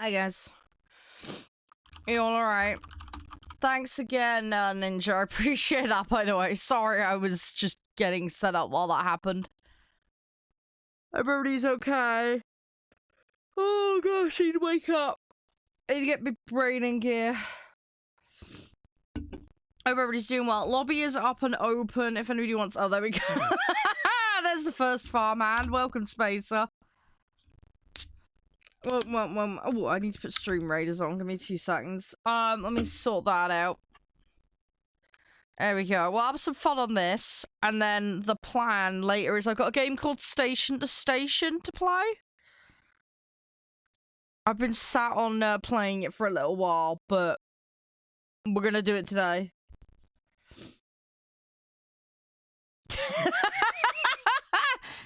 I guess. You alright? Thanks again, Ninja. I appreciate that, by the way. Sorry, I was just getting set up while that happened. Everybody's okay. Oh gosh, I need to wake up. I need to get my brain in gear. Hope everybody's doing well. Lobby is up and open if anybody wants. Oh, there we go. There's the first farmhand. Welcome, Spacer. Oh, I need to put Stream Raiders on. Give me 2 seconds. Let me sort that out. There we go. We'll have some fun on this. And then the plan later is I've got a game called Station to Station to play. I've been sat on playing it for a little while, but we're gonna do it today.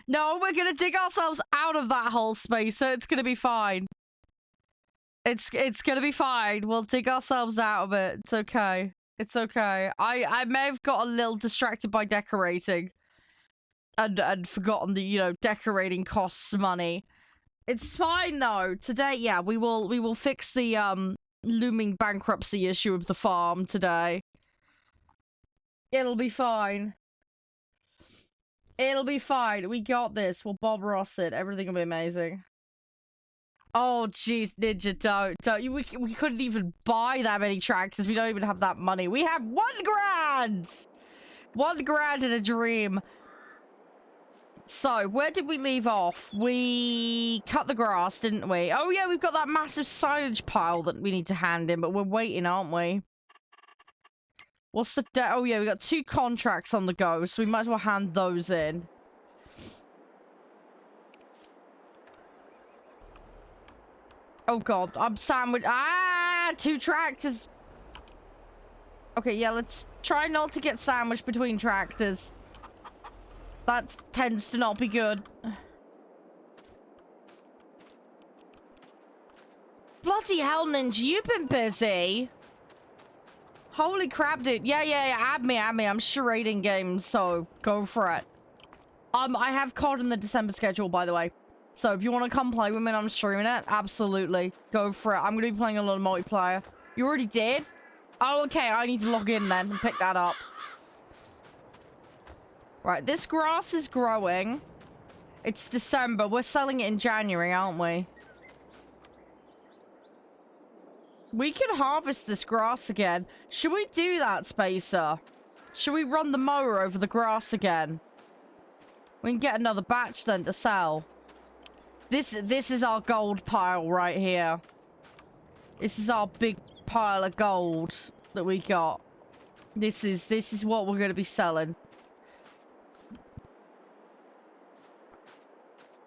No, we're gonna dig ourselves out of that hole, Spacer. It's gonna be fine. It's gonna be fine. We'll dig ourselves out of it. It's okay. It's okay. I may have got a little distracted by decorating. And forgotten that, you know, decorating costs money. It's fine though. Today, yeah, we will fix the looming bankruptcy issue of the farm today. It'll be fine. It'll be fine. We got this. We'll Bob Ross it. Everything will be amazing. Oh, jeez, Ninja, don't. We couldn't even buy that many tractors. We don't even have that money. We have 1 grand! 1 grand in a dream. So, where did we leave off? We cut the grass, didn't we? Oh, yeah, we've got that massive silage pile that we need to hand in, but we're waiting, aren't we? What's the... Oh, yeah, we got 2 contracts on the go, so we might as well hand those in. Oh, God. I'm sandwiched. Ah! 2 tractors. Okay, yeah, let's try not to get sandwiched between tractors. That tends to not be good. Bloody hell, Ninja, you've been busy. Holy crap, dude. Yeah, add me. I'm charading games, so go for it. I have COD in the December schedule, by the way. So if you want to come play with me and I'm streaming it, absolutely. Go for it. I'm going to be playing a lot of multiplayer. You already did? Oh, okay. I need to log in then and pick that up. Right, this grass is growing. It's December. We're selling it in January, aren't we? We can harvest this grass again. Should we do that, Spacer? Should we run the mower over the grass again? We can get another batch then to sell. This is our gold pile right here. This is our big pile of gold that we got. This is what we're going to be selling.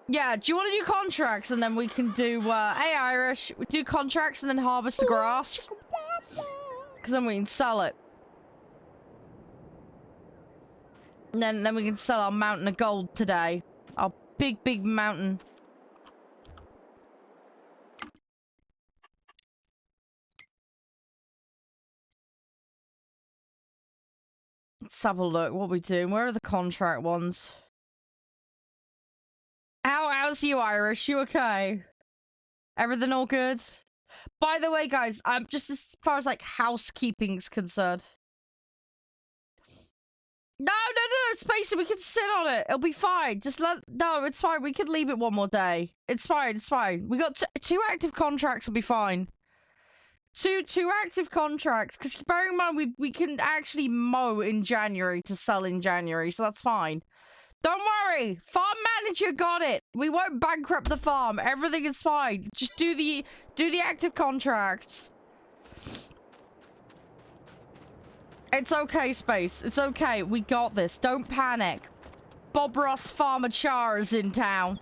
Yeah, do you want to do contracts and then we can do, hey Irish, we do contracts and then harvest the grass? Because then we can sell it. And then we can sell our mountain of gold today. Our big mountain. Let's have a look. What are we doing? Where are the contract ones? How's you, Irish? You okay? Everything all good? By the way, guys, just as far as like housekeeping's concerned. No, Spacey, we can sit on it. It'll be fine. No, it's fine. We can leave it one more day. It's fine. We got 2 active contracts. Will be fine. Two active contracts. Because bearing in mind, we can actually mow in January to sell in January, so that's fine. Don't worry, farm manager got it. We won't bankrupt the farm. Everything is fine. Just do the active contracts. It's okay, Space. It's okay. We got this. Don't panic. Bob Ross Farmer Char is in town.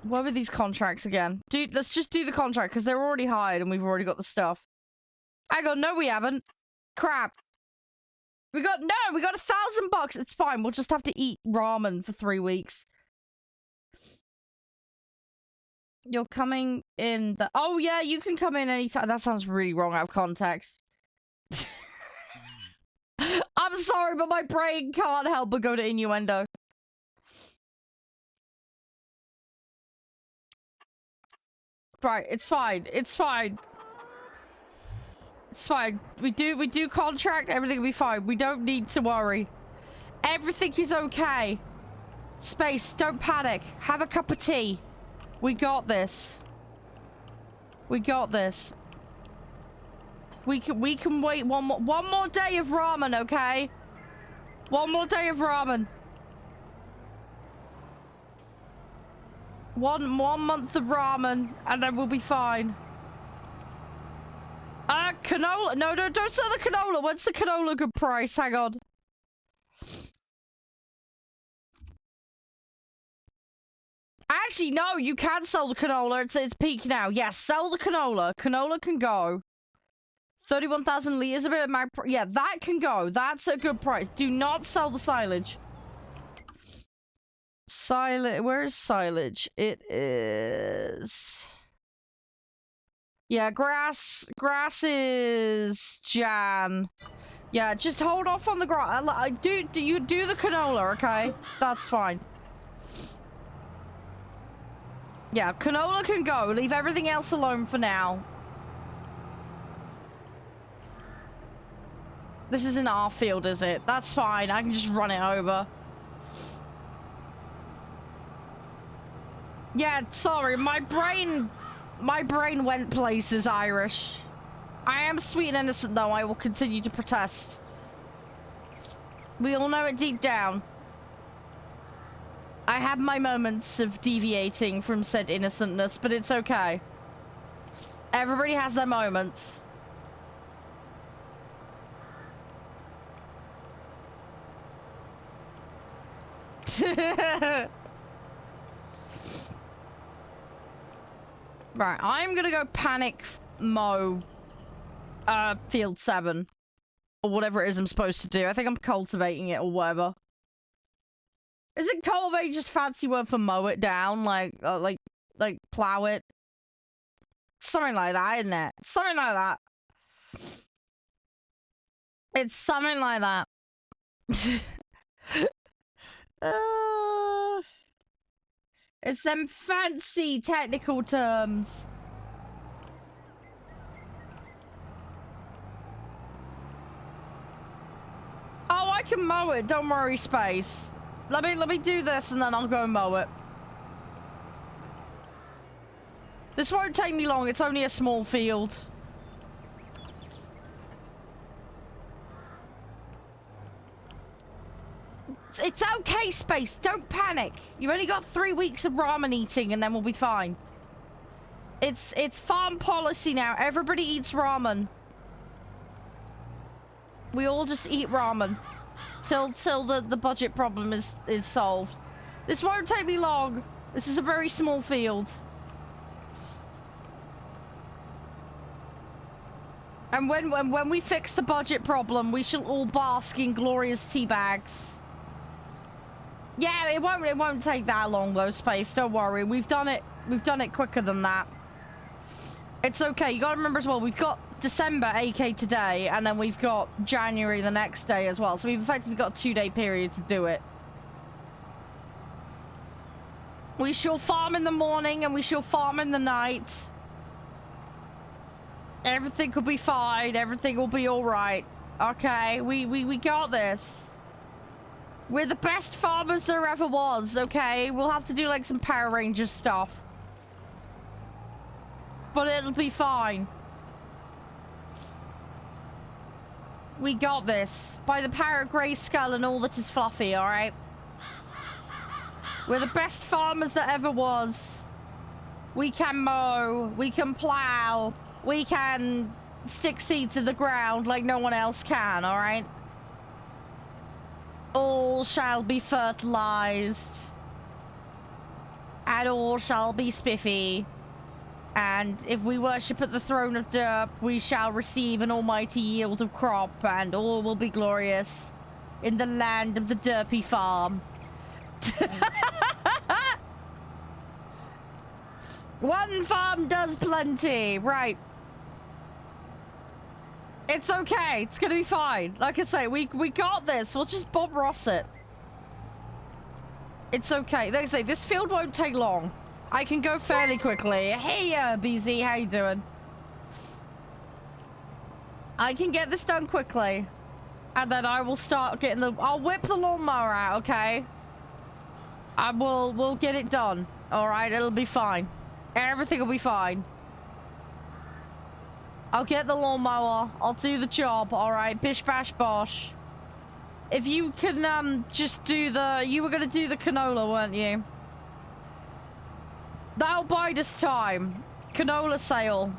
Where were these contracts again? Dude, let's just do the contract because they're already hired and we've already got the stuff. Hang on, no, we haven't. Crap. We got $1,000. It's fine. We'll just have to eat ramen for 3 weeks. You're coming in the... Oh, yeah, you can come in anytime. That sounds really wrong out of context. I'm sorry, but my brain can't help but go to innuendo. Right, it's fine. It's fine. It's fine. We do contract, everything will be fine. We don't need to worry. Everything is okay. Space, don't panic. Have a cup of tea. We got this. We got this. We can wait one more day of ramen, okay? One more day of ramen. One month of ramen, and then we'll be fine. Canola. No, don't sell the canola. What's the canola good price? Hang on. Actually, no, you can sell the canola. It's peak now. Yes, sell the canola. Canola can go. 31,000 liters of it. Yeah, that can go. That's a good price. Do not sell the silage. Where is silage? It is... Yeah, grass is Jan. Yeah, just hold off on the grass. Do you do the canola, okay? That's fine. Yeah, canola can go. Leave everything else alone for now. This isn't our field, is it? That's fine. I can just run it over. Yeah, sorry. My brain went places, Irish. I am sweet and innocent, though. I will continue to protest. We all know it deep down. I have my moments of deviating from said innocentness, but it's okay. Everybody has their moments. Right, I'm gonna go panic mow field 7. Or whatever it is I'm supposed to do. I think I'm cultivating it or whatever. Isn't cultivate just fancy word for mow it down? Like plow it? Something like that, isn't it? Something like that. It's something like that. It's them fancy technical terms. Oh, I can mow it. Don't worry, Space. Let me do this and then I'll go and mow it. This won't take me long. It's only a small field. It's okay, Space. Don't panic. You've only got 3 weeks of ramen eating and then we'll be fine. It's farm policy now. Everybody eats ramen. We all just eat ramen. Till the budget problem is solved. This won't take me long. This is a very small field. And when we fix the budget problem, we shall all bask in glorious tea bags. Yeah, it won't take that long though, Space. Don't worry. We've done it quicker than that. It's okay. You gotta remember as well, we've got December, aka today, and then we've got January the next day as well. So we've effectively got a 2-day period to do it. We shall farm in the morning and we shall farm in the night. Everything will be fine. Everything will be alright. Okay, we got this. We're the best farmers there ever was, okay? We'll have to do like some Power Rangers stuff. But it'll be fine. We got this. By the power of Grayskull and all that is fluffy, alright? We're the best farmers that ever was. We can mow. We can plow. We can stick seed to the ground like no one else can, alright? All shall be fertilized. And all shall be spiffy. And if we worship at the throne of Derp, we shall receive an almighty yield of crop, and all will be glorious in the land of the Derpy farm. One farm does plenty. Right. It's okay. It's gonna be fine. Like I say, we got this. We'll just Bob Ross it. It's okay. Like I say, this field won't take long. I can go fairly quickly. Hey, BZ, how you doing? I can get this done quickly. And then I will start getting I'll whip the lawnmower out, okay? And we'll get it done. Alright, it'll be fine. Everything will be fine. I'll get the lawnmower. I'll do the job, alright? Bish bash bosh. If you can, just do you were gonna do the canola, weren't you? That'll bide us time. Canola sale.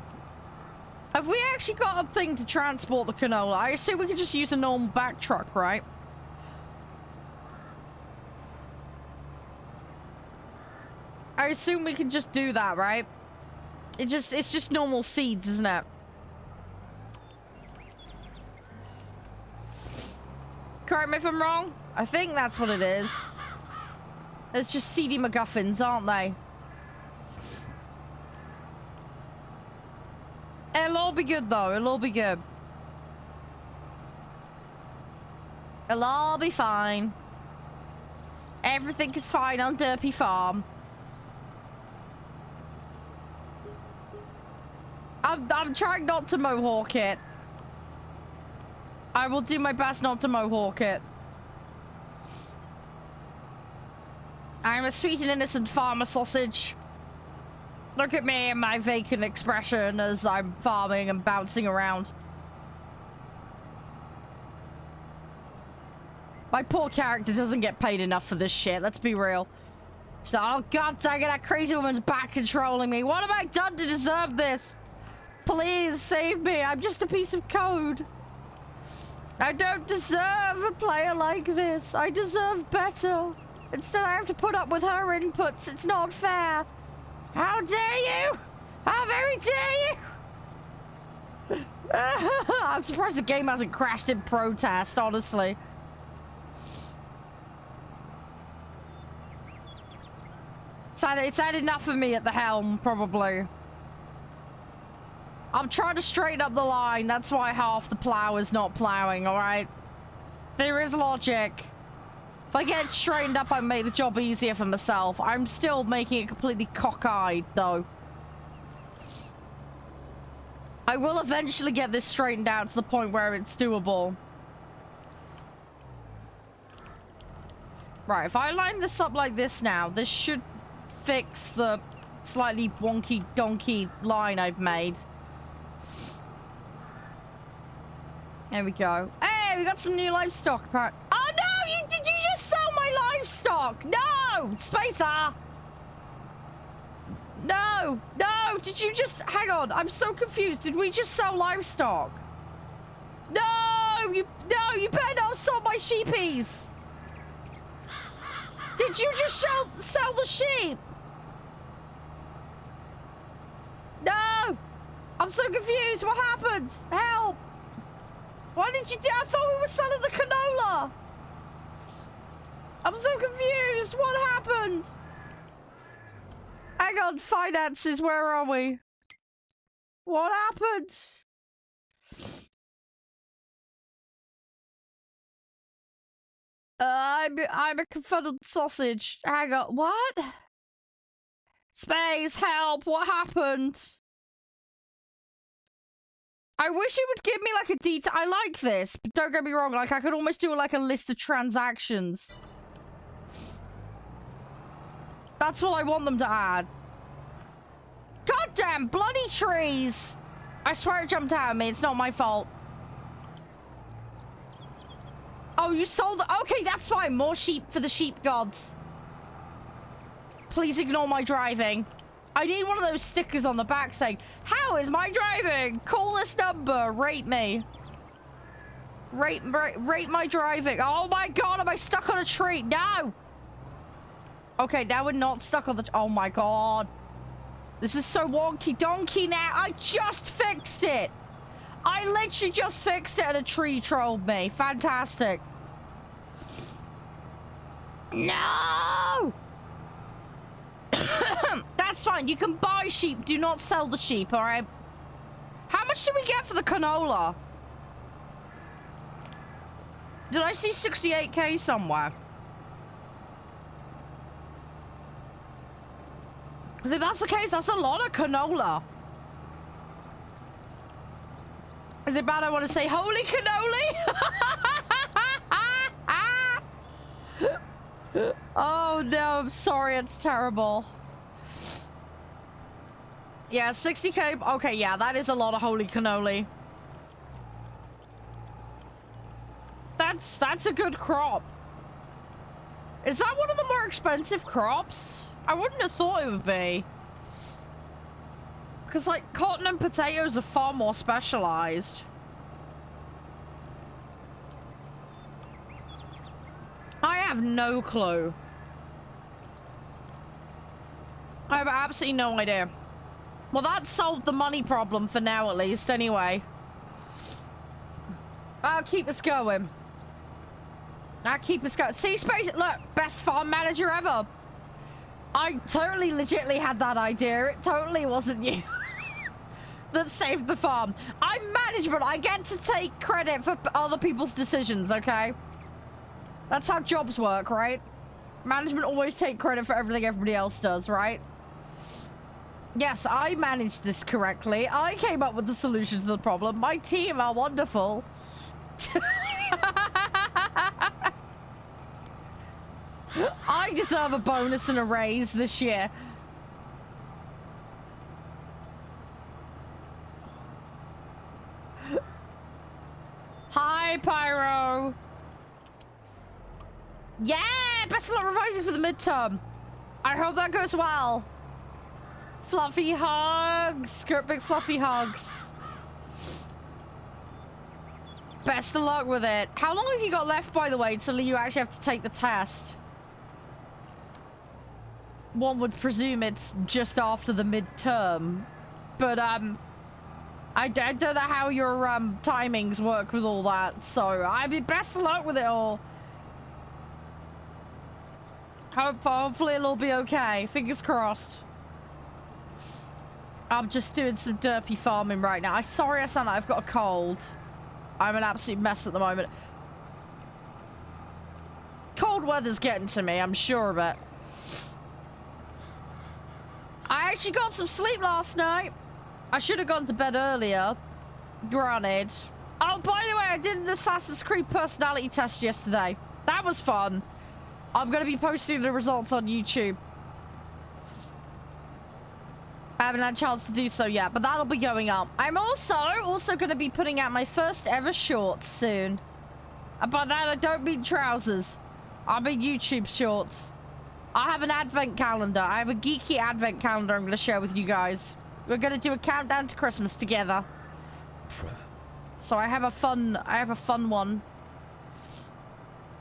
Have we actually got a thing to transport the canola? I assume we could just use a normal back truck, right? I assume we can just do that, right? It's just normal seeds, isn't it? Correct me if I'm wrong. I think that's what it is. It's just seedy MacGuffins, aren't they? It'll all be good, though. It'll all be good. It'll all be fine. Everything is fine on Derpy Farm. I'm trying not to mohawk it. I will do my best not to mohawk it. I'm a sweet and innocent farmer sausage. Look at me and my vacant expression as I'm farming and bouncing around. My poor character doesn't get paid enough for this shit, let's be real. She's like, oh god dang it, that crazy woman's back controlling me. What have I done to deserve this? Please save me, I'm just a piece of code. I don't deserve a player like this. I deserve better. Instead I have to put up with her inputs. It's not fair. How dare you? How very dare you? I'm surprised the game hasn't crashed in protest, honestly. It's had enough of me at the helm, probably. I'm trying to straighten up the line. That's why half the plow is not plowing, alright? There is logic. If I get it straightened up, I make the job easier for myself. I'm still making it completely cockeyed, though. I will eventually get this straightened out to the point where it's doable. Right, if I line this up like this now, this should fix the slightly wonky donkey line I've made. There we go. Hey, we got some new livestock apparently. Oh no! Did you just sell my livestock? No! Spacer! No! No! Did you just... Hang on, I'm so confused. Did we just sell livestock? No! You better not sell my sheepies! Did you just sell the sheep? No! I'm so confused. What happened? Help! Why did you do? I thought we were selling the canola. I'm so confused. What happened? Hang on, finances. Where are we? What happened? I'm a confuddled sausage. Hang on. What? Space, help. What happened? I wish it would give me like a detail. I like this, but don't get me wrong. Like I could almost do like a list of transactions. That's what I want them to add. Goddamn bloody trees! I swear it jumped out at me. It's not my fault. Oh, you sold... Okay, that's fine. More sheep for the sheep gods. Please ignore my driving. I need one of those stickers on the back saying, how is my driving? Call this number. Rate me. Rate my driving. Oh my god, am I stuck on a tree? No! Okay, now we're not stuck on the... Oh my god. This is so wonky donkey now. I just fixed it. I literally just fixed it and a tree trolled me. Fantastic. No! That's fine. You can buy sheep. Do not sell the sheep, alright? How much did we get for the canola? Did I see 68k somewhere? Because if that's the case, that's a lot of canola. Is it bad I want to say holy cannoli? Oh no, I'm sorry, it's terrible. Yeah, 60k. Okay, yeah, that is a lot of holy cannoli. That's a good crop. Is that one of the more expensive crops? I wouldn't have thought it would be. Because, like, cotton and potatoes are far more specialized. I have no clue. I have absolutely no idea. Well, that solved the money problem for now, at least, anyway. I'll keep us going. I'll keep us going. See, Space, look, best farm manager ever. I totally legitimately had that idea. It totally wasn't you that saved the farm. I'm management. I get to take credit for other people's decisions, okay? That's how jobs work, right? Management always take credit for everything everybody else does, right? Yes, I managed this correctly. I came up with the solution to the problem. My team are wonderful. I deserve a bonus and a raise this year. Hi, Pyro. Yeah, best of luck revising for the midterm. I hope that goes well. Fluffy hugs. Big fluffy hugs. Best of luck with it. How long have you got left, by the way, until you actually have to take the test? One would presume it's just after the midterm. But, I don't know how your, timings work with all that. So, I mean, best of luck with it all. Hopefully it'll all be okay. Fingers crossed. I'm just doing some derpy farming right now. I'm sorry I sound like I've got a cold. I'm an absolute mess at the moment. Cold weather's getting to me, I'm sure of it. I actually got some sleep last night. I should have gone to bed earlier. Granted. Oh, by the way, I did an Assassin's Creed personality test yesterday. That was fun. I'm going to be posting the results on YouTube. I haven't had a chance to do so yet, but that'll be going up. I'm also going to be putting out my first ever shorts soon. And by that, I don't mean trousers. I mean YouTube shorts. I have an advent calendar. I have a geeky advent calendar I'm going to share with you guys. We're going to do a countdown to Christmas together. So I have a fun one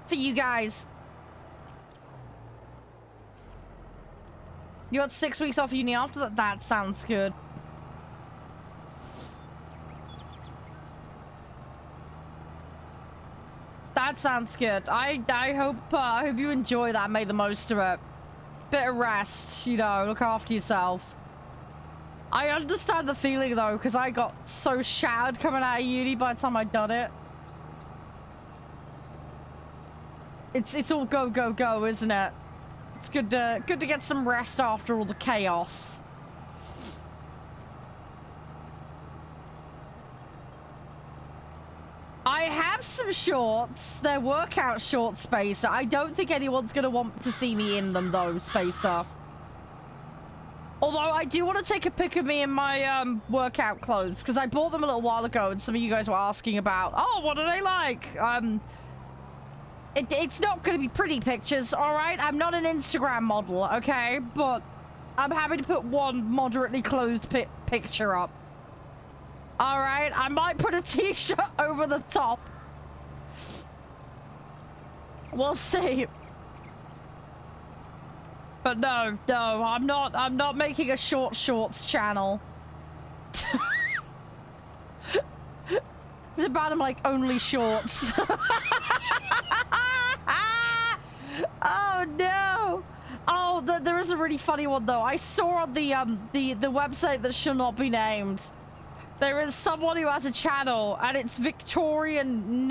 for you guys. You got 6 weeks off uni after that? That sounds good. That sounds good. I hope you enjoy that. Make the most of it. Bit of rest, you know. Look after yourself. I understand the feeling though, because I got so shattered coming out of uni by the time I'd done it. It's all go go go, isn't it? It's good to get some rest after all the chaos. I have some shorts. They're workout shorts, Spacer. I don't think anyone's going to want to see me in them, though, Spacer. Although, I do want to take a pic of me in my workout clothes, because I bought them a little while ago, and some of you guys were asking about, oh, what are they like? It's not going to be pretty pictures, all right? I'm not an Instagram model, okay? But I'm happy to put one moderately clothed picture up. All right, I might put a t-shirt over the top. We'll see. But no, I'm not making a shorts channel. Is it bad I'm like only shorts? Oh no. Oh, there is a really funny one though. I saw on the website that shall not be named. There is someone who has a channel, and it's Victorian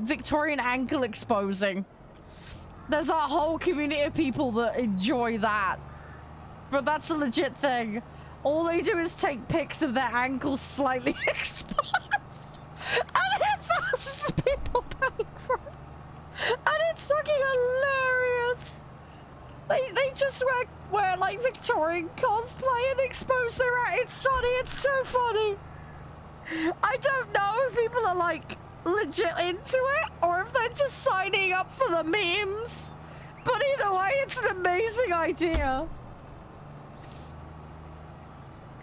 Victorian ankle exposing. There's a whole community of people that enjoy that. But that's a legit thing. All they do is take pics of their ankles slightly exposed. And have thousands of people paying for it. And it's fucking hilarious. They just wear like Victorian cosplay and expose their ass. It's funny. It's so funny. I don't know if people are like legit into it or if they're just signing up for the memes. But either way, it's an amazing idea.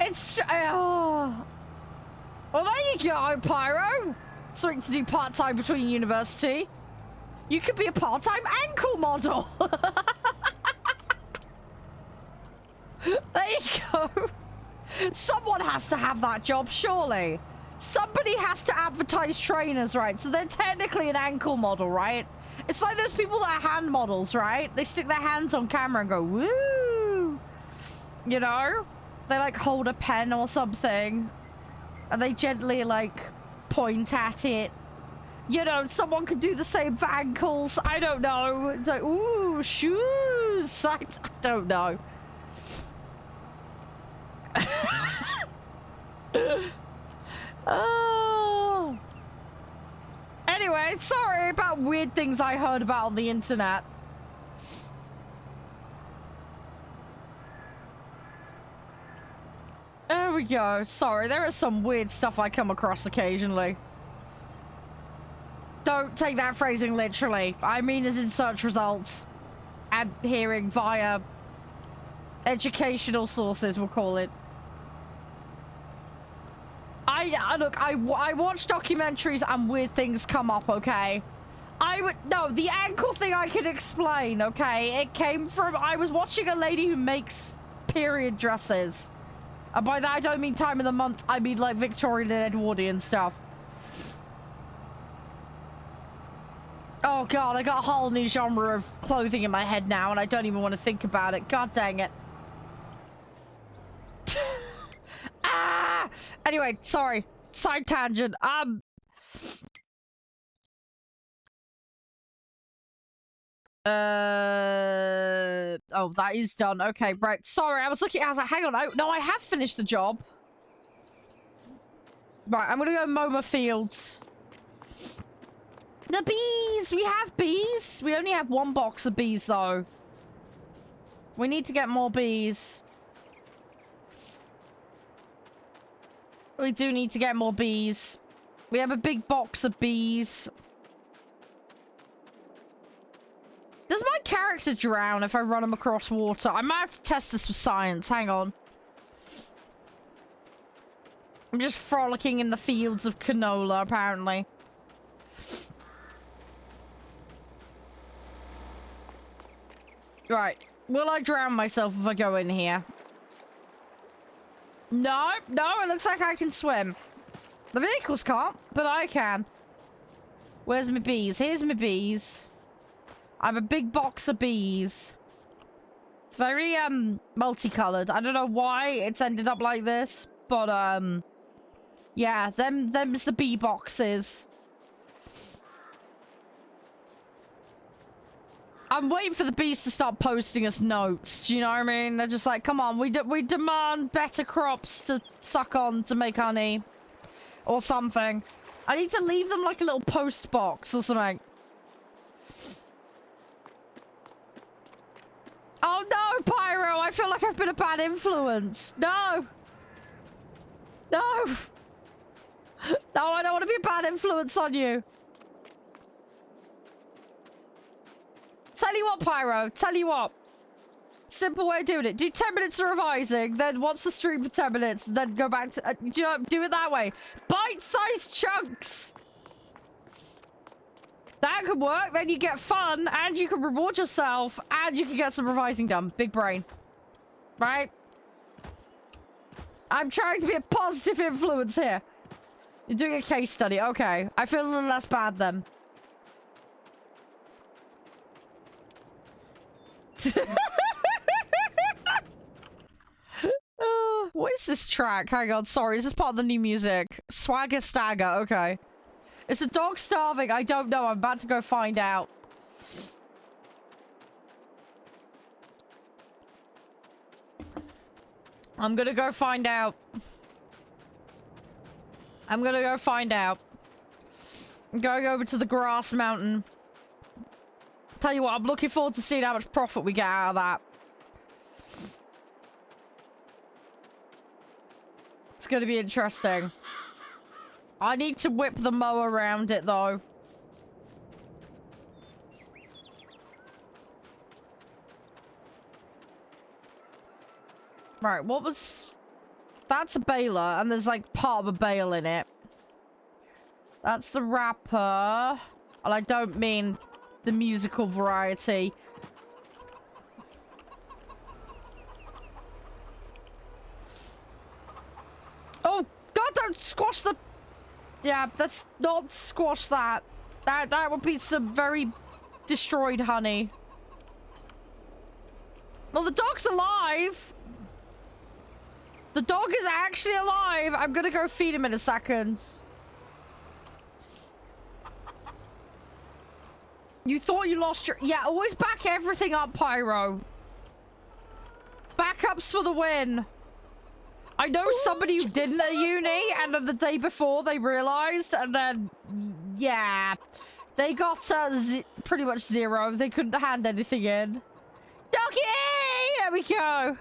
It's oh. Well, there you go, Pyro. Something to do part-time between university. You could be a part-time ankle model. There you go. Someone has to have that job, surely. Somebody has to advertise trainers, right? So they're technically an ankle model, right? It's like those people that are hand models, right? They stick their hands on camera and go, woo! You know? They like hold a pen or something. And they gently like point at it. You know, someone could do the same for ankles. I don't know. It's like, ooh, shoes. I don't know. Oh. Anyway, sorry about weird things I heard about on the internet. There we go. Sorry, there is some weird stuff I come across occasionally. Don't take that phrasing literally. I mean as in search results and hearing via educational sources, we'll call it. Look, I watch documentaries and weird things come up, okay? No, the ankle thing I can explain, okay? It came from, I was watching a lady who makes period dresses. And by that, I don't mean time of the month. I mean, like, Victorian and Edwardian stuff. Oh, God, I got a whole new genre of clothing in my head now, and I don't even want to think about it. God dang it. Ah! Anyway, sorry. Side tangent. Oh, that is done. Okay, right. Sorry, I was looking. I was like, hang on. No, I have finished the job. Right, I'm gonna go mow my fields. The bees! We have bees. We only have one box of bees, though. We need to get more bees. We do need to get more bees. We have a big box of bees. Does my character drown if I run him across water? I might have to test this for science. Hang on. I'm just frolicking in the fields of canola, apparently. Right. Will I drown myself if I go in here? No, it looks like I can swim. The vehicles can't, but I can. Where's my bees? Here's my bees. I have a big box of bees. It's very, multicolored. I don't know why it's ended up like this, but, yeah, them's the bee boxes. I'm waiting for the bees to start posting us notes. Do you know what I mean? They're just like, come on, we demand better crops to suck on to make honey. Or something. I need to leave them like a little post box or something. Oh no, Pyro! I feel like I've been a bad influence. No! No! No, I don't want to be a bad influence on you. Tell you what, Pyro. Tell you what. Simple way of doing it. Do 10 minutes of revising, then watch the stream for 10 minutes, then go back to... you know, do it that way. Bite-sized chunks. That could work. Then you get fun, and you can reward yourself, and you can get some revising done. Big brain. Right? I'm trying to be a positive influence here. You're doing a case study. Okay. I feel a little less bad then. What is this track? Hang on, sorry. Is this part of the new music? Swagger Stagger, okay. Is the dog starving? I don't know. I'm about to go find out. I'm gonna go find out. I'm gonna go find out. I'm going over to the grass mountain. Tell you what, I'm looking forward to seeing how much profit we get out of that. It's gonna be interesting. I need to whip the mower around it, though. Right, what was... That's a baler, and there's, like, part of a bale in it. That's the wrapper. And I don't mean the musical variety. Oh, God, don't squash the... Yeah, let's not squash that. That would be some very destroyed honey. Well, the dog's alive. The dog is actually alive. I'm gonna go feed him in a second. You thought you lost your... Yeah, always back everything up, Pyro. Backups for the win. I know somebody who didn't at uni, and then the day before they realized, and then... Yeah. They got pretty much zero. They couldn't hand anything in. Doggy! There we go.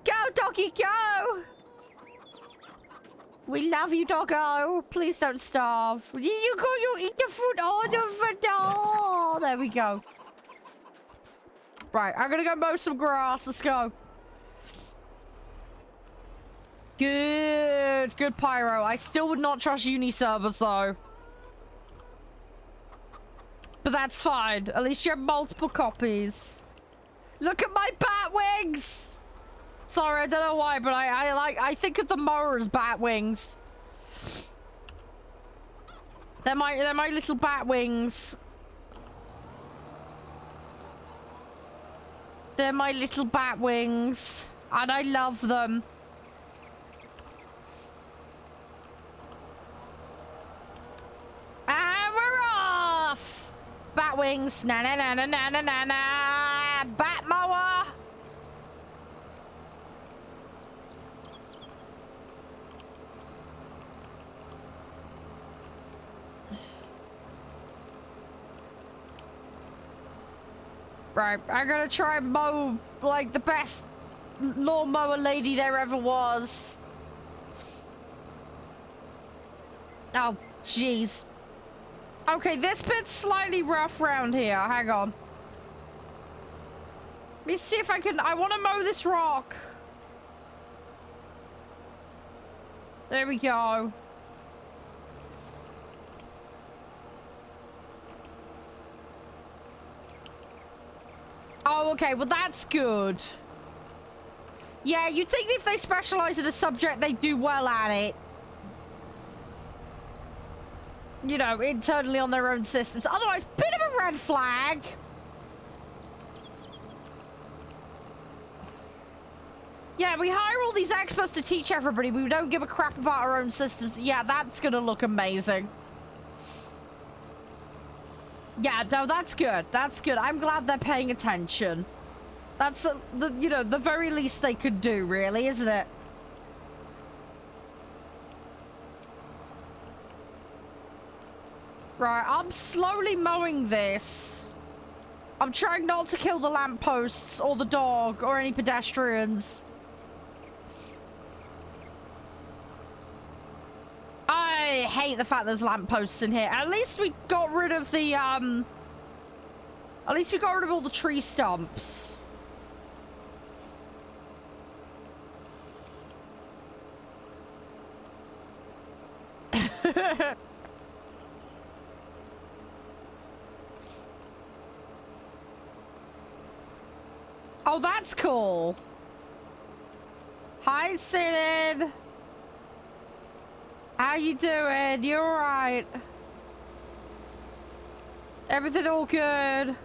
Go, doggy, go! We love you, doggo. Please don't starve. You go, you eat the food all over. Oh, there we go. Right, I'm gonna go mow some grass. Let's go. Good. Good, Pyro. I still would not trust uni servers, though. But that's fine. At least you have multiple copies. Look at my bat wings! Sorry, I don't know why, but I think of the mower as bat wings. They're my little bat wings. They're my little bat wings. And I love them. And we're off! Bat wings. Na na na na na na na na. Bat mower. Right, I'm gonna try and mow like the best lawnmower lady there ever was. Oh, jeez. Okay, this bit's slightly rough round here. Hang on. Let me see if I can... I want to mow this rock. There we go. Oh, okay. Well, that's good. Yeah, you'd think if they specialize in a subject, they do well at it. You know, internally on their own systems. Otherwise, bit of a red flag. Yeah, we hire all these experts to teach everybody. We don't give a crap about our own systems. Yeah, that's gonna look amazing. Yeah, no, that's good. That's good. I'm glad they're paying attention. That's, you know, the very least they could do, really, isn't it? Right, I'm slowly mowing this. I'm trying not to kill the lampposts or the dog or any pedestrians. I hate the fact there's lampposts in here. At least we got rid of the, at least we got rid of all the tree stumps. Oh, that's cool. Hi, Sid. How you doing? You alright? Everything all good?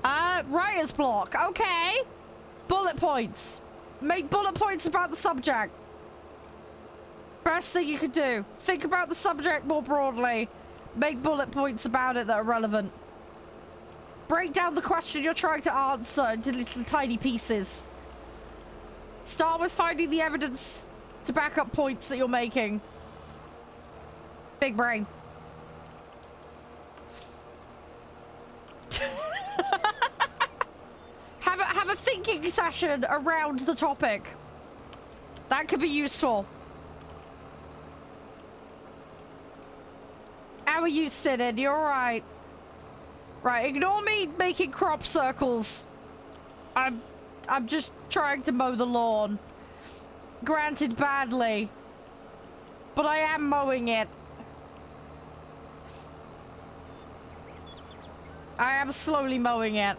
Writer's block. Okay. Bullet points. Make bullet points about the subject. Best thing you could do. Think about the subject more broadly. Make bullet points about it that are relevant. Break down the question you're trying to answer into little tiny pieces. Start with finding the evidence to back up points that you're making. Big brain. Have a thinking session around the topic. That could be useful. How are you sitting? You're alright. Right, ignore me making crop circles. I'm just trying to mow the lawn. Granted, badly. But I am mowing it. I am slowly mowing it.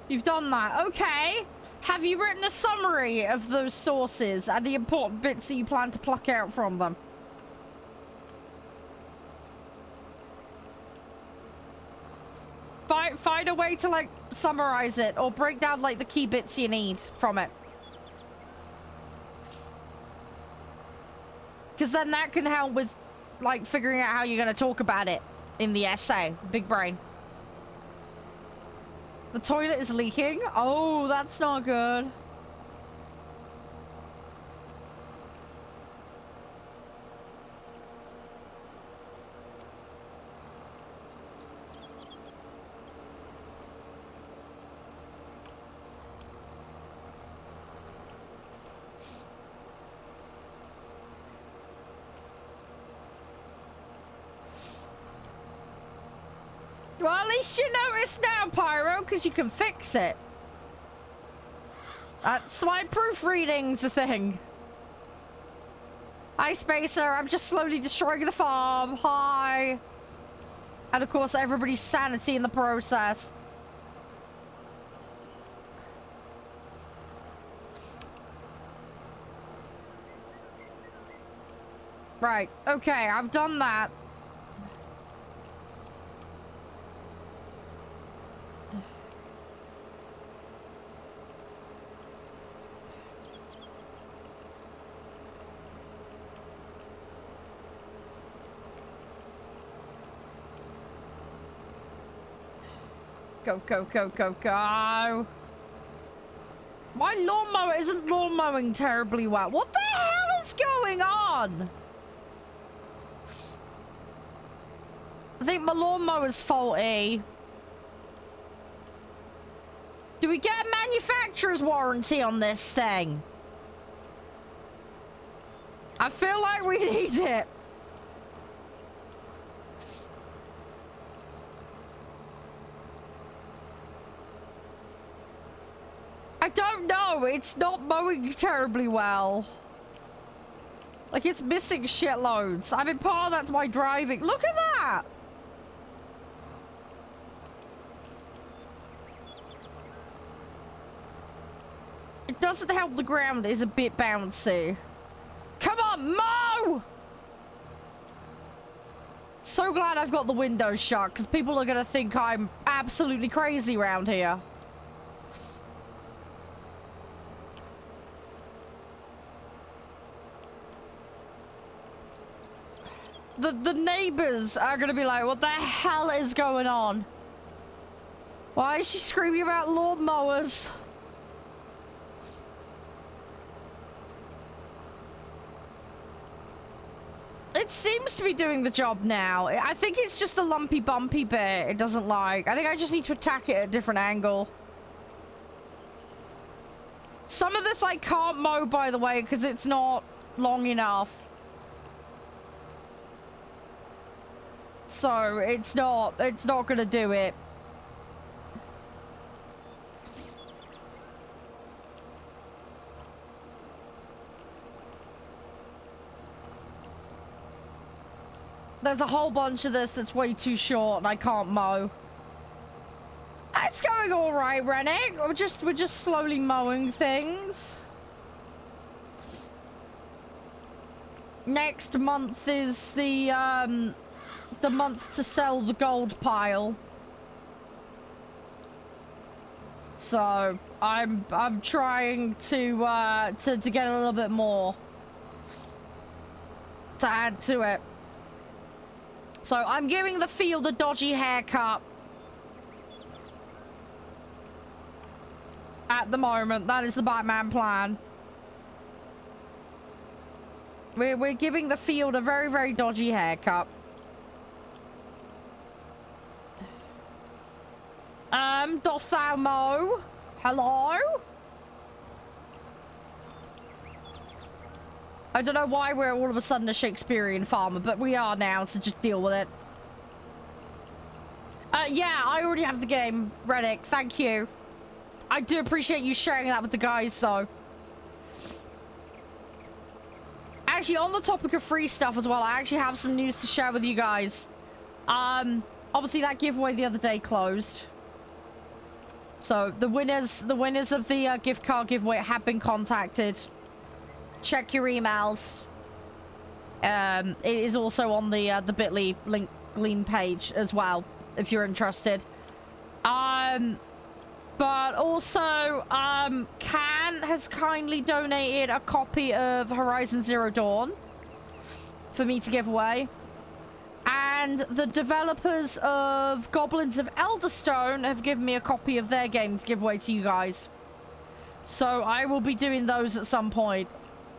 You've done that. Okay. Have you written a summary of those sources and the important bits that you plan to pluck out from them? Find a way to, like, summarize it or break down, like, the key bits you need from it. Because then that can help with, like, figuring out how you're going to talk about it in the essay. Big brain. The toilet is leaking? Oh, that's not good. Well, at least you notice now, Pyro, because you can fix it. That's why proofreading's a thing. Hi, Spacer. I'm just slowly destroying the farm. Hi. And, of course, everybody's sanity in the process. Right. Okay, I've done that. Go, go, go, go, go. My lawnmower isn't lawn mowing terribly well. What the hell is going on? I think my lawnmower's faulty. Do we get a manufacturer's warranty on this thing? I feel like we need it. I don't know. It's not mowing terribly well. Like, it's missing shitloads. I mean, part of that's my driving. Look at that! It doesn't help the ground is a bit bouncy. Come on, mow! So glad I've got the windows shut, because people are going to think I'm absolutely crazy around here. The neighbors are gonna be like, what the hell is going on? Why is she screaming about lawnmowers? It seems to be doing the job now. I think it's just the lumpy bumpy bit it doesn't like. I think I just need to attack it at a different angle. Some of this I can't mow, by the way, because it's not long enough. So it's not gonna do it. There's a whole bunch of this that's way too short and I can't mow. It's going all right, Rennick. We're just slowly mowing things. Next month is the month to sell the gold pile. So I'm trying to get a little bit more. to add to it. So I'm giving the field a dodgy haircut. At the moment, that is the Batman plan. We're giving the field a very, very dodgy haircut. Doth thou mow? Hello? I don't know why we're all of a sudden a Shakespearean farmer, but we are now, so just deal with it. Yeah, I already have the game, Reddick. Thank you. I do appreciate you sharing that with the guys, though. Actually, on the topic of free stuff as well, I actually have some news to share with you guys. Obviously that giveaway the other day closed. So the winners of the gift card giveaway have been contacted. Check your emails. It is also on the bit.ly link Gleam page as well, if you're interested. But also, Can has kindly donated a copy of Horizon Zero Dawn for me to give away. And the developers of Goblins of Elderstone have given me a copy of their game to give away to you guys. So I will be doing those at some point.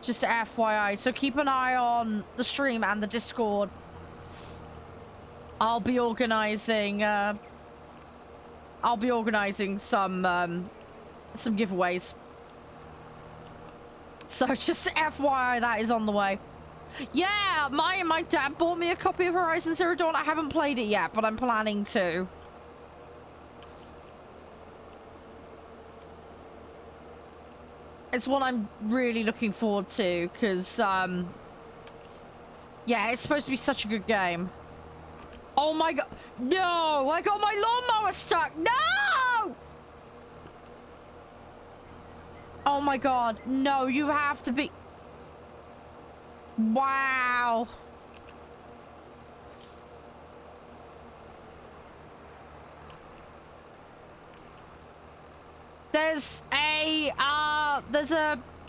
Just FYI. So keep an eye on the stream and the Discord. I'll be organizing some giveaways. So just FYI, that is on the way. Yeah, my dad bought me a copy of Horizon Zero Dawn. I haven't played it yet, but I'm planning to. It's one I'm really looking forward to, because, yeah, it's supposed to be such a good game. Oh my god. No! I got my lawnmower stuck! No! Oh my god. No, you have to be... Wow.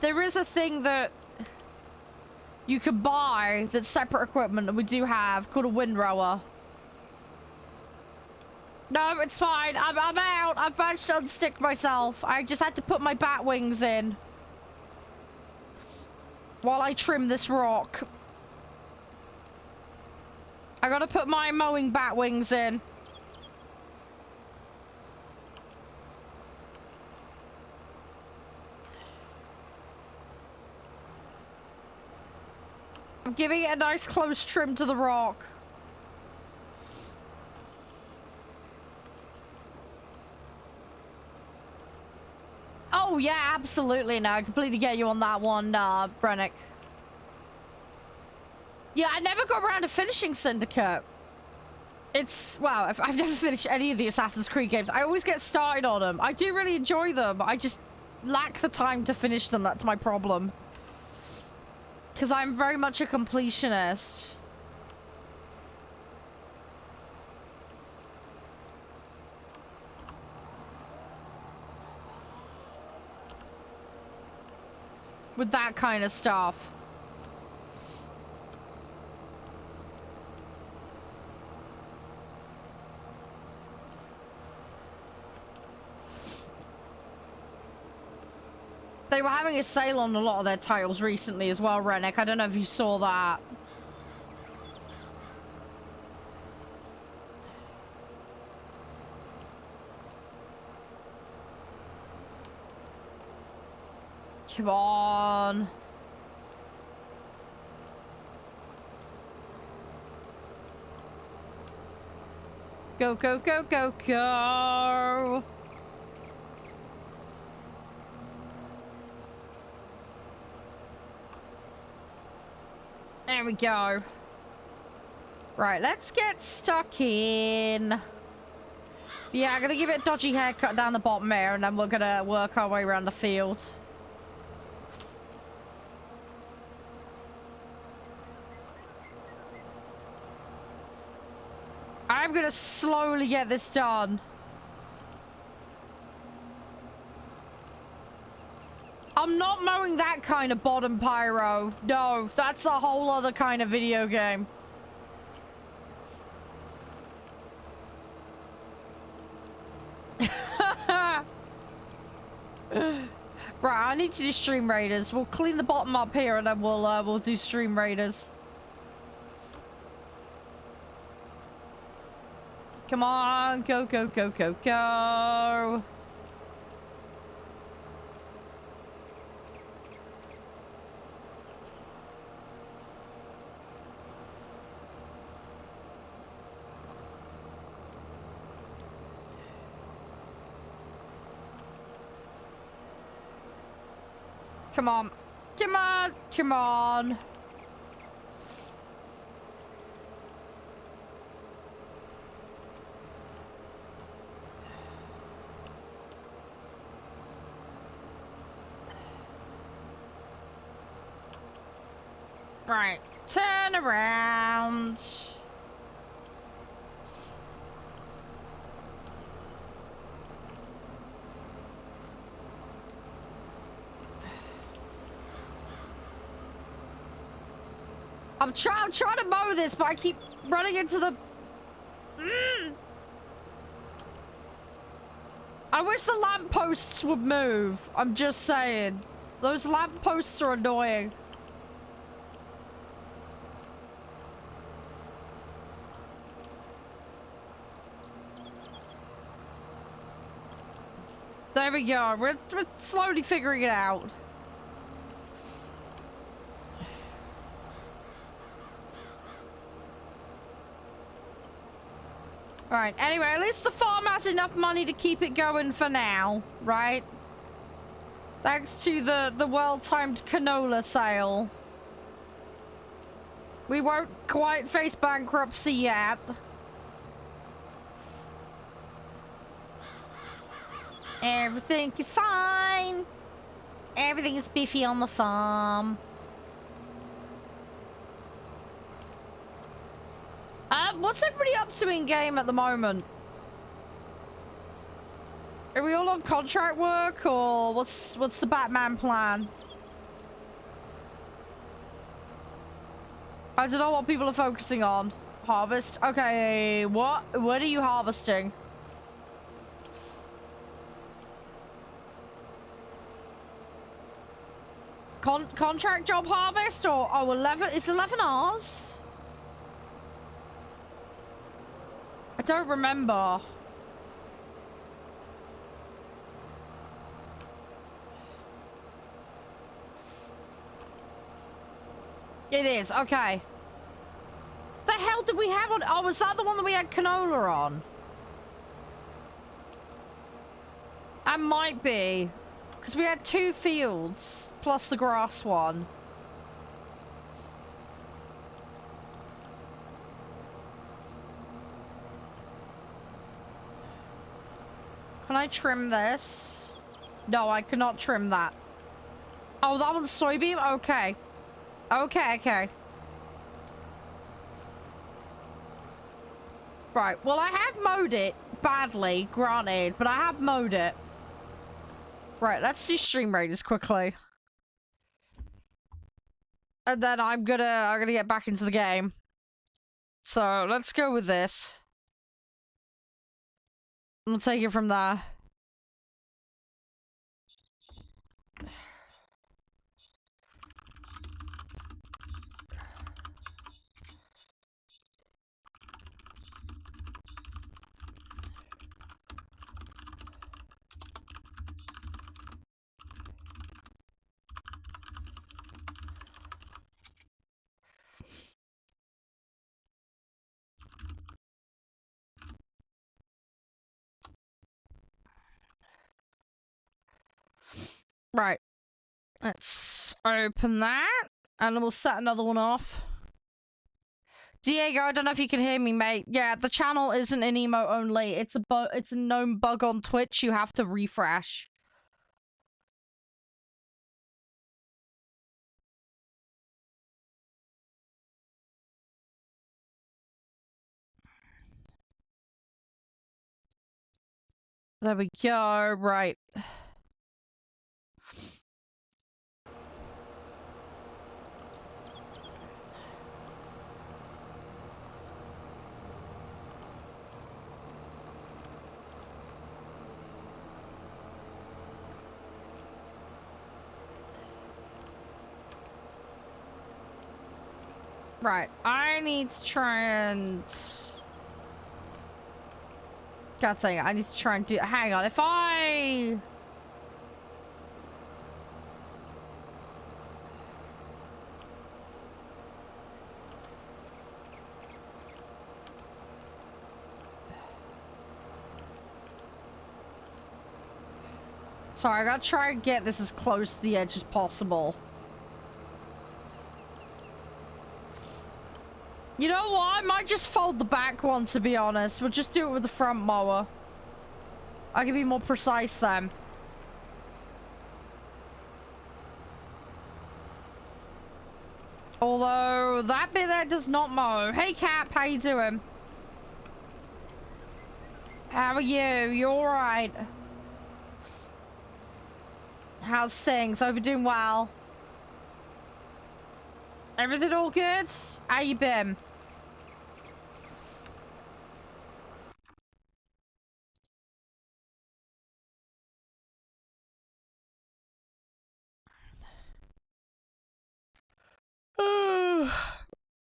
There is a thing that you can buy that's separate equipment that we do have called a windrower. No, it's fine. I'm out. I've managed to unstick myself. I just had to put my bat wings in while I trim this rock. I gotta put my mowing bat wings in. I'm giving it a nice close trim to the rock. Oh yeah, absolutely. No, I completely get you on that one, Brennick. Yeah, I never got around to finishing Syndicate. It's, well, I've never finished any of the Assassin's Creed games. I always get started on them. I do really enjoy them. I just lack the time to finish them. That's my problem. Because I'm very much a completionist. With that kind of stuff. They were having a sale on a lot of their titles recently as well, Rennick. I don't know if you saw that. Come on. Go, go, go, go, go. There we go. Right, let's get stuck in. Yeah, I'm gonna give it a dodgy haircut down the bottom there, and then we're gonna work our way around the field. I'm gonna slowly get this done. I'm I'm not mowing that kind of bottom, Pyro. No, that's a whole other kind of video game. Right, I need to do Stream Raiders. We'll clean the bottom up here and then we'll do Stream Raiders. Come on, go, go, go, go, go. Come on. Come on. Come on. Right. Turn around. I'm trying to mow this, but I keep running into the... I wish the lampposts would move. I'm just saying. Those lampposts are annoying. There we go. We're slowly figuring it out. Right, anyway, at least the farm has enough money to keep it going for now, right? Thanks to the well-timed canola sale. We won't quite face bankruptcy yet. Everything is fine. Everything is beefy on the farm. What's everybody up to in game at the moment? Are we all on contract work, or what's the Batman plan? I don't know what people are focusing on. Harvest? Okay, what are you harvesting? Contract job harvest, or 11? It's 11 hours? I don't remember. It is, okay. The hell did we have on? Oh, was that the one that we had canola on? That might be. Because we had 2 fields, plus the grass one. Can I trim this? No, I cannot trim that. Oh, that one's soybean? Okay. Okay, okay. Right, well, I have mowed it badly, granted, but I have mowed it. Right, let's do Stream Raiders quickly. And then I'm gonna get back into the game. So, let's go with this. We'll take it from there. Right. Let's open that. And we'll set another one off. Diego, I don't know if you can hear me, mate. Yeah, the channel isn't an emote only. It's a known bug on Twitch. You have to refresh. There we go. Right. Right, I need to try and... God dang it, I need to try and do... Hang on, if I... Sorry, I gotta try and get this as close to the edge as possible. You know what? I might just fold the back one, to be honest. We'll just do it with the front mower. I can be more precise then. Although, that bit there does not mow. Hey, Cap, how you doing? How are you? You alright? How's things? Hope you're doing well. Everything all good? How you been?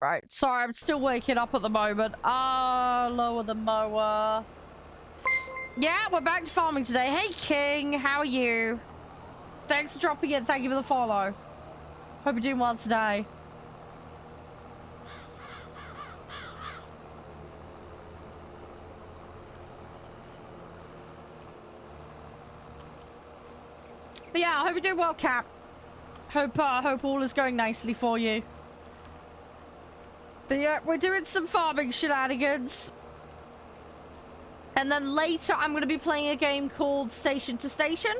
Right, sorry, I'm still waking up at the moment. Lower the mower. Yeah, we're back to farming today. Hey, King, how are you? Thanks for dropping in. Thank you for the follow. Hope you're doing well today. But yeah, I hope you're doing well, Cap. Hope all is going nicely for you. But yeah, we're doing some farming shenanigans. And then later, I'm going to be playing a game called Station to Station,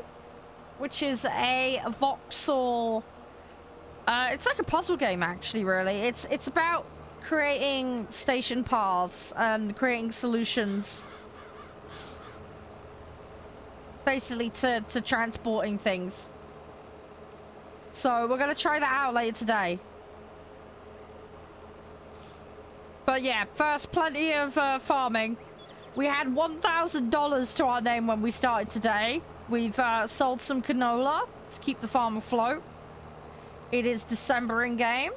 which is a voxel... it's like a puzzle game, actually, really. It's about creating station paths and creating solutions. Basically, to transporting things. So, we're going to try that out later today. But yeah, first, plenty of farming. We had $1,000 to our name when we started today. We've sold some canola to keep the farm afloat. It is December in game.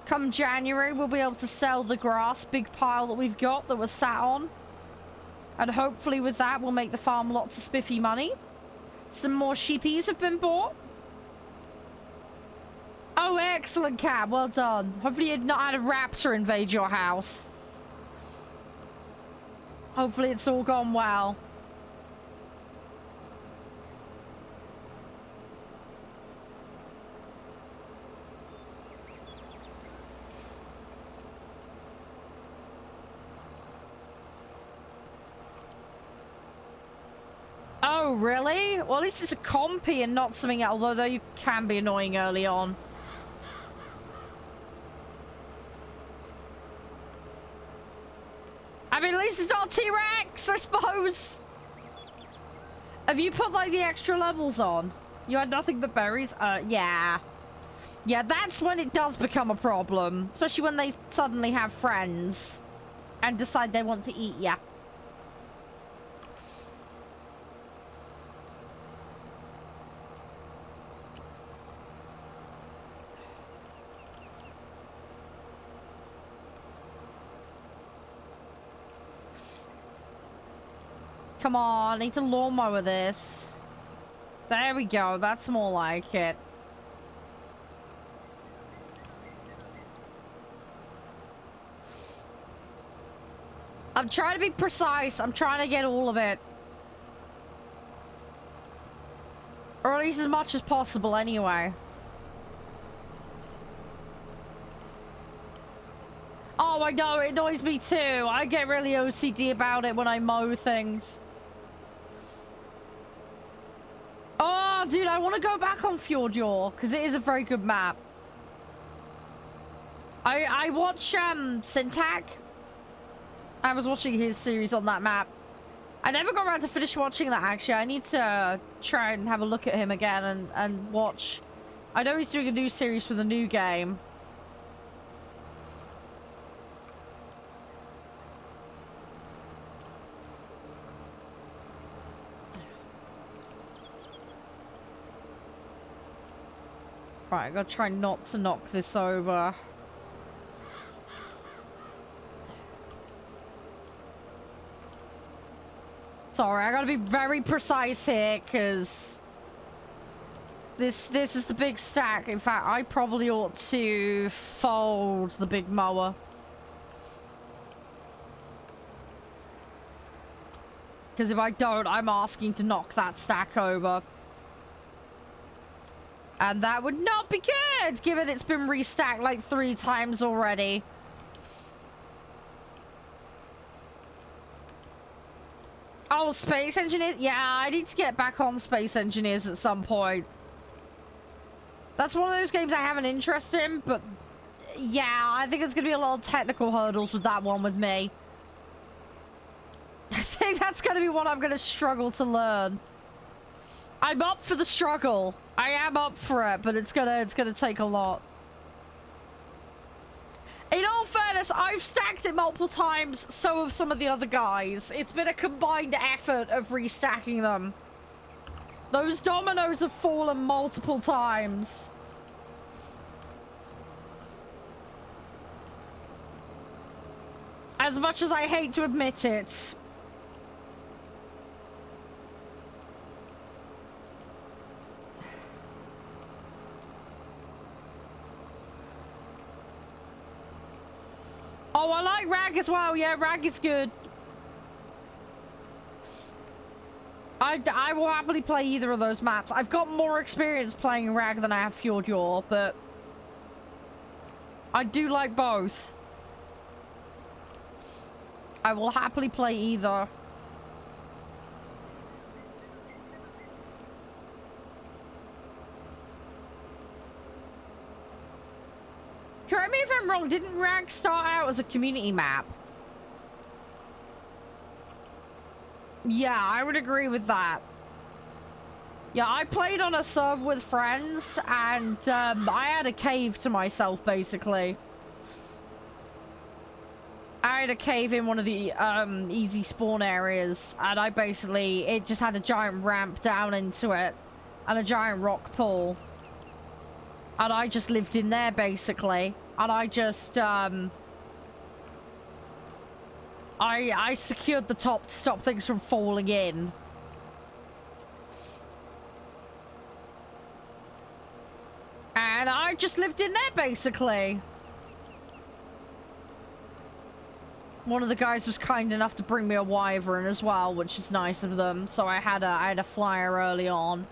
Come January, we'll be able to sell the grass, big pile that we've got that we're sat on. And hopefully with that, we'll make the farm lots of spiffy money. Some more sheepies have been bought. Oh, excellent, Cat. Well done. Hopefully you've not had a raptor invade your house. Hopefully it's all gone well. Oh, really? Well, at least it's a compy and not something else, although you can be annoying early on. I mean, at least it's not T-Rex, I suppose. Have you put, like, the extra levels on? You had nothing but berries? Yeah. Yeah, that's when it does become a problem. Especially when they suddenly have friends and decide they want to eat ya. Come on, I need to lawnmower this. There we go, that's more like it. I'm trying to be precise. I'm trying to get all of it. Or at least as much as possible anyway. Oh, I know, it annoys me too. I get really OCD about it when I mow things. Oh, dude, I want to go back on Fjordjord because it is a very good map. I watch Syntac. I was watching his series on that map. I never got around to finish watching that, actually. I need to try and have a look at him again and watch. I know he's doing a new series for the new game. Right, I gotta try not to knock this over. Sorry, I gotta be very precise here, because this is the big stack. In fact, I probably ought to fold the big mower. Because if I don't, I'm asking to knock that stack over. And that would not be good, given it's been restacked like 3 times already. Oh, Space Engineers? Yeah, I need to get back on Space Engineers at some point. That's one of those games I have an interest in, but yeah, I think it's going to be a lot of technical hurdles with that one with me. I think that's going to be one I'm going to struggle to learn. I'm up for the struggle. I am up for it, but it's gonna take a lot. In all fairness, I've stacked it multiple times, so have some of the other guys. It's been a combined effort of restacking them. Those dominoes have fallen multiple times. As much as I hate to admit it. Oh, I like Rag as well. Yeah, Rag is good. I will happily play either of those maps. I've got more experience playing Rag than I have Fjord Yor, but I do like both. I will happily play either. Correct me if I'm wrong, didn't Rag start out as a community map? Yeah, I would agree with that. Yeah, I played on a server with friends, and I had a cave to myself, basically. I had a cave in one of the easy spawn areas, and it just had a giant ramp down into it, and a giant rock pool. And I just lived in there, basically. And I just, I secured the top to stop things from falling in. And I just lived in there, basically. One of the guys was kind enough to bring me a wyvern as well, which is nice of them. So I had a flyer early on.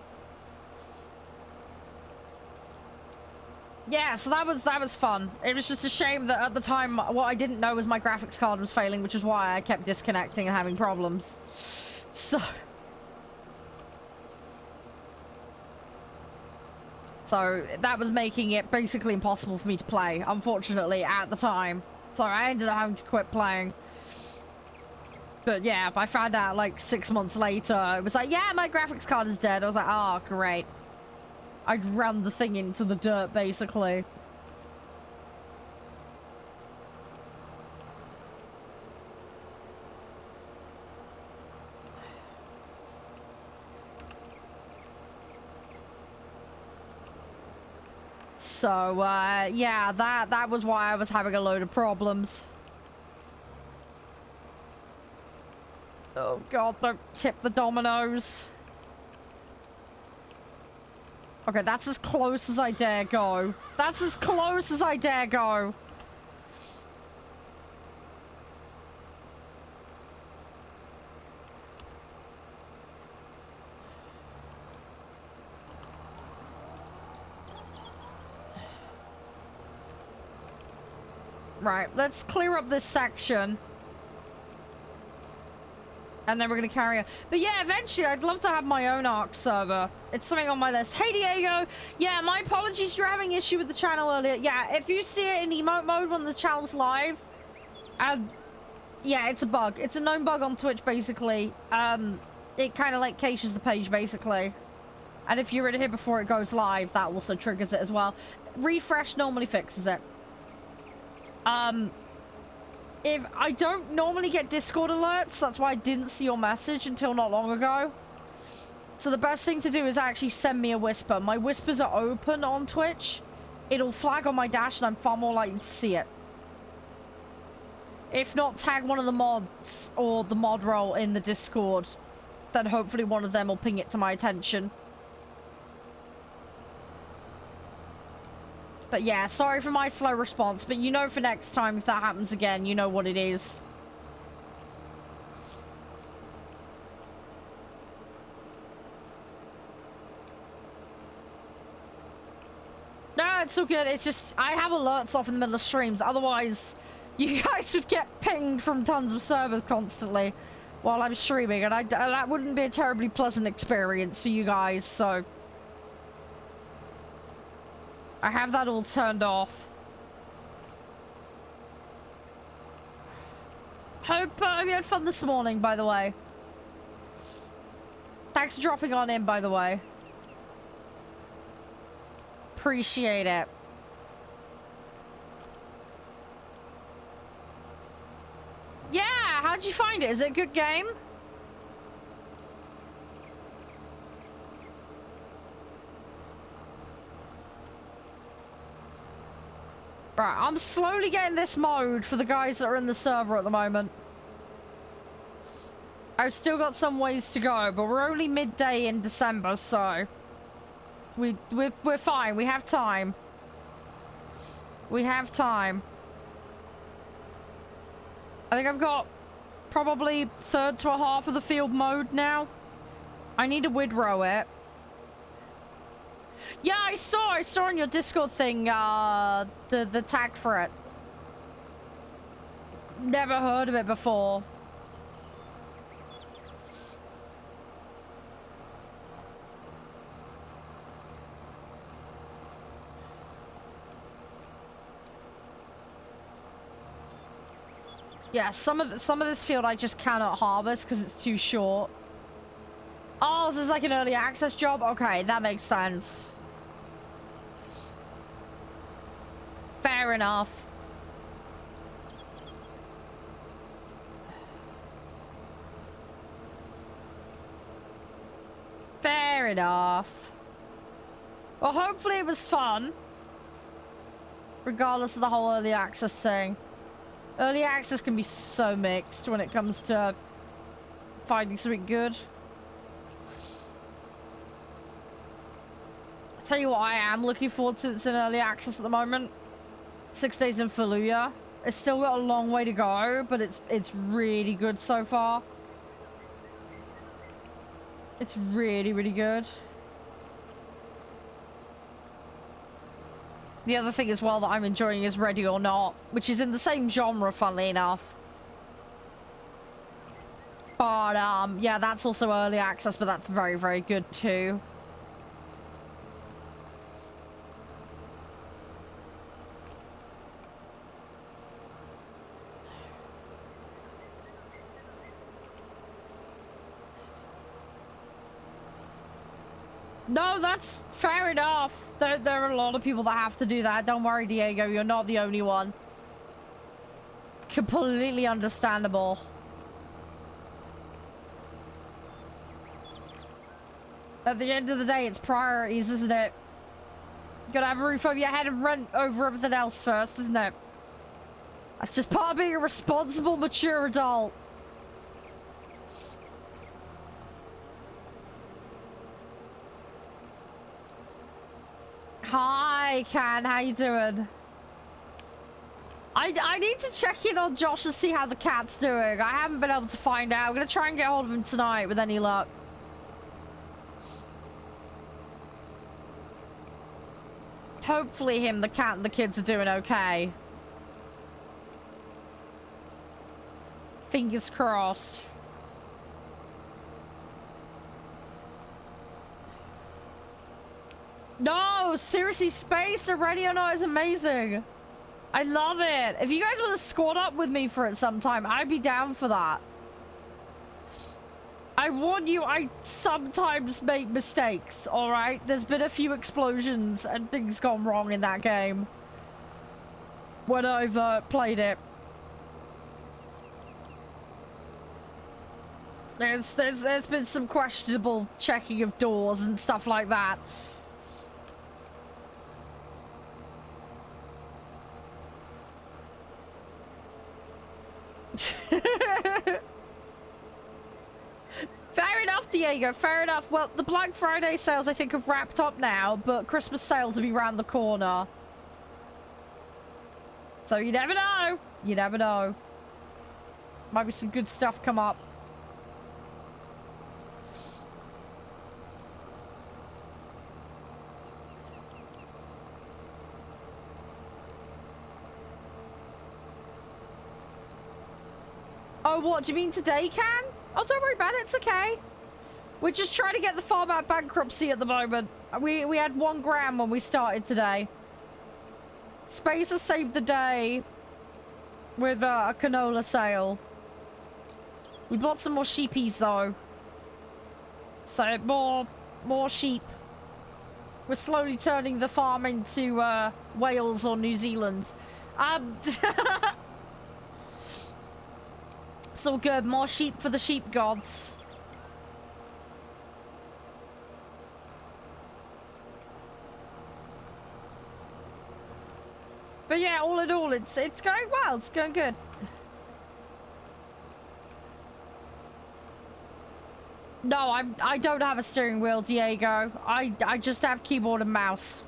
Yeah, so that was fun. It was just a shame that at the time, what I didn't know was my graphics card was failing, which is why I kept disconnecting and having problems. So that was making it basically impossible for me to play, unfortunately, at the time. So I ended up having to quit playing. But yeah, I found out like 6 months later, it was like, yeah, my graphics card is dead. I was like, oh, great. I'd ran the thing into the dirt, basically. So, yeah, that was why I was having a load of problems. Oh, God, don't tip the dominoes. Okay, that's as close as I dare go. That's as close as I dare go. Right, let's clear up this section. And then we're going to carry on. But yeah, eventually I'd love to have my own ARC server. It's something on my list. Hey, Diego. Yeah, my apologies. You're having issue with the channel earlier. Yeah, if you see it in emote mode when the channel's live, yeah, it's a bug. It's a known bug on Twitch, basically. It kind of like caches the page, basically. And if you're in here before it goes live, that also triggers it as well. Refresh normally fixes it. If I don't normally get Discord alerts, that's why I didn't see your message until not long ago. So the best thing to do is actually send me a whisper. My whispers are open on Twitch. It'll flag on my dash and I'm far more likely to see it. If not, tag one of the mods or the mod role in the Discord then hopefully one of them will ping it to my attention. But yeah, sorry for my slow response, but you know for next time if that happens again, you know what it is. No, it's all good. It's just, I have alerts off in the middle of streams. Otherwise, you guys would get pinged from tons of servers constantly while I'm streaming. And that wouldn't be a terribly pleasant experience for you guys, so... I have that all turned off. Hope you had fun this morning, by the way. Thanks for dropping on in, by the way. Appreciate it. Yeah, how'd you find it? Is it a good game? Right, I'm slowly getting this mode for the guys that are in the server at the moment. I've still got some ways to go, but we're only midday in December, so... We're fine. We have time. We have time. I think I've got probably third to a half of the field mode now. I need to widrow it. Yeah, I saw on your Discord thing, the tag for it. Never heard of it before. Yeah, some of this field I just cannot harvest because it's too short. Oh, so this is like an early access job? Okay, that makes sense. Fair enough. Fair enough. Well, hopefully it was fun. Regardless of the whole early access thing. Early access can be so mixed when it comes to finding something good. I'll tell you what I am looking forward to that's in early access at the moment. 6 Days in Fallujah. It's still got a long way to go, but it's really good so far. It's really, really good. The other thing as well that I'm enjoying is Ready or Not, which is in the same genre, funnily enough. But, yeah, that's also early access, but that's very, very good too. No, that's fair enough. There are a lot of people that have to do that. Don't worry, Diego. You're not the only one. Completely understandable. At the end of the day, it's priorities, isn't it? You gotta have a roof over your head and rent over everything else first, isn't it? That's just part of being a responsible, mature adult. Hi, Can. How you doing? I need to check in on Josh to see how the cat's doing. I haven't been able to find out. I'm going to try and get hold of him tonight with any luck. Hopefully him, the cat, and the kids are doing okay. Fingers crossed. No, seriously, Space or Ready or Not is amazing. I love it. If you guys want to squad up with me for it sometime, I'd be down for that. I warn you, I sometimes make mistakes, alright? There's been a few explosions and things gone wrong in that game when I've played it. There's been some questionable checking of doors and stuff like that. Fair enough, Diego, fair enough. Well, the Black Friday sales, I think, have wrapped up now, but Christmas sales will be around the corner. So you never know. You never know. Might be some good stuff come up. Oh, what? Do you mean today, Can? Oh, don't worry about it. It's okay. We're just trying to get the farm out of bankruptcy at the moment. We had 1 gram when we started today. Spacer saved the day with a canola sale. We bought some more sheepies though. So more sheep. We're slowly turning the farm into Wales or New Zealand. It's all good. More sheep for the sheep gods. But yeah, all in all, it's going well. It's going good. No, I don't have a steering wheel, Diego. I just have keyboard and mouse.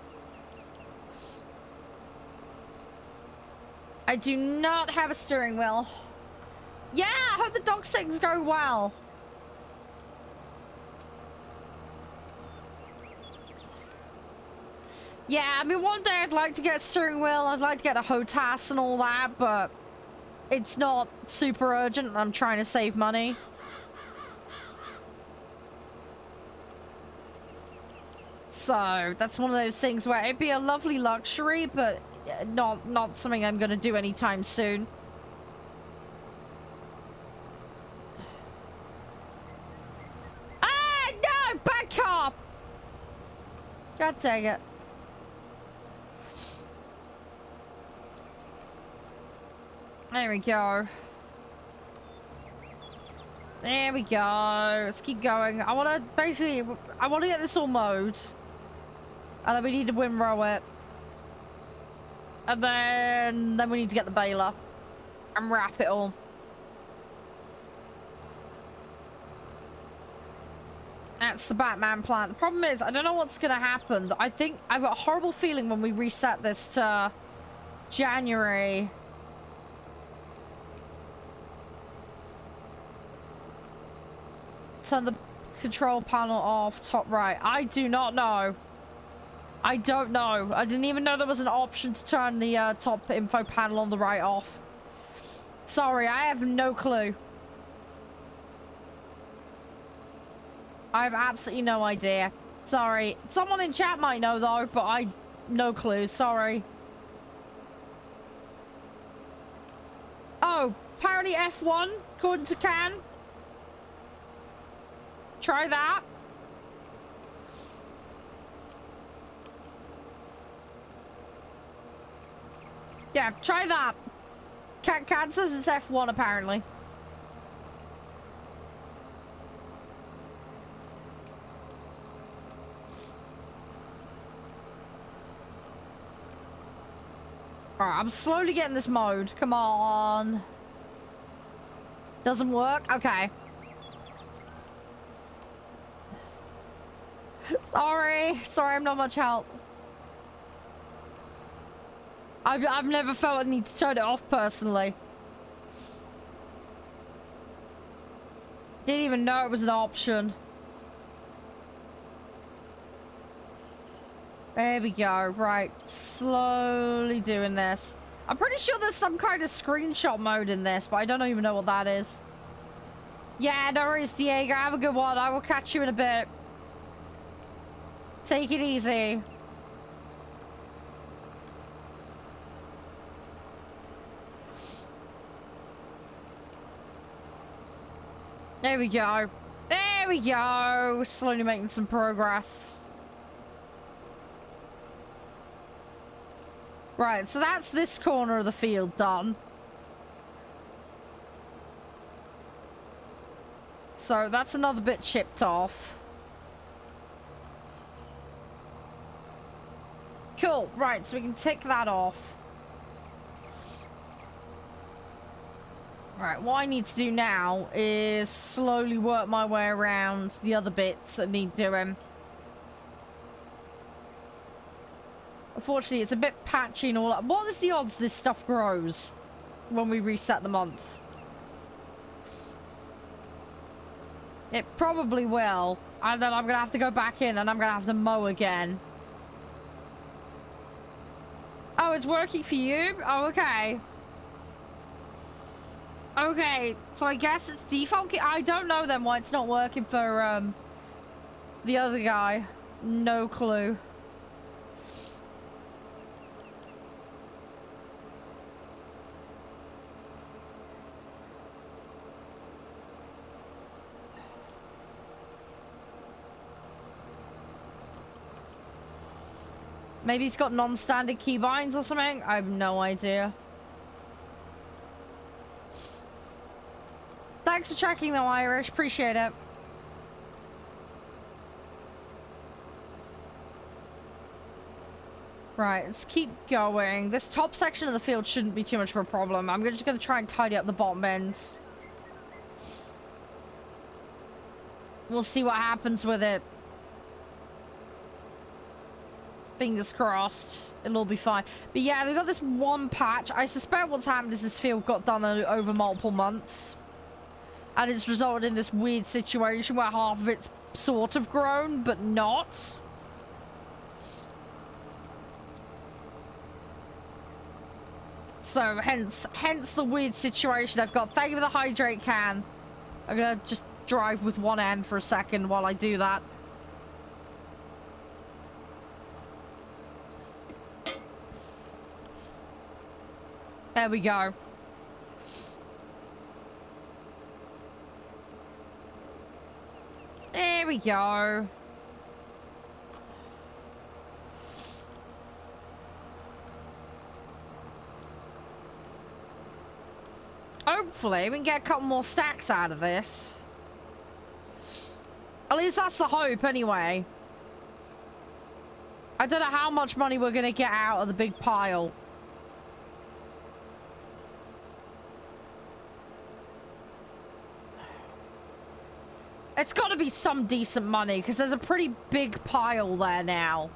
I do not have a steering wheel. Yeah, I hope the dog sittings go well. Yeah, I mean, one day I'd like to get a steering wheel. I'd like to get a HOTAS and all that, but it's not super urgent. I'm trying to save money. So that's one of those things where it'd be a lovely luxury, but not something I'm going to do anytime soon. Ah, no! Bad car! God dang it. There we go. There we go. Let's keep going. I want to basically, I want to get this all mowed. And then we need to windrow it. And then we need to get the baler. And wrap it all. That's the Batman plan. The problem is, I don't know what's going to happen. I think, I've got a horrible feeling when we reset this to January. Turn the control panel off, top right. I do not know. I don't know. I didn't even know there was an option to turn the top info panel on the right off. Sorry, I have no clue. I have absolutely no idea. Sorry. Someone in chat might know though, but I no clue. Sorry. Oh, apparently F1, according to Can. Try that. Yeah, try that. Can says it's F1 apparently. Alright, I'm slowly getting this mode. Come on. Doesn't work? Okay. Sorry, I'm not much help. I've never felt a need to turn it off personally. Didn't even know it was an option. There we go. Right, slowly doing this. I'm pretty sure there's some kind of screenshot mode in this, but I don't even know what that is. Yeah, no worries, Diego. Have a good one. I will catch you in a bit. Take it easy. There we go. There we go. We're slowly making some progress. Right, so that's this corner of the field done. So that's another bit chipped off. Cool. Right, so we can tick that off. Right, what I need to do now is slowly work my way around the other bits that need doing. Unfortunately, it's a bit patchy and all that. What is the odds this stuff grows when we reset the month? It probably will. And then I'm going to have to go back in and I'm going to have to mow again. Oh, it's working for you? Oh, okay. Okay, so I guess it's default. I don't know then why it's not working for the other guy. No clue. Maybe he's got non-standard keybinds or something? I have no idea. Thanks for checking though, Irish. Appreciate it. Right, let's keep going. This top section of the field shouldn't be too much of a problem. I'm just going to try and tidy up the bottom end. We'll see what happens with it. Fingers crossed. It'll all be fine. But yeah, they've got this one patch. I suspect what's happened is this field got done over multiple months. And it's resulted in this weird situation where half of it's sort of grown, but not. So, hence the weird situation I've got. Thank you for the hydrate can. I'm gonna just drive with one end for a second while I do that. There we go. There we go. Hopefully, we can get a couple more stacks out of this. At least that's the hope, anyway. I don't know how much money we're going to get out of the big pile. It's got to be some decent money, because there's a pretty big pile there now.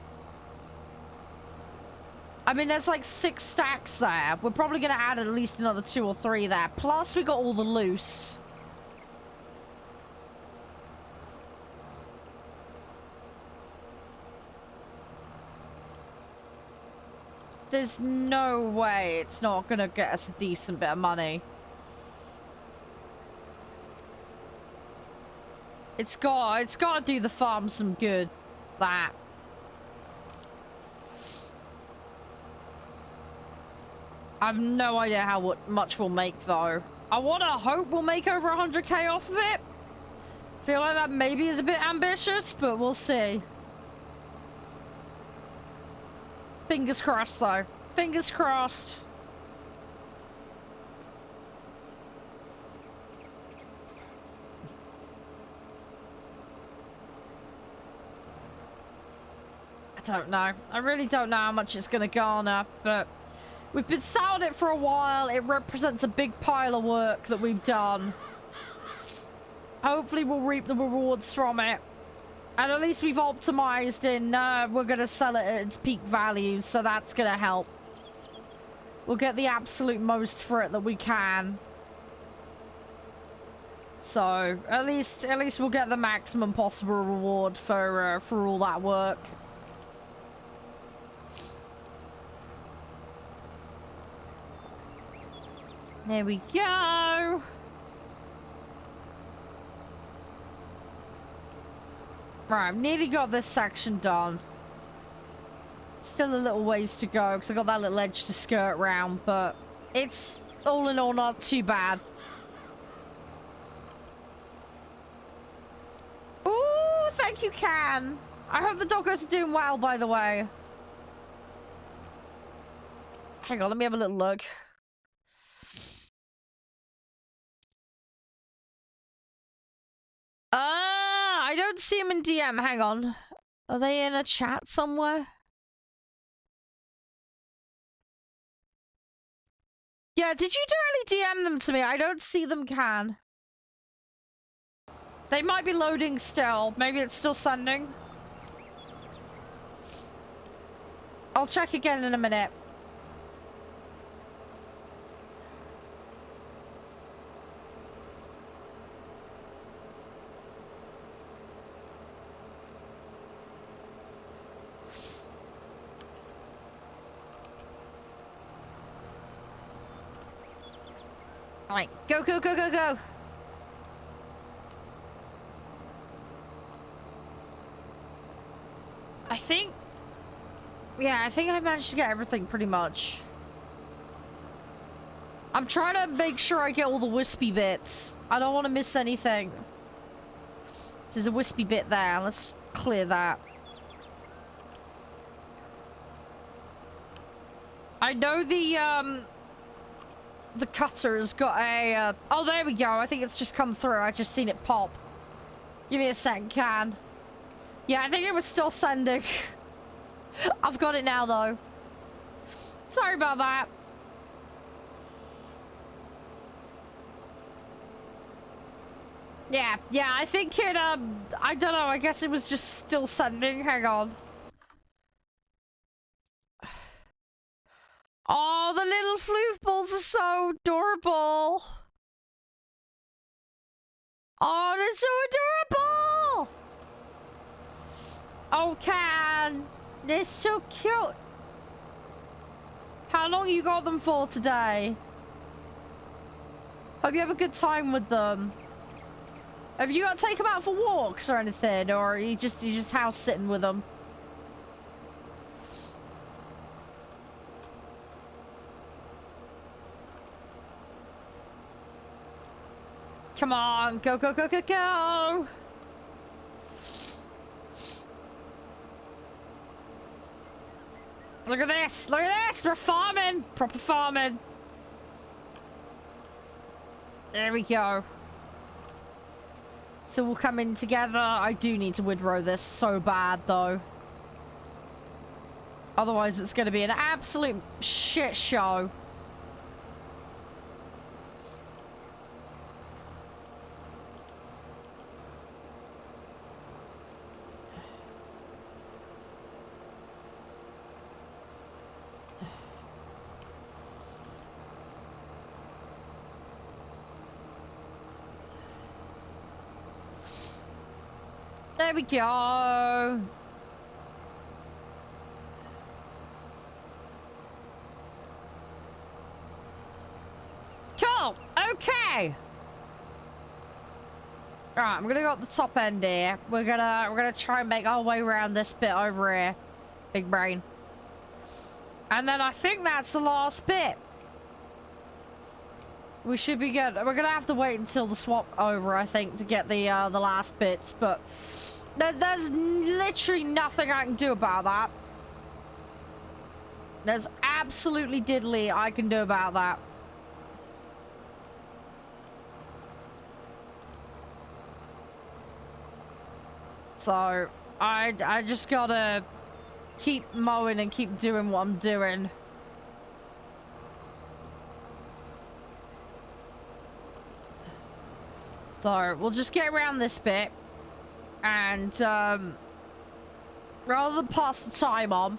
I mean, there's like 6 stacks there. We're probably going to add at least another 2 or 3 there. Plus, we got all the loose. There's no way it's not going to get us a decent bit of money. It's got to do the farm some good. That. I have no idea how much we'll make though. I want to hope we'll make over 100k off of it. Feel like that maybe is a bit ambitious, but we'll see. Fingers crossed though. Fingers crossed. I don't know. I really don't know how much it's going to garner, but we've been sat on it for a while. It represents a big pile of work that we've done. Hopefully we'll reap the rewards from it. And at least we've optimized in, we're going to sell it at its peak value, so that's going to help. We'll get the absolute most for it that we can. So, at least we'll get the maximum possible reward for all that work. There we go. Right, I've nearly got this section done. Still a little ways to go because I got that little edge to skirt round, but it's all in all not too bad. Ooh, thank you, Can. I hope the doggos are doing well, by the way. Hang on, let me have a little look. I don't see him in DM. Hang on. Are they in a chat somewhere? Yeah, did you directly DM them to me? I don't see them, Can. They might be loading still. Maybe it's still sending. I'll check again in a minute. All right, go, go, go, go, go. I think I managed to get everything pretty much. I'm trying to make sure I get all the wispy bits. I don't want to miss anything. There's a wispy bit there. Let's clear that. I know the cutter's got a, oh, there we go. I think it's just come through. I just seen it pop. Give me a second, Can. Yeah, I think it was still sending. I've got it now, though. Sorry about that. Yeah, I think it, I don't know. I guess it was just still sending. Hang on. Oh, the little floofballs are so adorable. Oh, they're so adorable. Oh, Can. They're so cute. How long you got them for today? Hope you have a good time with them. Have you got to take them out for walks or anything? Or are you just house sitting with them? Come on, go, go, go, go, go! Look at this! Look at this! We're farming! Proper farming! There we go. So we'll come in together. I do need to withrow this so bad, though. Otherwise, it's going to be an absolute shit show. There we go. Cool. Okay. All right, I'm gonna go up the top end here. We're gonna try and make our way around this bit over here. Big brain. And then I think that's the last bit. We should be good. We're gonna have to wait until the swap over, I think, to get the last bits, but there's literally nothing I can do about that. There's absolutely diddly I can do about that. So I just gotta keep mowing and keep doing what I'm doing. So we'll just get around this bit, and rather than pass the time on,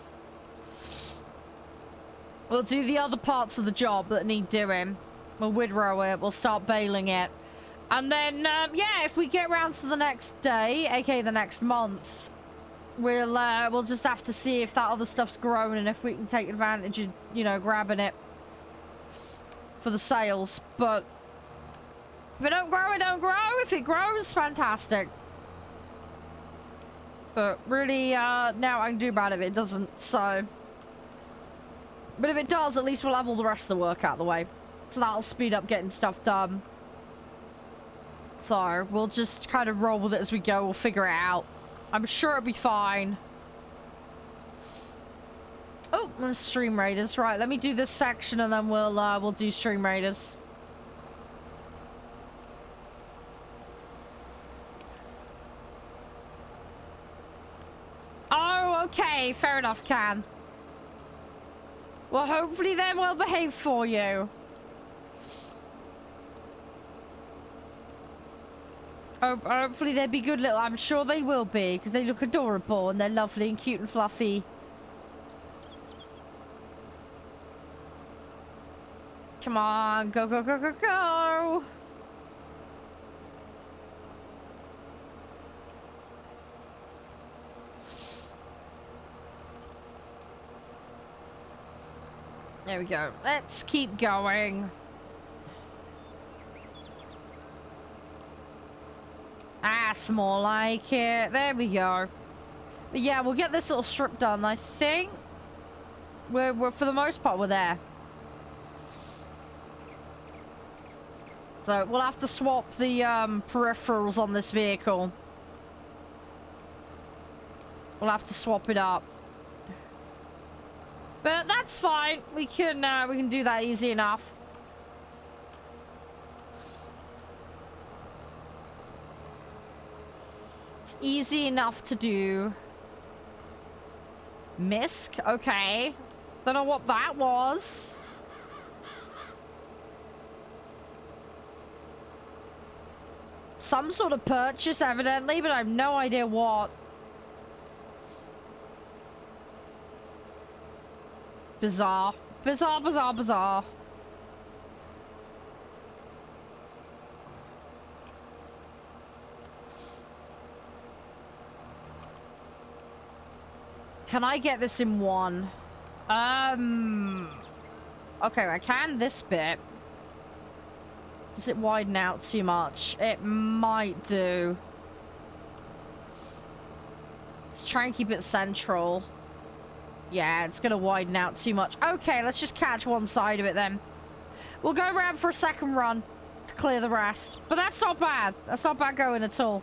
we'll do the other parts of the job that need doing. We'll withrow it, we'll start baling it, and then yeah, if we get around to the next day, aka the next month, we'll just have to see if that other stuff's grown and if we can take advantage of, you know, grabbing it for the sales. But if it don't grow, it don't grow. If it grows, fantastic. But really, now I can do about it if it doesn't, so. But if it does, at least we'll have all the rest of the work out of the way. So that'll speed up getting stuff done. So we'll just kind of roll with it as we go. We'll figure it out. I'm sure it'll be fine. Oh, and Stream Raiders. Right, let me do this section and then we'll do Stream Raiders. Oh, okay. Fair enough, Can. Well, hopefully they're well behaved for you. Hopefully they'll be good little... I'm sure they will be, because they look adorable and they're lovely and cute and fluffy. Come on, go, go, go, go, go! There we go. Let's keep going. That's more like it. There we go. But yeah, we'll get this little strip done. I think we're for the most part, we're there. So we'll have to swap the peripherals on this vehicle. We'll have to swap it up. But that's fine. We can do that easy enough. It's easy enough to do. Misc? Okay. Don't know what that was. Some sort of purchase, evidently, but I have no idea what. Bizarre. Bizarre, bizarre, bizarre. Can I get this in one? Okay, I can this bit. Does it widen out too much? It might do. Let's try and keep it central. Yeah, it's gonna widen out too much. Okay, let's just catch one side of it then. We'll go around for a second run to clear the rest. But that's not bad. That's not bad going at all.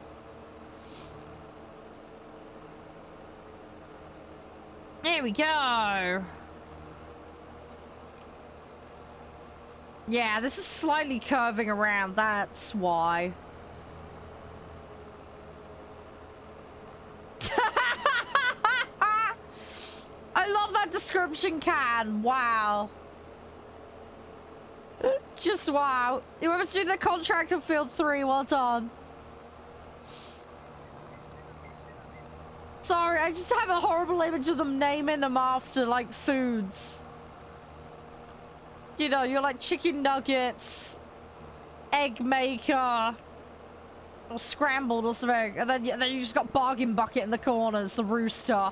There we go. Yeah, this is slightly curving around. That's why. I love that description, Can. Wow. Just wow. Whoever's doing the contract of Field 3, well done. Sorry, I just have a horrible image of them naming them after, like, foods. You know, you're like chicken nuggets, egg maker, or scrambled or something. And then you just got bargain bucket in the corners, the rooster.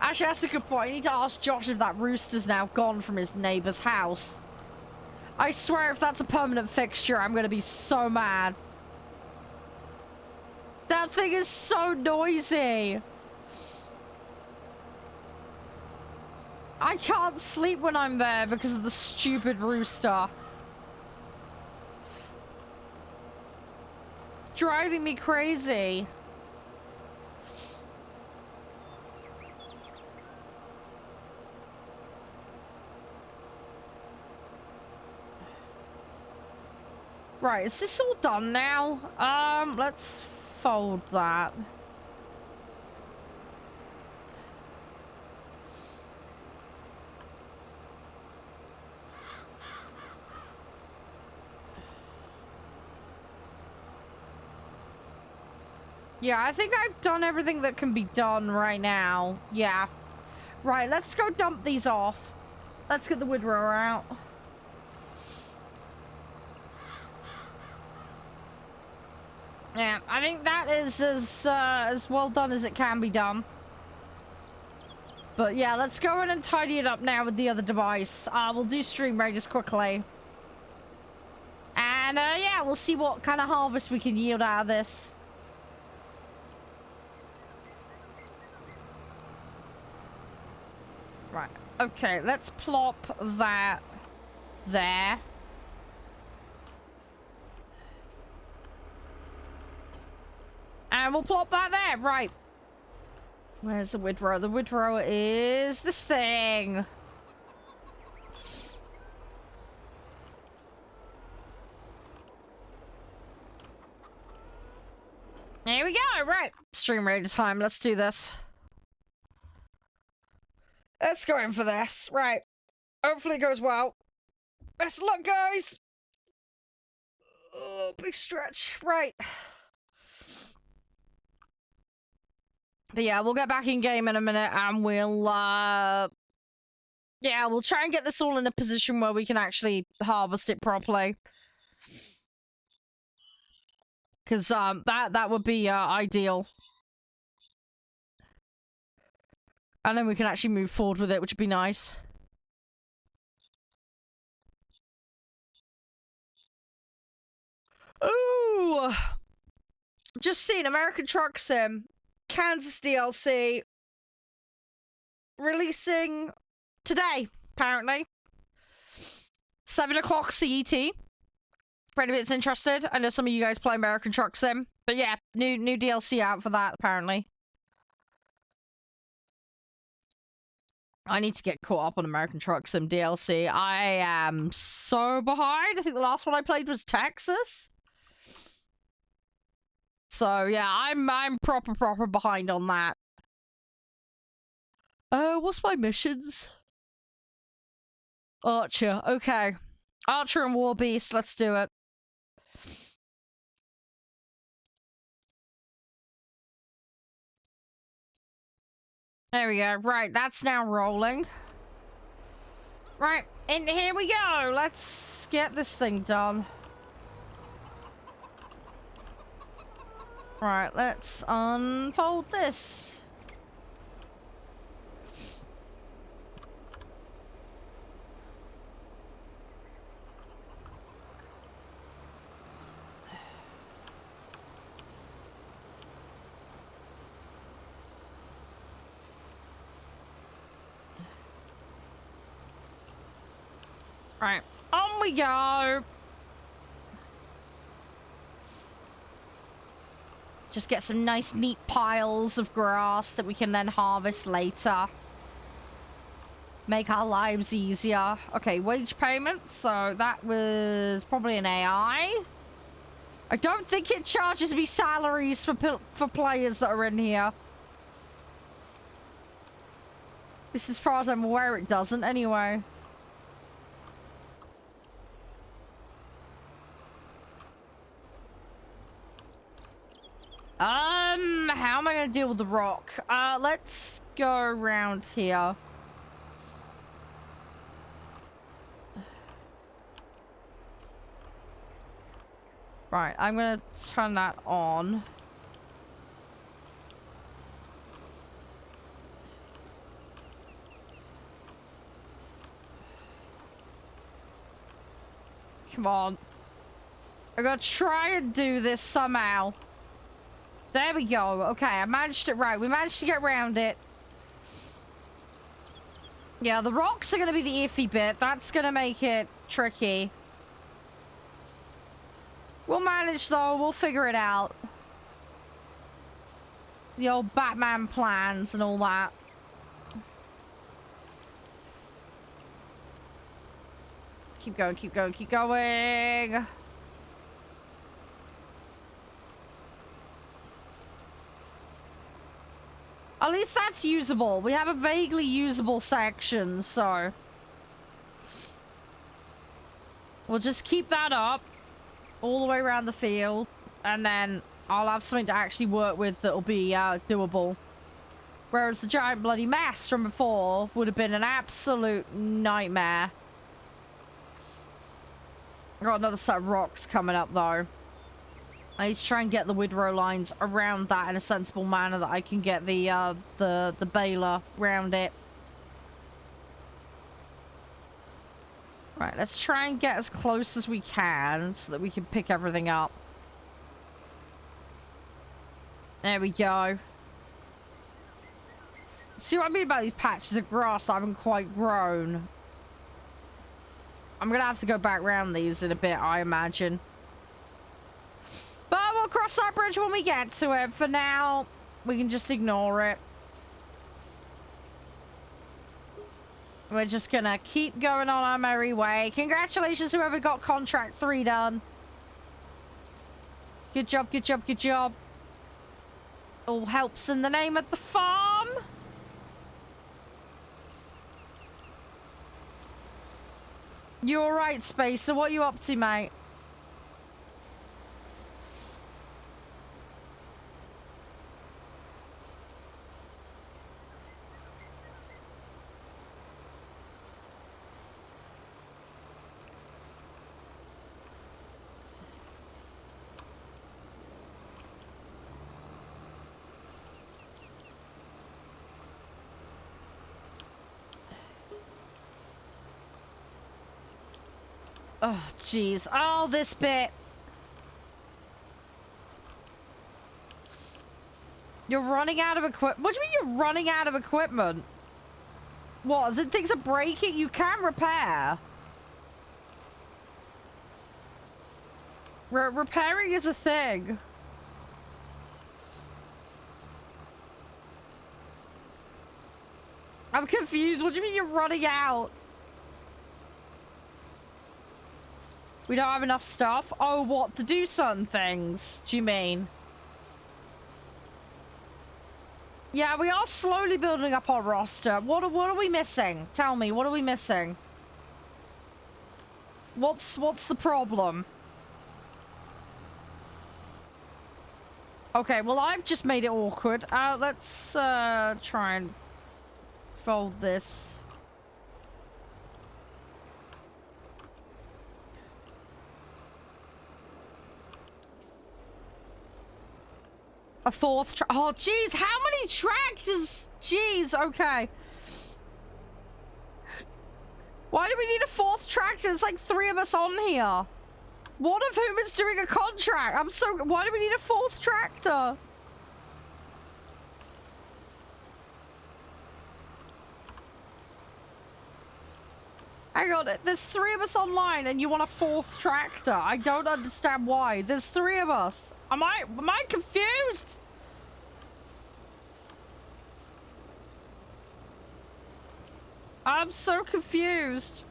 Actually, that's a good point. I need to ask Josh if that rooster's now gone from his neighbor's house. I swear if that's a permanent fixture, I'm going to be so mad. That thing is so noisy. I can't sleep when I'm there because of the stupid rooster. Driving me crazy. Right, is this all done now? Let's fold that. Yeah, I think I've done everything that can be done right now. Yeah. Right, let's go dump these off. Let's get the windrower out. Yeah, I think that is as well done as it can be done. But yeah, let's go in and tidy it up now with the other device. We'll do stream radius quickly. And yeah, we'll see what kind of harvest we can yield out of this. Right, okay, let's plop that there. And we'll plop that there, right. Where's the windrower? The windrower is this thing. There we go, right. Stream ready time, let's do this. Let's go in for this, right. Hopefully it goes well. Best of luck, guys. Oh, big stretch. Right. But yeah, we'll get back in game in a minute and we'll, yeah, we'll try and get this all in a position where we can actually harvest it properly. Because, that would be, ideal. And then we can actually move forward with it, which would be nice. Ooh! Just seen American Truck Sim, Kansas DLC, releasing today, apparently. 7 o'clock CET. For anybody that's interested. I know some of you guys play American Truck Sim. But yeah, new DLC out for that, apparently. I need to get caught up on American Truck Sim DLC. I am so behind. I think the last one I played was Texas. So yeah, I'm proper behind on that. What's my missions? Archer. Okay. Archer and War Beast. Let's do it. There we go. Right, that's now rolling. Right, and here we go. Let's get this thing done. Right, let's unfold this. Right, on we go. Just get some nice, neat piles of grass that we can then harvest later. Make our lives easier. Okay, wage payment. So that was probably an AI. I don't think it charges me salaries for players that are in here. This, as far as I'm aware, it doesn't anyway. How am I gonna deal with the rock? Let's go around here. Right, I'm gonna turn that on. Come on. I gotta try and do this somehow. There we go. Okay, I managed it right. We managed to get around it. Yeah, the rocks are going to be the iffy bit. That's going to make it tricky. We'll manage, though. We'll figure it out. The old Batman plans and all that. Keep going, keep going, keep going. At least that's usable. We have a vaguely usable section, so we'll just keep that up all the way around the field, and then I'll have something to actually work with that'll be doable. Whereas the giant bloody mess from before would have been an absolute nightmare. I got another set of rocks coming up, though. I need to try and get the windrow lines around that in a sensible manner that I can get the baler round it. Right, let's try and get as close as we can so that we can pick everything up. There we go. See what I mean about these patches of grass that haven't quite grown? I'm gonna have to go back around these in a bit, I imagine. But we'll cross that bridge when we get to it. For now, we can just ignore it. We're just gonna keep going on our merry way. Congratulations, whoever got contract 3 done. Good job, good job, good job. All helps in the name of the farm. You alright, Spacer? What are you up to, mate? Oh, jeez. Oh, this bit. You're running out of equipment. What do you mean you're running out of equipment? What? Is it things are breaking? You can repair. Repairing is a thing. I'm confused. What do you mean you're running out? We don't have enough stuff? Oh, what? To do certain things, do you mean? Yeah, we are slowly building up our roster. What are we missing? Tell me, what are we missing? What's the problem? Okay, well, I've just made it awkward. Let's try and fold this. A fourth oh, jeez, how many tractors? Jeez, okay. Why do we need a fourth tractor? There's like 3 of us on here. One of whom is doing a contract. Why do we need a fourth tractor? Hang on, there's 3 of us online and you want a fourth tractor. I don't understand why. There's 3 of us. Am I confused? I'm so confused.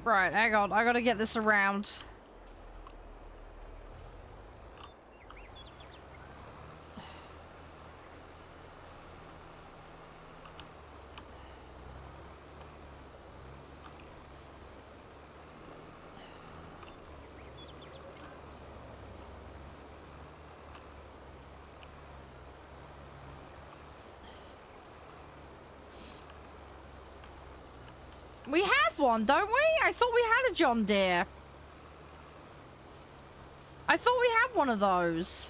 Right, hang on. I gotta get this around. We have one, don't we? I thought we had a John Deere. I thought we had one of those.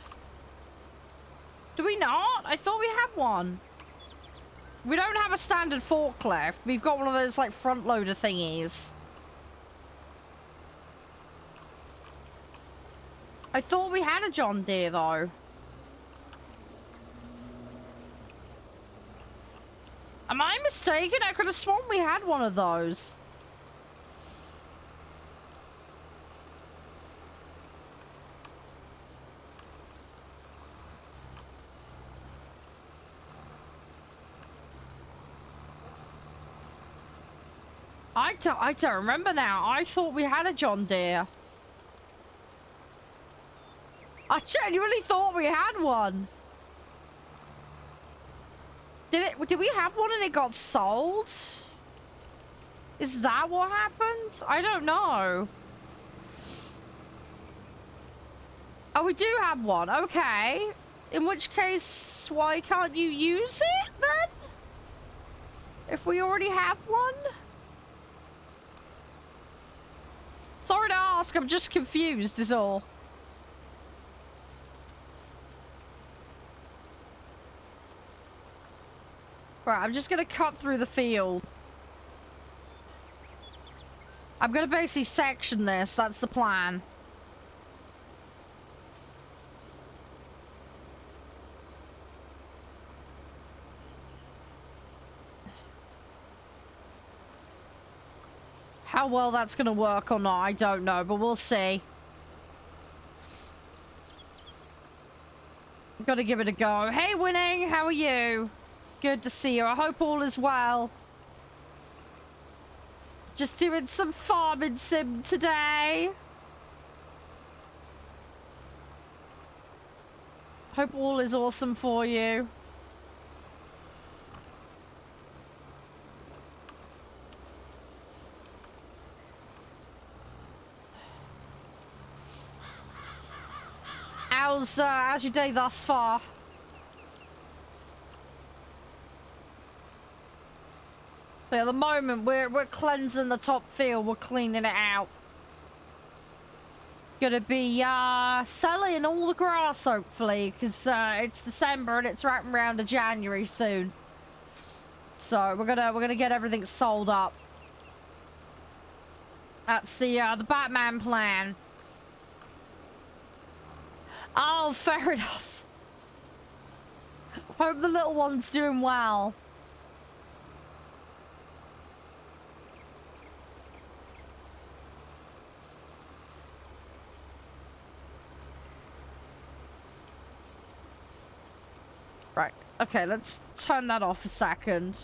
Do we not? I thought we had one. We don't have a standard forklift. We've got one of those, like, front loader thingies. I thought we had a John Deere, though. Am I mistaken? I could have sworn we had one of those. I don't remember now. I thought we had a John Deere. I genuinely thought we had one. Did we have one and it got sold? Is that what happened? I don't know. Oh, we do have one. Okay. In which case, why can't you use it then? If we already have one? Sorry to ask, I'm just confused is all. Right, I'm just gonna cut through the field. I'm gonna basically section this, that's the plan. How well that's gonna work or not, I don't know, but we'll see. Gotta give it a go. Hey, Winning, how are you? Good to see you. I hope all is well. Just doing some farming sim today. Hope all is awesome for you. How's your day thus far? So at the moment, we're cleansing the top field. We're cleaning it out. Gonna be selling all the grass, hopefully, because it's December and it's right around to January soon. So we're gonna get everything sold up. That's the Batman plan. Oh, fair enough. Hope the little one's doing well. Right. Okay, let's turn that off a second.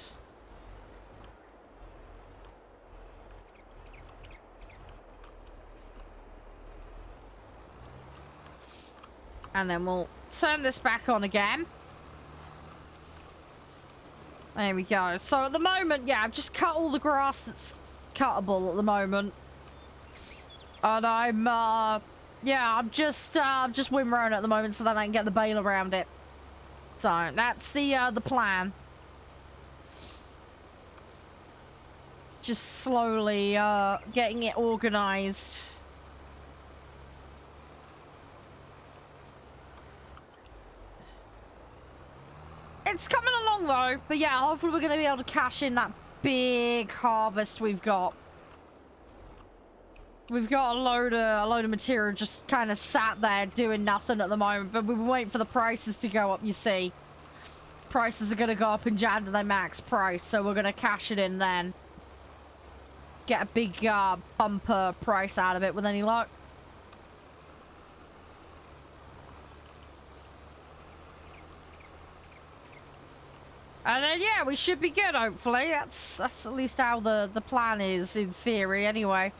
And then we'll turn this back on again. There we go. So at the moment, yeah, I've just cut all the grass that's cuttable at the moment. And I'm just windrowing at the moment so that I can get the bale around it. So that's the plan. Just slowly getting it organized. It's coming along though, but yeah, hopefully we're going to be able to cash in that big harvest we've got. We've got a load of material just kind of sat there doing nothing at the moment, but we've been waiting for the prices to go up, you see. Prices are going to go up in Jan to their max price, so we're going to cash it in then. Get a big bumper price out of it with any luck. And then, yeah, we should be good, hopefully. That's at least how the plan is, in theory, anyway.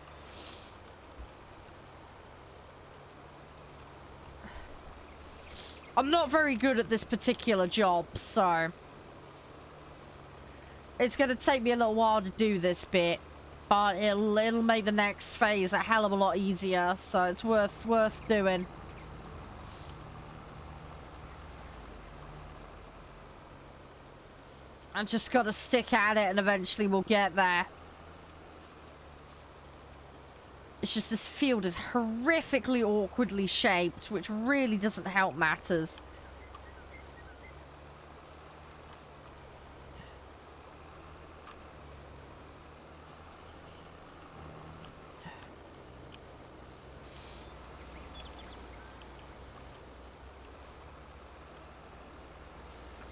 I'm not very good at this particular job, so... It's going to take me a little while to do this bit. But it'll make the next phase a hell of a lot easier, so it's worth doing. I just got to stick at it and eventually we'll get there. It's just this field is horrifically awkwardly shaped, which really doesn't help matters.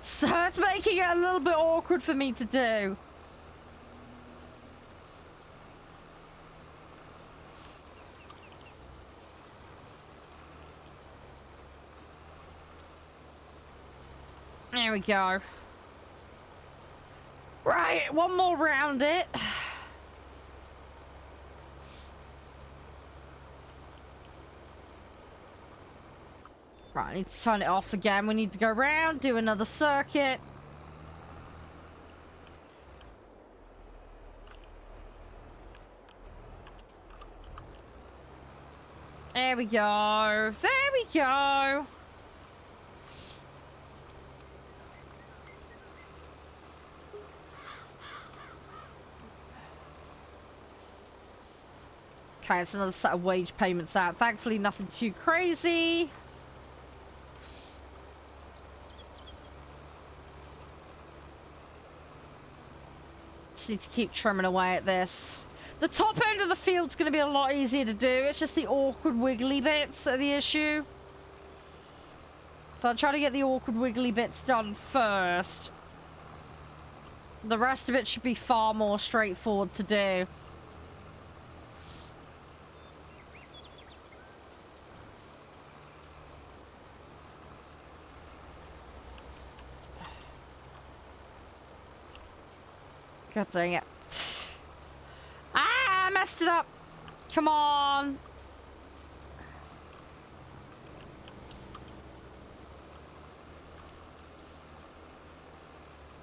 So it's making it a little bit awkward for me to do. There we go. Right, one more round it. Right, I need to turn it off again. We need to go around, do another circuit. There we go. There we go. Okay, it's another set of wage payments out. Thankfully, nothing too crazy. Just need to keep trimming away at this. The top end of the field's going to be a lot easier to do. It's just the awkward wiggly bits that are the issue. So I'll try to get the awkward wiggly bits done first. The rest of it should be far more straightforward to do. God dang it. Ah, I messed it up. Come on.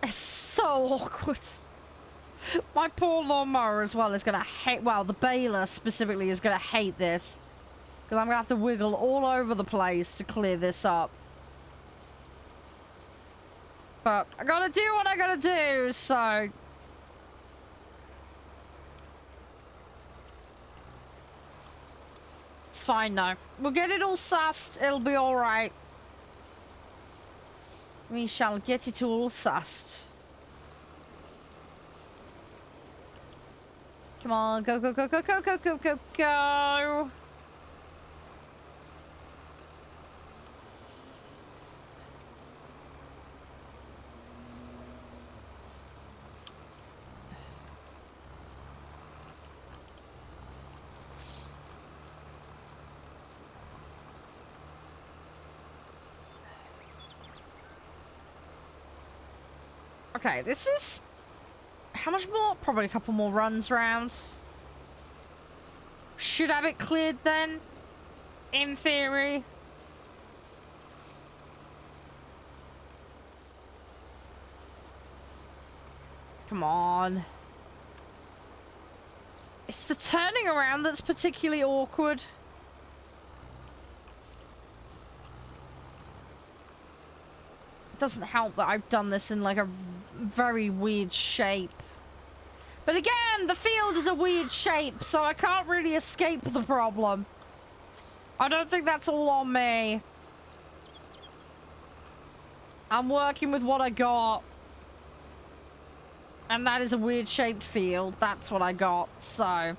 It's so awkward. My poor lawnmower as well is going to hate... Well, the baler specifically is going to hate this. Because I'm going to have to wiggle all over the place to clear this up. But I got to do what I got to do, so... fine now. We'll get it all sussed. It'll be alright. We shall get it all sussed. Come on, go, go, go, go, go, go, go, go, go. Okay, this is... How much more? Probably a couple more runs round. Should have it cleared then. In theory. Come on. It's the turning around that's particularly awkward. It doesn't help that I've done this in like a very weird shape. But again, the field is a weird shape, so I can't really escape the problem. I don't think that's all on me. I'm working with what I got. And that is a weird shaped field. That's what I got, so...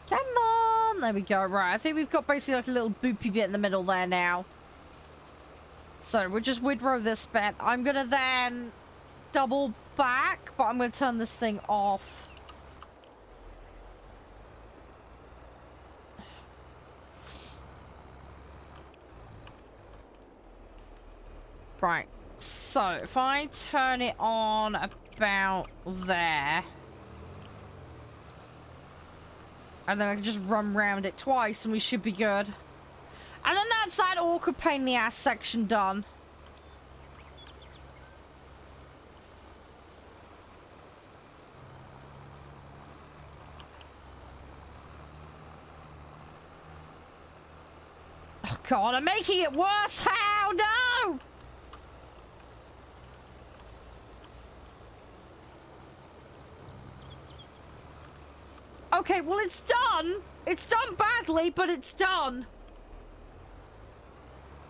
Come on! There we go. Right, I think we've got basically like a little boopy bit in the middle there now. So we'll just withdraw this bit. I'm gonna then double back, but I'm gonna turn this thing off. Right, so if I turn it on about there, and then I can just run around it twice and we should be good. And then that's that awkward pain in the ass section done. Oh god, I'm making it worse! How? No! Okay, well, it's done. It's done badly, but it's done.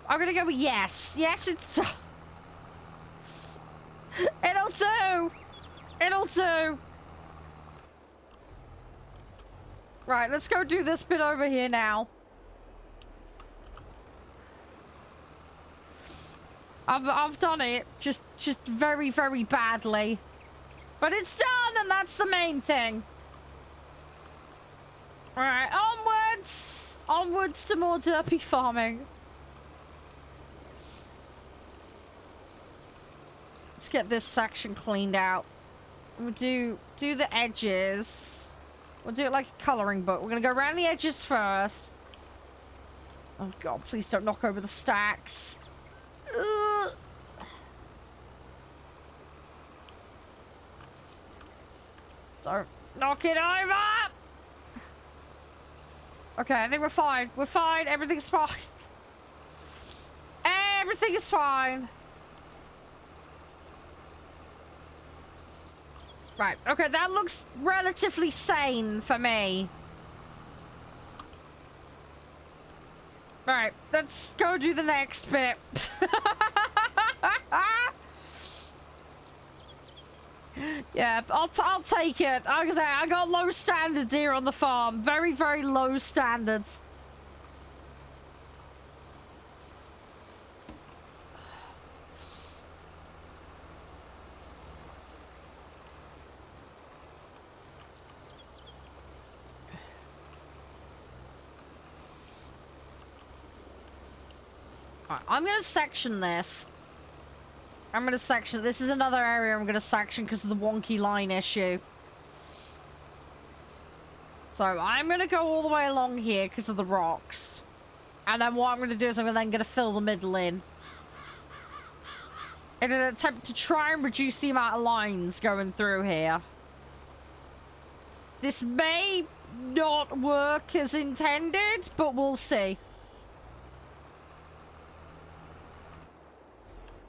I'm gonna go with yes. Yes, it's done. It'll do. It'll do. Right, let's go do this bit over here now. I've done it. Just very, very badly. But it's done, and that's the main thing. Alright, onwards! Onwards to more derpy farming. Let's get this section cleaned out. We'll do the edges. We'll do it like a colouring book. We're gonna go around the edges first. Oh god, please don't knock over the stacks. Ugh. Don't knock it over! Okay, I think we're fine. We're fine. Everything's fine. Everything is fine. Right. Okay, that looks relatively sane for me. Right, let's go do the next bit. Yeah, I'll take it. Like I say, I got low standards here on the farm. Very, very low standards. Alright, I'm gonna section this. I'm gonna section. This is another area I'm gonna section because of the wonky line issue. So I'm gonna go all the way along here because of the rocks. And then what I'm gonna do is I'm then gonna fill the middle in an attempt to try and reduce the amount of lines going through here. This may not work as intended, but we'll see.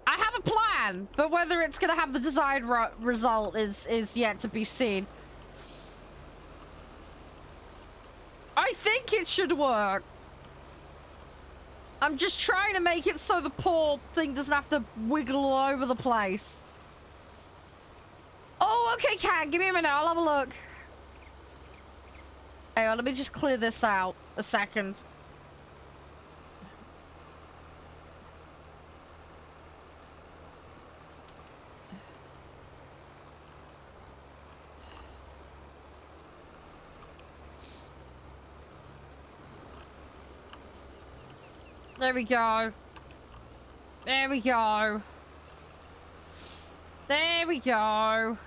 I have a plan. can, but whether it's gonna have the desired result is yet to be seen. I think it should work. I'm just trying to make it so the poor thing doesn't have to wiggle all over the place. Oh, okay, Cat, give me a minute, I'll have a look. Hang on, let me just clear this out a second. There we go. There we go. There we go.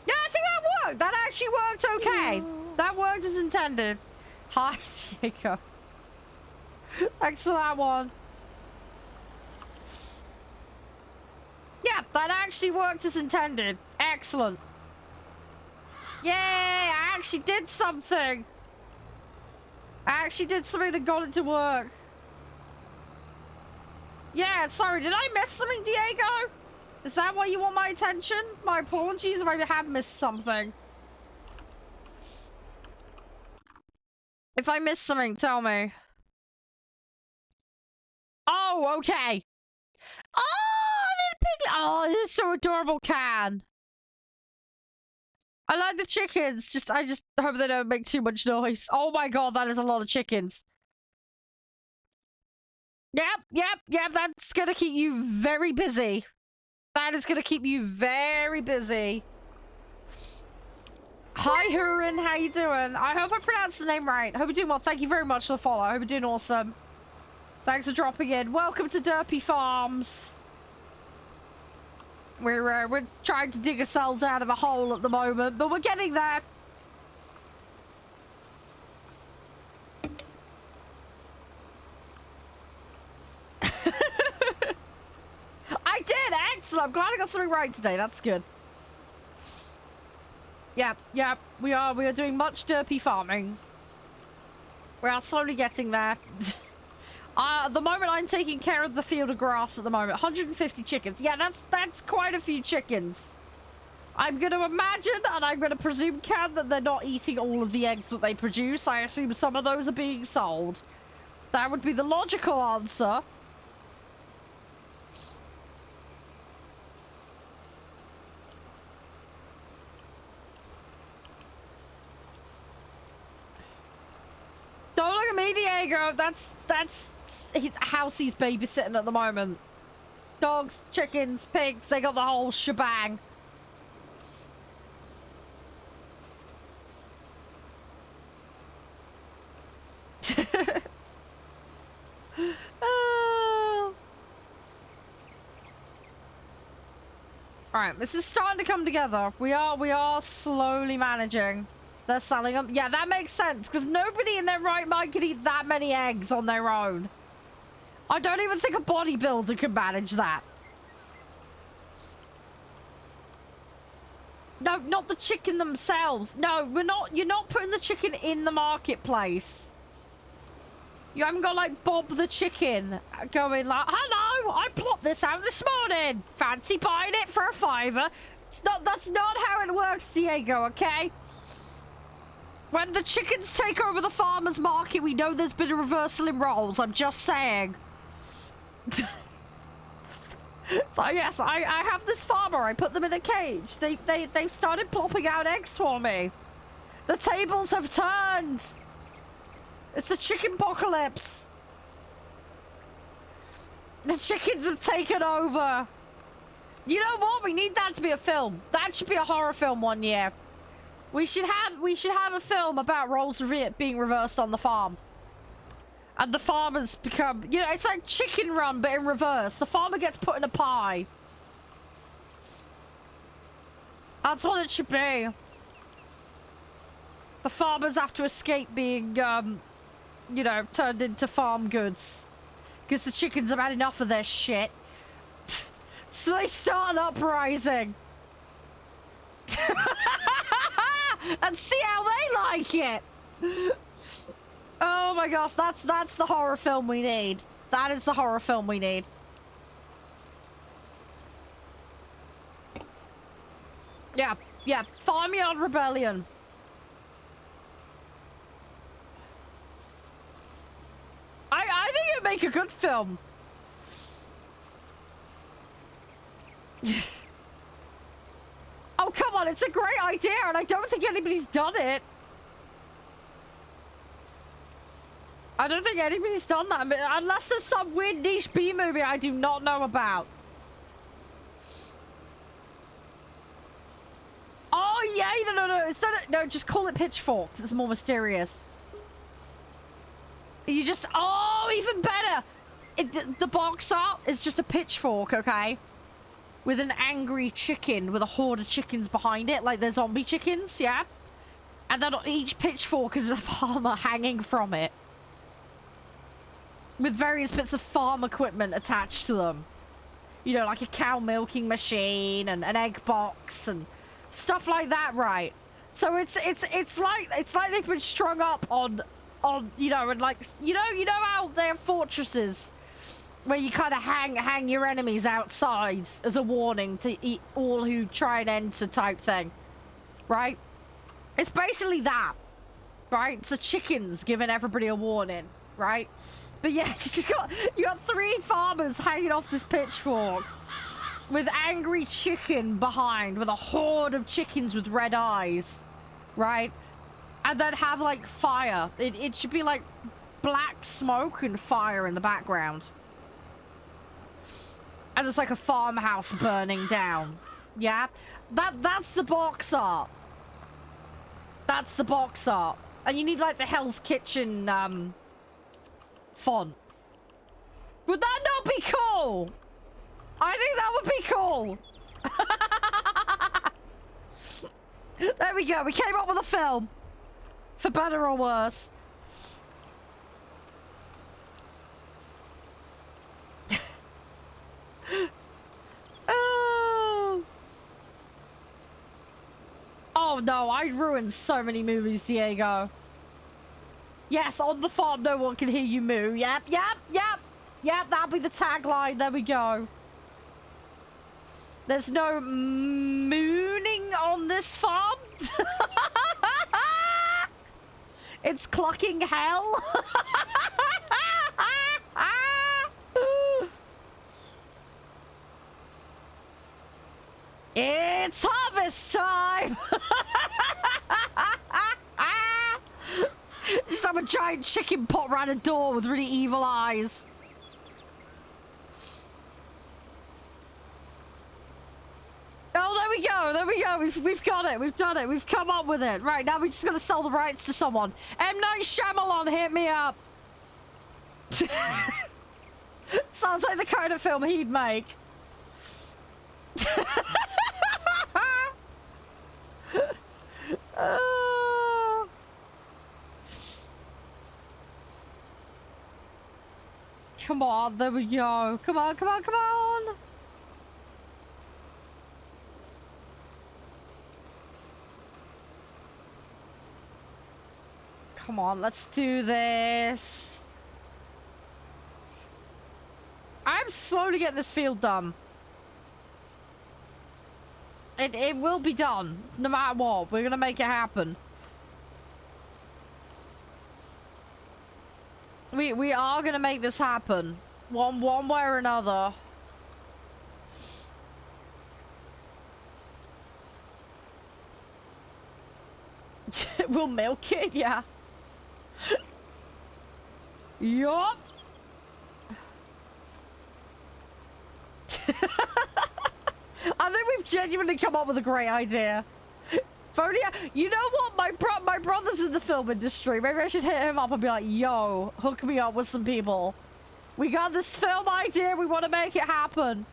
Yeah, I think that worked. That actually worked okay. That worked as intended. Hi, Diego. Thanks for that one. Yeah, that actually worked as intended. Excellent. Yay, I actually did something. I actually did something that got it to work. Yeah, sorry, did I miss something, Diego? Is that why you want my attention? My apologies if I have missed something. If I missed something, tell me. Oh, okay. Oh, little piglet. Oh, this is so adorable, Can. I like the chickens. I just hope they don't make too much noise. Oh my god, that is a lot of chickens. Yep. That's gonna keep you very busy. That is gonna keep you very busy. Hi, Hurin. How you doing? I hope I pronounced the name right. Hope you're doing well. Thank you very much for the follow. I hope you're doing awesome. Thanks for dropping in. Welcome to Derpy Farms. We're trying to dig ourselves out of a hole at the moment, but we're getting there. I did! Excellent! I'm glad I got something right today. That's good. Yep. We are doing much derpy farming. We are slowly getting there. At the moment, I'm taking care of the field of grass at the moment. 150 chickens. Yeah, that's quite a few chickens. I'm going to imagine, and I'm going to presume, Cat, that they're not eating all of the eggs that they produce. I assume some of those are being sold. That would be the logical answer. Don't look at me, Diego. That's his house he's babysitting at the moment. Dogs, chickens, pigs, they got the whole shebang. Alright, this is starting to come together. We are slowly managing. They're selling them. Yeah, that makes sense, because nobody in their right mind could eat that many eggs on their own. I don't even think a bodybuilder could manage that. No, not the chicken themselves. No, you're not putting the chicken in the marketplace. You haven't got, like, Bob the chicken going like, hello, I plopped this out this morning. Fancy buying it for $5. That's not how it works, Diego, okay? When the chickens take over the farmer's market, we know there's been a reversal in roles. I'm just saying. So yes, I have this farmer. I put them in a cage. They've started plopping out eggs for me. The tables have turned. It's the chicken apocalypse. The chickens have taken over. You know what? We need that to be a film. That should be a horror film one year. We should have a film about roles being reversed on the farm. And the farmers become, you know, it's like Chicken Run, but in reverse. The farmer gets put in a pie. That's what it should be. The farmers have to escape being, you know, turned into farm goods. Because the chickens have had enough of their shit. So they start an uprising. And see how they like it. Oh my gosh, that's the horror film we need. That is the horror film we need. Yeah, yeah. Farmyard Rebellion. I think it'd make a good film. Oh, come on. It's a great idea, and I don't think anybody's done it. I don't think anybody's done that. I mean, unless there's some weird niche B movie I do not know about. Oh, yeah. No. No, just call it Pitchfork. It's more mysterious. You just... Oh, even better. The box art is just a pitchfork, okay? With an angry chicken, with a horde of chickens behind it. Like, they're zombie chickens, yeah? And then on each pitchfork is a farmer hanging from it. With various bits of farm equipment attached to them. You know, like a cow milking machine and an egg box and stuff like that, right? So it's like they've been strung up on you know, and like you know how there are fortresses where you kind of hang your enemies outside as a warning to eat all who try and enter type thing, right? It's basically that, right? It's the chickens giving everybody a warning, right? But yeah, you got 3 farmers hanging off this pitchfork with angry chicken behind, with a horde of chickens with red eyes, right? And then have like fire. It should be like black smoke and fire in the background. And there's like a farmhouse burning down. Yeah? That's the box art. That's the box art. And you need like the Hell's Kitchen font. Would that not be cool? I think that would be cool. There we go. We came up with a film. For better or worse. Oh no, I ruined so many movies, Diego. Yes, on the farm, no one can hear you moo. Yep, that'll be the tagline. There we go. There's no mooning on this farm. It's clucking hell. It's harvest time. Just have a giant chicken pop around a door with really evil eyes. Oh, there we go. There we go. We've got it. We've done it. We've come up with it. Right, now we just got to sell the rights to someone. M. Night Shyamalan, hit me up. Sounds like the kind of film he'd make. Come on, there we go. Come on, come on, come on. Come on, let's do this. I'm slowly getting this field done. It will be done, no matter what. We're gonna make it happen. We are gonna make this happen. One way or another. We'll milk it, yeah. Yup. I think we've genuinely come up with a great idea. Vonia, you know what? My brother's in the film industry. Maybe I should hit him up and be like, yo, hook me up with some people. We got this film idea. We want to make it happen.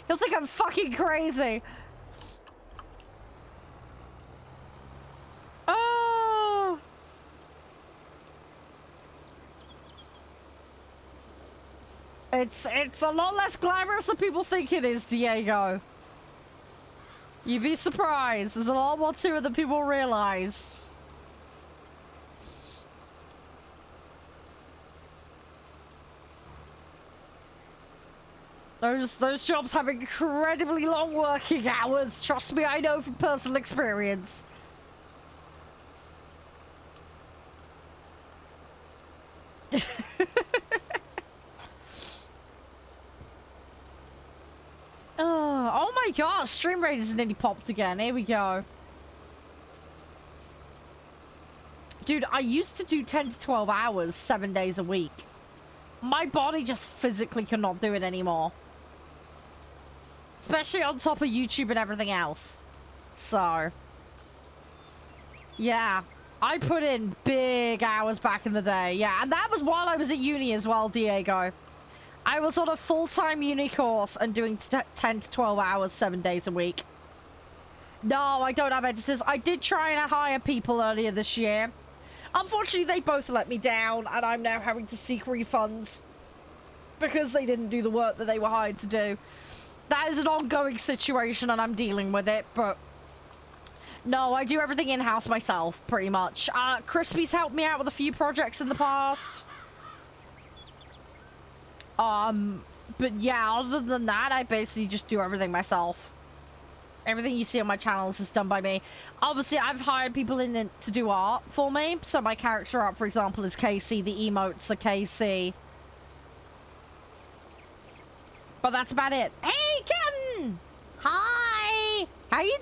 He'll think I'm fucking crazy. Oh. It's a lot less glamorous than people think it is, Diego. You'd be surprised. There's a lot more to it than people realize. Those jobs have incredibly long working hours. Trust me, I know from personal experience. Oh my gosh, stream rate is nearly popped again. Here we go. Dude, I used to do 10 to 12 hours, 7 days a week. My body just physically cannot do it anymore. Especially on top of YouTube and everything else. So. Yeah. I put in big hours back in the day. Yeah, and that was while I was at uni as well, Diego. I was on a full-time uni course and doing 10 to 12 hours, 7 days a week. No, I don't have editors. I did try and hire people earlier this year. Unfortunately, they both let me down, and I'm now having to seek refunds because they didn't do the work that they were hired to do. That is an ongoing situation, and I'm dealing with it, but no, I do everything in-house myself, pretty much. Crispy's helped me out with a few projects in the past. But yeah, other than that, I basically just do everything myself. Everything you see on my channels is done by me. Obviously, I've hired people in to do art for me. So my character art, for example, is KC. The emotes are KC. But that's about it. Hey, Kitten! Hi! How you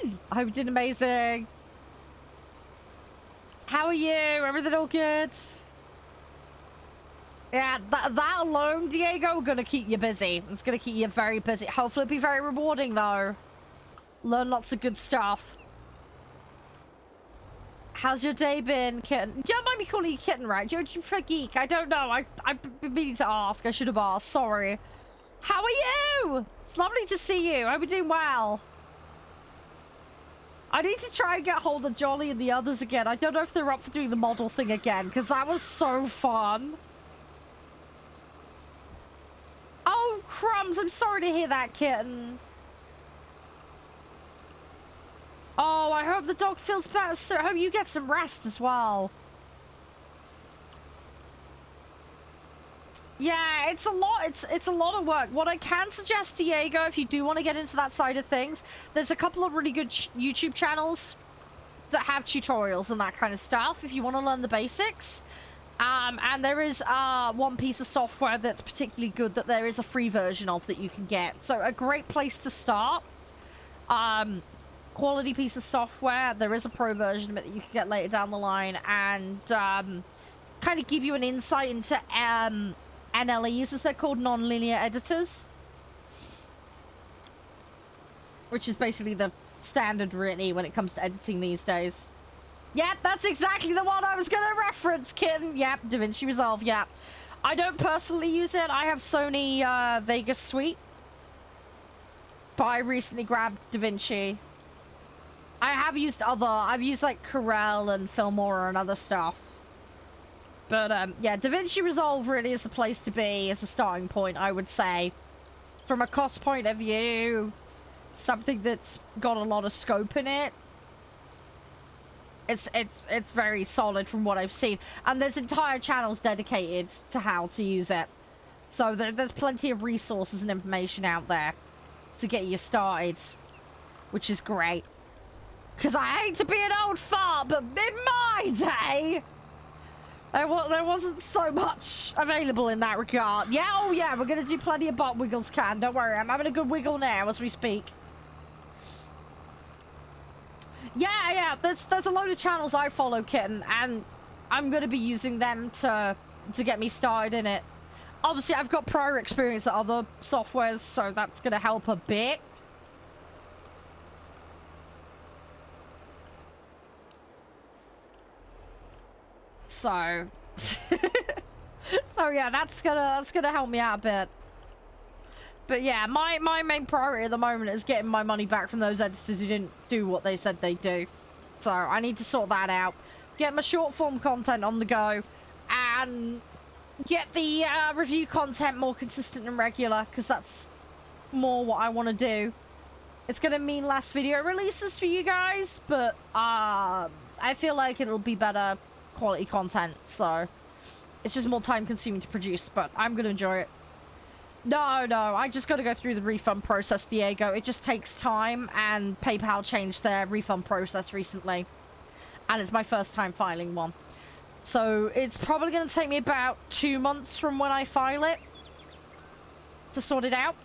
doing? I hope you're doing amazing. How are you? Everything all good? Yeah, that alone, Diego, gonna keep you busy. It's gonna keep you very busy. Hopefully it'll be very rewarding, though. Learn lots of good stuff. How's your day been, Kitten? You don't mind me calling you Kitten, right? You're for geek. I don't know. I've been meaning to ask. I should have asked. Sorry. How are you? It's lovely to see you. I hope you're doing well. I need to try and get hold of Jolly and the others again. I don't know if they're up for doing the model thing again, because that was so fun. Oh, crumbs. I'm sorry to hear that, Kitten. Oh, I hope the dog feels better, sir. I hope you get some rest as well. Yeah, it's a lot. It's a lot of work. What I can suggest, Diego, if you do want to get into that side of things, there's a couple of really good YouTube channels that have tutorials and that kind of stuff if you want to learn the basics. And there is one piece of software that's particularly good that there is a free version of that you can get. So a great place to start. Quality piece of software. There is a pro version of it that you can get later down the line, and kind of give you an insight into NLEs, as they're called, non-linear editors, which is basically the standard really when it comes to editing these days. Yep, that's exactly the one I was going to reference, Kitten. Yep, DaVinci Resolve. Yep. I don't personally use it. I have Sony Vegas Suite, but I recently grabbed DaVinci. I have used I've used like Corel and Filmora and other stuff. But yeah, DaVinci Resolve really is the place to be as a starting point, I would say. From a cost point of view, something that's got a lot of scope in it. It's very solid from what I've seen. And there's entire channels dedicated to how to use it. So there's plenty of resources and information out there to get you started, which is great. Because I hate to be an old fart, but in my day, there wasn't so much available in that regard. Yeah, oh yeah, we're going to do plenty of butt wiggles, Can. Don't worry, I'm having a good wiggle now as we speak. Yeah, there's a load of channels I follow, Kitten, and I'm going to be using them to get me started in it. Obviously, I've got prior experience at other softwares, so that's going to help a bit. So, so yeah, that's gonna help me out a bit. But yeah, my main priority at the moment is getting my money back from those editors who didn't do what they said they'd do. So I need to sort that out, get my short form content on the go, and get the review content more consistent and regular, because that's more what I want to do. It's gonna mean less video releases for you guys, but I feel like it'll be better quality content, so it's just more time consuming to produce, but I'm gonna enjoy it. No, I just got to go through the refund process, Diego. It just takes time, and PayPal changed their refund process recently. And it's my first time filing one. So it's probably going to take me about 2 months from when I file it to sort it out.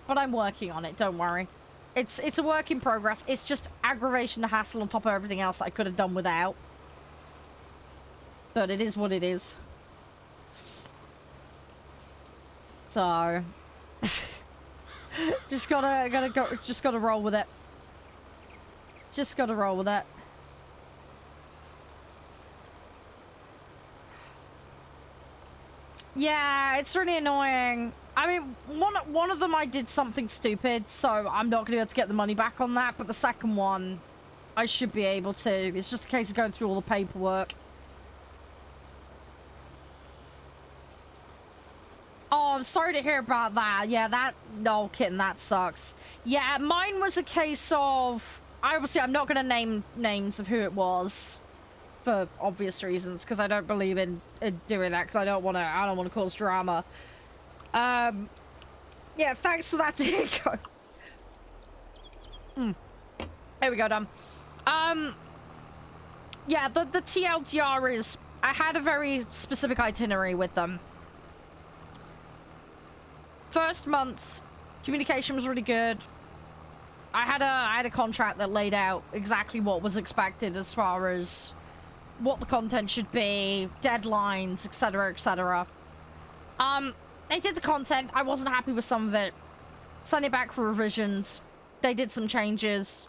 But I'm working on it, don't worry. It's a work in progress. It's just aggravation and hassle on top of everything else that I could have done without. But it is what it is. So just gotta roll with it. Just gotta roll with it. Yeah, it's really annoying. I mean, one of them I did something stupid, so I'm not gonna be able to get the money back on that, but the second one I should be able to. It's just a case of going through all the paperwork. Oh, I'm sorry to hear about that. Yeah, no, kitten, that sucks. Yeah, mine was a case of... Obviously, I'm not going to name names of who it was. For obvious reasons, because I don't believe in doing that, because I don't want to cause drama. Yeah, thanks for that, Diego. There we go, done. Yeah, the TLDR is... I had a very specific itinerary with them. First month, communication was really good. I had a contract that laid out exactly what was expected as far as what the content should be, deadlines, etc., etc. They did the content. I wasn't happy with some of it. Sent it back for revisions. They did some changes.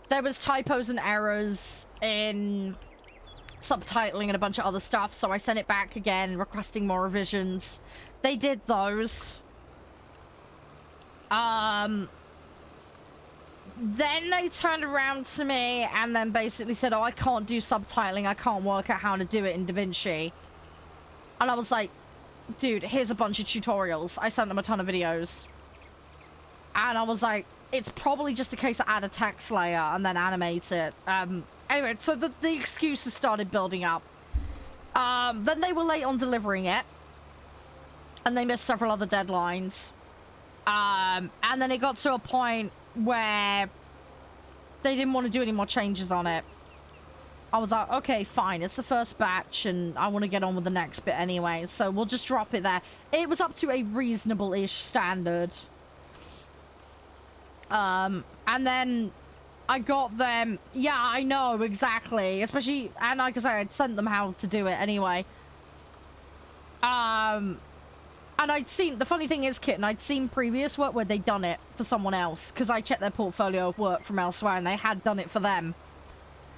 There was typos and errors in subtitling and a bunch of other stuff, so I sent it back again, requesting more revisions. They did those. Then they turned around to me and then basically said, oh, I can't do subtitling. I can't work out how to do it in DaVinci. And I was like, dude, here's a bunch of tutorials. I sent them a ton of videos. And I was like, it's probably just a case of add a text layer and then animate it. Anyway, so the excuses started building up. Then they were late on delivering it. And they missed several other deadlines. And then it got to a point where they didn't want to do any more changes on it. I was like, okay, fine, it's the first batch and I want to get on with the next bit anyway, so we'll just drop it there. It was up to a reasonable-ish standard. And then I got them... Yeah, I know, exactly. Especially... And like I said, I'd sent them how to do it anyway. And I'd seen... The funny thing is, Kitten, I'd seen previous work where they'd done it for someone else. Because I checked their portfolio of work from elsewhere and they had done it for them.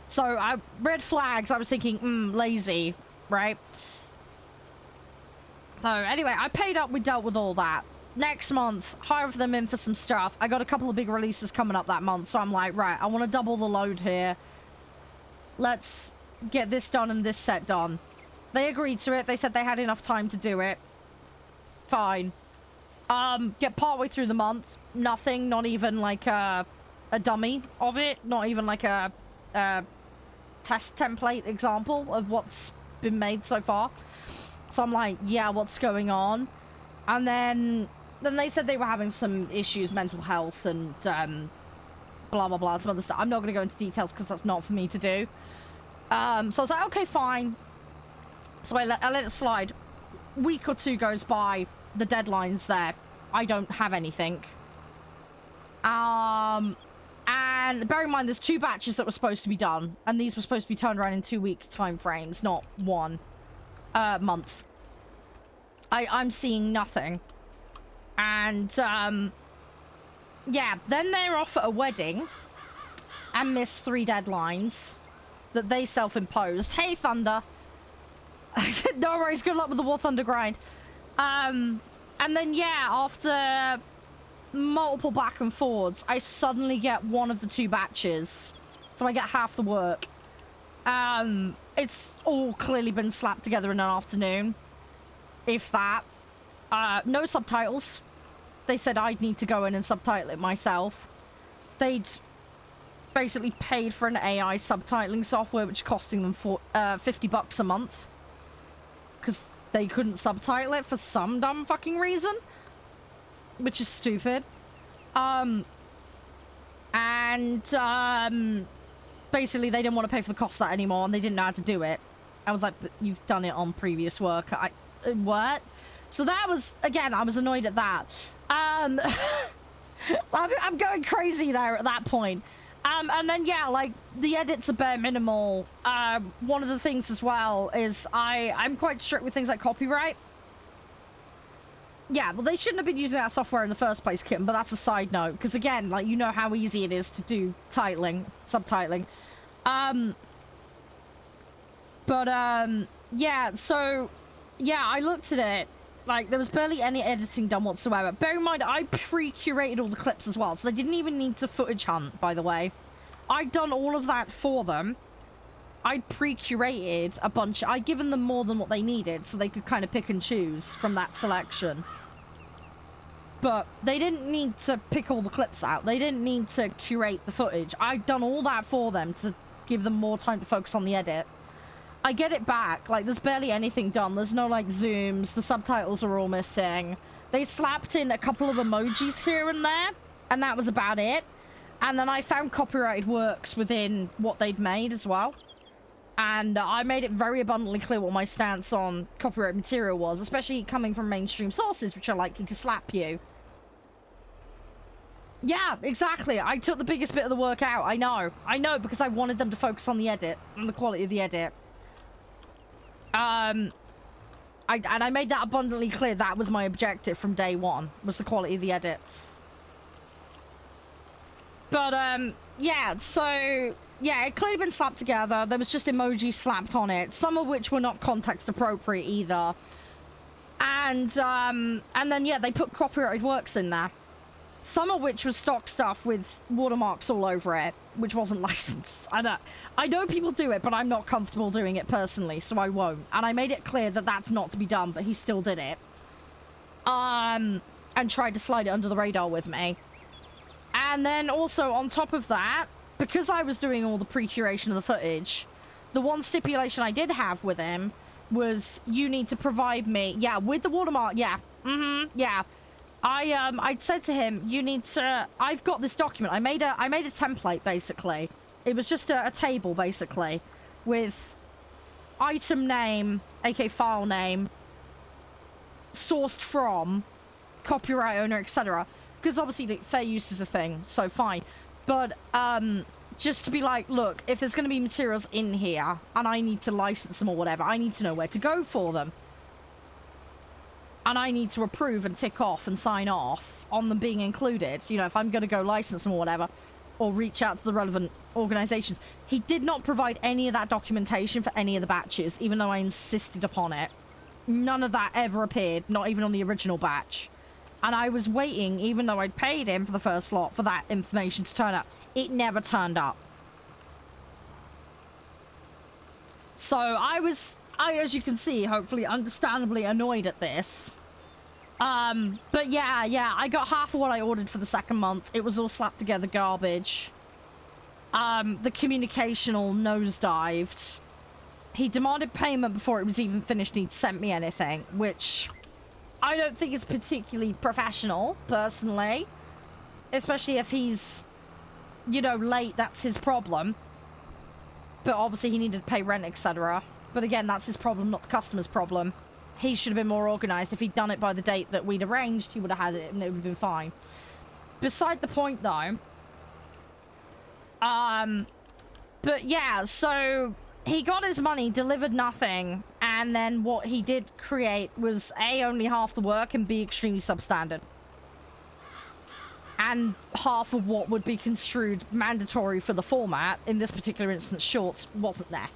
So, red flags, I was thinking, lazy, right? So, anyway, I paid up, we dealt with all that. Next month, hired them in for some stuff. I got a couple of big releases coming up that month. So, I'm like, right, I want to double the load here. Let's get this done and this set done. They agreed to it. They said they had enough time to do it. Fine. Get partway through the month. Nothing. Not even like a dummy of it. Not even like a test template example of what's been made so far. So I'm like, yeah, what's going on? And then they said they were having some issues, mental health and blah blah blah, some other stuff. I'm not going to go into details because that's not for me to do. So I was like, okay, fine. So I let it slide. Week or two goes by, the deadline's there. I don't have anything. And bear in mind, there's 2 batches that were supposed to be done, and these were supposed to be turned around in 2-week time frames, not 1 month. I'm seeing nothing. And yeah, then they're off at a wedding and miss 3 deadlines that they self-imposed. Hey, Thunder. No worries, good luck with the War Thunder grind. And then, yeah, after multiple back and forwards, I suddenly get one of the 2 batches. So I get half the work. It's all clearly been slapped together in an afternoon. If that. No subtitles. They said I'd need to go in and subtitle it myself. They'd basically paid for an AI subtitling software, which is costing them $50 a month. Because they couldn't subtitle it for some dumb fucking reason. which is stupid. Basically they didn't want to pay for the cost of that anymore, and they didn't know how to do it. I was like, but you've done it on previous work. What? So that was, again, I was annoyed at that. I'm going crazy there at that point. And then, yeah, like, the edits are bare minimal. One of the things as well is I'm quite strict with things like copyright. Yeah, well, they shouldn't have been using that software in the first place, Kim, but that's a side note. Because, again, like, you know how easy it is to do subtitling. Yeah, so, yeah, I looked at it. Like, there was barely any editing done whatsoever. Bear in mind, I pre-curated all the clips as well, so they didn't even need to footage hunt, by the way. I'd done all of that for them. I'd pre-curated a bunch. I'd given them more than what they needed, so they could kind of pick and choose from that selection. But they didn't need to pick all the clips out. They didn't need to curate the footage. I'd done all that for them to give them more time to focus on the edit. I get it back. Like, there's barely anything done. There's no, like, zooms. The subtitles are all missing. They slapped in a couple of emojis here and there, and that was about it. And then I found copyrighted works within what they'd made as well. And I made it very abundantly clear what my stance on copyright material was, especially coming from mainstream sources, which are likely to slap you. Yeah, exactly. I took the biggest bit of the work out. I know, because I wanted them to focus on the edit and the quality of the edit. And I made that abundantly clear. That was my objective from day one, was the quality of the edit. But, yeah, so, yeah, it clearly been slapped together. There was just emojis slapped on it, some of which were not context appropriate either. And then, yeah, they put copyrighted works in there. Some of which was stock stuff with watermarks all over it, which wasn't licensed. I know people do it, but I'm not comfortable doing it personally, so I won't. And I made it clear that that's not to be done, but he still did it. And tried to slide it under the radar with me. And then also, on top of that, because I was doing all the pre-curation of the footage, the one stipulation I did have with him was, you need to provide me, yeah, with the watermark, yeah, yeah. I'd said to him, you need to, I've got this document. I made a template, basically. It was just a table, basically, with item name, aka file name, sourced from, copyright owner, etc. Because obviously fair use is a thing, so fine. But, just to be like, look, if there's going to be materials in here, and I need to license them or whatever, I need to know where to go for them. And I need to approve and tick off and sign off on them being included. You know, if I'm going to go license them or whatever, or reach out to the relevant organizations. He did not provide any of that documentation for any of the batches, even though I insisted upon it. None of that ever appeared, not even on the original batch. And I was waiting, even though I'd paid him for the first lot, for that information to turn up. It never turned up. So I, as you can see, hopefully understandably annoyed at this. But yeah, I got half of what I ordered for the second month. It was all slapped together garbage. The communication all nosedived. He demanded payment before it was even finished. He'd sent me anything, which I don't think is particularly professional, personally. Especially if he's, you know, late, that's his problem. But obviously he needed to pay rent, etc. But again, that's his problem, not the customer's problem. He should have been more organised. If he'd done it by the date that we'd arranged, he would have had it and it would have been fine. Beside the point, though. But yeah, so he got his money, delivered nothing, and then what he did create was A, only half the work, and B, extremely substandard. And half of what would be construed mandatory for the format, in this particular instance, shorts, wasn't there.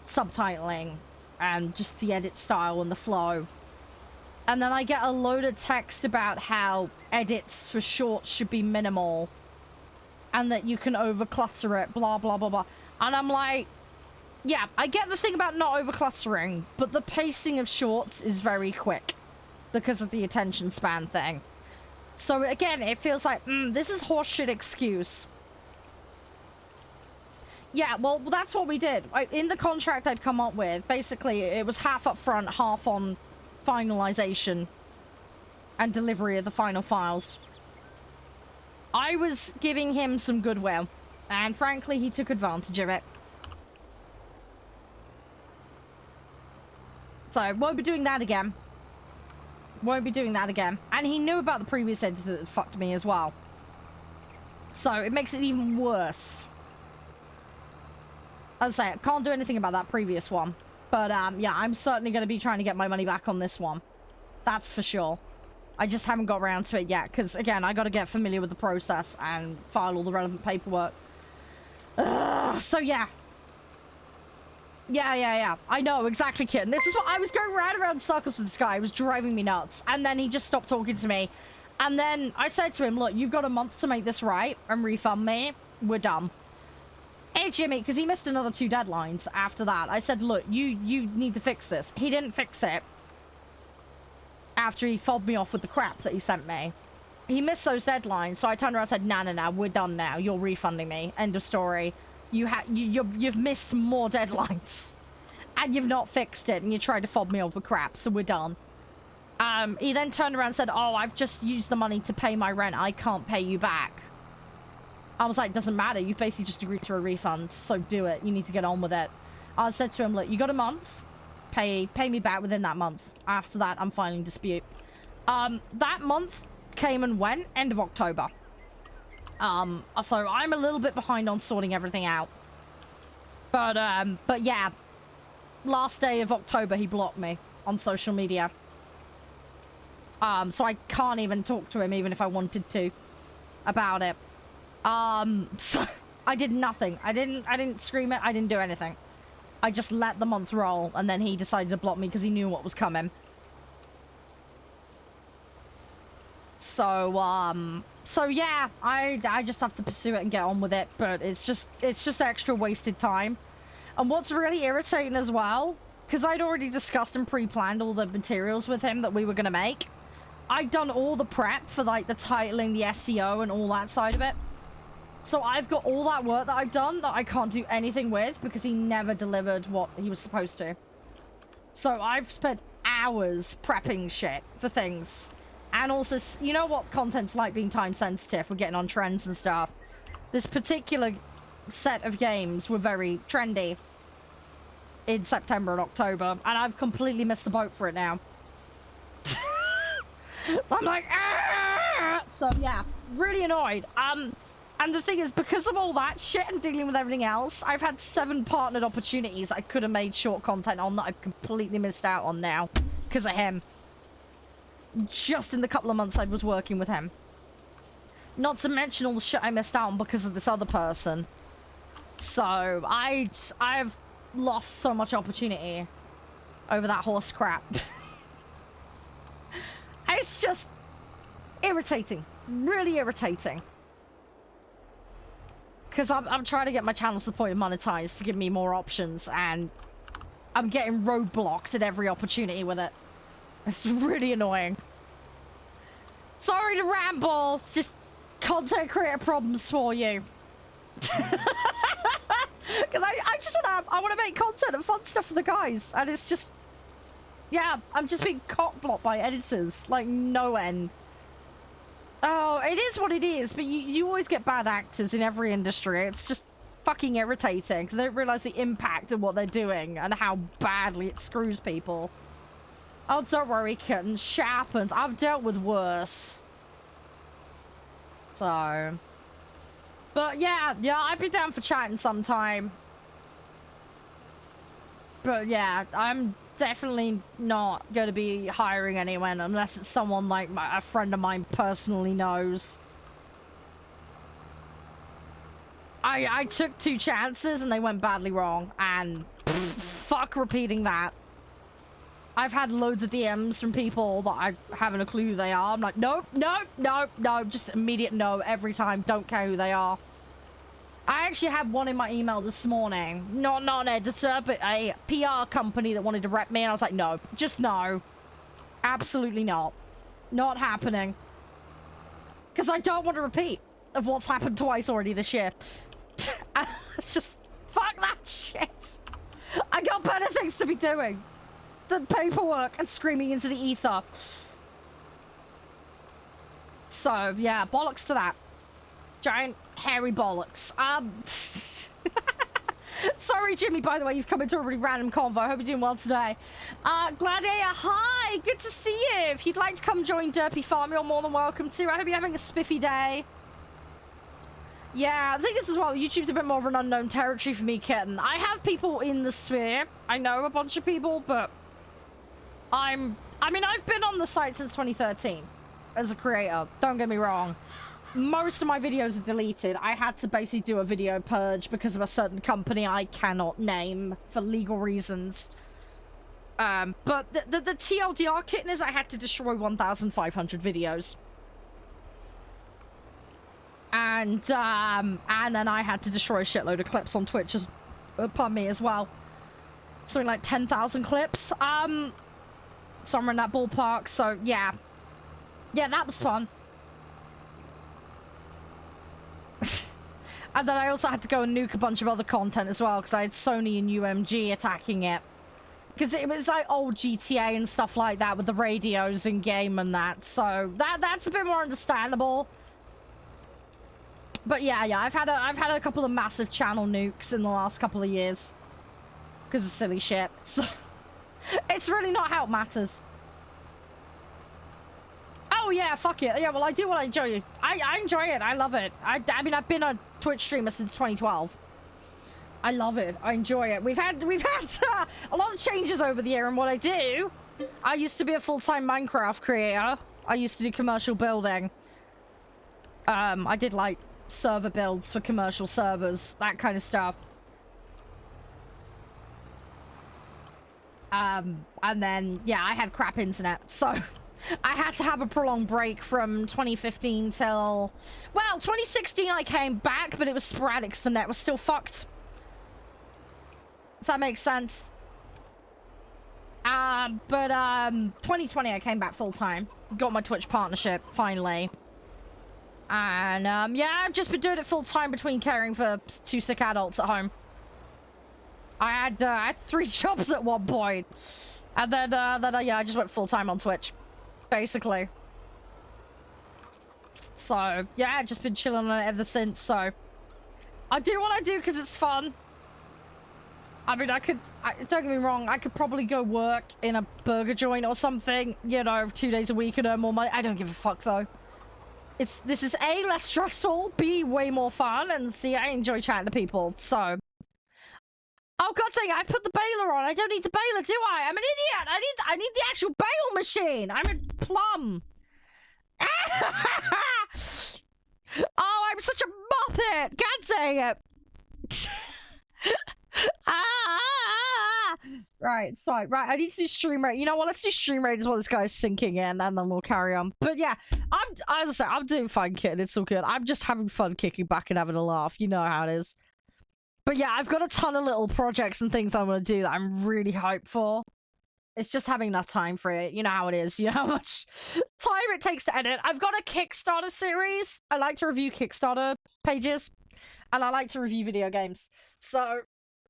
Subtitling, and just the edit style and the flow. And then I get a load of text about how edits for shorts should be minimal, and that you can over-clutter it, blah, blah, blah, blah. And I'm like, yeah, I get the thing about not over-cluttering, but the pacing of shorts is very quick because of the attention span thing. So again, it feels like, this is horseshit excuse. Yeah, well, that's what we did. In the contract I'd come up with, basically, it was half up front, half on finalization. and delivery of the final files. I was giving him some goodwill, and frankly, he took advantage of it. So, won't be doing that again. Won't be doing that again. And he knew about the previous editor that fucked me as well. So, it makes it even worse. As I say, I can't do anything about that previous one. But, yeah, I'm certainly going to be trying to get my money back on this one. That's for sure. I just haven't got around to it yet, because, again, I got to get familiar with the process and file all the relevant paperwork. So, yeah. Yeah. I know, exactly, kitten. This is what I was going round and round circles with this guy. It was driving me nuts. And then he just stopped talking to me. And then I said to him, look, you've got a month to make this right and refund me. We're done. Hey, Jimmy, because he missed another 2 deadlines after that. I said, look, you need to fix this. He didn't fix it. After he fobbed me off with the crap that he sent me. He missed those deadlines, so I turned around and said, no, we're done now. You're refunding me. End of story. You've missed more deadlines. And you've not fixed it, and you tried to fob me off with crap, so we're done. He then turned around and said, oh, I've just used the money to pay my rent. I can't pay you back. I was like, doesn't matter. You've basically just agreed to a refund, so do it. You need to get on with it. I said to him, look, you got a month. Pay me back within that month. After that, I'm filing dispute. That month came and went, end of October. So I'm a little bit behind on sorting everything out. But yeah, last day of October, he blocked me on social media. So I can't even talk to him, even if I wanted to, about it. So I did nothing. I didn't scream it. I didn't do anything. I just let the month roll, and then he decided to block me because he knew what was coming. So yeah, I just have to pursue it and get on with it, but it's just extra wasted time. And what's really irritating as well, because I'd already discussed and pre-planned all the materials with him that we were going to make. I'd done all the prep for, like, the titling, the SEO, and all that side of it. So I've got all that work that I've done that I can't do anything with because he never delivered what he was supposed to. So I've spent hours prepping shit for things. And also, you know what content's like being time sensitive? We're getting on trends and stuff. This particular set of games were very trendy in September and October. And I've completely missed the boat for it now. So I'm like, ah! So yeah, really annoyed. And the thing is, because of all that shit and dealing with everything else, I've had 7 partnered opportunities I could have made short content on that I've completely missed out on now because of him. Just in the couple of months I was working with him. Not to mention all the shit I missed out on because of this other person. So I've lost so much opportunity over that horse crap. It's just irritating. Really irritating. Because I'm trying to get my channel to the point of monetized to give me more options, and I'm getting roadblocked at every opportunity with it. It's really annoying. Sorry to ramble. It's just content creator problems for you. Because I just want to make content and fun stuff for the guys, and it's just, yeah, I'm just being cock-blocked by editors like no end. Oh, it is what it is, but you always get bad actors in every industry. It's just fucking irritating because they don't realize the impact of what they're doing and how badly it screws people. Oh, don't worry, kitten. Shit happens. I've dealt with worse. So. But yeah, I'd be down for chatting sometime. But yeah, I'm definitely not going to be hiring anyone unless it's someone like a friend of mine personally knows. I took 2 chances and they went badly wrong, and fuck repeating that. I've had loads of DMs from people that I haven't a clue who they are. I'm like, nope, just immediate no every time. Don't care who they are. I actually had one in my email this morning. Not an editor, but a PR company that wanted to rep me. And I was like, no, just no. Absolutely not. Not happening. Because I don't want to repeat of what's happened twice already this year. It's just, fuck that shit. I got better things to be doing than paperwork and screaming into the ether. So, yeah, bollocks to that. Giant, hairy bollocks. Sorry, Jimmy, by the way, you've come into a really random convo. I hope you're doing well today. Gladiator, hi! Good to see you. If you'd like to come join Derpy Farm, you're more than welcome to. I hope you're having a spiffy day. Yeah, I think this as well. YouTube's a bit more of an unknown territory for me, kitten. I have people in the sphere. I know a bunch of people, but I mean, I've been on the site since 2013 as a creator. Don't get me wrong. Most of my videos are deleted. I had to basically do a video purge because of a certain company I cannot name for legal reasons. But the TLDR, kitten, is I had to destroy 1,500 videos. And then I had to destroy a shitload of clips on Twitch, pardon me, as well. Something like 10,000 clips. Somewhere in that ballpark. So yeah, that was fun. And then I also had to go and nuke a bunch of other content as well because I had Sony and UMG attacking it. Because it was like old GTA and stuff like that with the radios in game and that. So that's a bit more understandable. But yeah, I've had a couple of massive channel nukes in the last couple of years because of silly shit. So it's really not how it matters. Oh yeah, fuck it. Yeah, well, I do what I enjoy. I enjoy it. I love it. I mean, I've been a Twitch streamer since 2012. I love it. I enjoy it. We've had a lot of changes over the year in what I do. I used to be a full-time Minecraft creator. I used to do commercial building. I did like server builds for commercial servers, that kind of stuff. And then yeah, I had crap internet, so I had to have a prolonged break from 2015 till, well, 2016 I came back, but it was sporadic because the net was still fucked. If that makes sense. But 2020 I came back full time. Got my Twitch partnership finally. And yeah, I've just been doing it full time between caring for 2 sick adults at home. I had 3 jobs at one point, and then yeah, I just went full time on Twitch, basically. So yeah, I've just been chilling on it ever since. So I do what I do because it's fun. I mean, don't get me wrong, I could probably go work in a burger joint or something, you know, 2 days a week and earn more money. I don't give a fuck though. This is A, less stressful, B, way more fun, and C, I enjoy chatting to people, so. Oh god dang it, I put the baler on. I don't need the baler, do I? I'm an idiot. I need the actual bale machine. I'm a plum. Oh, I'm such a muppet. God dang it. Right, sorry. Right, I need to do stream rate. You know what? Let's do stream rate as well. This guy's sinking in, and then we'll carry on. But yeah, as I said, I'm doing fine, kid. It's all good. I'm just having fun kicking back and having a laugh. You know how it is. But yeah, I've got a ton of little projects and things I want to do that I'm really hyped for. It's just having enough time for it. You know how it is. You know how much time it takes to edit. I've got a Kickstarter series. I like to review Kickstarter pages, and I like to review video games. So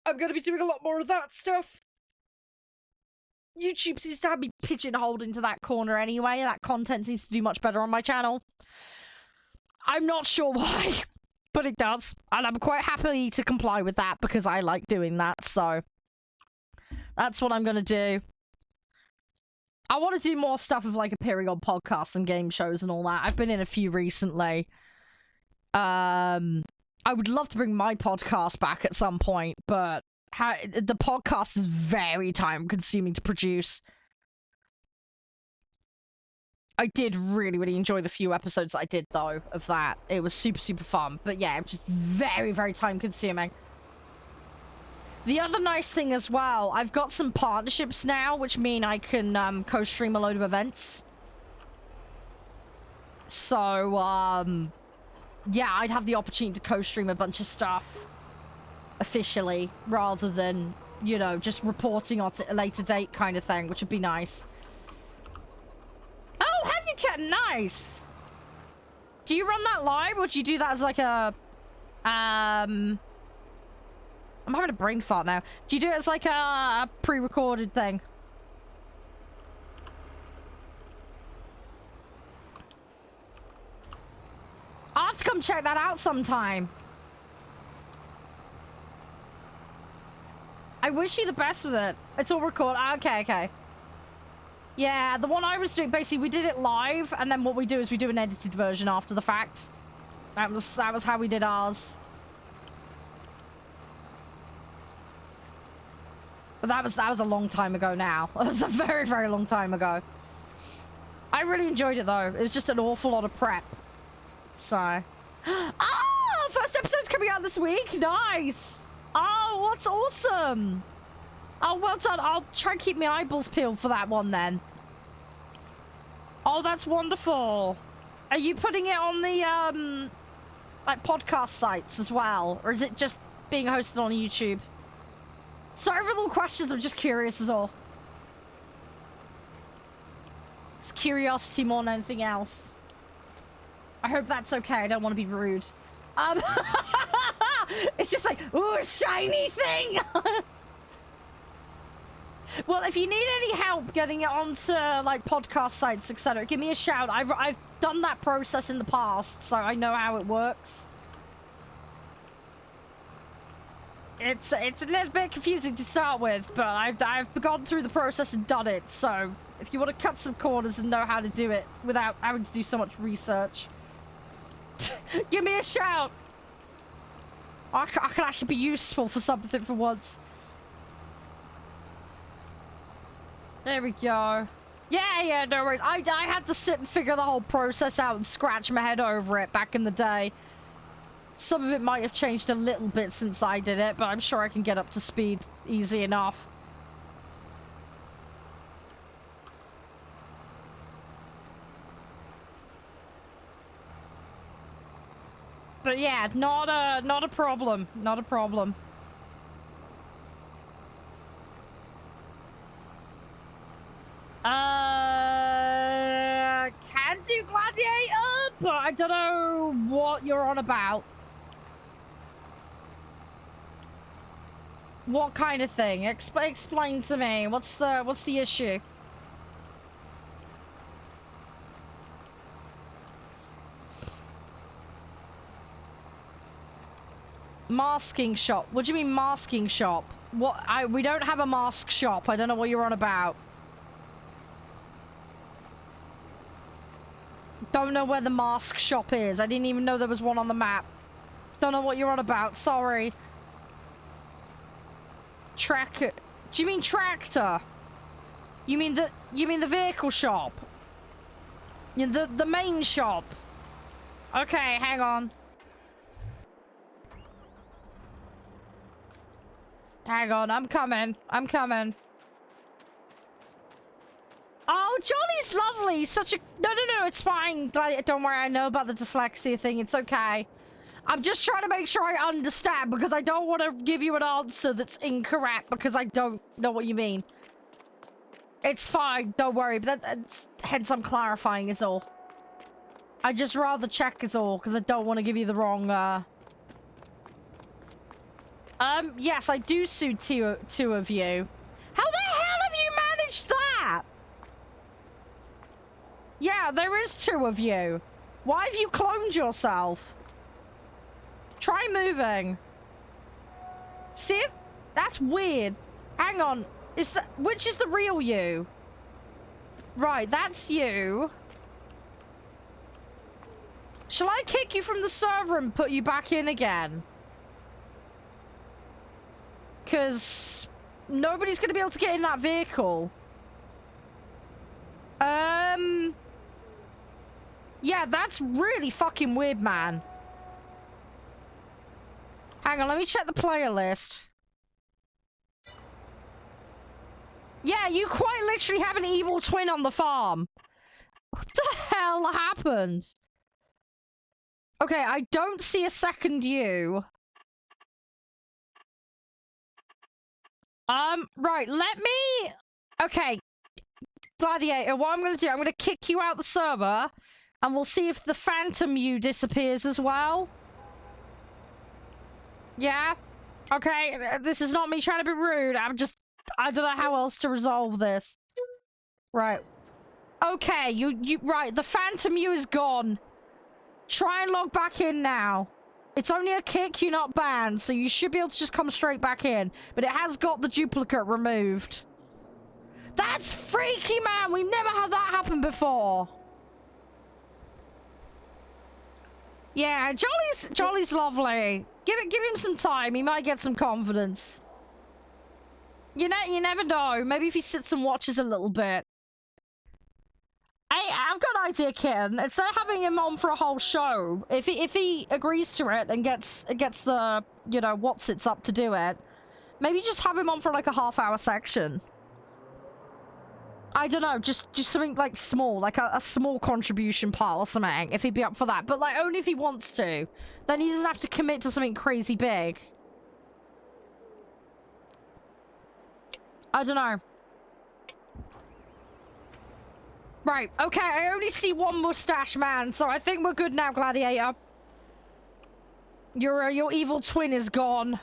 I'm going to be doing a lot more of that stuff. YouTube seems to have me pigeonholed into that corner anyway. That content seems to do much better on my channel. I'm not sure why, but it does. And I'm quite happy to comply with that because I like doing that. So that's what I'm going to do. I want to do more stuff of like appearing on podcasts and game shows and all that. I've been in a few recently. I would love to bring my podcast back at some point, but the podcast is very time consuming to produce. I did really, really enjoy the few episodes I did though of that. It was super, super fun. But yeah, it was just very, very time consuming. The other nice thing as well, I've got some partnerships now, which mean I can co-stream a load of events. So, yeah, I'd have the opportunity to co-stream a bunch of stuff officially, rather than, you know, just reporting on it at a later date kind of thing, which would be nice. Oh, have you cat? Nice. Do you run that live, or do you do that as like a, I'm having a brain fart now. Do you do it as like a pre-recorded thing? come check that out sometime. I wish you the best with it. It's all recorded. Okay, okay. Yeah, the one I was doing, basically, we did it live, and then what we do is we do an edited version after the fact. That was how we did ours. But that was a long time ago now. It was a very, very long time ago. I really enjoyed it, though. It was just an awful lot of prep. So... Oh! First episode's coming out this week! Nice! Oh, that's awesome! Oh, well done. I'll try and keep my eyeballs peeled for that one, then. Oh, that's wonderful. Are you putting it on the, like, podcast sites as well? Or is it just being hosted on YouTube? Sorry for little questions. I'm just curious is all. It's curiosity more than anything else. I hope that's okay. I don't want to be rude. It's just like, ooh, a shiny thing! Well, if you need any help getting it onto, like, podcast sites, etc., give me a shout. I've done that process in the past, so I know how it works. It's a little bit confusing to start with, but I've gone through the process and done it, so if you want to cut some corners and know how to do it without having to do so much research, give me a shout! I can actually be useful for something for once. There we go. Yeah, no worries. I had to sit and figure the whole process out and scratch my head over it back in the day. Some of it might have changed a little bit since I did it, but I'm sure I can get up to speed easy enough. But yeah, not a problem. Not a problem. Can do Gladiator, but I don't know what you're on about. What kind of thing? Explain to me. What's the issue? Masking shop. What do you mean masking shop? We don't have a mask shop. I don't know what you're on about. Don't know where the mask shop is. I didn't even know there was one on the map. Don't know what you're on about. Sorry. Tracker. Do you mean tractor? You mean the vehicle shop? The main shop. Okay, hang on. Hang on, I'm coming. I'm coming. Oh, Johnny's lovely. He's such a... No, it's fine. Don't worry, I know about the dyslexia thing. It's okay. I'm just trying to make sure I understand because I don't want to give you an answer that's incorrect because I don't know what you mean. It's fine. Don't worry. But that's... Hence, I'm clarifying is all. I just rather check is all because I don't want to give you the wrong, yes, I do see two of you. How the hell have you managed that? Yeah, there is two of you. Why have you cloned yourself? Try moving. See? That's weird. Hang on. Which is the real you? Right, that's you. Shall I kick you from the server and put you back in again? Because nobody's going to be able to get in that vehicle. Yeah, that's really fucking weird, man. Hang on, let me check the player list. Yeah, you quite literally have an evil twin on the farm. What the hell happened? Okay, I don't see a second you. Right, let me... Okay. Gladiator, what I'm gonna do, I'm gonna kick you out the server, and we'll see if the phantom you disappears as well. Yeah? Okay, this is not me trying to be rude, I don't know how else to resolve this. Right. Okay, right, the phantom you is gone. Try and log back in now. It's only a kick, you're not banned, so you should be able to just come straight back in. But it has got the duplicate removed. That's freaky, man! We've never had that happen before. Yeah, Jolly's lovely. Give him some time. He might get some confidence. You never know. Maybe if he sits and watches a little bit. Hey, I've got an idea, kitten. Instead of having him on for a whole show, if he agrees to it and gets the, you know, what's-its up to do it, maybe just have him on for like a half-hour section. I don't know, just something like small, like a small contribution part or something, if he'd be up for that. But like only if he wants to. Then he doesn't have to commit to something crazy big. I don't know. Right, okay, I only see one mustache man, so I think we're good now, Gladiator. Your evil twin is gone.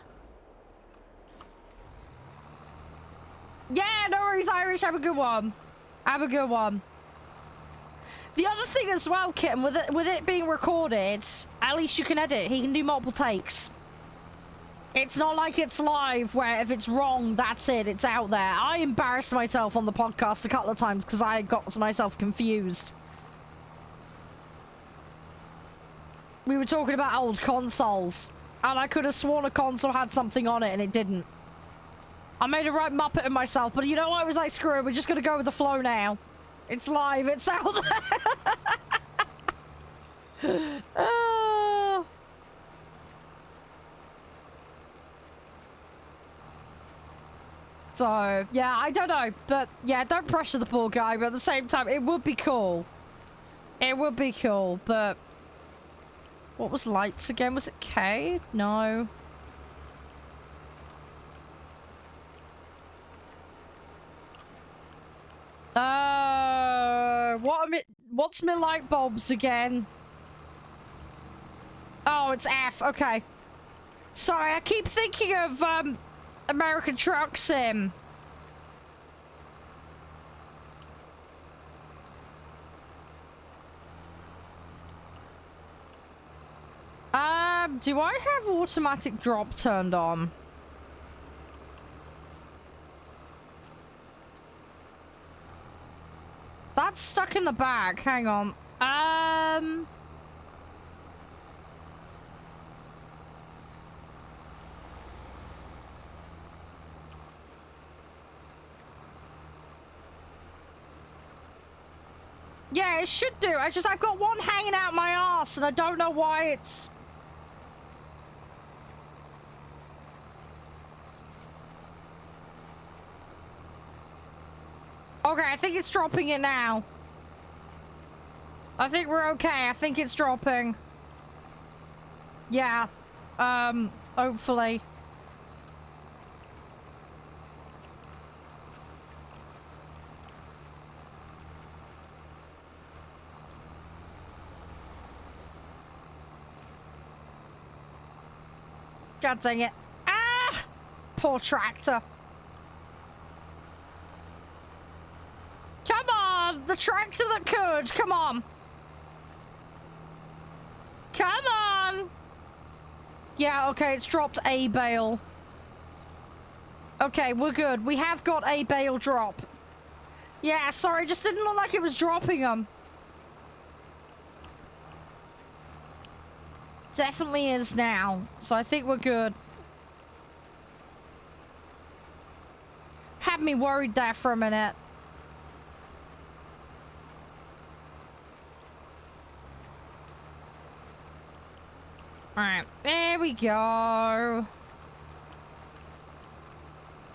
Yeah, no worries, Irish, have a good one. Have a good one. The other thing as well, Kitten, with it being recorded, at least you can edit. He can do multiple takes. It's not like it's live where if it's wrong, that's it. It's out there. I embarrassed myself on the podcast a couple of times because I got myself confused. We were talking about old consoles. And I could have sworn a console had something on it and it didn't. I made a right muppet of myself. But you know what? I was like, screw it. We're just going to go with the flow now. It's live. It's out there. So, yeah, I don't know. But, yeah, don't pressure the poor guy. But at the same time, it would be cool. It would be cool, but... What was lights again? Was it K? No. What's my light bulbs again? Oh, it's F. Okay. Sorry, I keep thinking of, American Truck Sim. Do I have automatic drop turned on? That's stuck in the bag. Hang on. Yeah, it should do. I've got one hanging out my ass and I don't know why it's... Okay, I think it's dropping it now. I think we're okay. I think it's dropping. Yeah. Hopefully. God dang it. Ah! Poor tractor. Come on! The tractor that could! Come on! Come on! Yeah, okay, it's dropped a bale. Okay, we're good. We have got a bale drop. Yeah, sorry, just didn't look like it was dropping them. Definitely is now, so I think we're good. Had me worried there for a minute. Alright, there we go.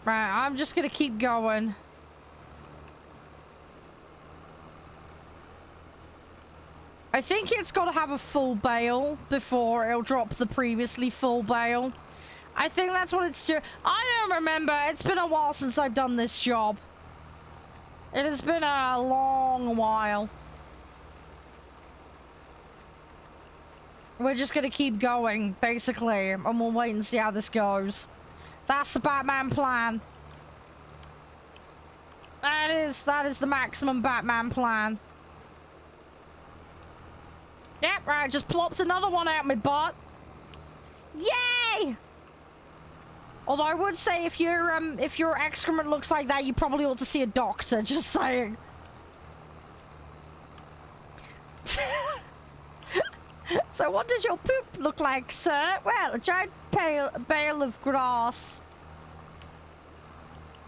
Right, I'm just gonna keep going. I think it's got to have a full bale before it'll drop the previously full bale. I think that's what it's doing. I don't remember. It's been a while since I've done this job. It has been a long while. We're just gonna keep going, basically, and we'll wait and see how this goes. That's the Batman plan. That is the maximum Batman plan. Yep, right, just plopped another one out my butt. Yay! Although I would say if your excrement looks like that, you probably ought to see a doctor, just saying. So what does your poop look like, sir? Well, a giant bale of grass.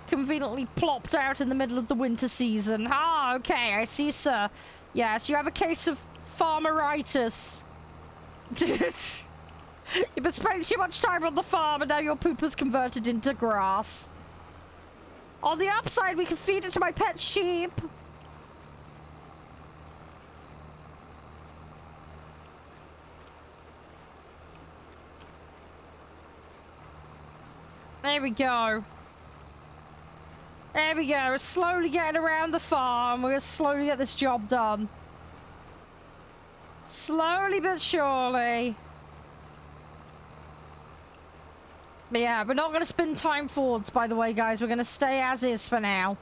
Conveniently plopped out in the middle of the winter season. Ah, okay, I see, sir. Yes, you have a case of farmeritis. You've been spending too much time on the farm and now your poop has converted into grass. On the upside, we can feed it to my pet sheep. There we go. There we go. We're slowly getting around the farm. We're gonna slowly get this job done. Slowly but surely. But yeah, we're not going to spin time forwards, by the way, guys. We're going to stay as is for now.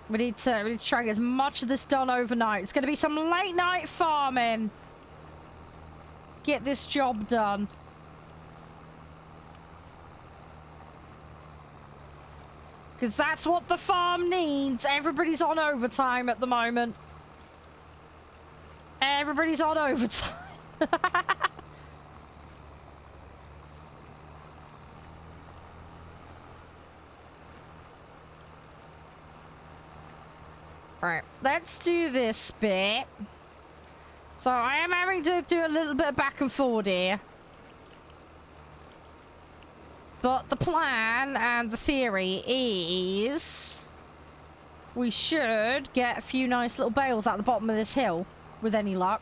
We need to try and get as much of this done overnight. It's going to be some late night farming. Get this job done. Because that's what the farm needs. Everybody's on overtime at the moment. Everybody's on overtime. Right, let's do this bit. So I am having to do a little bit of back and forward here. But the plan and the theory is we should get a few nice little bales at the bottom of this hill with any luck.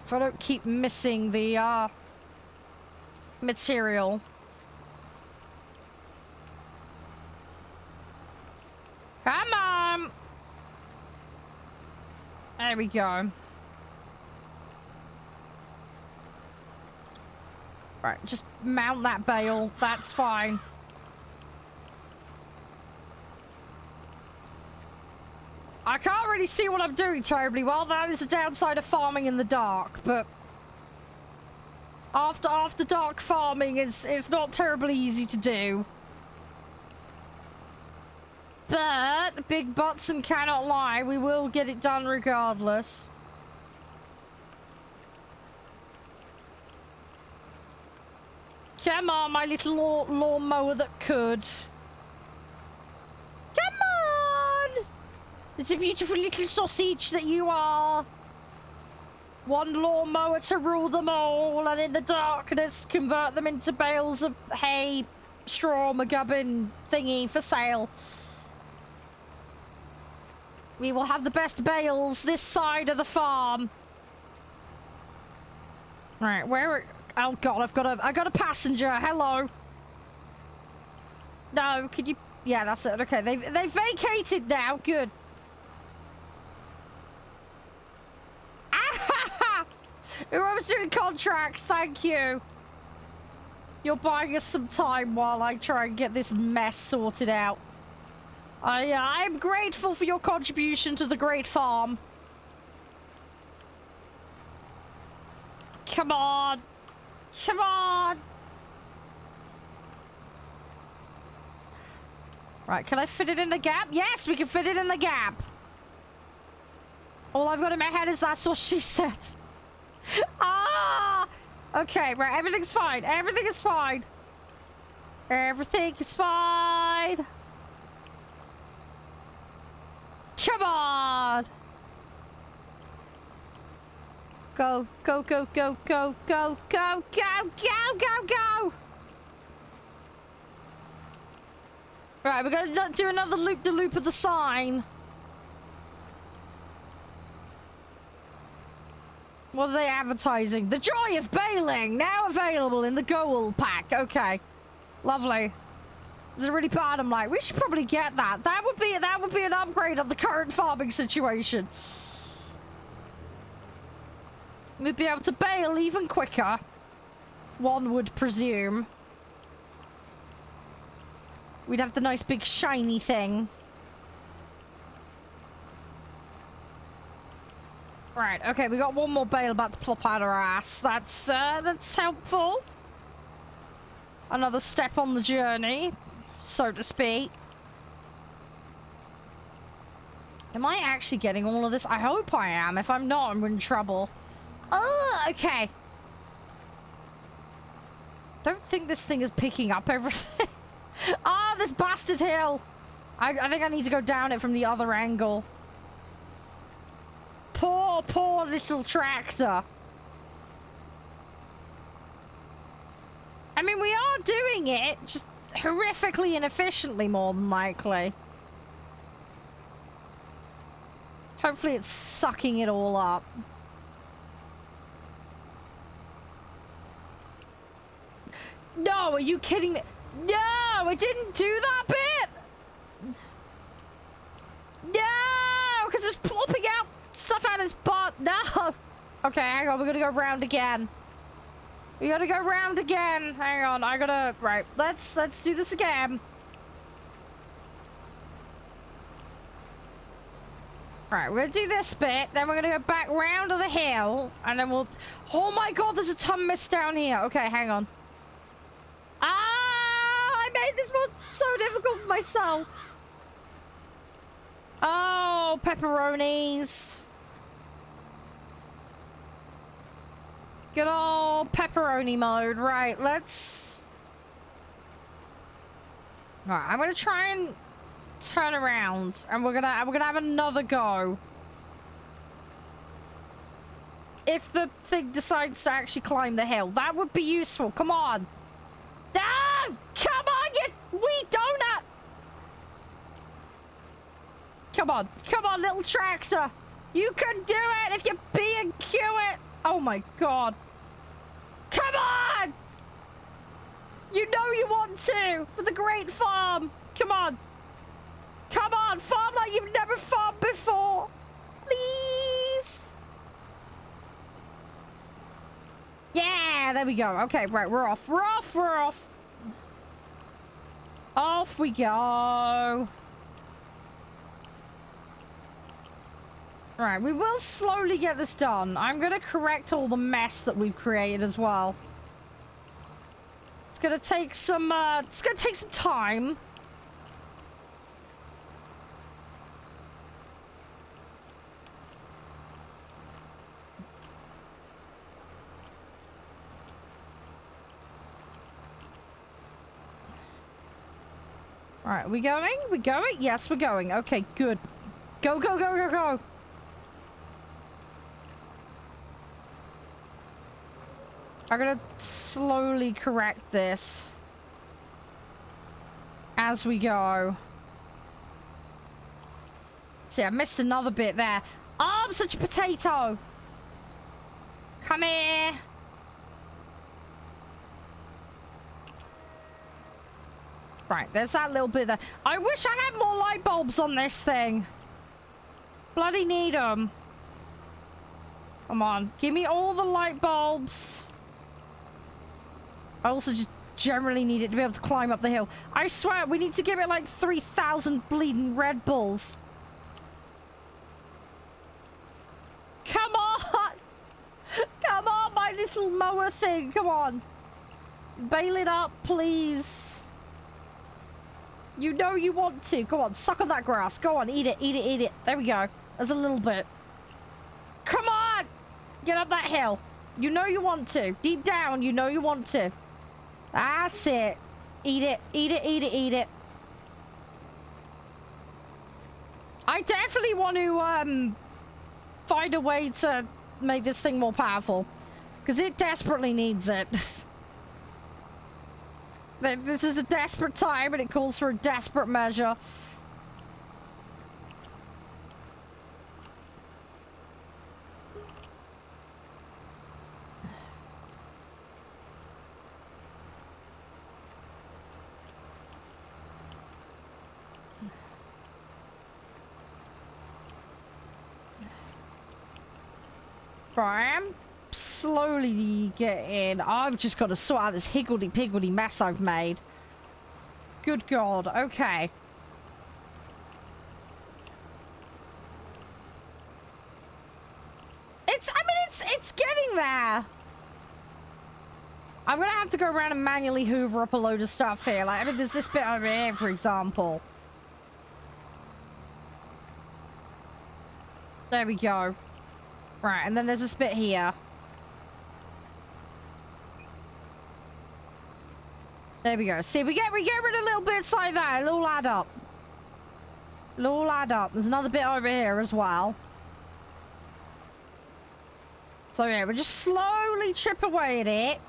If I don't keep missing the material. Come on! There we go. Right, just mount that bale. That's fine. I can't really see what I'm doing terribly well. That is the downside of farming in the dark, but after dark farming is not terribly easy to do. But big butts and cannot lie, we will get it done regardless. Come on, my little lawnmower that could. Come on! It's a beautiful little sausage that you are. One lawnmower to rule them all, and in the darkness convert them into bales of hay, straw, McGubbin thingy for sale. We will have the best bales this side of the farm. Right, where? Oh god, I got a passenger. Hello. No, could you? Yeah, that's it. Okay, they vacated now. Good. Ah! Whoever's doing contracts, thank you. You're buying us some time while I try and get this mess sorted out. I'm grateful for your contribution to the great farm. Come on. Come on. Right, can I fit it in the gap? Yes, we can fit it in the gap. All I've got in my head is that's what she said. Ah! Okay, right, everything's fine. Everything is fine. Everything is fine. Come on! Go, go, go, go, go, go, go, go, go, go, go! Right, we're gonna do another loop-de-loop of the sign. What are they advertising? The joy of baling! Now available in the Goal pack. Okay. Lovely. Is it really bad? I'm like, we should probably get that. That would be an upgrade on the current farming situation. We'd be able to bale even quicker, one would presume. We'd have the nice big shiny thing. Right, okay, we got one more bale about to plop out our ass. That's helpful. Another step on the journey, so to speak. Am I actually getting all of this? I hope I am. If I'm not, I'm in trouble. Oh, okay. Don't think this thing is picking up everything. Ah, this bastard hill. I think I need to go down it from the other angle. Poor little tractor. I mean, we are doing it, just horrifically inefficiently, more than likely. Hopefully it's sucking it all up. No, are you kidding me? No, it didn't do that bit! No, because it was plopping out stuff out his butt. No! Okay, hang on, we're gonna go round again. We gotta go round again. Hang on, I gotta... Right, let's do this again. Right, we're gonna do this bit, then we're gonna go back round to the hill, and then we'll... Oh my god, there's a ton mist down here. Okay, hang on. Ah! I made this one so difficult for myself. Oh, pepperonis. Good old pepperoni mode. Right, let's... Right, I'm gonna try and turn around, and we're gonna have another go. If the thing decides to actually climb the hill, that would be useful. Come on. No! Come on, you wee donut! Come on, little tractor. You can do it if you B&Q it. Oh my god. Come on! You know you want to, for the great farm. Come on. Come on, farm like you've never farmed before. Please. Yeah, there we go. Okay, right, we're off. We're off. Off we go. Right, we will slowly get this done. I'm going to correct all the mess that we've created as well. It's going to take some, time. Alright, we going? We going? Yes, we're going. Okay, good. Go, go, go, go, go! I'm gonna slowly correct this as we go. See, I missed another bit there. Oh, I'm such a potato! Come here! Right, there's that little bit there. I wish I had more light bulbs on this thing. Bloody need them. Come on, give me all the light bulbs. I also just generally need it to be able to climb up the hill. I swear, we need to give it like 3,000 bleeding Red Bulls. Come on! Come on, my little mower thing. Come on. Bail it up, please. You know you want to. Go on, suck on that grass. Go on, eat it, eat it, eat it. There we go. There's a little bit. Come on! Get up that hill. You know you want to. Deep down, you know you want to. That's it. Eat it, eat it, eat it, eat it. I definitely want to, find a way to make this thing more powerful. Because it desperately needs it. This is a desperate time and it calls for a desperate measure. I am slowly getting... I've just got to sort out this higgledy-piggledy mess I've made. Good God. Okay. It's getting there. I'm gonna have to go around and manually hoover up a load of stuff here. Like, I mean, there's this bit over here, for example. There we go. Right, and then there's this bit here. There we go. See, we get rid of little bits like that. It'll all add up. It'll all add up. There's another bit over here as well. So yeah, we'll just slowly chip away at it.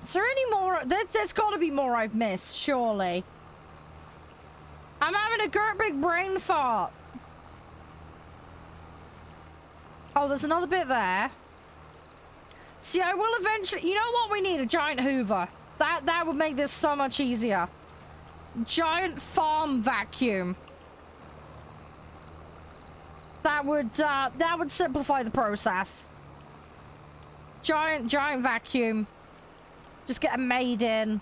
Is there any more? There's got to be more I've missed, surely. I'm having a great big brain fart. Oh, there's another bit there. See, I will eventually... You know what we need? A giant hoover. That would make this so much easier. Giant farm vacuum. That would simplify the process. Giant vacuum. Just get a maid in.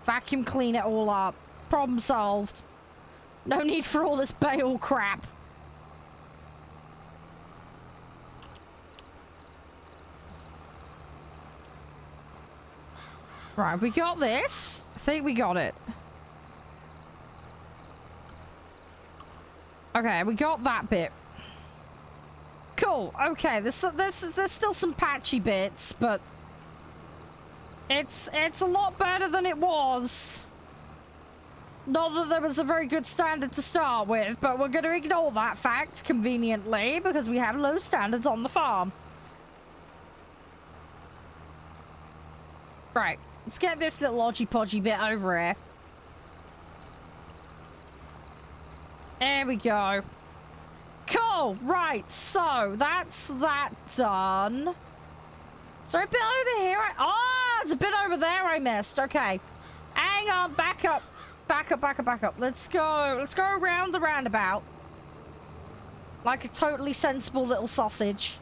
Vacuum clean it all up. Problem solved. No need for all this bale crap. Right, we got this. I think we got it. Okay, we got that bit. Cool. Okay, there's still some patchy bits, but it's a lot better than it was. Not that there was a very good standard to start with, but we're going to ignore that fact conveniently because we have low standards on the farm. Right, let's get this little odgy-podgy bit over here. There we go. Cool, right, so that's that done. Is there a bit over here? Oh, there's a bit over there I missed. Okay, hang on, back up. Back up. Let's go around the roundabout. Like a totally sensible little sausage.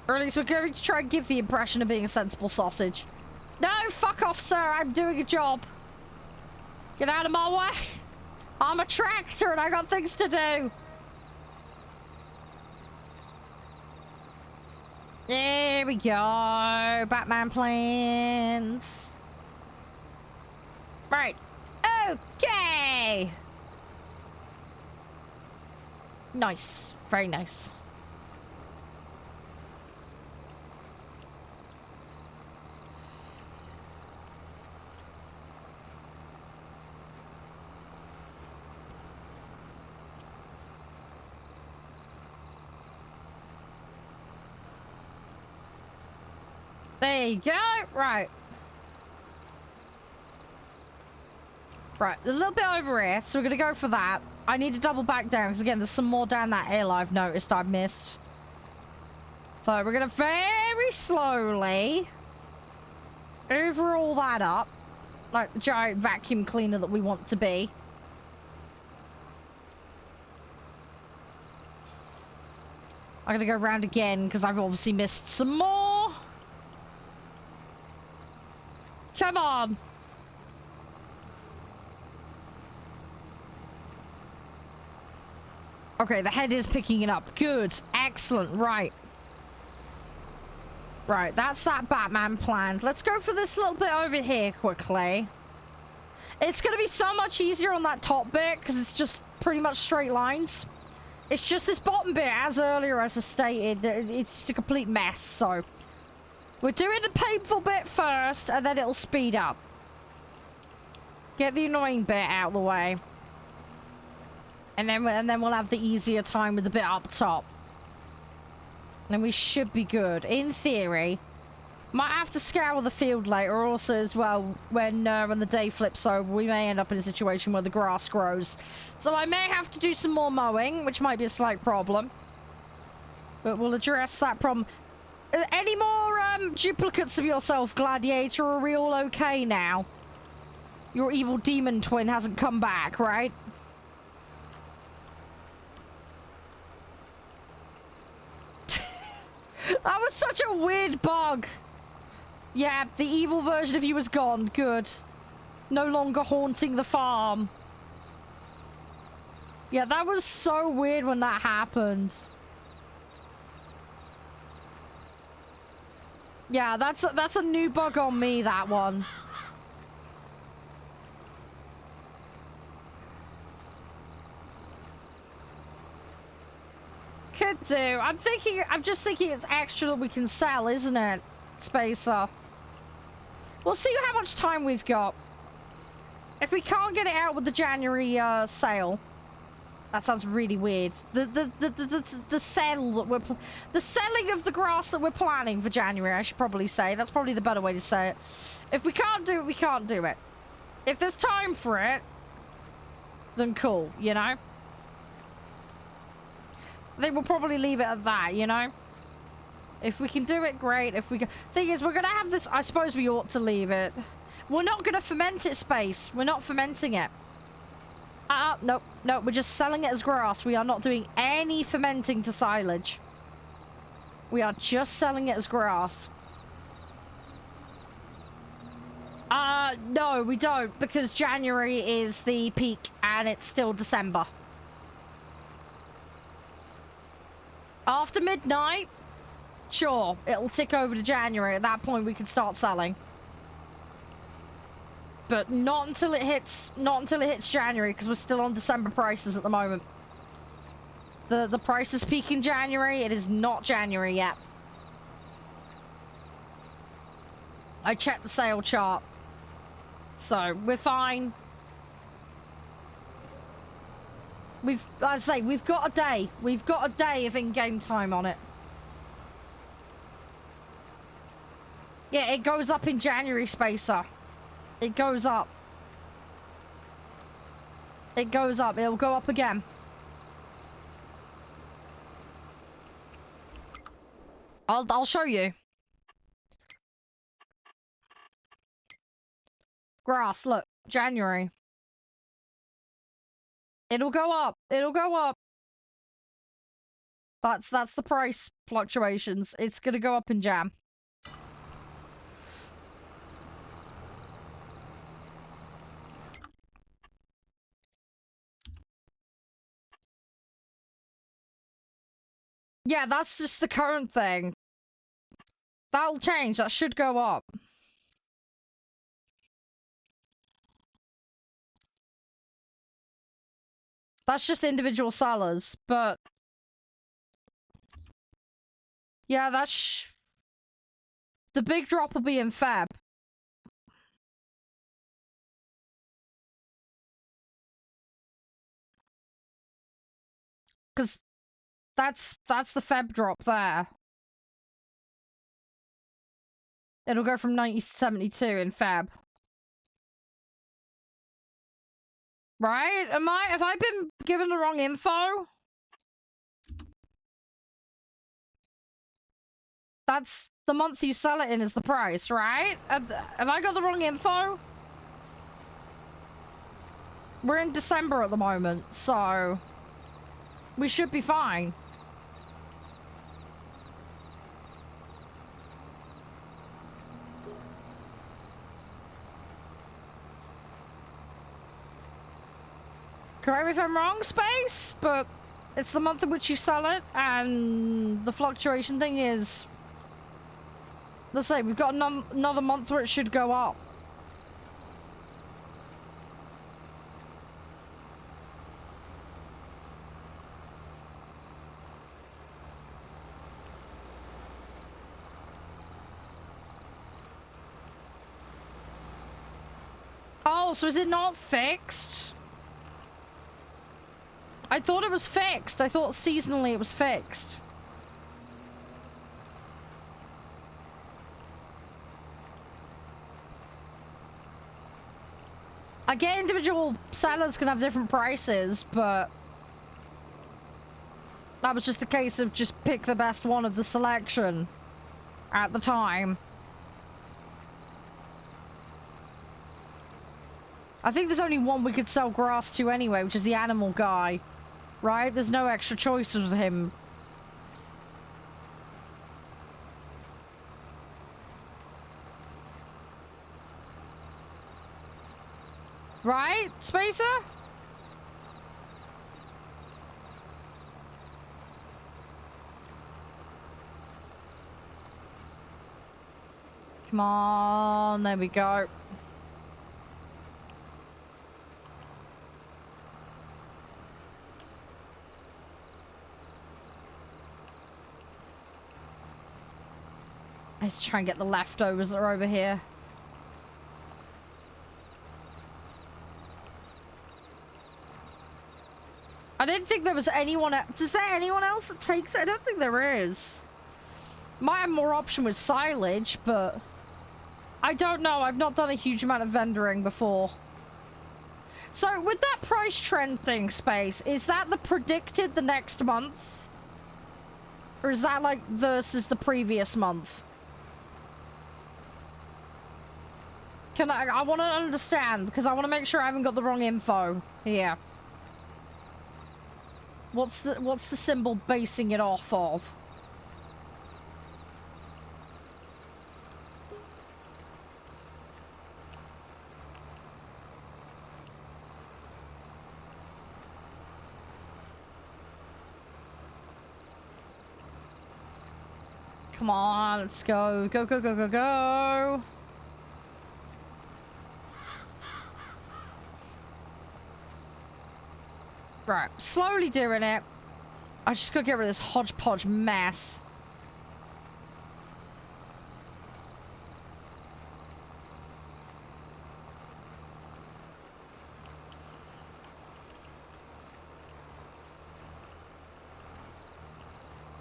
Or at least we're going to try and give the impression of being a sensible sausage. No, fuck off, sir. I'm doing a job. Get out of my way. I'm a tractor and I got things to do. There we go. Batman plans. Right. Okay. Nice. Very nice. There you go. Right. Right, a little bit over here, so we're gonna go for that. I need to double back down, because again, there's some more down that hill I've noticed I've missed. So we're gonna very slowly hoover all that up, like the giant vacuum cleaner that we want to be. I'm gonna go around again, because I've obviously missed some more. Come on. Okay, the head is picking it up. Good. Excellent. Right. Right, that's that Batman planned. Let's go for this little bit over here quickly. It's going to be so much easier on that top bit because it's just pretty much straight lines. It's just this bottom bit, as earlier as I stated, it's just a complete mess. So we're doing the painful bit first and then it'll speed up. Get the annoying bit out of the way. And then we'll have the easier time with the bit up top. And we should be good. In theory. Might have to scour the field later also as well when the day flips over. We may end up in a situation where the grass grows. So I may have to do some more mowing, which might be a slight problem. But we'll address that problem. Any more duplicates of yourself, Gladiator? Are we all okay now? Your evil demon twin hasn't come back, right? That was such a weird bug. Yeah, the evil version of you is gone. Good. No longer haunting the farm. Yeah, that was so weird when that happened. Yeah, that's a new bug on me, that one. Could do. I'm just thinking it's extra that we can sell, isn't it, Spacer? We'll see how much time we've got. If we can't get it out with the January sale, that sounds really weird. The sale that the selling of the grass that we're planning for January, I should probably say. That's probably the better way to say it. If we can't do it, we can't do it. If there's time for it, then cool, you know? They will probably leave it at that, you know? If we can do it, great. If we can... Thing is, we're going to have this... I suppose we ought to leave it. We're not going to ferment it, Space. We're not fermenting it. Nope. No, we're just selling it as grass. We are not doing any fermenting to silage. We are just selling it as grass. No, we don't. Because January is the peak and it's still December. After midnight, sure, it'll tick over to January. At that point, we can start selling. But not until it hits January, because we're still on December prices at the moment. The prices peak in January. It is not January yet. I checked the sale chart. So, we're fine. As I say, we've got a day. We've got a day of in-game time on it. Yeah, it goes up in January, Spacer. It goes up. It goes up. It'll go up again. I'll show you. Grass, look. January. It'll go up. It'll go up. That's the price fluctuations. It's gonna go up in Jan. Yeah, that's just the current thing. That'll change. That should go up. That's just individual sellers, but... Yeah, that's... The big drop will be in Feb. Because that's the Feb drop there. It'll go from 90 to 72 in Feb. Right? Have I been given the wrong info? That's the month you sell it in is the price, right? Have I got the wrong info? We're in December at the moment, so... We should be fine. Correct me if I'm wrong, Space, but it's the month in which you sell it, and the fluctuation thing is... Let's say, we've got another month where it should go up. Oh, so is it not fixed? I thought it was fixed. I thought seasonally it was fixed. I get individual sellers can have different prices, but that was just a case of just pick the best one of the selection at the time. I think there's only one we could sell grass to anyway, which is the animal guy. Right? There's no extra choices with him. Right, Spacer? Come on, there we go. Let's try and get the leftovers that are over here. I didn't think there was anyone else. Is there anyone else that takes it? I don't think there is. Might have more option with silage, but I don't know. I've not done a huge amount of vendoring before. So with that price trend thing, Space, is that the predicted the next month? Or is that like versus the previous month? I want to understand, because I want to make sure I haven't got the wrong info here. What's the symbol basing it off of? Come on, let's go. Go, go, go, go, go. Right, slowly doing it. I just gotta get rid of this hodgepodge mess.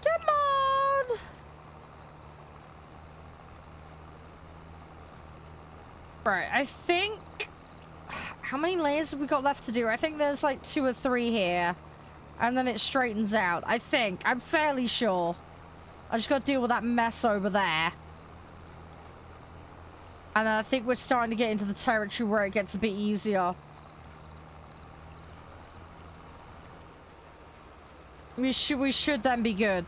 Come on! Right, I think... How many layers have we got left to do? I think there's like 2 or 3 here. And then it straightens out. I think. I'm fairly sure. I just got to deal with that mess over there. And then I think we're starting to get into the territory where it gets a bit easier. We should then be good.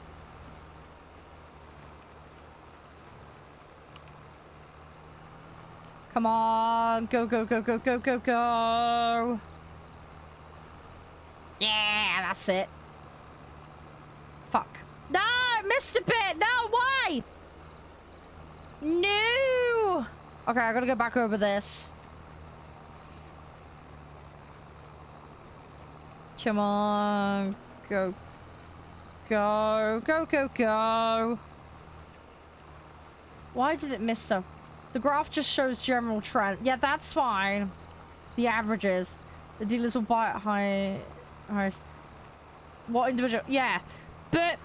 Come on, go, go, go, go, go, go, go. Yeah, that's it. Fuck. No, I missed a bit. No, why? No. Okay, I gotta go back over this. Come on. Go. Go, go, go, go. Why did it miss stuff? The graph just shows general trend. Yeah, that's fine. The averages. The dealers will buy at high... What individual? Yeah. But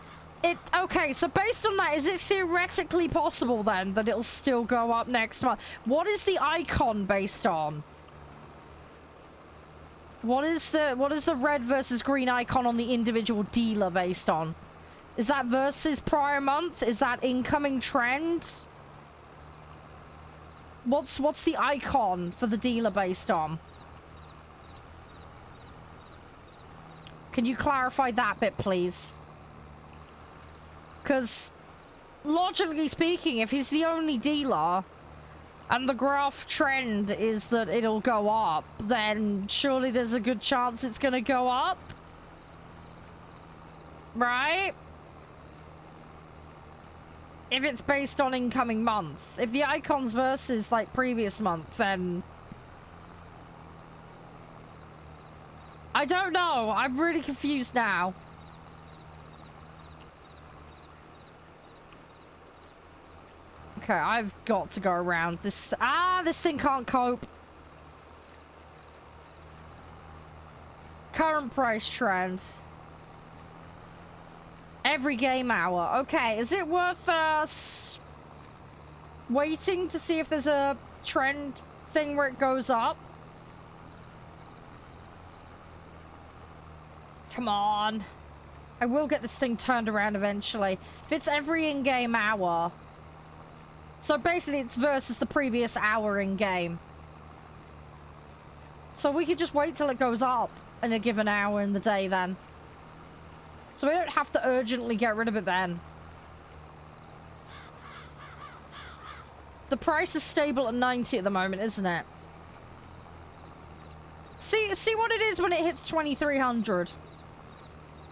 it... Okay, so based on that, is it theoretically possible then that it'll still go up next month? What is the icon based on? What is the red versus green icon on the individual dealer based on? Is that versus prior month? Is that incoming trend? What's the icon for the dealer based on? Can you clarify that bit, please? Because, logically speaking, if he's the only dealer, and the graph trend is that it'll go up, then surely there's a good chance it's gonna go up? Right? If it's based on incoming month. If the icon's versus, like, previous month, then... I don't know. I'm really confused now. Okay, I've got to go around this. Ah, this thing can't cope. Current price trend. Every game hour. Okay, is it worth us waiting to see if there's a trend thing where it goes up? Come on. I will get this thing turned around eventually. If it's every in-game hour... So basically it's versus the previous hour in-game. So we could just wait till it goes up in a given hour in the day then. So we don't have to urgently get rid of it then. The price is stable at 90 at the moment, isn't it? See what it is when it hits 2300.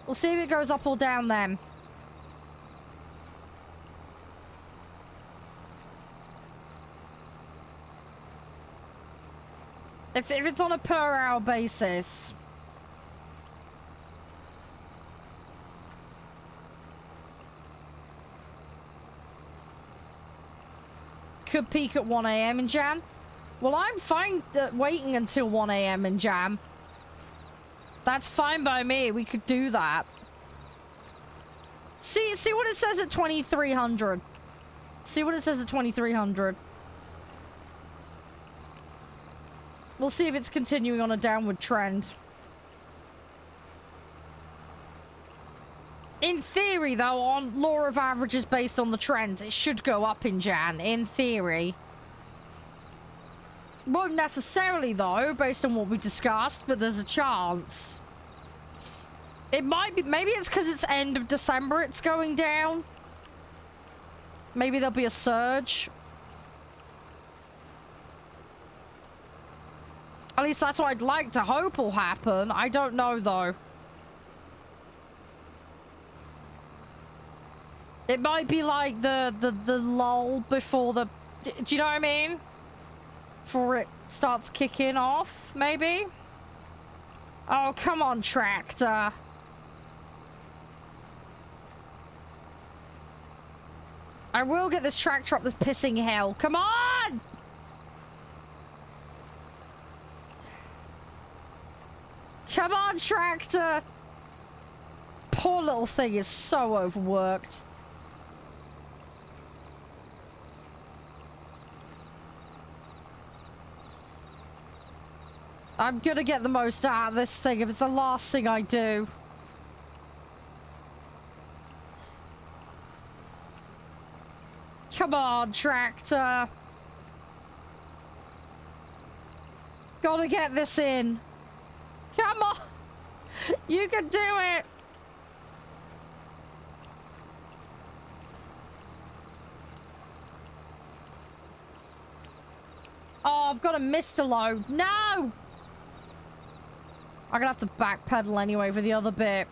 We'll see if it goes up or down then. If it's on a per hour basis. Could peak at 1 AM in Jan. Well, I'm fine waiting until 1 AM in Jan. That's fine by me. We could do that. See what it says at 2300. See what it says at 2300. We'll see if it's continuing on a downward trend. In theory, though, on law of averages based on the trends, it should go up in Jan, in theory. Won't necessarily, though, based on what we discussed, but there's a chance. It might be, maybe it's because it's end of December it's going down. Maybe there'll be a surge. At least that's what I'd like to hope will happen. I don't know, though. It might be like the lull before the... Do you know what I mean? Before it starts kicking off, maybe? Oh, come on, tractor. I will get this tractor up this pissing hell. Come on! Come on, tractor! Poor little thing is so overworked. I'm gonna get the most out of this thing if it's the last thing I do. Come on, tractor. Gotta get this in. Come on. You can do it. Oh, I've got to miss the load. No! I'm gonna have to backpedal anyway for the other bit.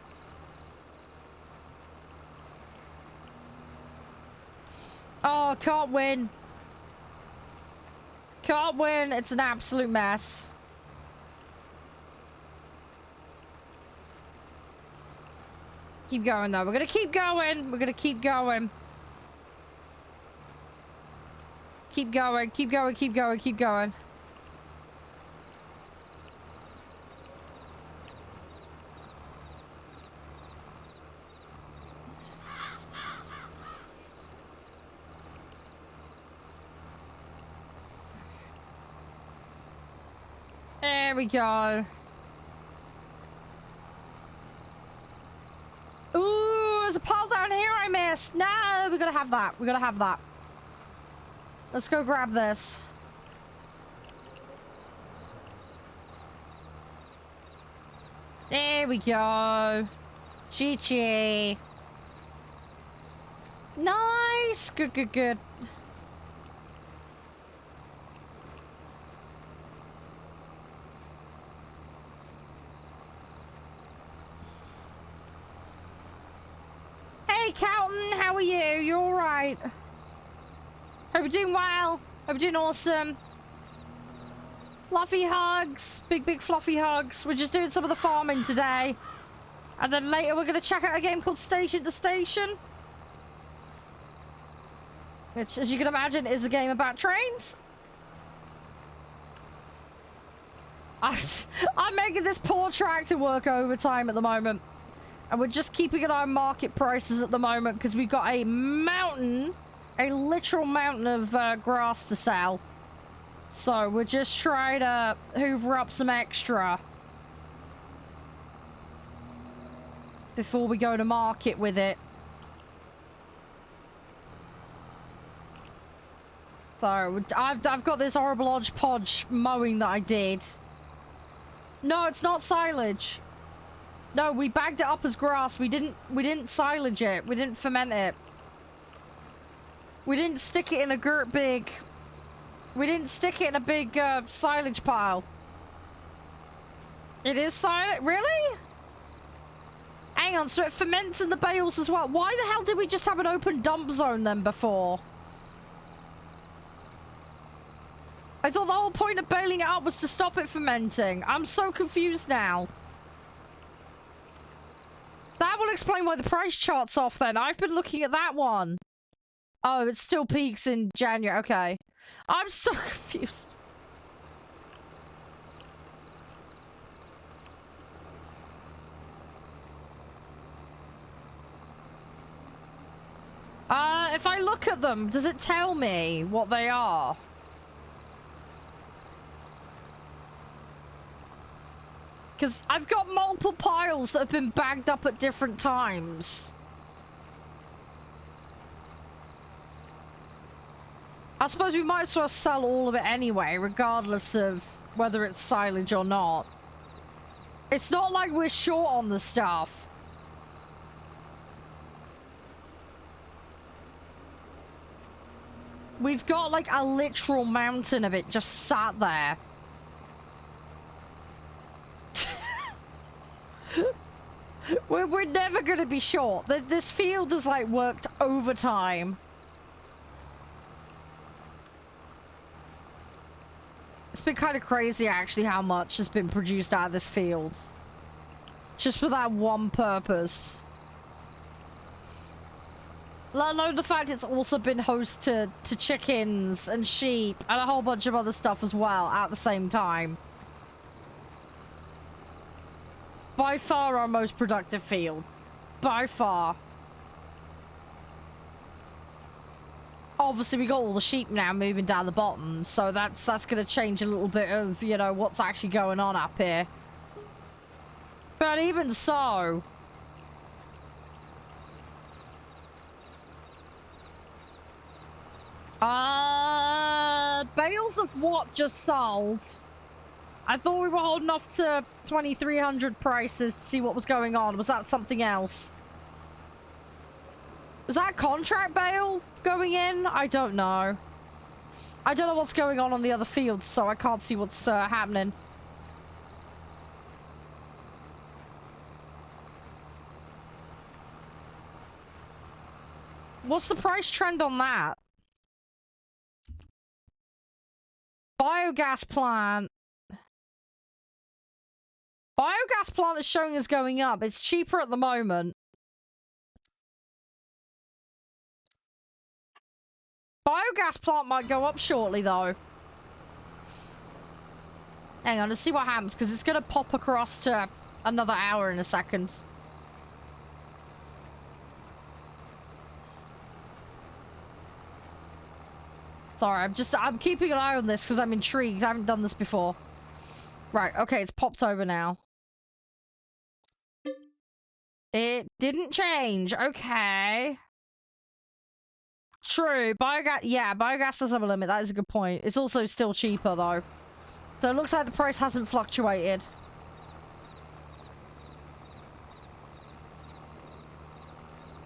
Oh, can't win. Can't win. It's an absolute mess. Keep going, though. We're gonna keep going. We're gonna keep going. Keep going. Keep going. Keep going. Keep going. There we go. Ooh, there's a pile down here I missed. No, we gotta have that. We gotta have that. Let's go grab this. There we go. Chi-chi. Nice. Good, good, good. Hey, Calton, how are you? You all right? Hope you're doing well. Hope you're doing awesome. Fluffy hugs. Big, big fluffy hugs. We're just doing some of the farming today. And then later we're going to check out a game called Station to Station. Which, as you can imagine, is a game about trains. I'm making this poor tractor work overtime at the moment. And we're just keeping an eye on market prices at the moment because we've got a mountain, a literal mountain of grass to sell. So we're just trying to hoover up some extra before we go to market with it. So I've got this horrible hodgepodge mowing that I did. No, it's not silage. No, we bagged it up as grass. We didn't silage it. We didn't ferment it. We didn't stick it in a big silage pile. It is silage? Really? Hang on, so it ferments in the bales as well. Why the hell did we just have an open dump zone then before? I thought the whole point of bailing it up was to stop it fermenting. I'm so confused now. That will explain why the price chart's off then. I've been looking at that one. Oh, it still peaks in January. Okay. I'm so confused. If I look at them, does it tell me what they are? Because I've got multiple piles that have been bagged up at different times. I suppose we might as well sell all of it anyway, regardless of whether it's silage or not. It's not like we're short on the stuff. We've got like a literal mountain of it just sat there. We're never gonna be short. This field has like worked overtime. It's been kind of crazy actually how much has been produced out of this field. Just for that one purpose. Let alone the fact it's also been host to chickens and sheep and a whole bunch of other stuff as well at the same time. By far our most productive field. By far. Obviously we got all the sheep now moving down the bottom, so that's going to change a little bit of, you know, what's actually going on up here. But even so... bales of what just sold? I thought we were holding off to 2300 prices to see what was going on. Was that something else? Was that contract bale going in? I don't know. I don't know what's going on the other fields, so I can't see what's happening. What's the price trend on that? Biogas plant. Biogas plant is showing us going up. It's cheaper at the moment. Biogas plant might go up shortly, though. Hang on, let's see what happens, because it's going to pop across to another hour in a second. Sorry, I'm keeping an eye on this because I'm intrigued. I haven't done this before. Right, okay, it's popped over now. It didn't change. Okay. True. Biogas, yeah, biogas does have a limit. That is a good point. It's also still cheaper, though. So it looks like the price hasn't fluctuated.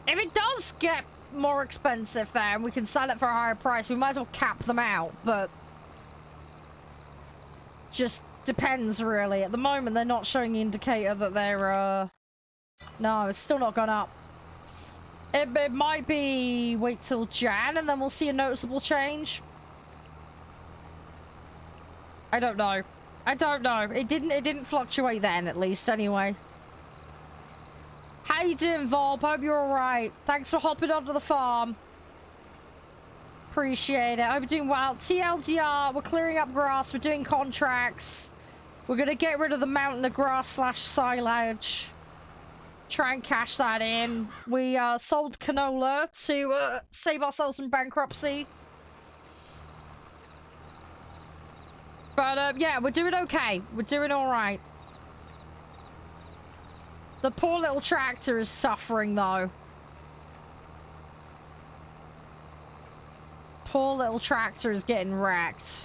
If it does get more expensive then we can sell it for a higher price, we might as well cap them out, but just depends really. At the moment they're not showing the indicator that they're no, it's still not gone up. It might be wait till Jan and then we'll see a noticeable change. I don't know. I don't know. It didn't fluctuate then, at least anyway. How you doing, Volp? Hope you're alright. Thanks for hopping onto the farm. Appreciate it. Hope you're doing well. TLDR, we're clearing up grass. We're doing contracts. We're going to get rid of the mountain of grass / silage. Try and cash that in. We sold canola to save ourselves from bankruptcy. But yeah, we're doing okay. We're doing alright. The poor little tractor is suffering, though. Poor little tractor is getting wrecked.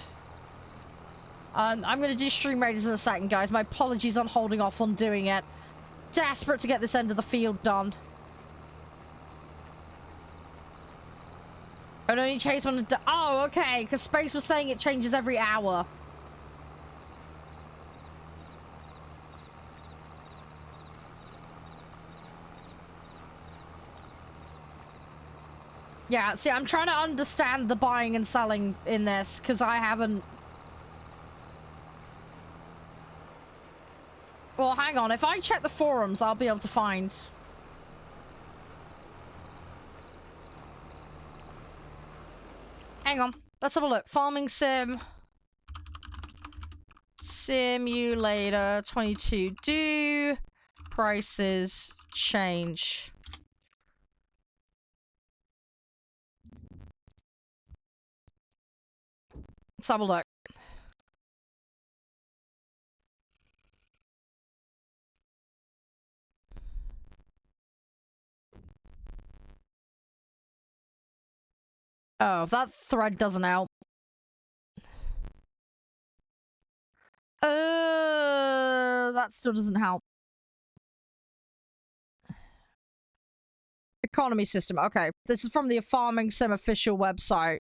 I'm going to do stream raiders in a second, guys. My apologies on holding off on doing it. Desperate to get this end of the field done. I only chase one. Oh, okay. Because Space was saying it changes every hour. Yeah, see, I'm trying to understand the buying and selling in this, because I haven't Well, hang on. If I check the forums, I'll be able to find... Hang on. Let's have a look. Farming sim. Simulator 22. Do prices change? Let's have a look. Oh, that thread doesn't help. That still doesn't help. Economy system. Okay, this is from the Farming Sim official website.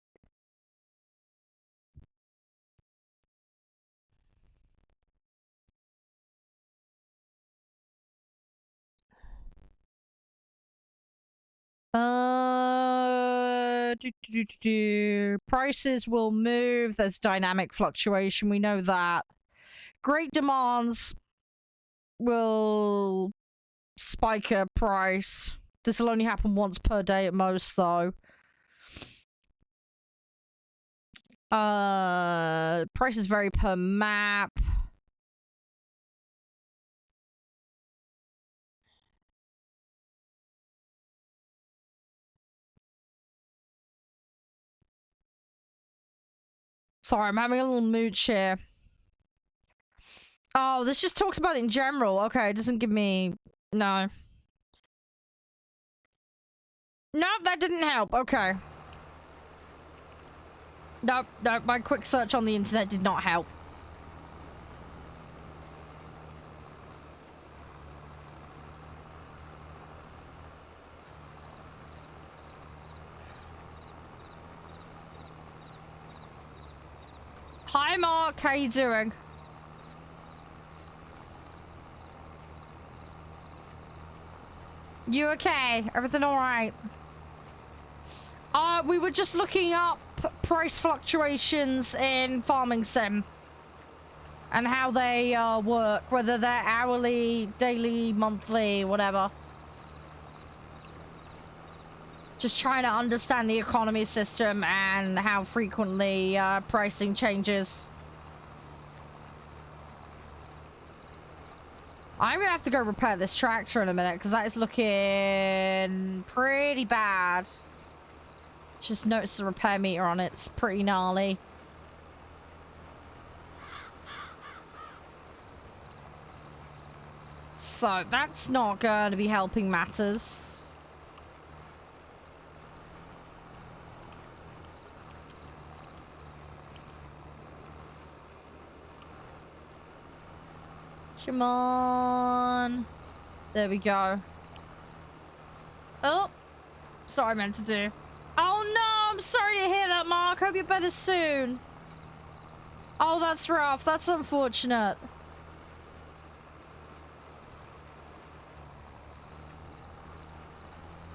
Prices will move. There's dynamic fluctuation. We know that. Great demands will spike a price. This will only happen once per day at most, though. Prices vary per map. Sorry, I'm having a little mood share. Oh, this just talks about it in general. Okay, it doesn't give me... No. Nope, that didn't help. Okay. Nope, my quick search on the internet did not help. Hi, Mark. How you doing? You okay? Everything all right? We were just looking up price fluctuations in Farming Sim and how they work, whether they're hourly, daily, monthly, whatever. Just trying to understand the economy system and how frequently pricing changes. I'm gonna have to go repair this tractor in a minute because that is looking pretty bad. Just noticed the repair meter on it. It's pretty gnarly. So that's not going to be helping matters. Come on. There we go. Oh. Sorry, I meant to do. Oh no, I'm sorry to hear that, Mark. Hope you're better soon. Oh, that's rough. That's unfortunate.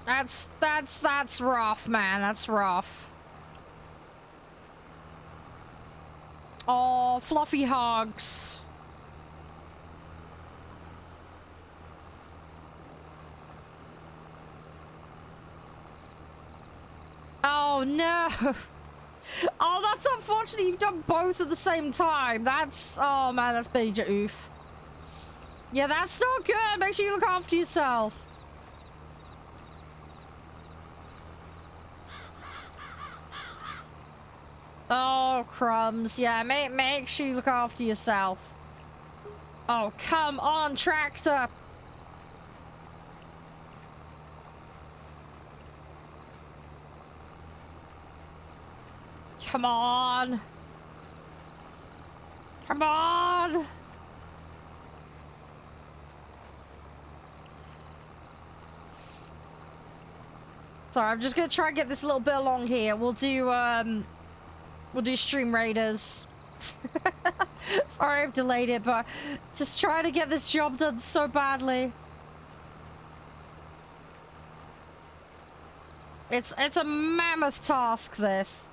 That's rough, man. That's rough. Oh, fluffy hugs. Oh no. Oh, that's unfortunate. You've done both at the same time. That's, oh man, that's major oof. Yeah, that's not good. Make sure you look after yourself. Oh, crumbs. Yeah, make sure you look after yourself. Oh, come on, tractor. Come on. Come on. Sorry, I'm just gonna try and get this a little bit along here. We'll do Stream Raiders. Sorry I've delayed it, but just trying to get this job done so badly. It's a mammoth task, this.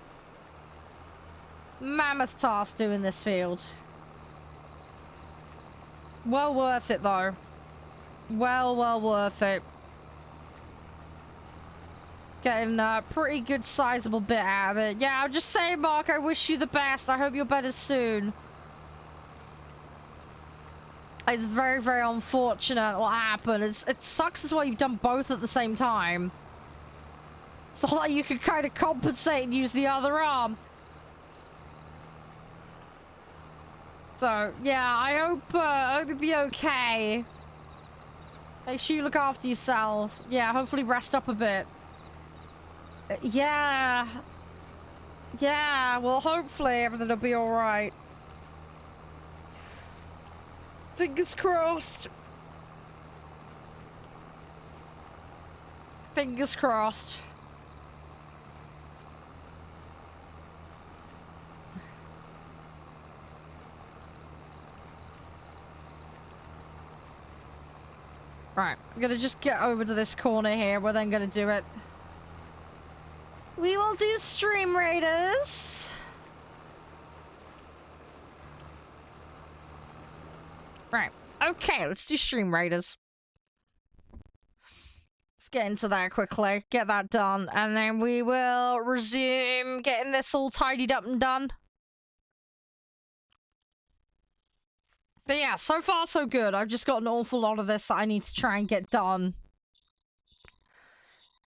Mammoth task doing this field. Well worth it, though. Well worth it. Getting a pretty good sizable bit out of it. Yeah, I'll just say, Mark, I wish you the best. I hope you're better soon. It's very, very unfortunate what happened. It sucks as well you've done both at the same time. So like you could kind of compensate and use the other arm. So, yeah, I hope you'll be okay. Make sure you look after yourself. Yeah, hopefully rest up a bit. Yeah. Yeah, well, hopefully everything will be alright. Fingers crossed. Fingers crossed. Right, I'm gonna just get over to this corner here. We're then gonna do it. We will do Stream Raiders. Right, okay, let's do Stream Raiders. Let's get into that quickly, get that done, and then we will resume getting this all tidied up and done. But yeah, so far so good. I've just got an awful lot of this that I need to try and get done.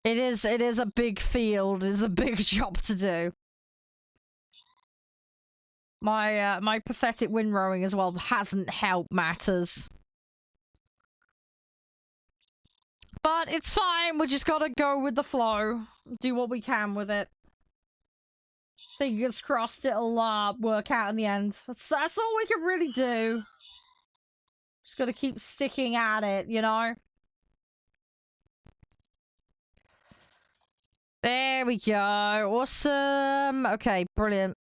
It is a big field. It is a big job to do. My pathetic windrowing as well hasn't helped matters. But it's fine. We just gotta go with the flow. Do what we can with it. Fingers crossed it'll work out in the end. That's all we can really do. Just gotta keep sticking at it, you know? There we go. Awesome. Okay, brilliant.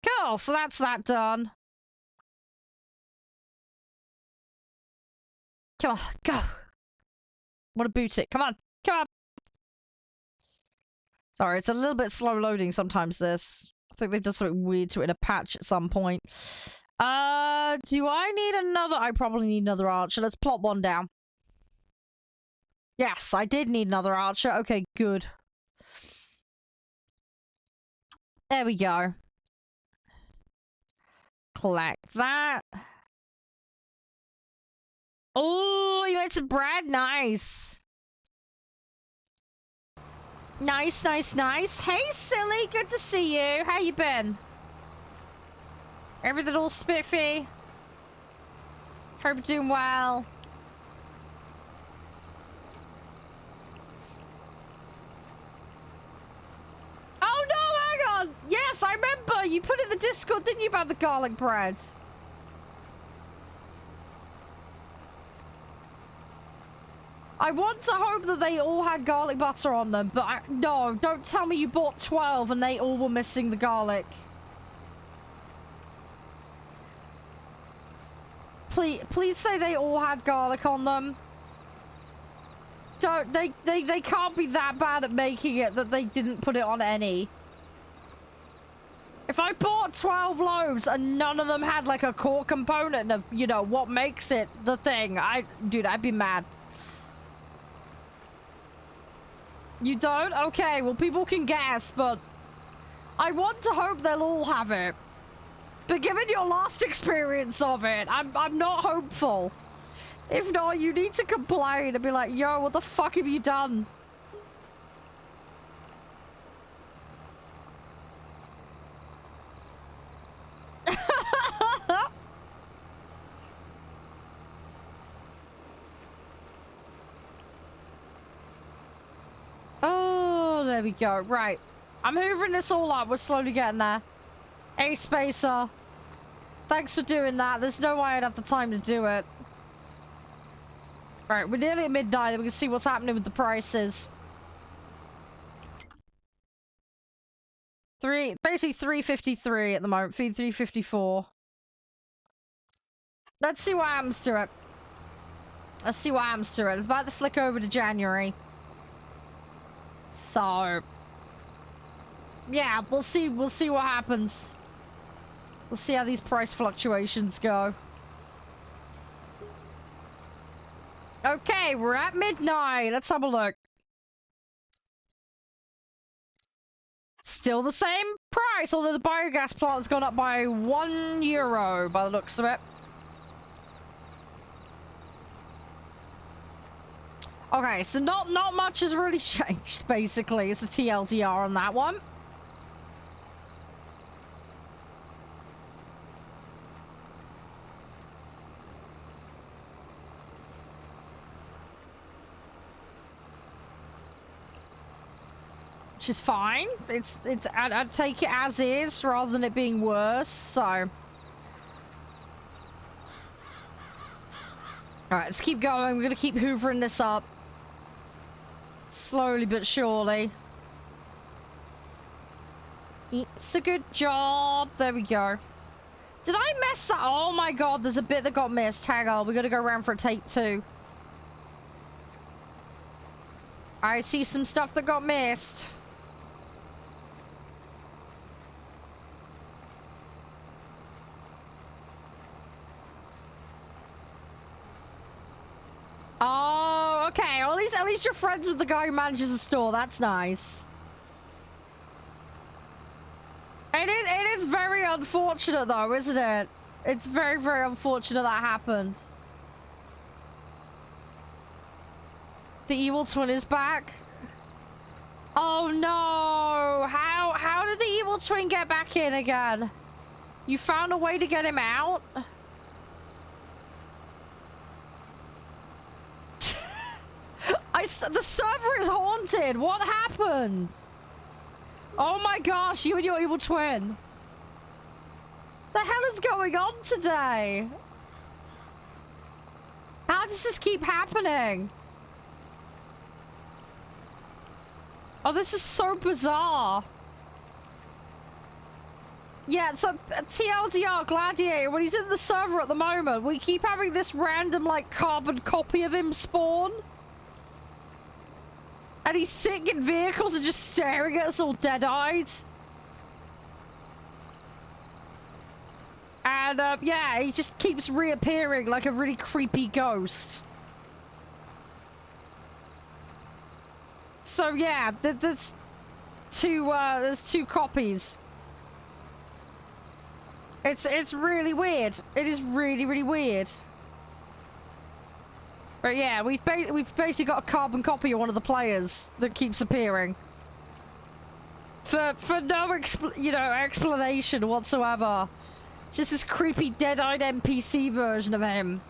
Cool, so that's that done. Come on, go. Want to boot it. Come on, come on. Sorry, it's a little bit slow loading sometimes, this. I think they've done something weird to it in a patch at some point. Do I need another? I probably need another archer. Let's plop one down. Yes, I did need another archer. Okay, good. There we go. Collect that. Oh, you made some bread. Nice. Nice, nice, nice. Hey, silly. Good to see you. How you been? Everything all spiffy? Hope you're doing well. Oh, no, hang on. Yes, I remember. You put in the Discord, didn't you, about the garlic bread? I want to hope that they all had garlic butter on them, but no, don't tell me you bought 12 and they all were missing the garlic. Please say they all had garlic on them. Don't, they can't be that bad at making it that they didn't put it on any. If I bought 12 loaves and none of them had like a core component of, you know, what makes it the thing, dude, I'd be mad. You don't? Okay, well, people can guess, but I want to hope they'll all have it. But given your last experience of it, I'm not hopeful. If not, you need to complain and be like, yo, what the fuck have you done? Oh, there we go. Right. I'm hoovering this all up. We're slowly getting there. Hey, Spacer. Thanks for doing that. There's no way I'd have the time to do it. Right, we're nearly at midnight. We can see what's happening with the prices. Basically 353 at the moment. Feed 354. Let's see what happens to it. Let's see what happens to it. It's about to flick over to January. So, yeah, we'll see what happens. We'll see how these price fluctuations go. Okay, we're at midnight. Let's have a look. Still the same price, although the biogas plant has gone up by €1 by the looks of it. Okay, so not much has really changed, basically, is the TLDR on that one. Which is fine. I'd take it as is rather than it being worse, so. Alright, let's keep going. We're gonna keep hoovering this up. Slowly but surely. It's a good job. There we go. Did I mess that? Oh my god, there's a bit that got missed. Hang on, we gotta go around for a take 2. I see some stuff that got missed. Oh, okay. Well, at least you're friends with the guy who manages the store. That's nice. It is very unfortunate, though, isn't it? It's very, very unfortunate that happened. The evil twin is back. Oh no! How did the evil twin get back in again? You found a way to get him out? The server is haunted. What happened? Oh my gosh, you and your evil twin. The hell is going on today? How does this keep happening? Oh, this is so bizarre. Yeah, so TLDR Gladiator, when he's in the server at the moment, we keep having this random, like, carbon copy of him spawn. And he's sitting in vehicles and just staring at us all dead-eyed. And, yeah, he just keeps reappearing like a really creepy ghost. So, yeah, there's two copies. It's really weird. It is really, really weird. But yeah, we've basically got a carbon copy of one of the players that keeps appearing. For no explanation whatsoever. Just this creepy dead-eyed NPC version of him.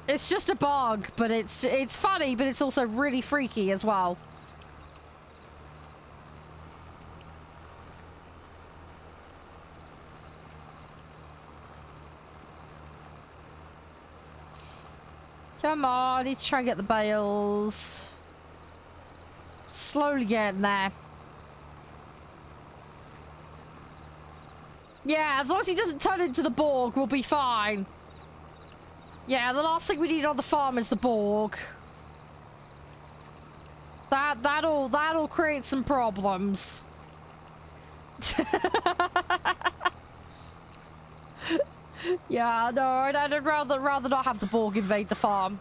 It's just a bug, but it's funny, but it's also really freaky as well. Come on, I need to try and get the bales. Slowly getting there. Yeah, as long as he doesn't turn into the Borg, we'll be fine. Yeah, the last thing we need on the farm is the Borg. That'll create some problems. Yeah, no, I'd rather not have the Borg invade the farm.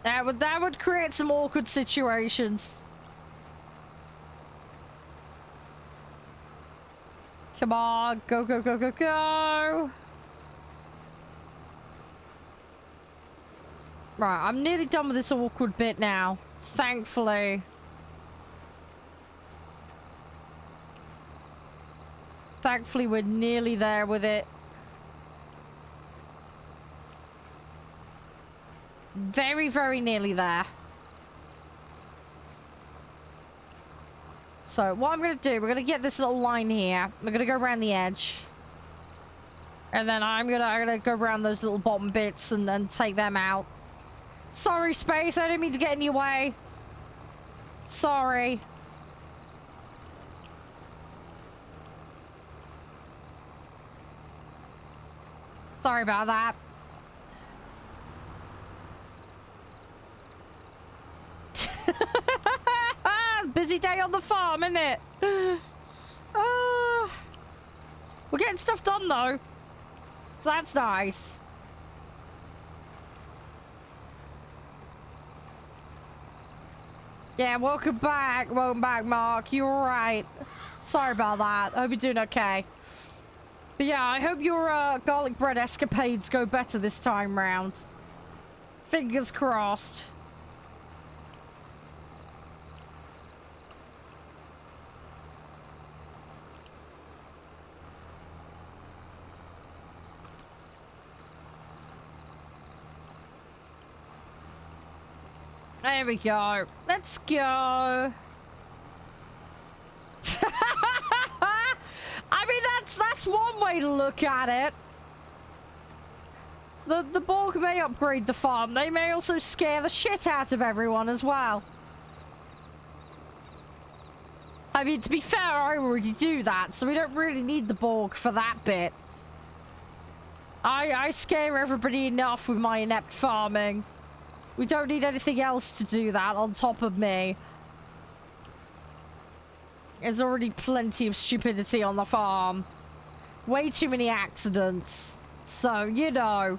That would create some awkward situations. Come on, go, go, go, go, go. Right, I'm nearly done with this awkward bit now. Thankfully. Thankfully, we're nearly there with it. Very, very nearly there. So, what I'm going to do, we're going to get this little line here. We're going to go around the edge. And then I'm gonna go around those little bottom bits and take them out. Sorry, Space, I didn't mean to get in your way. Sorry. Sorry about that. Busy day on the farm, isn't it? We're getting stuff done, though. That's nice. Yeah, welcome back. Welcome back, Mark. You're all right. Sorry about that. I hope you're doing okay. But yeah, I hope your garlic bread escapades go better this time round. Fingers crossed. There we go. Let's go. I mean, that's one way to look at it. The Borg may upgrade the farm. They may also scare the shit out of everyone as well. I mean, to be fair, I already do that, so we don't really need the Borg for that bit. I scare everybody enough with my inept farming. We don't need anything else to do that on top of me. There's already plenty of stupidity on the farm. Way too many accidents. So, you know.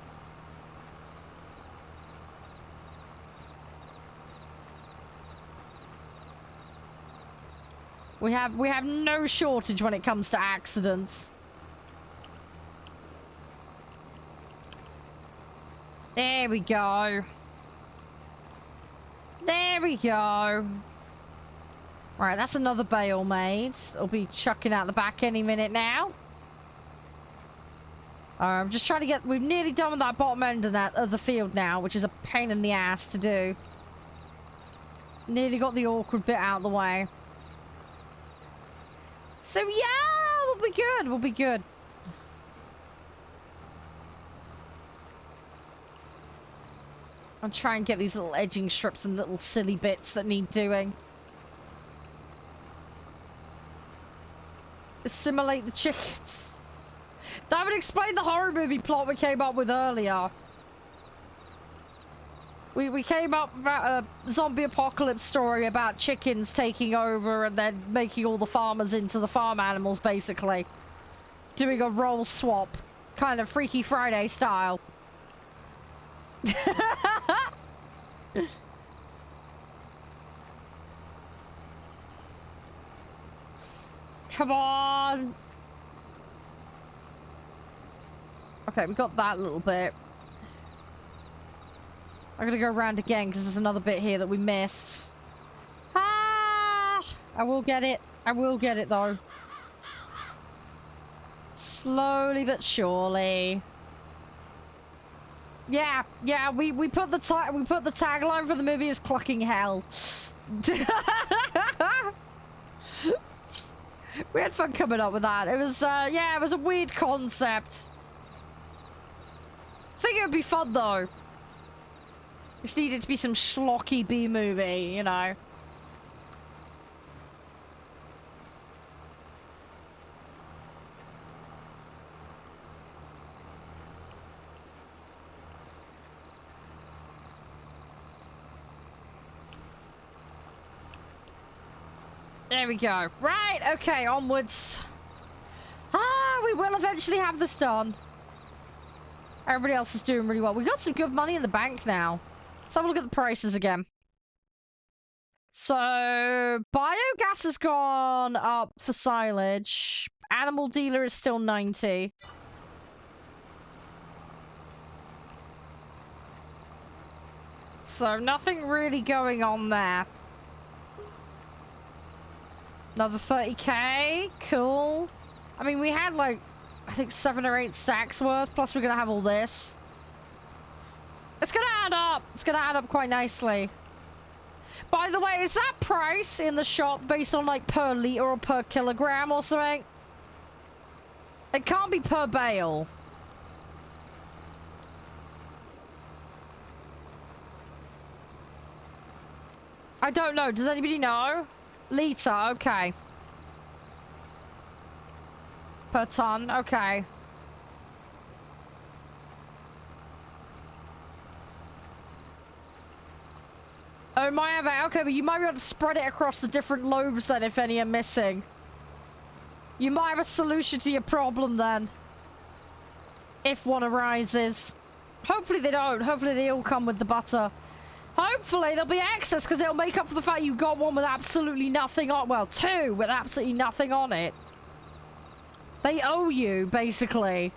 We have no shortage when it comes to accidents. There we go. There we go. Right, that's another bale made. It'll be chucking out the back any minute now. I'm just trying to get... We've nearly done with that bottom end of the field now, which is a pain in the ass to do. Nearly got the awkward bit out of the way. So yeah, we'll be good. We'll be good. I'll try and get these little edging strips and little silly bits that need doing. Assimilate the chickens. That would explain the horror movie plot we came up with earlier. We came up about a zombie apocalypse story about chickens taking over and then making all the farmers into the farm animals, basically. Doing a role swap. Kind of Freaky Friday style. Come on. Okay, we got that little bit. I'm gonna go around again because there's another bit here that we missed. Ah! I will get it. I will get it though. Slowly but surely. Yeah, we put the tagline for the movie as "Clucking Hell." We had fun coming up with that. It was yeah, it was a weird concept. I think it would be fun though. Just needed to be some schlocky B movie, you know. There we go. Right, okay, onwards. Ah, we will eventually have this done. Everybody else is doing really well. We got some good money in the bank now. Let's have a look at the prices again. So, biogas has gone up for silage. Animal dealer is still 90. So, nothing really going on there. Another 30k. Cool. I mean, we had like, I think 7 or 8 stacks worth. Plus, we're going to have all this. It's going to add up. It's going to add up quite nicely. By the way, is that price in the shop based on like per litre or per kilogram or something? It can't be per bale. I don't know. Does anybody know? Litre, okay. Per ton, okay. Oh, my have okay, but you might be able to spread it across the different loaves then if any are missing. You might have a solution to your problem then. If one arises. Hopefully they don't. Hopefully they all come with the butter. Hopefully there'll be excess because it'll make up for the fact you got one with absolutely nothing on. Well, two with absolutely nothing on it. They owe you, basically.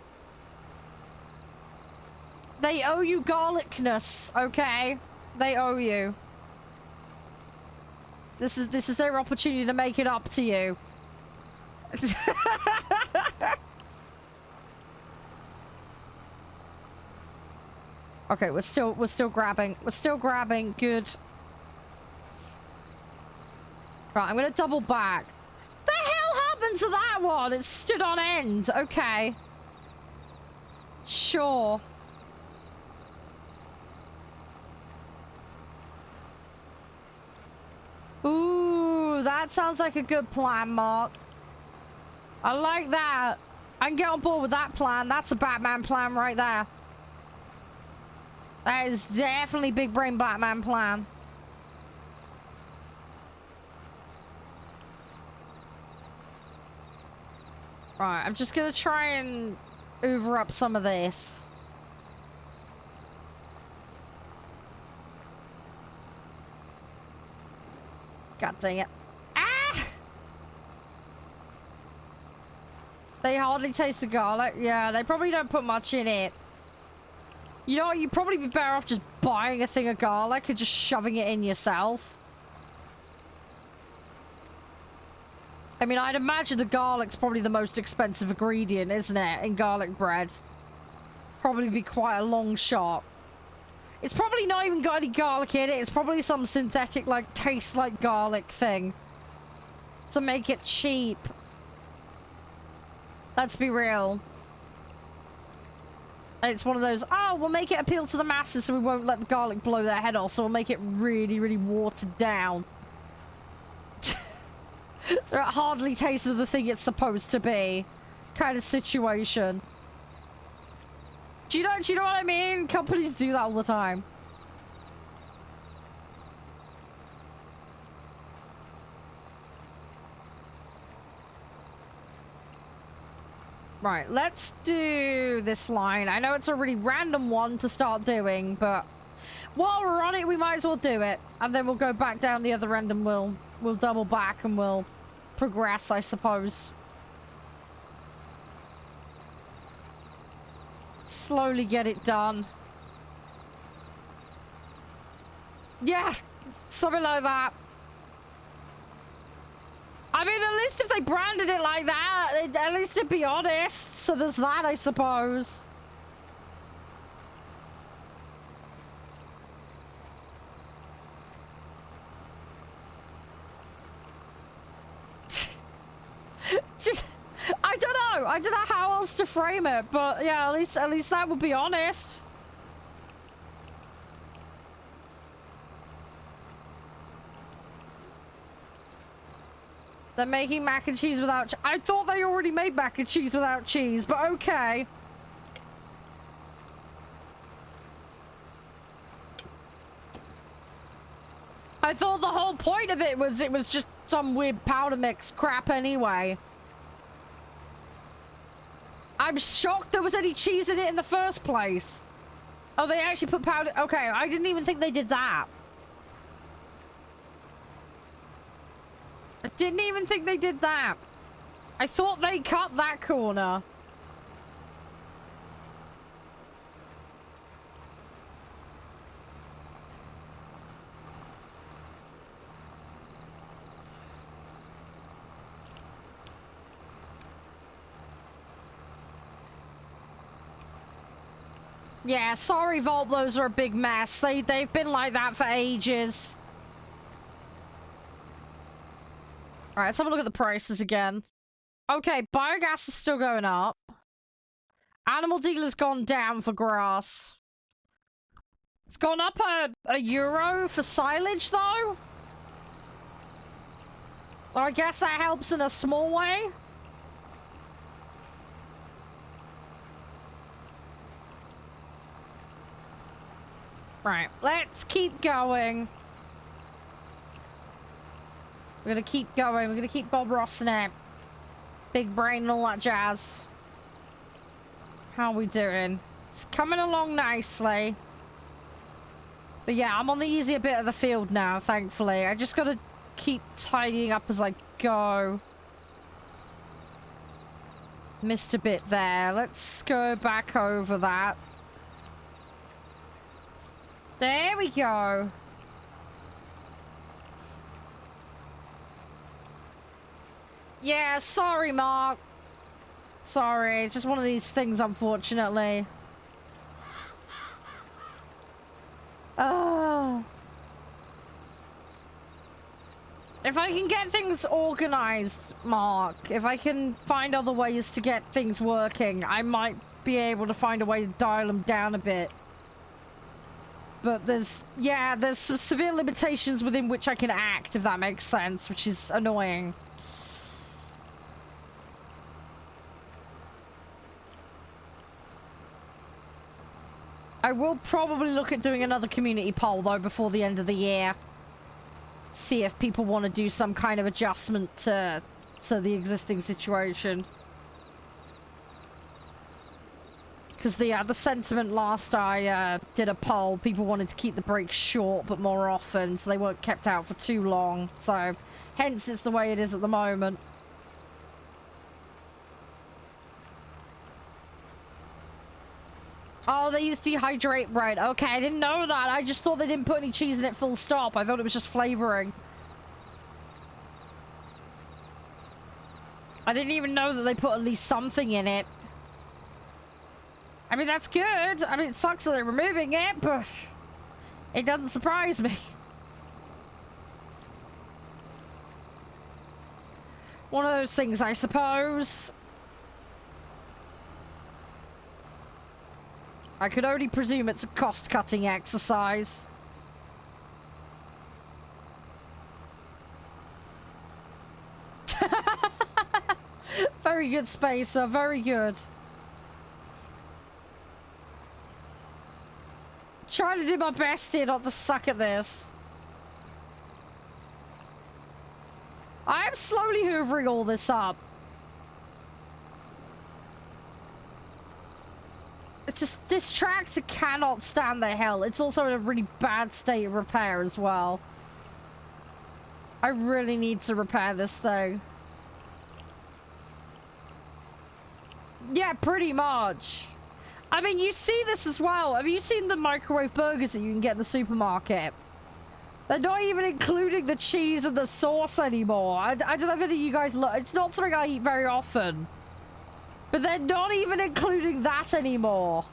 They owe you garlicness, okay? They owe you. This is their opportunity to make it up to you. Okay, we're still grabbing. We're still grabbing. Good. Right, I'm gonna double back. The hell happened to that one? It stood on end. Okay. Sure. Ooh, that sounds like a good plan, Mark. I like that. I can get on board with that plan. That's a Batman plan right there. That is definitely big brain Batman plan. Right, I'm just gonna try and hoover up some of this. God dang it. Ah! They hardly taste the garlic. Yeah, they probably don't put much in it. You know what? You'd probably be better off just buying a thing of garlic and just shoving it in yourself. I mean, I'd imagine the garlic's probably the most expensive ingredient, isn't it? In garlic bread. Probably be quite a long shot. It's probably not even got any garlic in it. It's probably some synthetic, like, tastes like garlic thing. To make it cheap. Let's be real. It's one of those, oh, we'll make it appeal to the masses so we won't let the garlic blow their head off. So we'll make it really, really watered down. So it hardly tastes of the thing it's supposed to be. Kind of situation. Do you know what I mean? Companies do that all the time. Right, let's do this line. I know it's a really random one to start doing, but while we're on it, we might as well do it. And then we'll go back down the other end and we'll double back and we'll progress, I suppose. Slowly get it done. Yeah, something like that. I mean, at least if they branded it like that, at least it'd be honest. So there's that, I suppose. I don't know. I don't know how else to frame it, but yeah, at least that would be honest. They're making mac and cheese without I thought they already made mac and cheese without cheese, but okay. I thought the whole point of it was just some weird powder mix crap anyway. I'm shocked there was any cheese in it in the first place. Oh, they actually put powder. Okay, I didn't even think they did that. I didn't even think they did that. I thought they cut that corner. Yeah, sorry, Vault blows are a big mess. They've been like that for ages. Alright, let's have a look at the prices again. Okay, biogas is still going up. Animal dealer's gone down for grass. It's gone up a euro for silage, though. So I guess that helps in a small way. Right, let's keep going. We're gonna keep going. We're gonna keep Bob Rossing it. Big brain and all that jazz. How are we doing? It's coming along nicely. But yeah, I'm on the easier bit of the field now, thankfully. I just gotta keep tidying up as I go. Missed a bit there. Let's go back over that. There we go. Yeah, sorry, Mark. Sorry, it's just one of these things, unfortunately. If I can get things organized, Mark, if I can find other ways to get things working, I might be able to find a way to dial them down a bit. But there's some severe limitations within which I can act, if that makes sense, which is annoying. I will probably look at doing another community poll, though, before the end of the year. See if people want to do some kind of adjustment to the existing situation. Because the sentiment last I did a poll, people wanted to keep the breaks short but more often, so they weren't kept out for too long. So, hence it's the way it is at the moment. Oh, they use dehydrate bread. Okay, I didn't know that. I just thought they didn't put any cheese in it full stop. I thought it was just flavoring. I didn't even know that they put at least something in it. I mean, that's good. I mean, it sucks that they're removing it, but it doesn't surprise me. One of those things, I suppose. I could only presume it's a cost-cutting exercise. Very good, Spacer. Very good. Trying to do my best here not to suck at this. I'm slowly hoovering all this up. It's just, this tractor cannot stand the hell. It's also in a really bad state of repair as well. I really need to repair this thing. Yeah, pretty much. I mean, you see this as well. Have you seen the microwave burgers that you can get in the supermarket? They're not even including the cheese and the sauce anymore. I don't know if any of you guys look. It's not something I eat very often. But they're not even including that anymore.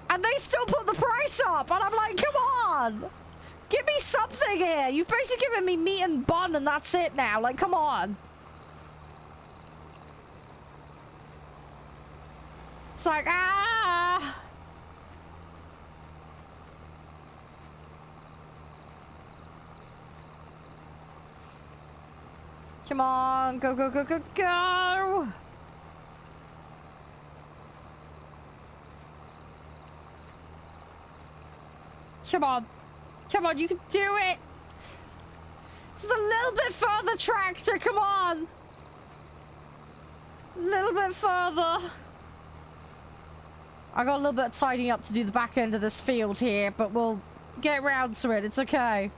And they still put the price up. And I'm like, come on. Give me something here. You've basically given me meat and bun and that's it now. Like, come on. It's like, ah. Come on, go, go, go, go, go! Come on. Come on, you can do it! Just a little bit further, tractor, come on! A little bit further. I got a little bit of tidying up to do the back end of this field here, but we'll get around to it, it's okay.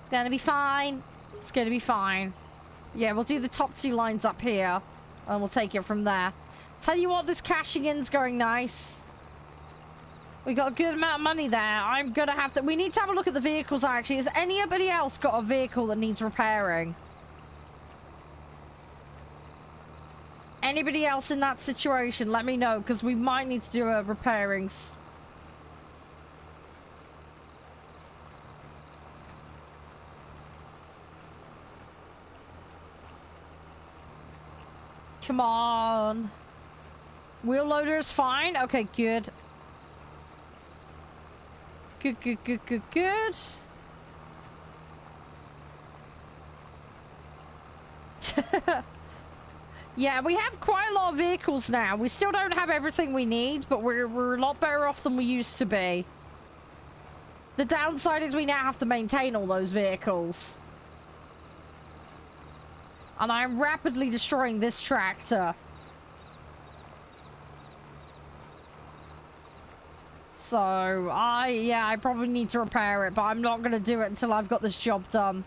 It's gonna be fine. It's gonna be fine. Yeah, we'll do the top two lines up here, and we'll take it from there. Tell you what, this cashing in's going nice. We got a good amount of money there. I'm gonna have to... We need to have a look at the vehicles, actually. Has anybody else got a vehicle that needs repairing? Anybody else in that situation, let me know, because we might need to do a repairing. Come on. Wheel loader is fine. Okay, good. Good, good, good, good, good. Yeah, we have quite a lot of vehicles now. We still don't have everything we need, but we're a lot better off than we used to be. The downside is we now have to maintain all those vehicles. And I am rapidly destroying this tractor. So, I probably need to repair it, but I'm not going to do it until I've got this job done.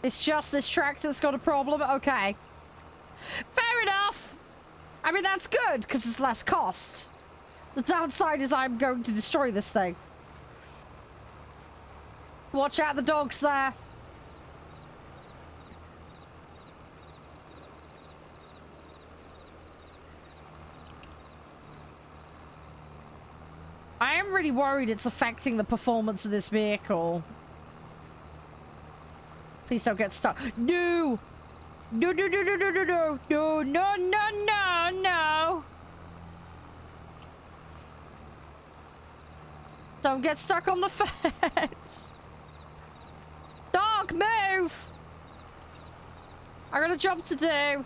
It's just this tractor that's got a problem? Okay. Fair enough! I mean, that's good, because it's less cost. The downside is I'm going to destroy this thing. Watch out, the dog's there. I am really worried it's affecting the performance of this vehicle. Please don't get stuck. No! No, no, no, no, no, no, no, no, no, no, no, no. Don't get stuck on the fence. Dog, move! I got a job to do.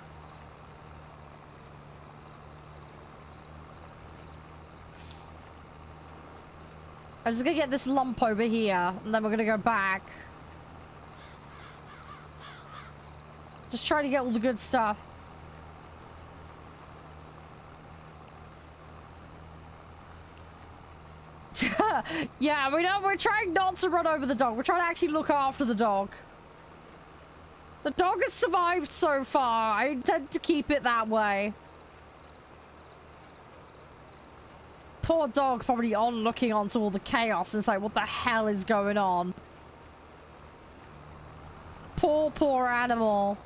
I'm just gonna get this lump over here, and then we're gonna go back. Just try to get all the good stuff. Yeah, we're trying not to run over the dog. We're trying to actually look after the dog. The dog has survived so far. I intend to keep it that way. Poor dog probably on looking onto all the chaos and it's like, what the hell is going on? Poor, poor animal.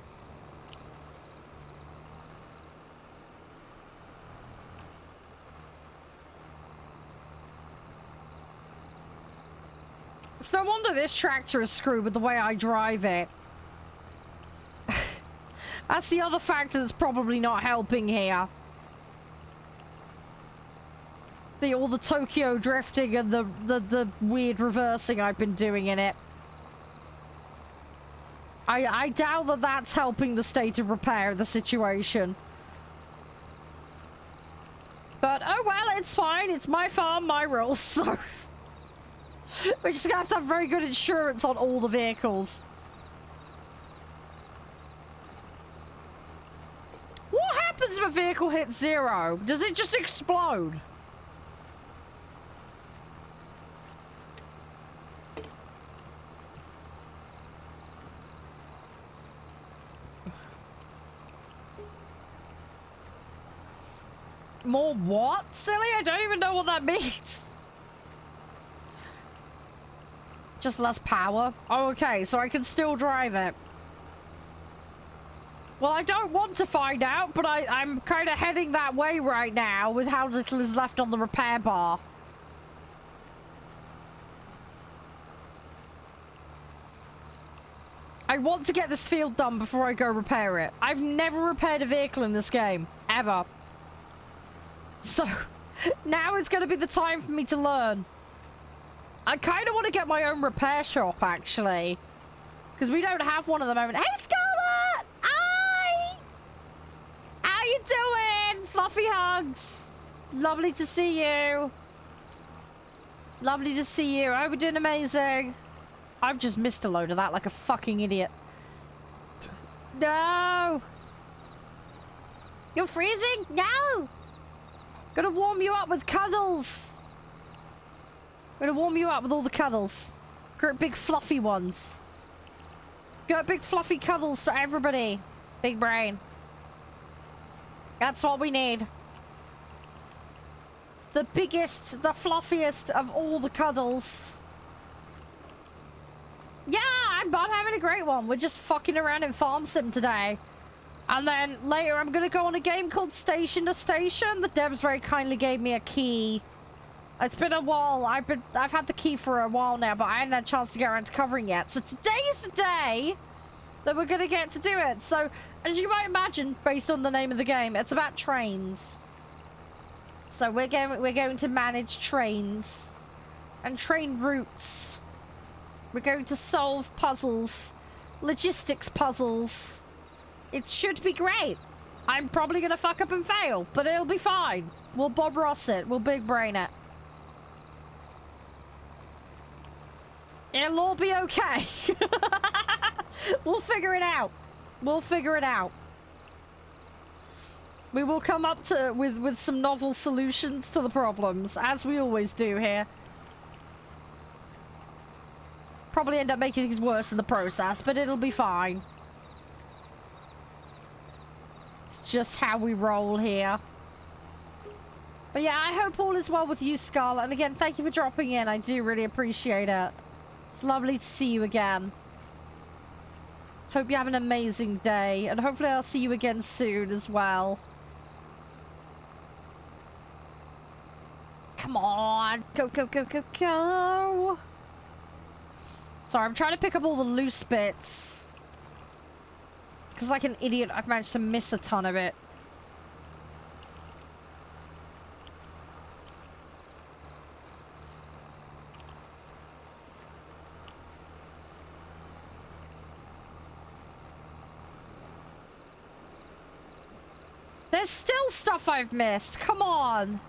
It's no wonder this tractor is screwed with the way I drive it. That's the other factor that's probably not helping here. All the Tokyo drifting and the weird reversing I've been doing in it. I doubt that that's helping the state of repair of the situation. But oh well, it's fine. It's my farm, my rules, so... We're just gonna have to have very good insurance on all the vehicles. What happens if a vehicle hits zero? Does it just explode? More what, silly? I don't even know what that means. Just less power? Oh, okay, so I can still drive it. Well, I don't want to find out, but I'm kind of heading that way right now with how little is left on the repair bar. I want to get this field done before I go repair it. I've never repaired a vehicle in this game, ever. So, now is going to be the time for me to learn. I kind of want to get my own repair shop, actually. Because we don't have one at the moment. Hey, Scarlett! Hi! How you doing? Fluffy hugs. Lovely to see you. Lovely to see you. I hope you're doing amazing. I've just missed a load of that like a fucking idiot. No! You're freezing? No! Gonna warm you up with cuddles. Gonna warm you up with all the cuddles. Got big fluffy ones. Got big fluffy cuddles for everybody. Big brain. That's what we need. The biggest, the fluffiest of all the cuddles. Yeah, I'm having a great one. We're just fucking around in Farm Sim today. And then later I'm gonna go on a game called Station to Station. The devs very kindly gave me a key. It's been a while. I've had the key for a while now, but I hadn't had a chance to get around to covering yet. So today is the day that we're gonna get to do it. So as you might imagine, based on the name of the game, it's about trains. So we're going to manage trains and train routes. We're going to solve puzzles, logistics puzzles. It should be great. I'm probably gonna fuck up and fail, but it'll be fine. We'll Bob Ross it. We'll big brain it. It'll all be okay. We'll figure it out. We'll figure it out. We will come up with some novel solutions to the problems, as we always do here. Probably end up making things worse in the process, but it'll be fine. It's just how we roll here. But yeah, I hope all is well with you, Scarlett. And again, thank you for dropping in. I do really appreciate it. It's lovely to see you again. Hope you have an amazing day. And hopefully I'll see you again soon as well. Come on. Go, go, go, go, go. Sorry, I'm trying to pick up all the loose bits. Because like an idiot, I've managed to miss a ton of it. There's still stuff I've missed. Come on.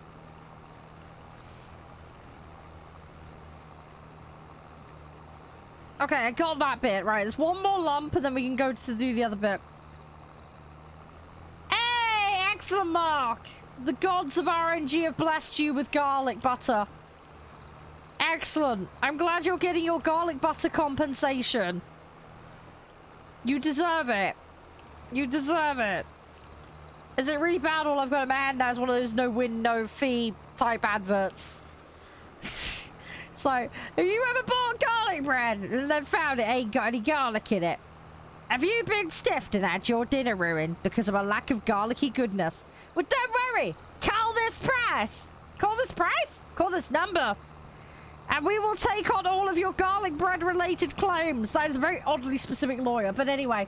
Okay, I got that bit. Right, there's one more lump and then we can go to do the other bit. Hey, excellent, Mark. The gods of RNG have blessed you with garlic butter. Excellent. I'm glad you're getting your garlic butter compensation. You deserve it. You deserve it. Is it really bad? All I've got in my hand now is one of those no win, no fee type adverts. It's like, have you ever bought garlic bread and then found it ain't got any garlic in it? Have you been stiffed and had your dinner ruined because of a lack of garlicky goodness? Well, don't worry. Call this price. Call this price? Call this number. And we will take on all of your garlic bread related claims. That is a very oddly specific lawyer. But anyway,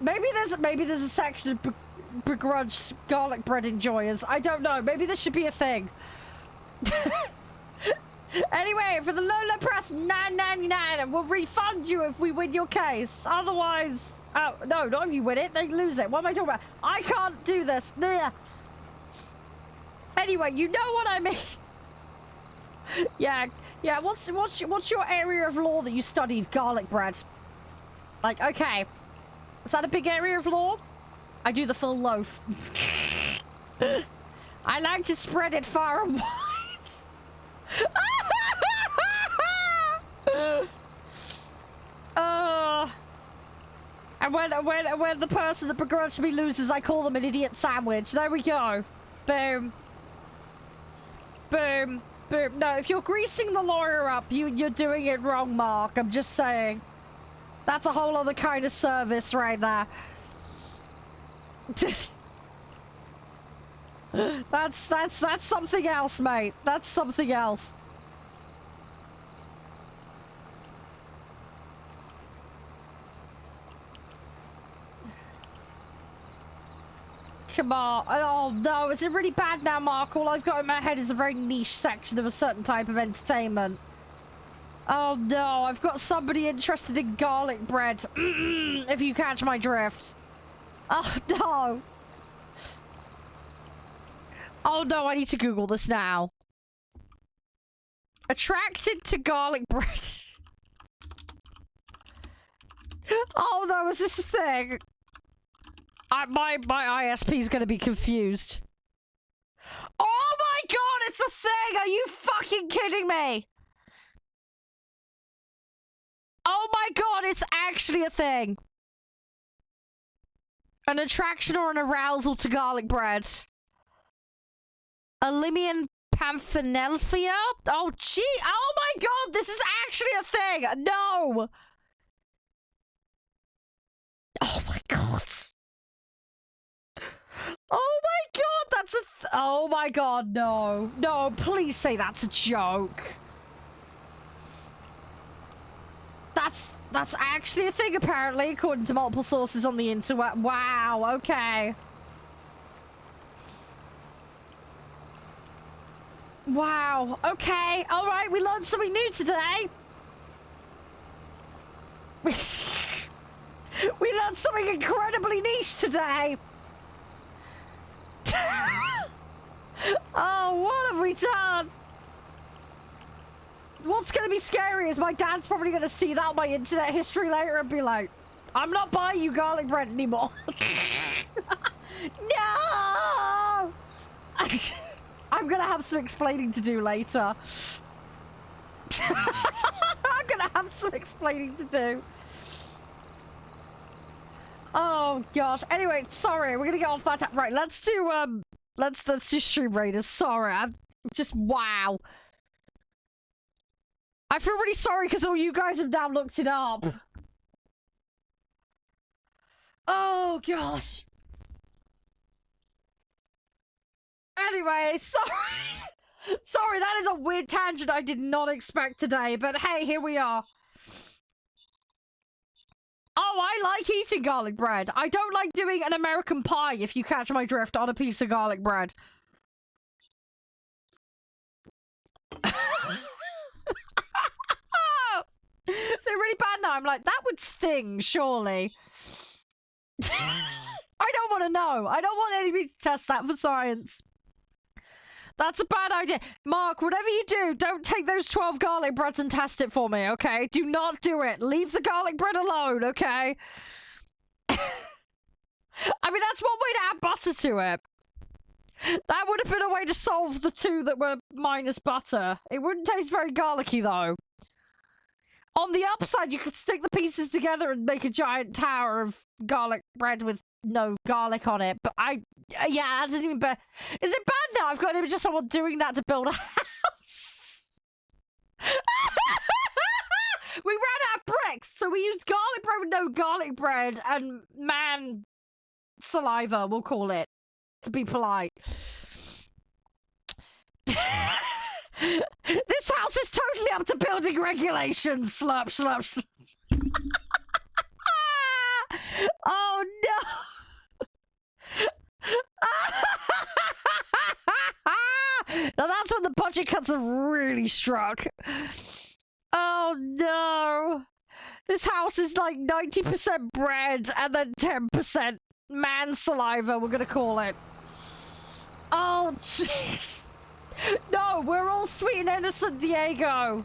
maybe there's a section of begrudged garlic bread enjoyers. I don't know. Maybe this should be a thing. Anyway, for the Lola Press $9.99, and we'll refund you if we win your case. Otherwise, oh no, not if you win it, they lose it. What am I talking about? I can't do this. Blech. Anyway, you know what I mean. Yeah. What's your area of law that you studied? Garlic bread. Like, okay, is that a big area of law? I do the full loaf. I like to spread it far and wide. And when the person that begrudged me loses, I call them an idiot sandwich. There we go. Boom. Boom. Boom. No, if you're greasing the lawyer up, you're doing it wrong, Mark. I'm just saying. That's a whole other kind of service right there. That's something else, mate. That's something else. Come on. Oh no, is it really bad now, Mark? All I've got in my head is a very niche section of a certain type of entertainment. Oh no, I've got somebody interested in garlic bread. If you catch my drift. Oh no. Oh no, I need to Google this now. Attracted to garlic bread. Oh no, is this a thing? My ISP is gonna be confused. Oh my god, it's a thing! Are you fucking kidding me? Oh my god, it's actually a thing. An attraction or an arousal to garlic bread. Alimian Pamphinelphia? Oh gee, oh my god, this is actually a thing! No! Oh my god. Oh my god, that's a oh my god, no. No, please say that's a joke. That's actually a thing, apparently, according to multiple sources on the internet. Wow, okay. Wow, okay. Alright, we learned something new today. We learned something incredibly niche today. Oh, what have we done? What's going to be scary is my dad's probably going to see that on my internet history later and be like, I'm not buying you garlic bread anymore. No! I'm gonna have some explaining to do later. I'm gonna have some explaining to do. Oh gosh. Anyway, sorry, we're gonna get off that. Right, let's do let's do Stream Raiders. Sorry, I'm just wow. I feel really sorry because all you guys have now looked it up. Oh gosh. Anyway, sorry. Sorry, that is a weird tangent I did not expect today, but hey, here we are. Oh, I like eating garlic bread. I don't like doing an American pie, if you catch my drift, on a piece of garlic bread. Is it really bad now? I'm like, that would sting, surely. I don't want to know. I don't want anybody to test that for science. That's a bad idea. Mark, whatever you do, don't take those 12 garlic breads and test it for me, okay? Do not do it. Leave the garlic bread alone, okay? I mean, that's one way to add butter to it. That would have been a way to solve the two that were minus butter. It wouldn't taste very garlicky, though. On the upside, you could stick the pieces together and make a giant tower of garlic bread with no garlic on it. But yeah, that doesn't even better. Is it bad now? I've got an image of someone doing that to build a house. We ran out of bricks, so we used garlic bread with no garlic bread and man saliva, we'll call it, to be polite. This house is totally up to building regulations. Slurp, slurp, slurp. Oh no! Now that's when the budget cuts have really struck. Oh no! This house is like 90% bread and then 10% man saliva, we're gonna call it. Oh jeez. No, we're all sweet and innocent, Diego.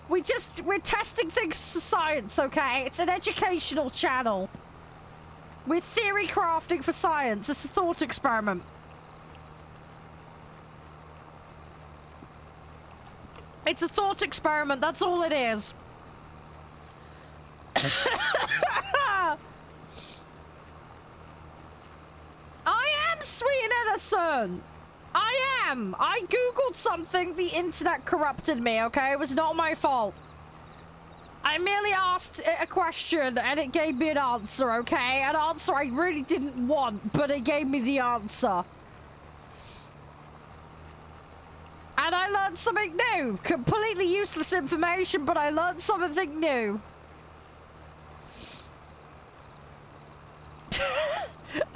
We're testing things for science, okay? It's an educational channel. We're theory crafting for science. It's a thought experiment. It's a thought experiment, that's all it is. I am sweet and innocent. I am. I googled something, the internet corrupted me, okay? It was not my fault. I merely asked a question and it gave me an answer, okay? An answer I really didn't want, but it gave me the answer. And I learned something new. Completely useless information, but I learned something new.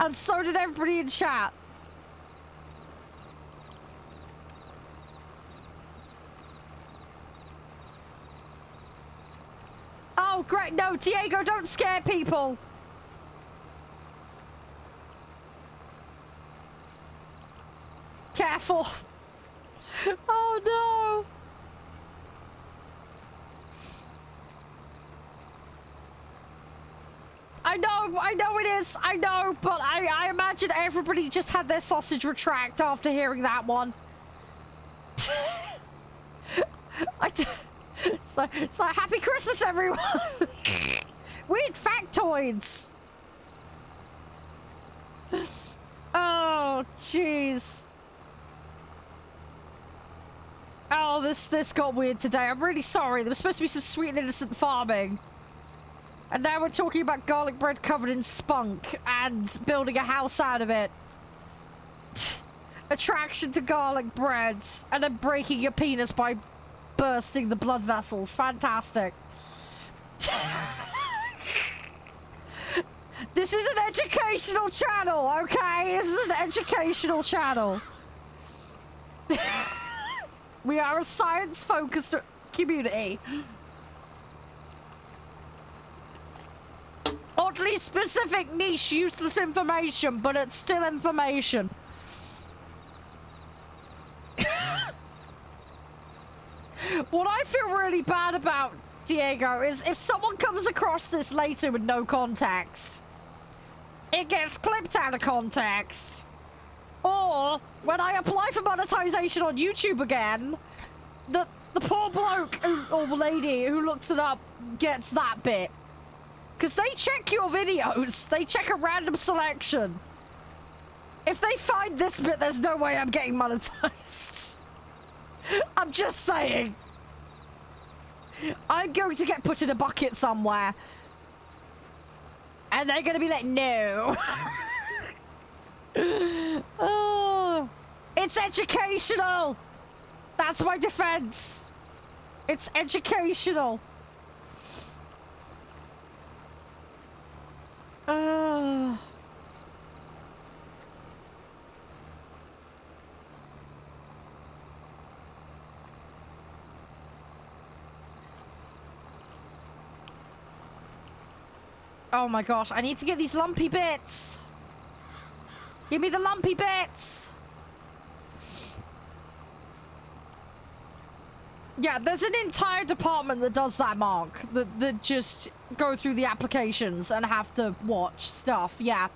And so did everybody in chat. Oh, great. No, Diego, don't scare people. Careful. Oh, no. I know it is. I know, but I imagine everybody just had their sausage retract after hearing that one. It's like Happy Christmas, everyone! Weird factoids! Oh, jeez. Oh, this got weird today. I'm really sorry. There was supposed to be some sweet and innocent farming. And now we're talking about garlic bread covered in spunk and building a house out of it. Attraction to garlic bread. And then breaking your penis by bursting the blood vessels. Fantastic. This is an educational channel, okay? This is an educational channel. We are a science-focused community. Oddly specific, niche, useless information, but it's still information. What I feel really bad about, Diego, is if someone comes across this later with no context, it gets clipped out of context. Or, when I apply for monetization on YouTube again, the poor bloke or lady who looks it up gets that bit. Because they check your videos. They check a random selection. If they find this bit, there's no way I'm getting monetized. I'm just saying. I'm going to get put in a bucket somewhere. And they're going to be like, no. Oh, it's educational. That's my defense. It's educational. Oh my gosh, I need to get these lumpy bits. Give me the lumpy bits. Yeah, there's an entire department that does that, Mark. That just go through the applications and have to watch stuff, yeah.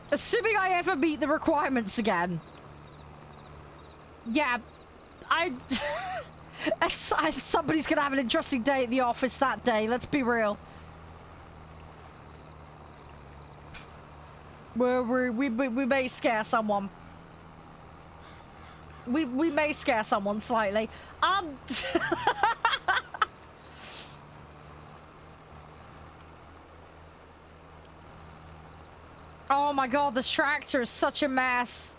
Assuming I ever meet the requirements again. Yeah, somebody's gonna have an interesting day at the office that day, let's be real. We may scare someone. We may scare someone slightly. Oh my god, this tractor is such a mess.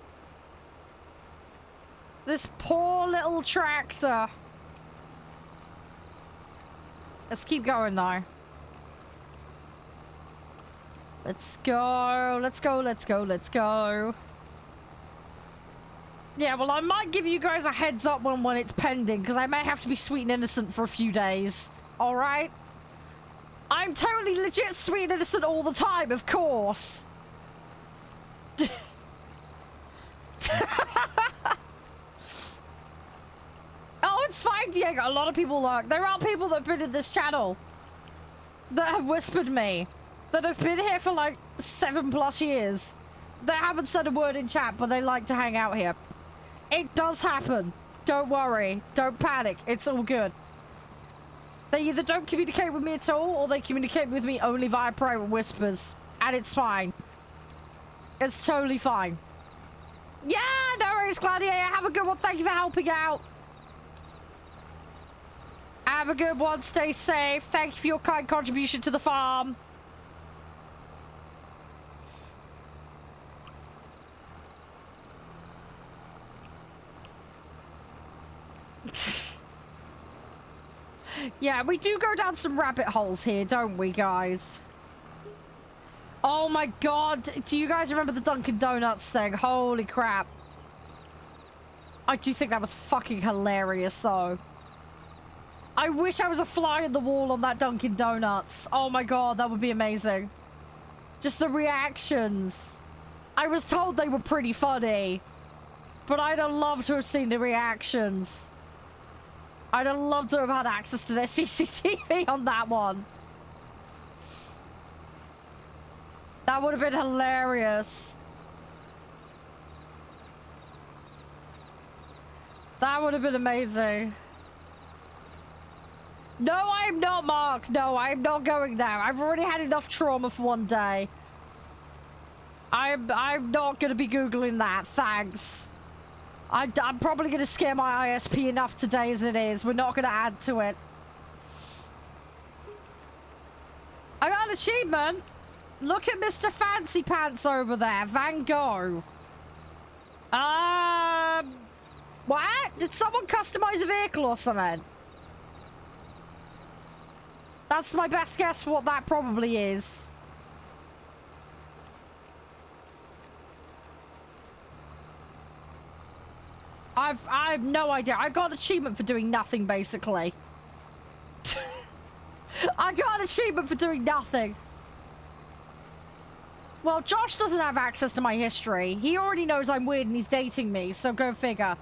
This poor little tractor. Let's keep going now. Let's go, let's go, let's go, let's go. Yeah, well, I might give you guys a heads up when it's pending, because I may have to be sweet and innocent for a few days. Alright? I'm totally legit sweet and innocent all the time, of course. Oh, it's fine, Diego. A lot of people are. There are people that have been in this channel that have whispered me, that have been here for like 7+ years. They haven't said a word in chat, but they like to hang out here. It does happen. Don't worry. Don't panic. It's all good. They either don't communicate with me at all, or they communicate with me only via private whispers. And it's fine. It's totally fine. Yeah, no worries, Gladiator. Have a good one. Thank you for helping out. Have a good one. Stay safe. Thank you for your kind contribution to the farm. Yeah, we do go down some rabbit holes here, don't we, guys? Oh my god, do you guys remember the Dunkin' Donuts thing? Holy crap. I do think that was fucking hilarious, though. I wish I was a fly in the wall on that Dunkin' Donuts. Oh my god, that would be amazing. Just the reactions. I was told they were pretty funny, but I'd have loved to have seen the reactions. I'd have loved to have had access to their CCTV on that one. That would have been hilarious. That would have been amazing. No, I'm not, Mark. No, I'm not going there. I've already had enough trauma for one day. I'm not going to be Googling that. Thanks. I'm probably going to scare my ISP enough today as it is. We're not going to add to it. I got an achievement. Look at Mr. Fancy Pants over there. Van Gogh. What? Did someone customize a vehicle or something? That's my best guess for what that probably is. I have no idea. I got an achievement for doing nothing, basically. I got an achievement for doing nothing. Well, Josh doesn't have access to my history. He already knows I'm weird and he's dating me, so go figure.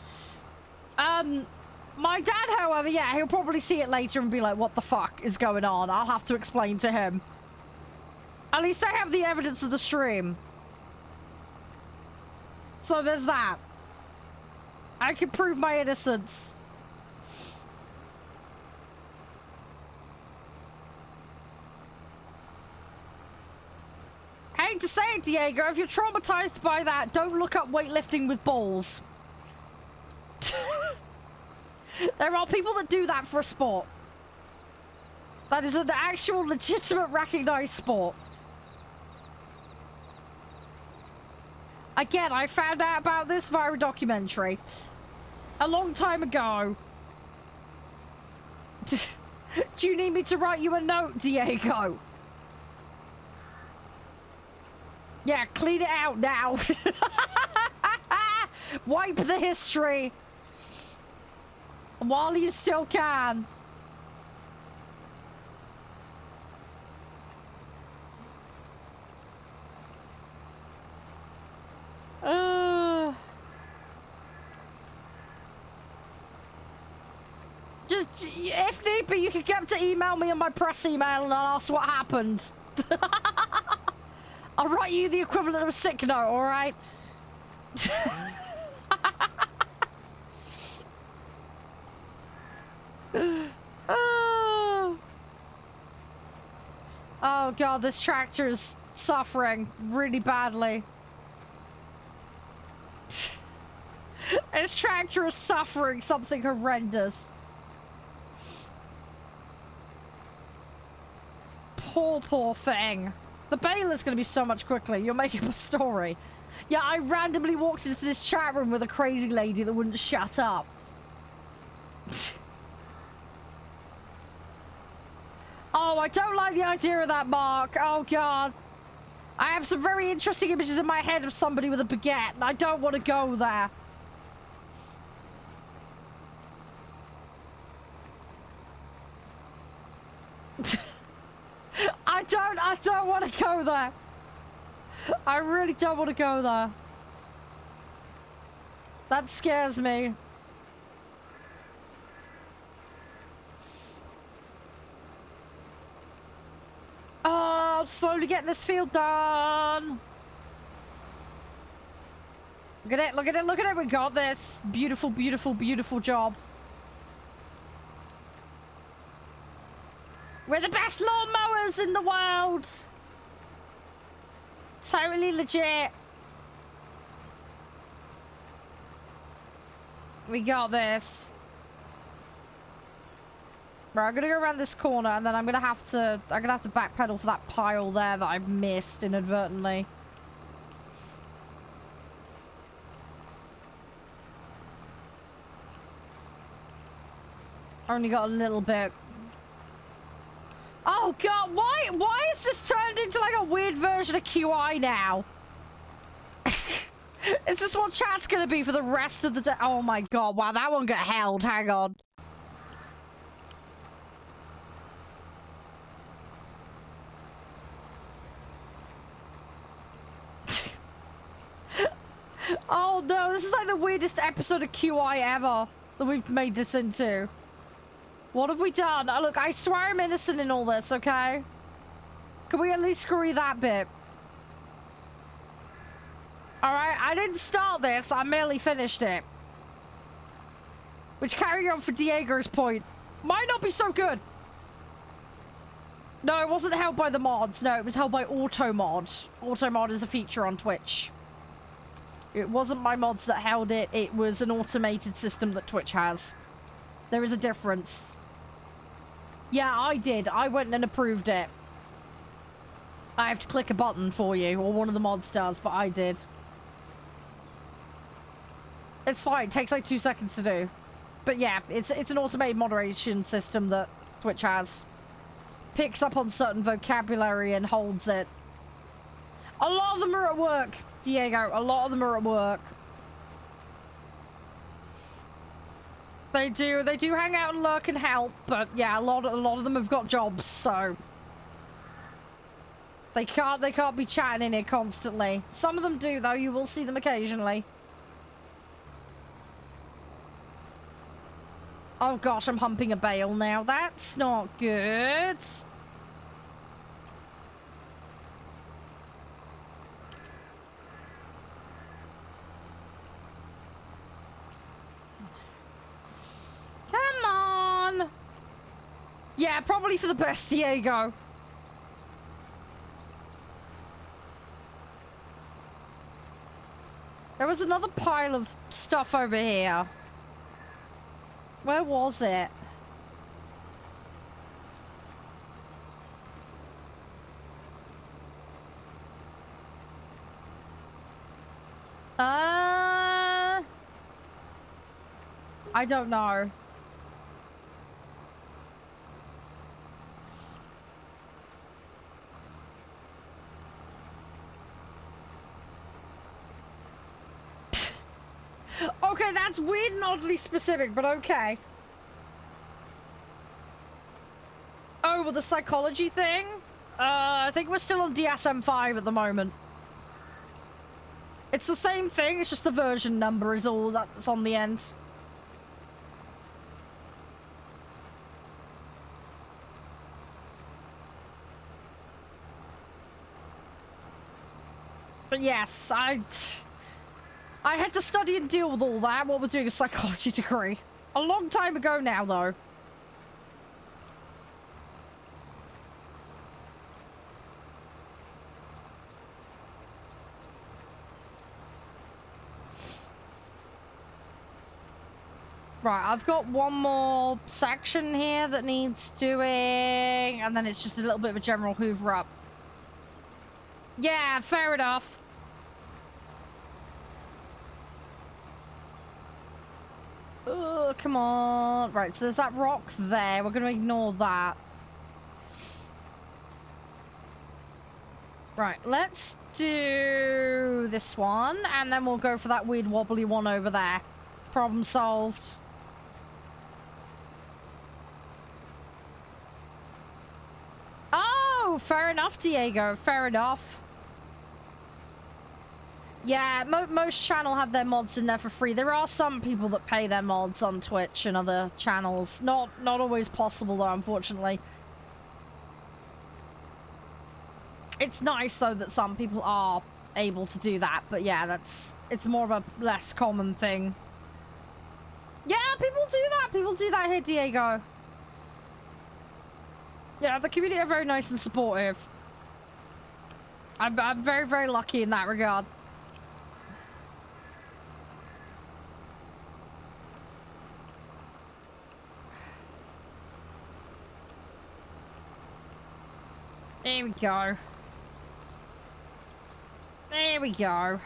My dad, however, yeah, he'll probably see it later and be like, what the fuck is going on? I'll have to explain to him. At least I have the evidence of the stream. So there's that. I can prove my innocence. I hate to say it, Diego, if you're traumatized by that, don't look up weightlifting with balls. There are people that do that for a sport. That is an actual legitimate recognized sport. Again, I found out about this via a documentary a long time ago. Do you need me to write you a note, Diego? Yeah, clean it out now. Wipe the history while you still can. Just, if need be, you can get to email me on my press email and I'll ask what happened. I'll write you the equivalent of a sick note, alright? Oh god, this tractor is suffering really badly. This tractor is suffering something horrendous. Poor thing. The baler's gonna be so much quicker. You're making up a story. Yeah, I randomly walked into this chat room with a crazy lady that wouldn't shut up. Oh, I don't like the idea of that, Mark. Oh, God. I have some very interesting images in my head of somebody with a baguette, and I don't want to go there. I don't want to go there. I really don't want to go there. That scares me. Oh, I'm slowly getting this field done. Look at it, look at it, look at it. We got this. Beautiful, beautiful, beautiful job. We're the best lawnmowers in the world. Totally legit. We got this. Right, I'm gonna go around this corner and then I'm gonna have to backpedal for that pile there that I've missed inadvertently. Only got a little bit. Oh god, why is this turned into like a weird version of QI now? Is this what chat's gonna be for the rest of the day? Oh my god, wow, that one got held. Hang on. Oh no, this is like the weirdest episode of QI ever that we've made this into. What have we done? Oh, look, I swear I'm innocent in all this, okay? Can we at least screw that bit? Alright, I didn't start this, I merely finished it. Which, carrying on for Diego's point, might not be so good. No, it wasn't held by the mods. No, it was held by Automod. Automod is a feature on Twitch. It wasn't my mods that held it. It was an automated system that Twitch has. There is a difference. Yeah, I did. I went and approved it. I have to click a button for you, or one of the mods does, but I did. It's fine. It takes like 2 seconds to do. But yeah, it's an automated moderation system that Twitch has. Picks up on certain vocabulary and holds it. A lot of them are at work, Diego. A lot of them are at work. They do hang out and lurk and help, but yeah, a lot of them have got jobs, so they can't be chatting in here constantly. Some of them do though, you will see them occasionally. Oh gosh, I'm humping a bale now. That's not good. Come on. Yeah, probably for the best, Diego. There was another pile of stuff over here. Where was it? I don't know. Okay, that's weird and oddly specific, but okay. Oh, well, the psychology thing? I think we're still on DSM-5 at the moment. It's the same thing, it's just the version number is all that's on the end. But yes, I had to study and deal with all that while we're doing a psychology degree. A long time ago now, though. Right, I've got one more section here that needs doing, and then it's just a little bit of a general hoover up. Yeah, fair enough. Oh, come on. Right, so there's that rock there. We're going to ignore that. Right, let's do this one, and then we'll go for that weird wobbly one over there. Problem solved. Oh, fair enough, Diego. Fair enough. Yeah, most channels have their mods in there for free. There are some people that pay their mods on Twitch and other channels. Not always possible, though, unfortunately. It's nice, though, that some people are able to do that. But yeah, it's more of a less common thing. Yeah, people do that. People do that here, Diego. Yeah, the community are very nice and supportive. I'm very, very lucky in that regard. There we go. There we go.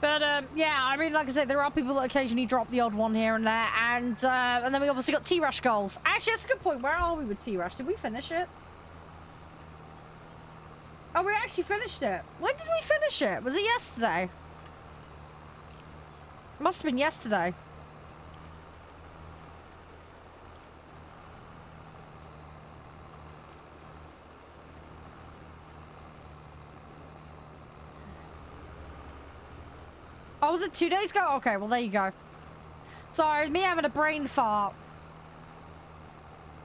But, yeah, I mean, like I said, there are people that occasionally drop the odd one here and there, and then we obviously got T-Rush goals. Actually, that's a good point. Where are we with T-Rush? Did we finish it? Oh, we actually finished it. When did we finish it? Was it yesterday? Must have been yesterday. Oh, was it 2 days ago? Okay, well, there you go. Sorry, me having a brain fart.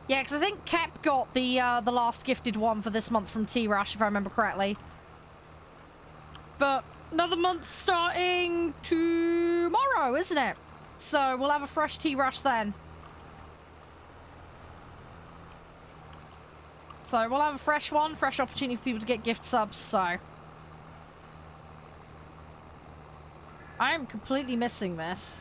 Yeah, because I think Kep got the last gifted one for this month from T-Rush, if I remember correctly. But another month starting tomorrow, isn't it? So we'll have a fresh T-Rush then. So we'll have a fresh one, fresh opportunity for people to get gift subs, so... I am completely missing this.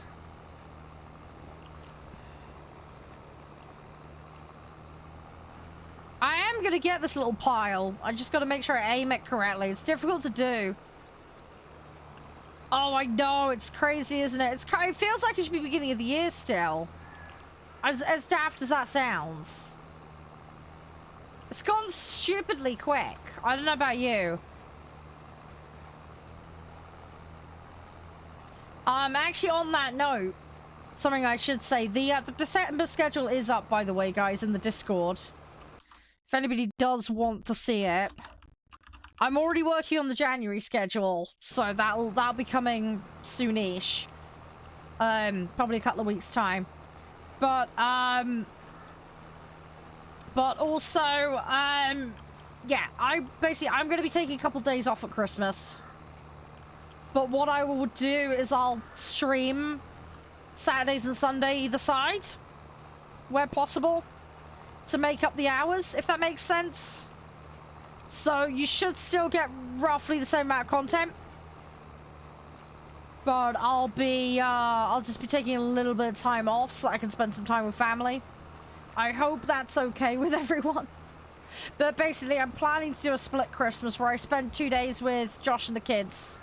I am going to get this little pile. I just got to make sure I aim it correctly. It's difficult to do. Oh, I know. It's crazy, isn't it? It feels like it should be beginning of the year still. As daft as that sounds. It's gone stupidly quick. I don't know about you. Actually, on that note, something I should say, the December schedule is up, by the way, guys, in the Discord. If anybody does want to see it. I'm already working on the January schedule, so that'll be coming soonish. Probably a couple of weeks' time. But also, yeah, I'm going to be taking a couple days off at Christmas. But what I will do is I'll stream Saturdays and Sunday either side, where possible, to make up the hours, if that makes sense. So you should still get roughly the same amount of content. But I'll just be taking a little bit of time off so that I can spend some time with family. I hope that's okay with everyone. But basically, I'm planning to do a split Christmas where I spend 2 days with Josh and the kids.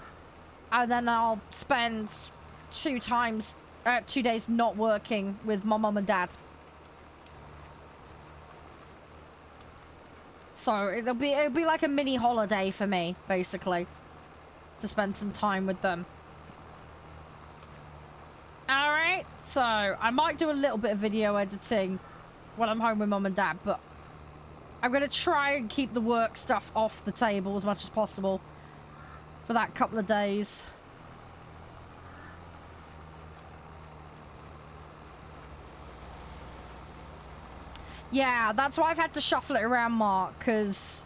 And then I'll spend 2 days not working with my mum and dad. So it'll be like a mini holiday for me, basically, to spend some time with them. Alright, so I might do a little bit of video editing when I'm home with mum and dad, but I'm going to try and keep the work stuff off the table as much as possible for that couple of days. Yeah, that's why I've had to shuffle it around, Mark, because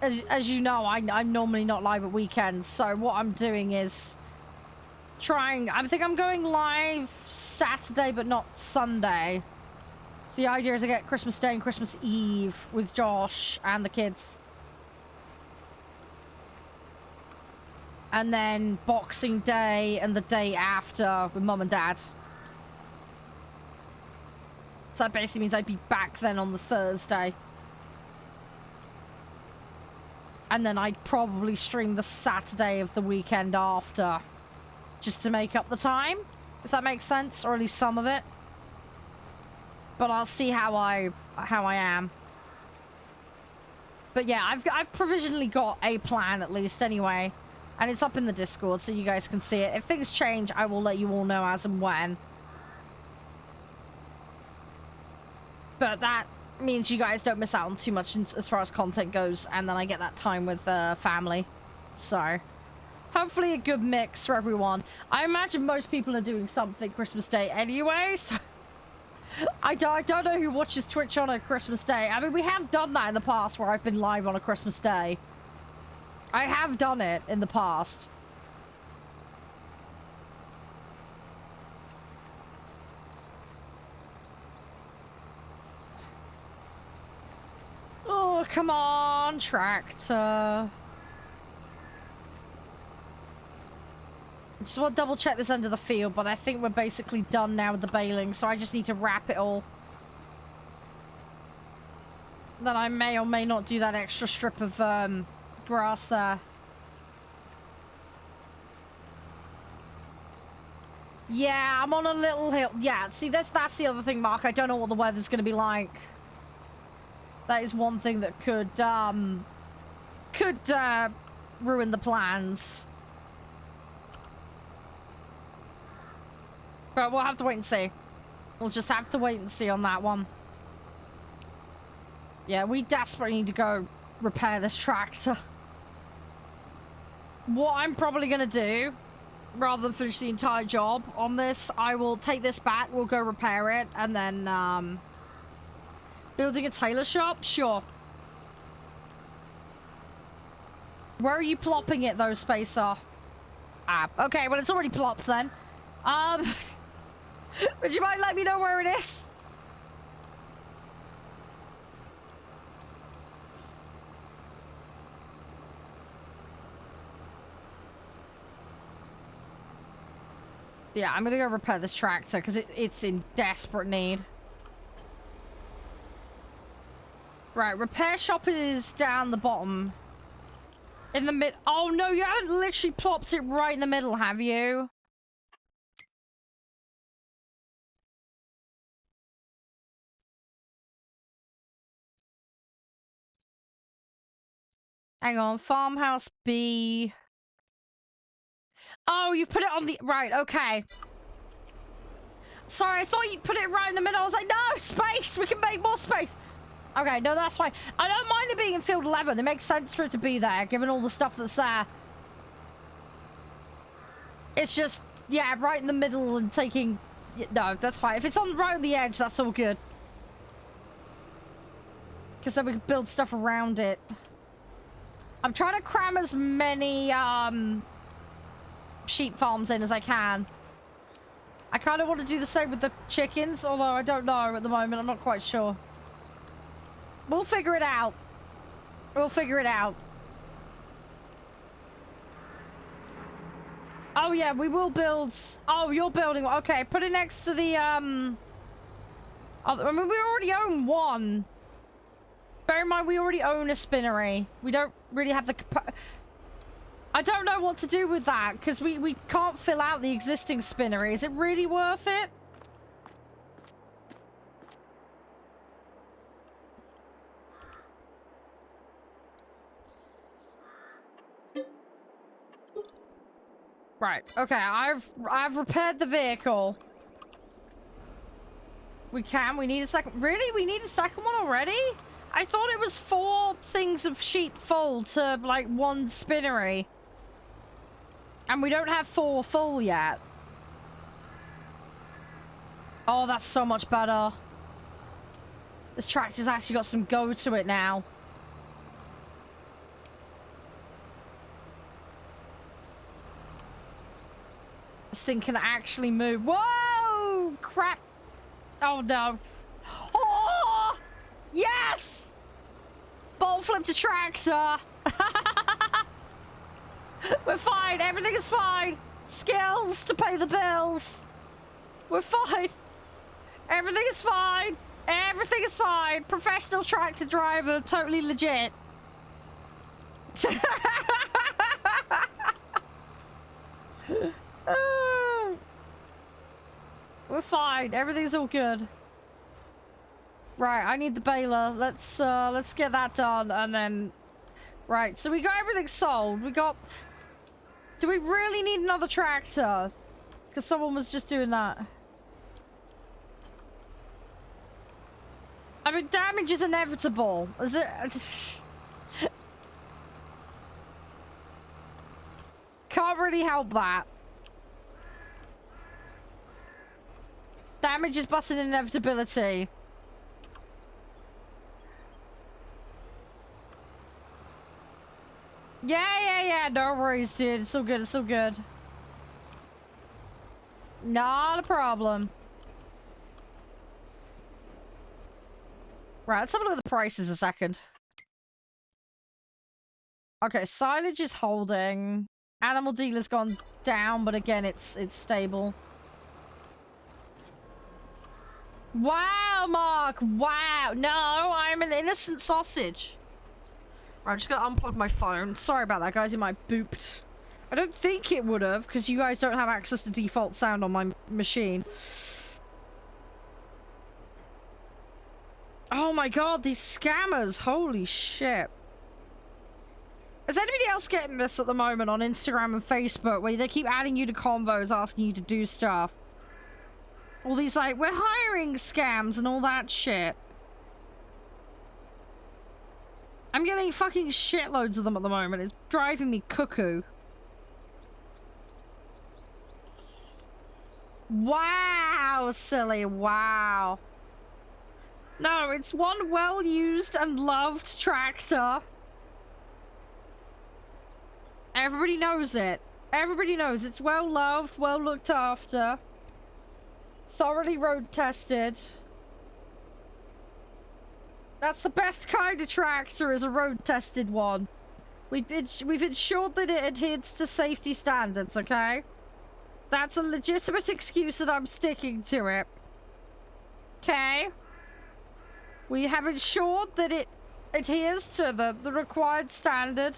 as you know, I'm normally not live at weekends, so what I'm doing is I think I'm going live Saturday, but not Sunday. So the idea is I get Christmas Day and Christmas Eve with Josh and the kids. And then Boxing Day and the day after with Mum and Dad. So that basically means I'd be back then on the Thursday. And then I'd probably stream the Saturday of the weekend after, just to make up the time, if that makes sense, or at least some of it. But I'll see how I am. But yeah, I've provisionally got a plan at least anyway, and it's up in the Discord so you guys can see it. If things change, I will let you all know as and when. But that means you guys don't miss out on too much as far as content goes, and then I get that time with family. So hopefully a good mix for everyone. I imagine most people are doing something Christmas Day anyway, so I don't know who watches Twitch on a Christmas Day. I mean, we have done that in the past where I've been live on a Christmas Day. I have done it in the past. Oh, come on, tractor. Just want to double check this end of the field, but I think we're basically done now with the baling, so I just need to wrap it all. Then I may or may not do that extra strip of grass there. Yeah, I'm on a little hill. Yeah, see, that's the other thing, Mark. I don't know what the weather's going to be like. That is one thing that could ruin the plans. But we'll have to wait and see. We'll just have to wait and see on that one. Yeah, we desperately need to go repair this tractor. What I'm probably going to do, rather than finish the entire job on this, I will take this back, we'll go repair it, and then, building a tailor shop? Sure. Where are you plopping it, though, Spacer? Ah, okay, well, it's already plopped, then. Would you mind letting me know where it is? Yeah, I'm gonna go repair this tractor because it's in desperate need. Right, repair shop is down the bottom. In the mid. Oh no, you haven't literally plopped it right in the middle, have you? Hang on, farmhouse B. Oh, you've put it on the... Right, okay. Sorry, I thought you put it right in the middle. I was like, no, space! We can make more space! Okay, no, that's fine. I don't mind it being in field 11. It makes sense for it to be there, given all the stuff that's there. It's just, yeah, right in the middle and taking No, that's fine. If it's on right on the edge, that's all good. Because then we can build stuff around it. I'm trying to cram as many sheep farms in as I can. I kind of want to do the same with the chickens, although I don't know at the moment. I'm not quite sure. We'll figure it out. We'll figure it out. Oh, yeah, we will build... Oh, you're building... Okay, put it next to the, I mean, we already own one. Bear in mind, we already own a spinnery. We don't really have the... I don't know what to do with that, because we can't fill out the existing spinnery. Is it really worth it? Right, okay, I've repaired the vehicle. We need a second... Really? We need a second one already? I thought it was 4 things of sheep full to, like, 1 spinnery. And we don't have 4 full yet. Oh, that's so much better. This tractor's actually got some go to it now. This thing can actually move. Whoa! Crap! Oh, no. Oh! Yes! Bolt flipped a tractor. We're fine. Everything is fine. Skills to pay the bills. We're fine. Everything is fine. Everything is fine. Professional tractor driver. Totally legit. We're fine. Everything's all good. Right, I need the baler. Let's get that done and then... Right, so we got everything sold. We got... Do we really need another tractor? Because someone was just doing that. I mean, damage is inevitable. Is it... Can't really help that. Damage is but an inevitability. Yeah. No worries, dude. It's so good. It's so good. Not a problem. Right, let's have a look at the prices a second. Okay, silage is holding. Animal dealer's gone down, but again, it's stable. Wow, Mark! Wow! No, I'm an innocent sausage. Right, I'm just gonna unplug my phone. Sorry about that, guys. It might booped. I don't think it would have, because you guys don't have access to default sound on my machine. Oh my god, these scammers! Holy shit. Is anybody else getting this at the moment on Instagram and Facebook, where they keep adding you to convos, asking you to do stuff? All these, like, we're hiring scams and all that shit. I'm getting fucking shitloads of them at the moment. It's driving me cuckoo. Wow, silly. Wow. No, it's one well-used and loved tractor. Everybody knows it. Everybody knows it's well-loved, well-looked after. Thoroughly road-tested. That's the best kind of tractor, is a road-tested one. We've ensured that it adheres to safety standards, okay? That's a legitimate excuse and I'm sticking to it. Okay? We have ensured that it adheres to the required standard.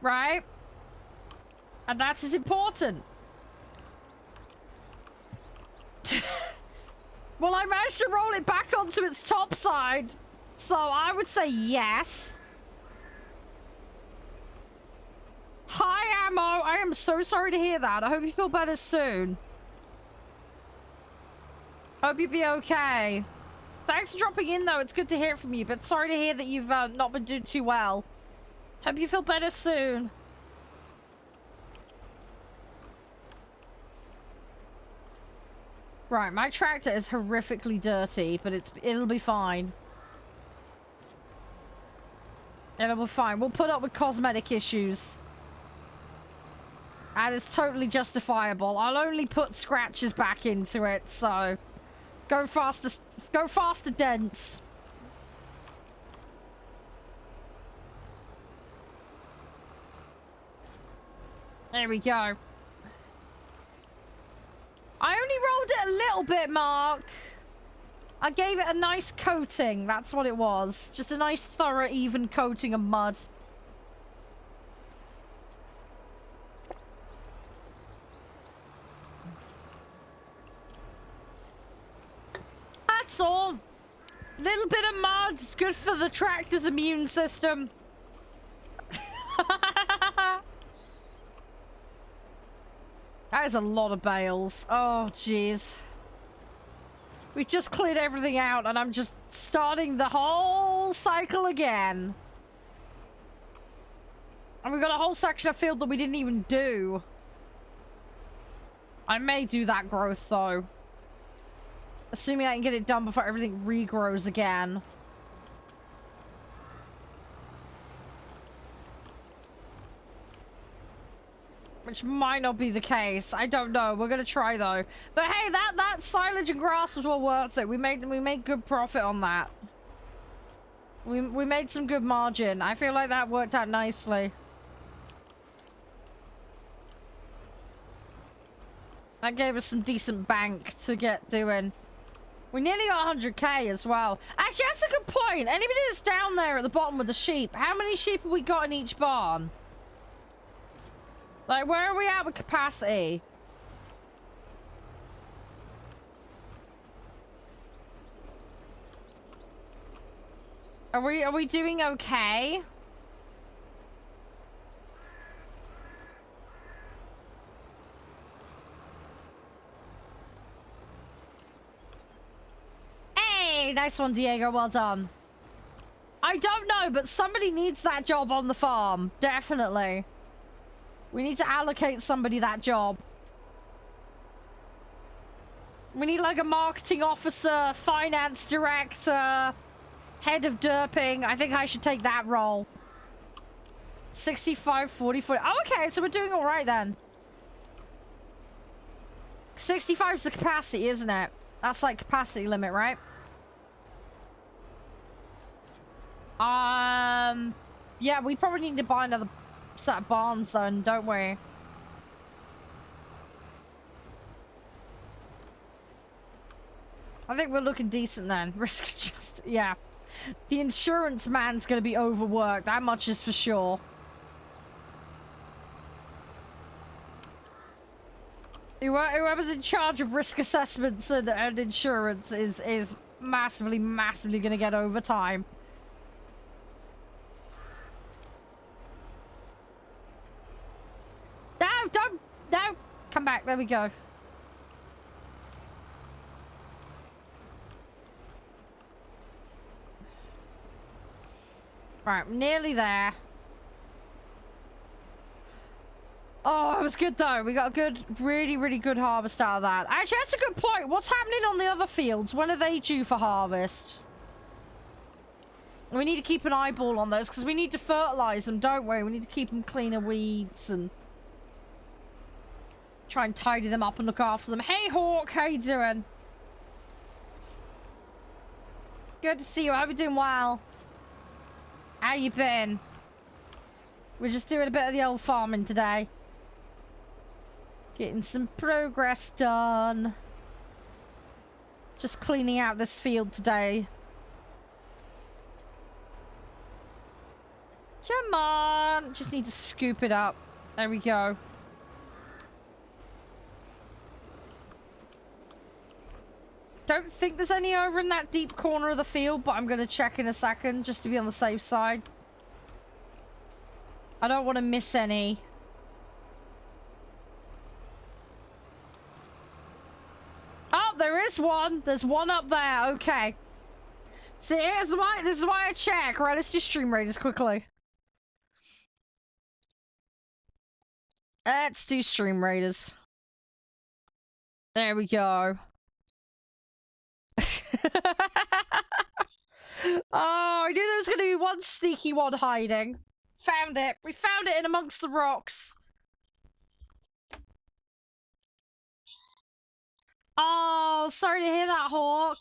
Right? And that is important. Well, I managed to roll it back onto its top side, so I would say yes. Hi, Ammo. I am so sorry to hear that. I hope you feel better soon. Hope you'll be okay. Thanks for dropping in, though. It's good to hear from you, but sorry to hear that you've not been doing too well. Hope you feel better soon. Right, my tractor is horrifically dirty, but it'll be fine. It'll be fine. We'll put up with cosmetic issues. And it's totally justifiable. I'll only put scratches back into it, so go faster, dents. There we go. I only rolled it a little bit, Mark. I gave it a nice coating. That's what it was. Just a nice, thorough, even coating of mud. That's all. Little bit of mud. It's good for the tractor's immune system. That is a lot of bales. Oh, jeez. We just cleared everything out and I'm just starting the whole cycle again. And we've got a whole section of field that we didn't even do. I may do that growth though. Assuming I can get it done before everything regrows again. Which might not be the case. I don't know. We're gonna try though. But hey, that silage and grass was well worth it. We made good profit on that. We made some good margin. I feel like that worked out nicely. That gave us some decent bank to get doing. We nearly got 100k as well. Actually, that's a good point. Anybody that's down there at the bottom with the sheep, how many sheep have we got in each barn? Like, where are we at with capacity? Are we doing okay? Hey, nice one, Diego. Well done. I don't know, but somebody needs that job on the farm. Definitely. We need to allocate somebody that job. We need like a marketing officer, finance director, head of derping. I think I should take that role. 65, 40, 40. Oh, okay, so we're doing all right then. 65 is the capacity, isn't it? That's like capacity limit, right? Yeah, we probably need to buy another set of barns then, don't we? I think we're looking decent then. Risk adjusted, yeah. The insurance man's gonna be overworked, that much is for sure. Whoever's in charge of risk assessments and insurance is massively gonna get overtime. No! Come back, there we go. Right, nearly there. Oh, it was good though. We got a good, really good harvest out of that. Actually, that's a good point. What's happening on the other fields? When are they due for harvest? We need to keep an eyeball on those because we need to fertilize them, don't we? We need to keep them clean of weeds and try and tidy them up and look after them. Hey, Hawk, how you doing? Good to see you. I hope you're doing well. How you been? We're just doing a bit of the old farming today. Getting some progress done. Just cleaning out this field today. Come on. Just need to scoop it up. There we go. Don't think there's any over in that deep corner of the field, but I'm going to check in a second just to be on the safe side. I don't want to miss any. Oh, there is one. There's one up there. Okay. See, this is why I check. Right, let's do stream raiders quickly. Let's do stream raiders. There we go. Oh, I knew there was going to be one sneaky one hiding. Found it. We found it in amongst the rocks. Oh, sorry to hear that, Hawk.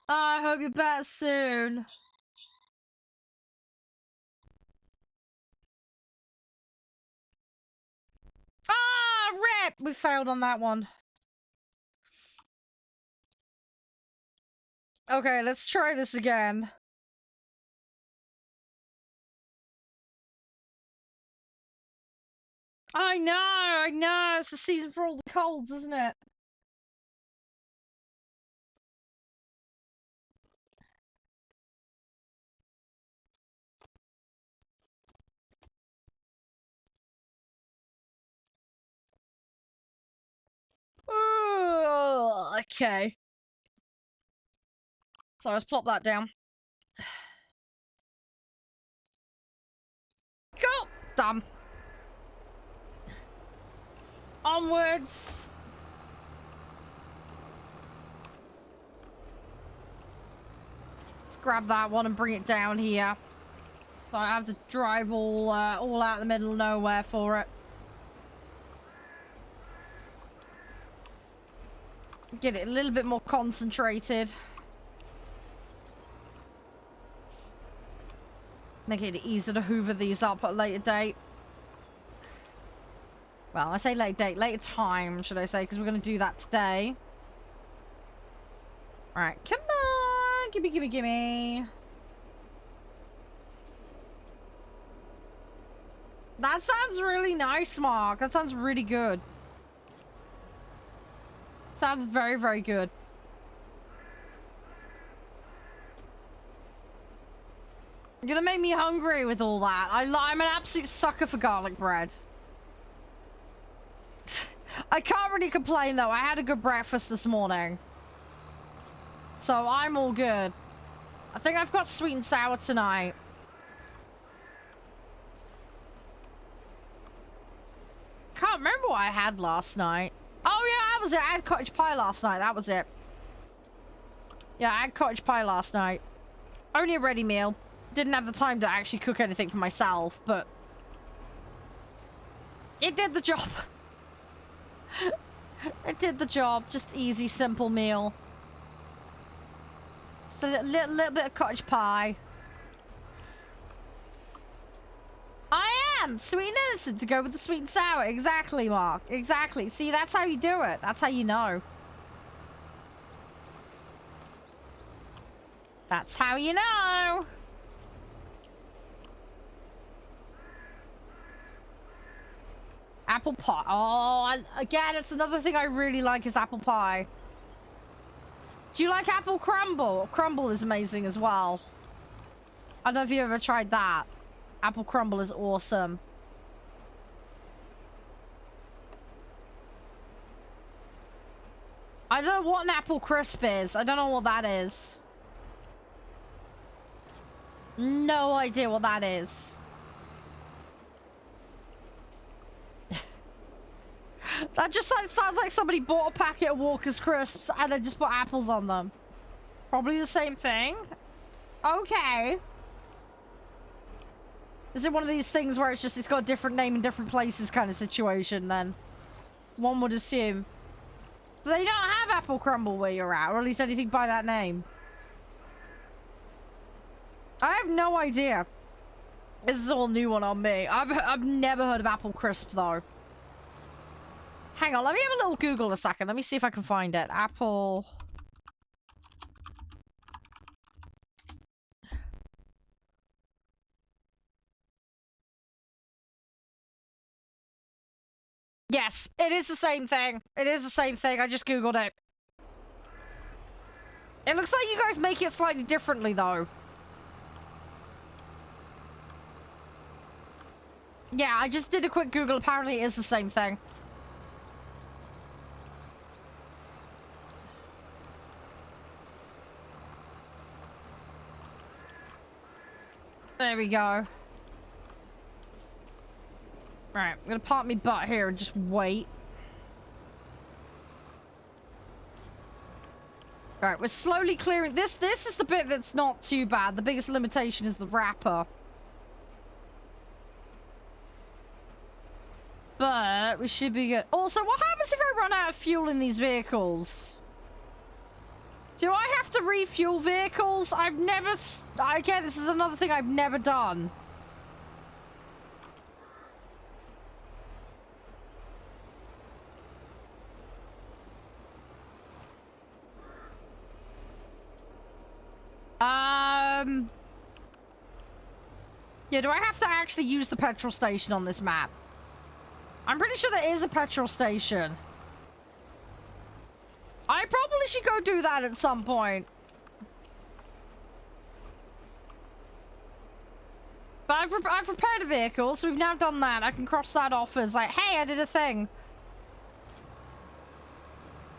I hope you're better soon. Ah, rip! We failed on that one. Okay, let's try this again. I know. It's the season for all the colds, isn't it? Okay. So let's plop that down. Go! Done. Onwards. Let's grab that one and bring it down here. So I have to drive all out the middle of nowhere for it. Get it a little bit more concentrated. Make it easier to hoover these up at a later date. Well, I say later date, later time, should I say, because we're going to do that today. Alright, come on! Gimme. That sounds really nice, Mark. That sounds really good. Sounds very, very good. You're gonna make me hungry with all that. I'm an absolute sucker for garlic bread. I can't really complain, though. I had a good breakfast this morning. So I'm all good. I think I've got sweet and sour tonight. Can't remember what I had last night. Oh, yeah, that was it. I had cottage pie last night. That was it. Yeah, I had cottage pie last night. Only a ready meal. Didn't have the time to actually cook anything for myself, but it did the job. It did the job. Just easy, simple meal. Just a little bit of cottage pie. I am sweet and innocent to go with the sweet and sour. Exactly, Mark. Exactly. See, that's how you do it. That's how you know. That's how you know. Apple pie. Oh, again, it's another thing I really like is apple pie. Do you like apple crumble? Crumble is amazing as well. I don't know if you ever tried that. Apple crumble is awesome. I don't know what an apple crisp is. I don't know what that is. No idea what that is. That just sounds like somebody bought a packet of Walker's crisps and then just put apples on them. Probably the same thing. Okay. Is it one of these things where it's got a different name in different places kind of situation then? One would assume. Do they not have apple crumble where you're at? Or at least anything by that name? I have no idea. This is all new one on me. I've never heard of apple crisp though. Hang on, let me have a little Google a second. Let me see if I can find it. Apple. Yes, it is the same thing. It is the same thing. I just Googled it. It looks like you guys make it slightly differently, though. Yeah, I just did a quick Google. Apparently, it is the same thing. There we go. Right, I'm gonna park my butt here and just wait. Right, we're slowly clearing. This is the bit that's not too bad. The biggest limitation is the wrapper. But we should be good. Also, what happens if I run out of fuel in these vehicles? Do I have to refuel vehicles? I've never... Again, this is another thing I've never done. Yeah, do I have to actually use the petrol station on this map? I'm pretty sure there is a petrol station. I probably should go do that at some point. But I've repaired a vehicle, so we've now done that. I can cross that off as like, hey, I did a thing.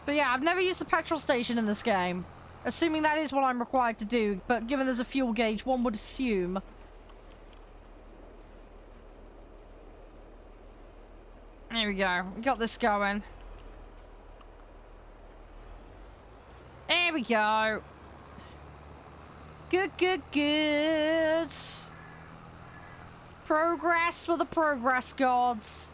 But yeah, I've never used the petrol station in this game. Assuming that is what I'm required to do. But given there's a fuel gauge, one would assume. There we go. We got this going. There we go. Good, good, good. Progress for the progress gods.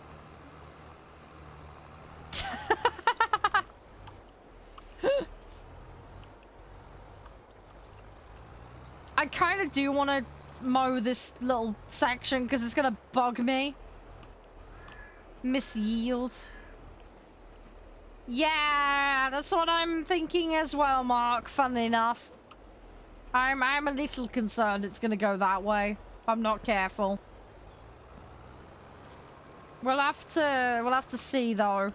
I kind of do want to mow this little section because it's going to bug me. Misyield. Yeah, that's what I'm thinking as well, Mark. Funnily enough. I'm a little concerned it's going to go that way if I'm not careful. We'll have to see though.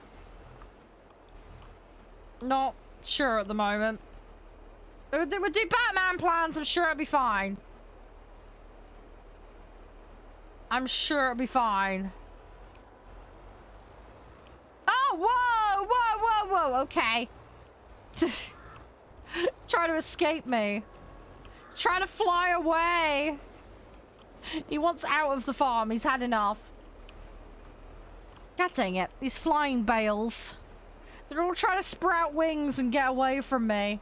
Not sure at the moment. We'll do Batman plans, I'm sure it'll be fine. I'm sure it'll be fine. Oh, whoa, whoa, whoa, whoa, okay. Try to escape me. Try to fly away. He wants out of the farm, he's had enough. God dang it, these flying bales. They're all trying to sprout wings and get away from me.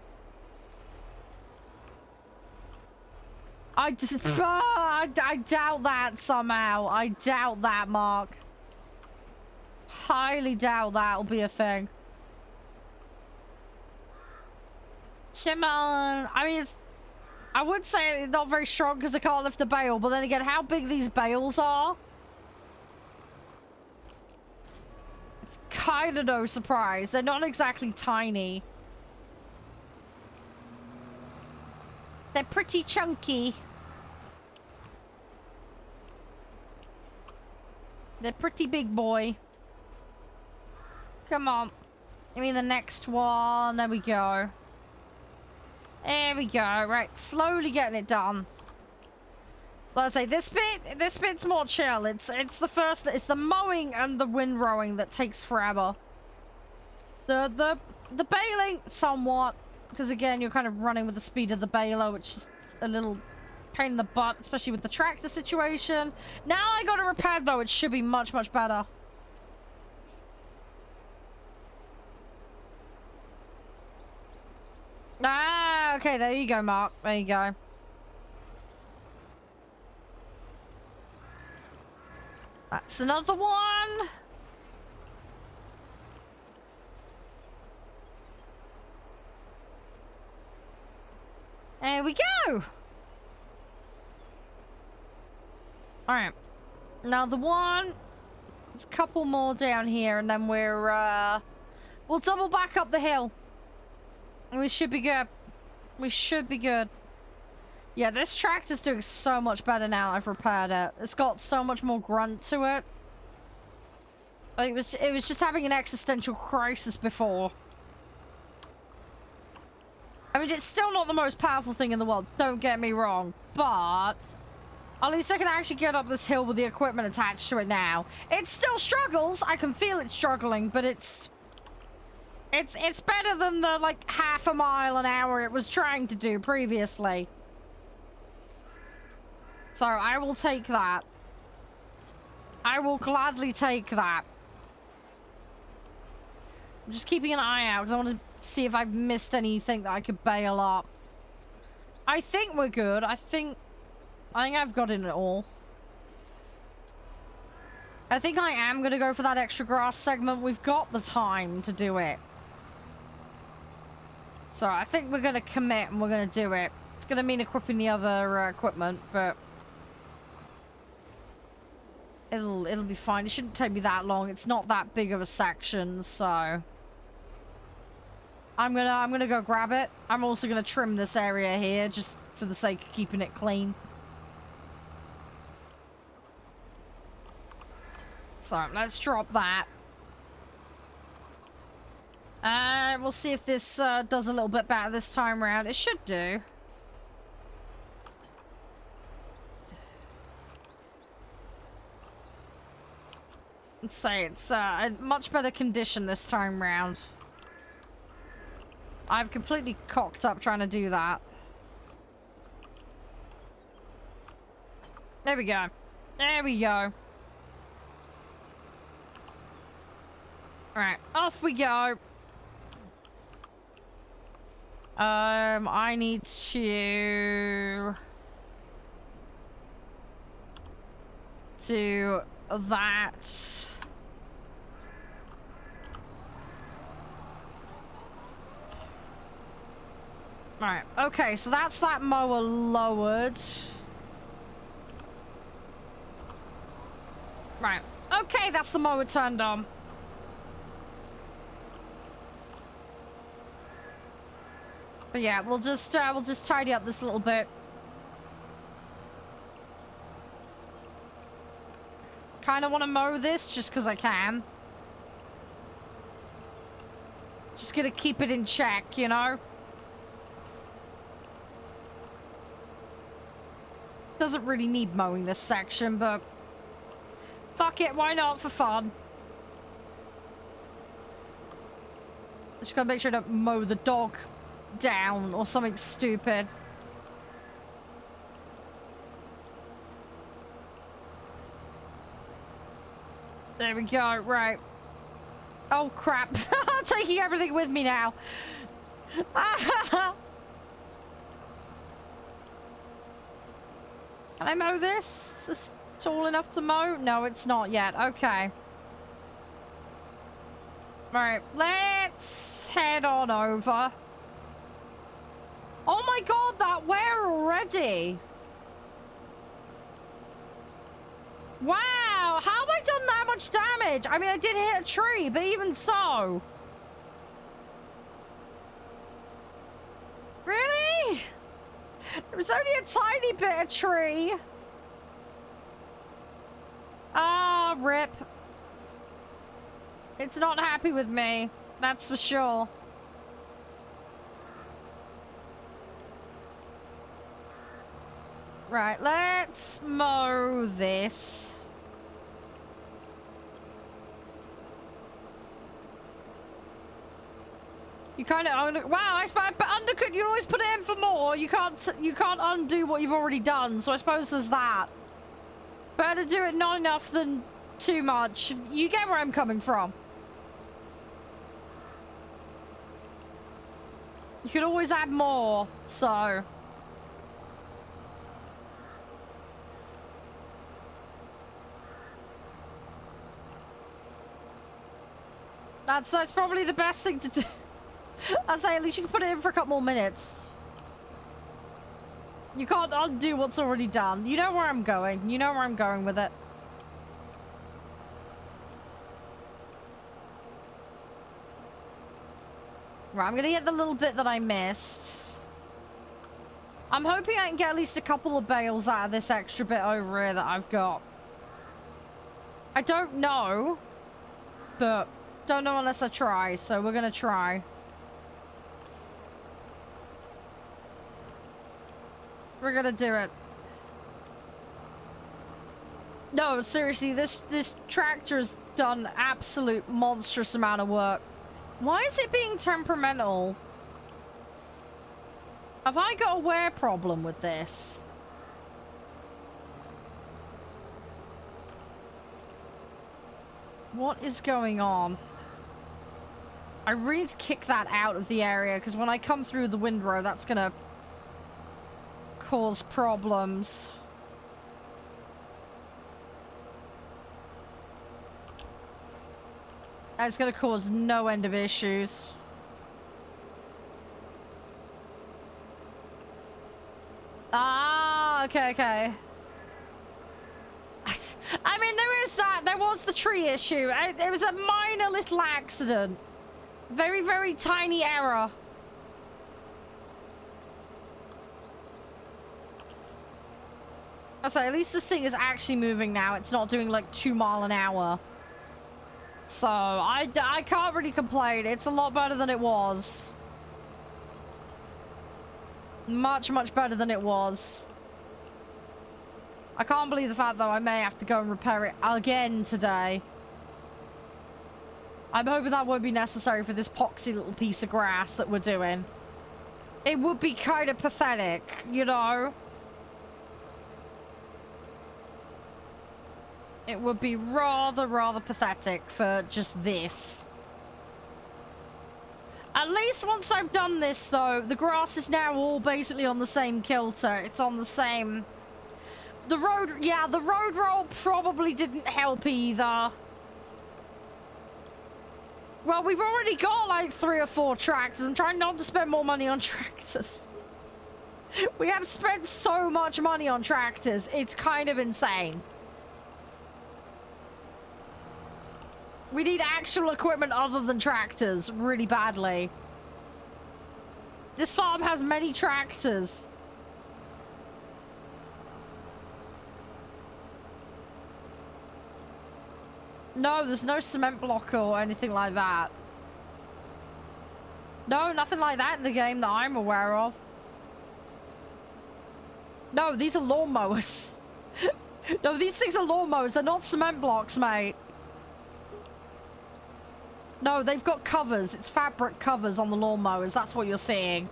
I doubt that somehow. I doubt that, Mark. Highly doubt that'll be a thing. Come on. I mean, I would say it's not very strong because they can't lift a bale, but then again, how big these bales are? It's kind of no surprise. They're not exactly tiny. They're pretty chunky. They're pretty big, boy. Come on. Give me the next one. There we go. There we go. Right, slowly getting it done. Let's say this bit's more chill. It's the mowing and the windrowing that takes forever. The baling somewhat, because again you're kind of running with the speed of the baler, which is a little pain in the butt, especially with the tractor situation. Now I got it repaired though, it should be much better. Ah, okay, there you go, Mark. There you go. That's another one. There we go. All right. Now the one, there's a couple more down here, and then we'll double back up the hill. And we should be good. We should be good. Yeah, this tractor's doing so much better now I've repaired it. It's got so much more grunt to it. Like, it was just having an existential crisis before. I mean, it's still not the most powerful thing in the world, don't get me wrong, but at least I can actually get up this hill with the equipment attached to it now. It still struggles, I can feel it struggling, but it's better than the, like, half a mile an hour it was trying to do previously. So, I will take that. I will gladly take that. I'm just keeping an eye out, because I want to see if I've missed anything that I could bail up. I think we're good. I think I've got it all. I think I am going to go for that extra grass segment. We've got the time to do it. So I think we're going to commit and we're going to do it. It's going to mean equipping the other equipment, but it'll be fine. It shouldn't take me that long. It's not that big of a section, so I'm gonna go grab it. I'm also gonna trim this area here just for the sake of keeping it clean. So let's drop that. We'll see if this does a little bit better this time around. It should do. Let's say it's in much better condition this time round. I've completely cocked up trying to do that. There we go. There we go. Alright, off we go. I need to do that. Right, okay, so that's that mower lowered. Right, okay, that's the mower turned on. But yeah, we'll just tidy up this little bit. Kind of want to mow this just because I can. Just gonna keep it in check, you know? Doesn't really need mowing this section, but fuck it, why not for fun? Just gotta make sure to mow the dog down or something stupid. There we go, right. Oh crap, I'm taking everything with me now. Can I mow this? Is this tall enough to mow? No, it's not yet. Okay. Right, let's head on over. Oh my god, that wear already. Wow, how have I done that much damage? I mean, I did hit a tree, but even so. Really? It was only a tiny bit of tree. Ah, rip. It's not happy with me. That's for sure. Right, let's mow this. You kind of wow! I suppose, but undercut. You always put it in for more. You can't undo what you've already done. So I suppose there's that. Better do it not enough than too much. You get where I'm coming from. You could always add more. So. That's probably the best thing to do. I'd say at least you can put it in for a couple more minutes. You can't undo what's already done. You know where I'm going. You know where I'm going with it. Right, I'm gonna get the little bit that I missed. I'm hoping I can get at least a couple of bales out of this extra bit over here that I've got. I don't know, but don't know unless I try, so we're gonna try. We're gonna do it. No, seriously, this tractor's done absolute monstrous amount of work. Why is it being temperamental? Have I got a wear problem with this? What is going on? I really need to kick that out of the area, because when I come through the windrow, that's gonna cause problems. That's gonna cause no end of issues. Ah, okay, okay. I mean, there is that. There was the tree issue. It was a minor little accident. Very, very tiny error. So at least this thing is actually moving now. It's not doing like 2 miles an hour. So I can't really complain. It's a lot better than it was. Much, much better than it was. I can't believe the fact, though, I may have to go and repair it again today. I'm hoping that won't be necessary for this poxy little piece of grass that we're doing. It would be kind of pathetic, you know? It would be rather, rather pathetic for just this. At least once I've done this, though, the grass is now all basically on the same kilter. It's on the same... The road... Yeah, the road roll probably didn't help either. Well, we've already got like 3 or 4 tractors. I'm trying not to spend more money on tractors. We have spent so much money on tractors. It's kind of insane. We need actual equipment other than tractors really badly. This farm has many tractors. No, there's no cement block or anything like that. No, nothing like that in the game that I'm aware of. No, these are lawnmowers. No, these things are lawnmowers. They're not cement blocks, mate. No, they've got covers. It's fabric covers on the lawnmowers. That's what you're seeing.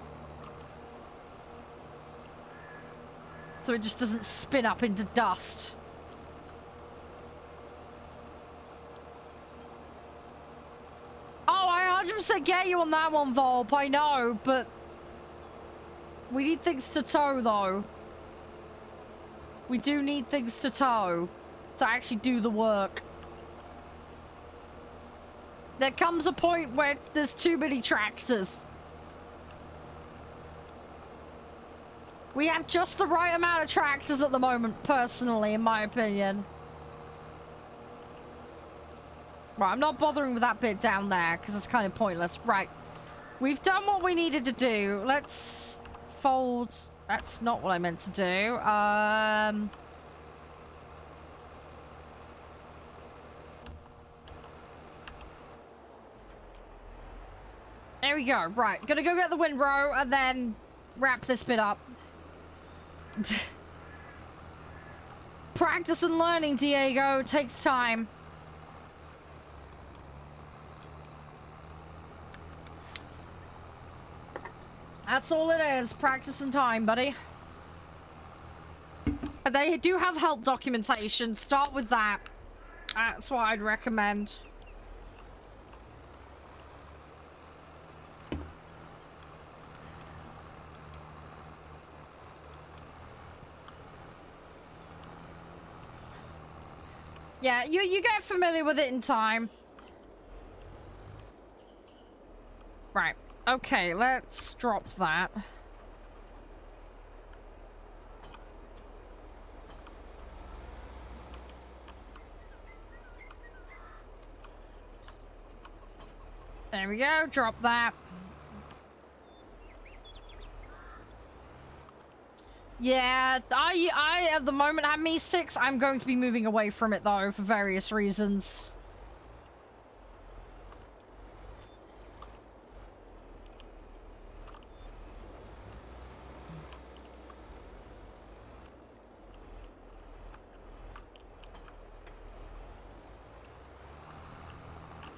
So it just doesn't spin up into dust. Oh, I 100% get you on that one, Volp. I know, but... We need things to tow, though. We do need things to tow. To actually do the work. There comes a point where there's too many tractors. We have just the right amount of tractors at the moment, personally, in my opinion. Right, I'm not bothering with that bit down there, because it's kind of pointless. Right. We've done what we needed to do. Let's fold... That's not what I meant to do. There we go. Right. Gonna go get the windrow and then wrap this bit up. Practice and learning, Diego. Takes time. That's all it is. Practice and time, buddy. They do have help documentation. Start with that. That's what I'd recommend. Yeah, you get familiar with it in time. Right. Okay, let's drop that. There we go, drop that. Yeah, I at the moment have me 6. I'm going to be moving away from it though for various reasons.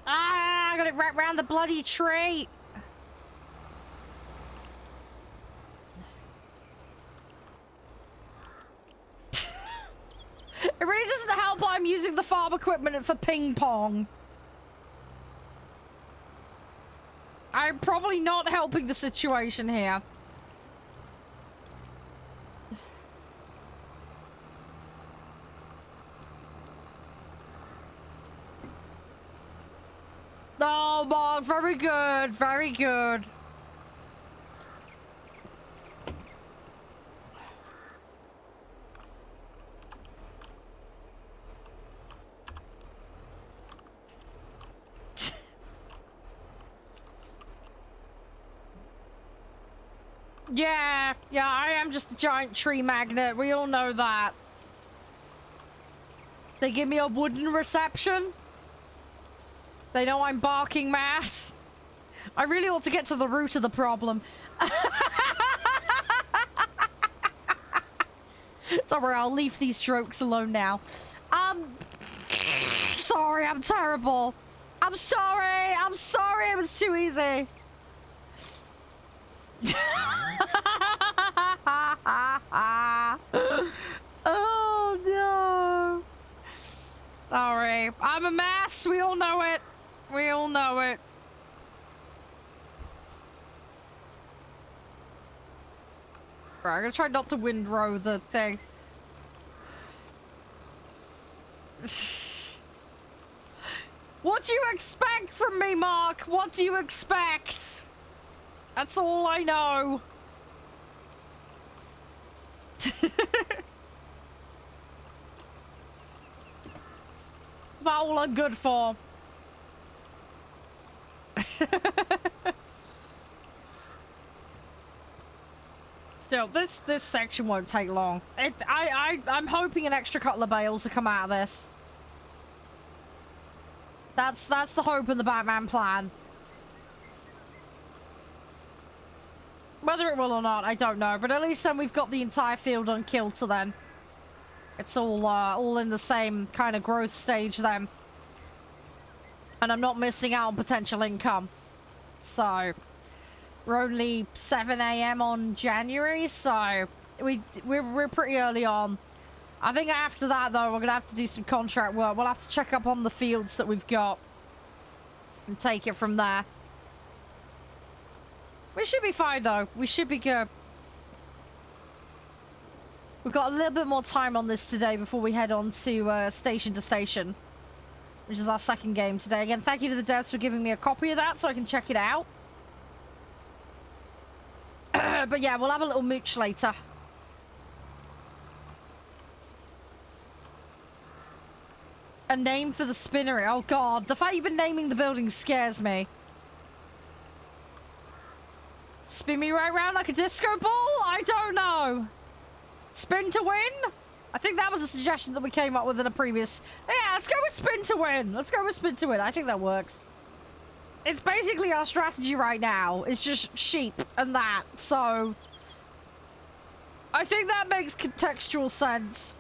Ah, I got it wrapped around the bloody tree. It really doesn't help I'm using the farm equipment for ping pong. I'm probably not helping the situation here. Oh, Mark, very good, very good. Yeah, I am just a giant tree magnet. We all know that. They give me a wooden reception. They know I'm barking mad. I really ought to get to the root of the problem. Don't worry, I'll leave these jokes alone now. Sorry, I'm terrible. I'm sorry, it was too easy. Oh no. Sorry. I'm a mess. We all know it. We all know it. Right, I'm gonna try not to windrow the thing. What do you expect from me, Mark? What do you expect? That's all I know. About all I'm good for. Still, this section won't take long. I'm hoping an extra couple of bales to come out of this. That's the hope in the Batman plan. Whether it will or not, I don't know. But at least then we've got the entire field unkilled till then. It's all in the same kind of growth stage then. And I'm not missing out on potential income. So, we're only 7 AM on January, so we're pretty early on. I think after that, though, we're going to have to do some contract work. We'll have to check up on the fields that we've got and take it from there. We should be fine, though. We should be good. We've got a little bit more time on this today before we head on to Station, which is our second game today. Again, thank you to the devs for giving me a copy of that so I can check it out. But yeah, we'll have a little mooch later. A name for the spinnery. Oh god, the fact you've been naming the building scares me. Spin me right round like a disco ball? I don't know. Spin to win? I think that was a suggestion that we came up with in a previous... Yeah, let's go with spin to win. Let's go with spin to win. I think that works. It's basically our strategy right now. It's just sheep and that. So, I think that makes contextual sense.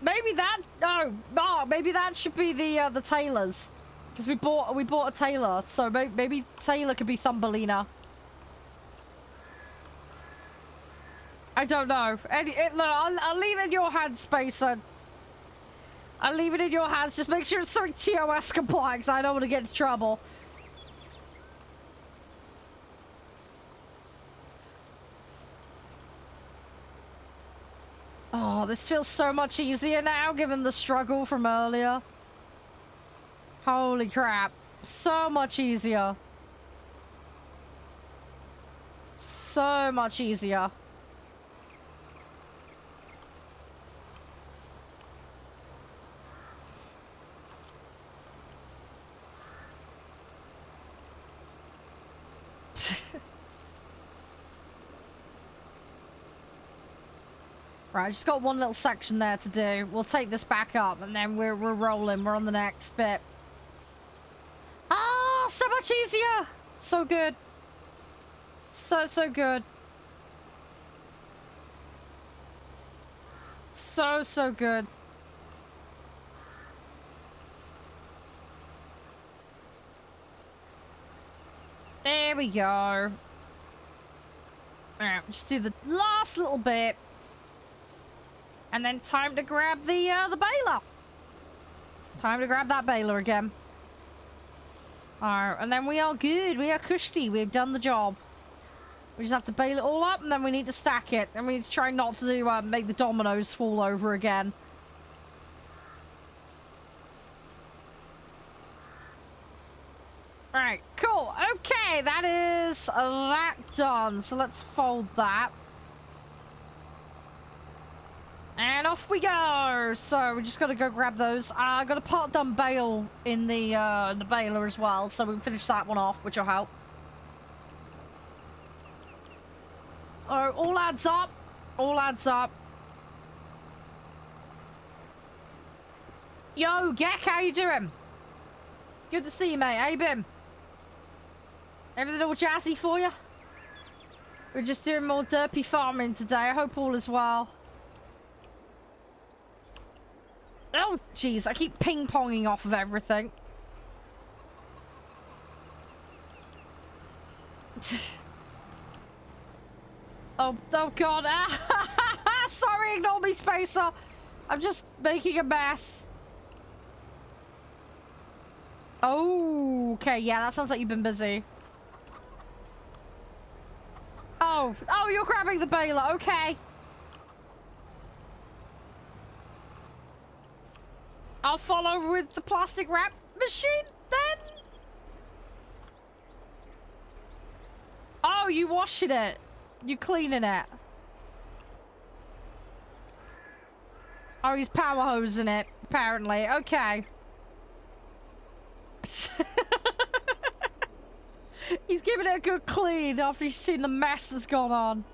Maybe that... No, Mark, maybe that should be the tailors. Because we bought a tailor, so maybe Taylor could be Thumbelina. I don't know. Look, I'll leave it in your hands, Spacer. I'll leave it in your hands. Just make sure it's something TOS compliant, because I don't want to get into trouble. Oh, this feels so much easier now, given the struggle from earlier. Holy crap. So much easier. So much easier. Right, I just got one little section there to do. We'll take this back up and then we're rolling. We're on the next bit. Ah, so much easier. So good. So good. So good. There we go. Alright, just do the last little bit. And then time to grab the baler. Time to grab that baler again. Alright, and then we are good. We are cushy. We've done the job. We just have to bale it all up, and then we need to stack it. And we need to try not to make the dominoes fall over again. Alright, cool. Okay, that is that done. So let's fold that. And off we go. So we just got to go grab those. I got a part done bale in the baler as well, so we can finish that one off, which will help. Oh, all adds up. All adds up. Yo, Gek, how you doing? Good to see you, mate. How you been? Everything all jazzy for you? We're just doing more derpy farming today. I hope all is well. Oh, jeez. I keep ping-ponging off of everything. Oh God. Sorry, ignore me, Spacer. I'm just making a mess. Oh, okay. Yeah, that sounds like you've been busy. Oh, you're grabbing the baler. Okay. I'll follow with the plastic wrap machine then. Oh, you washing it. You cleaning it. Oh, he's power hosing it, apparently. Okay. He's giving it a good clean after he's seen the mess that's gone on.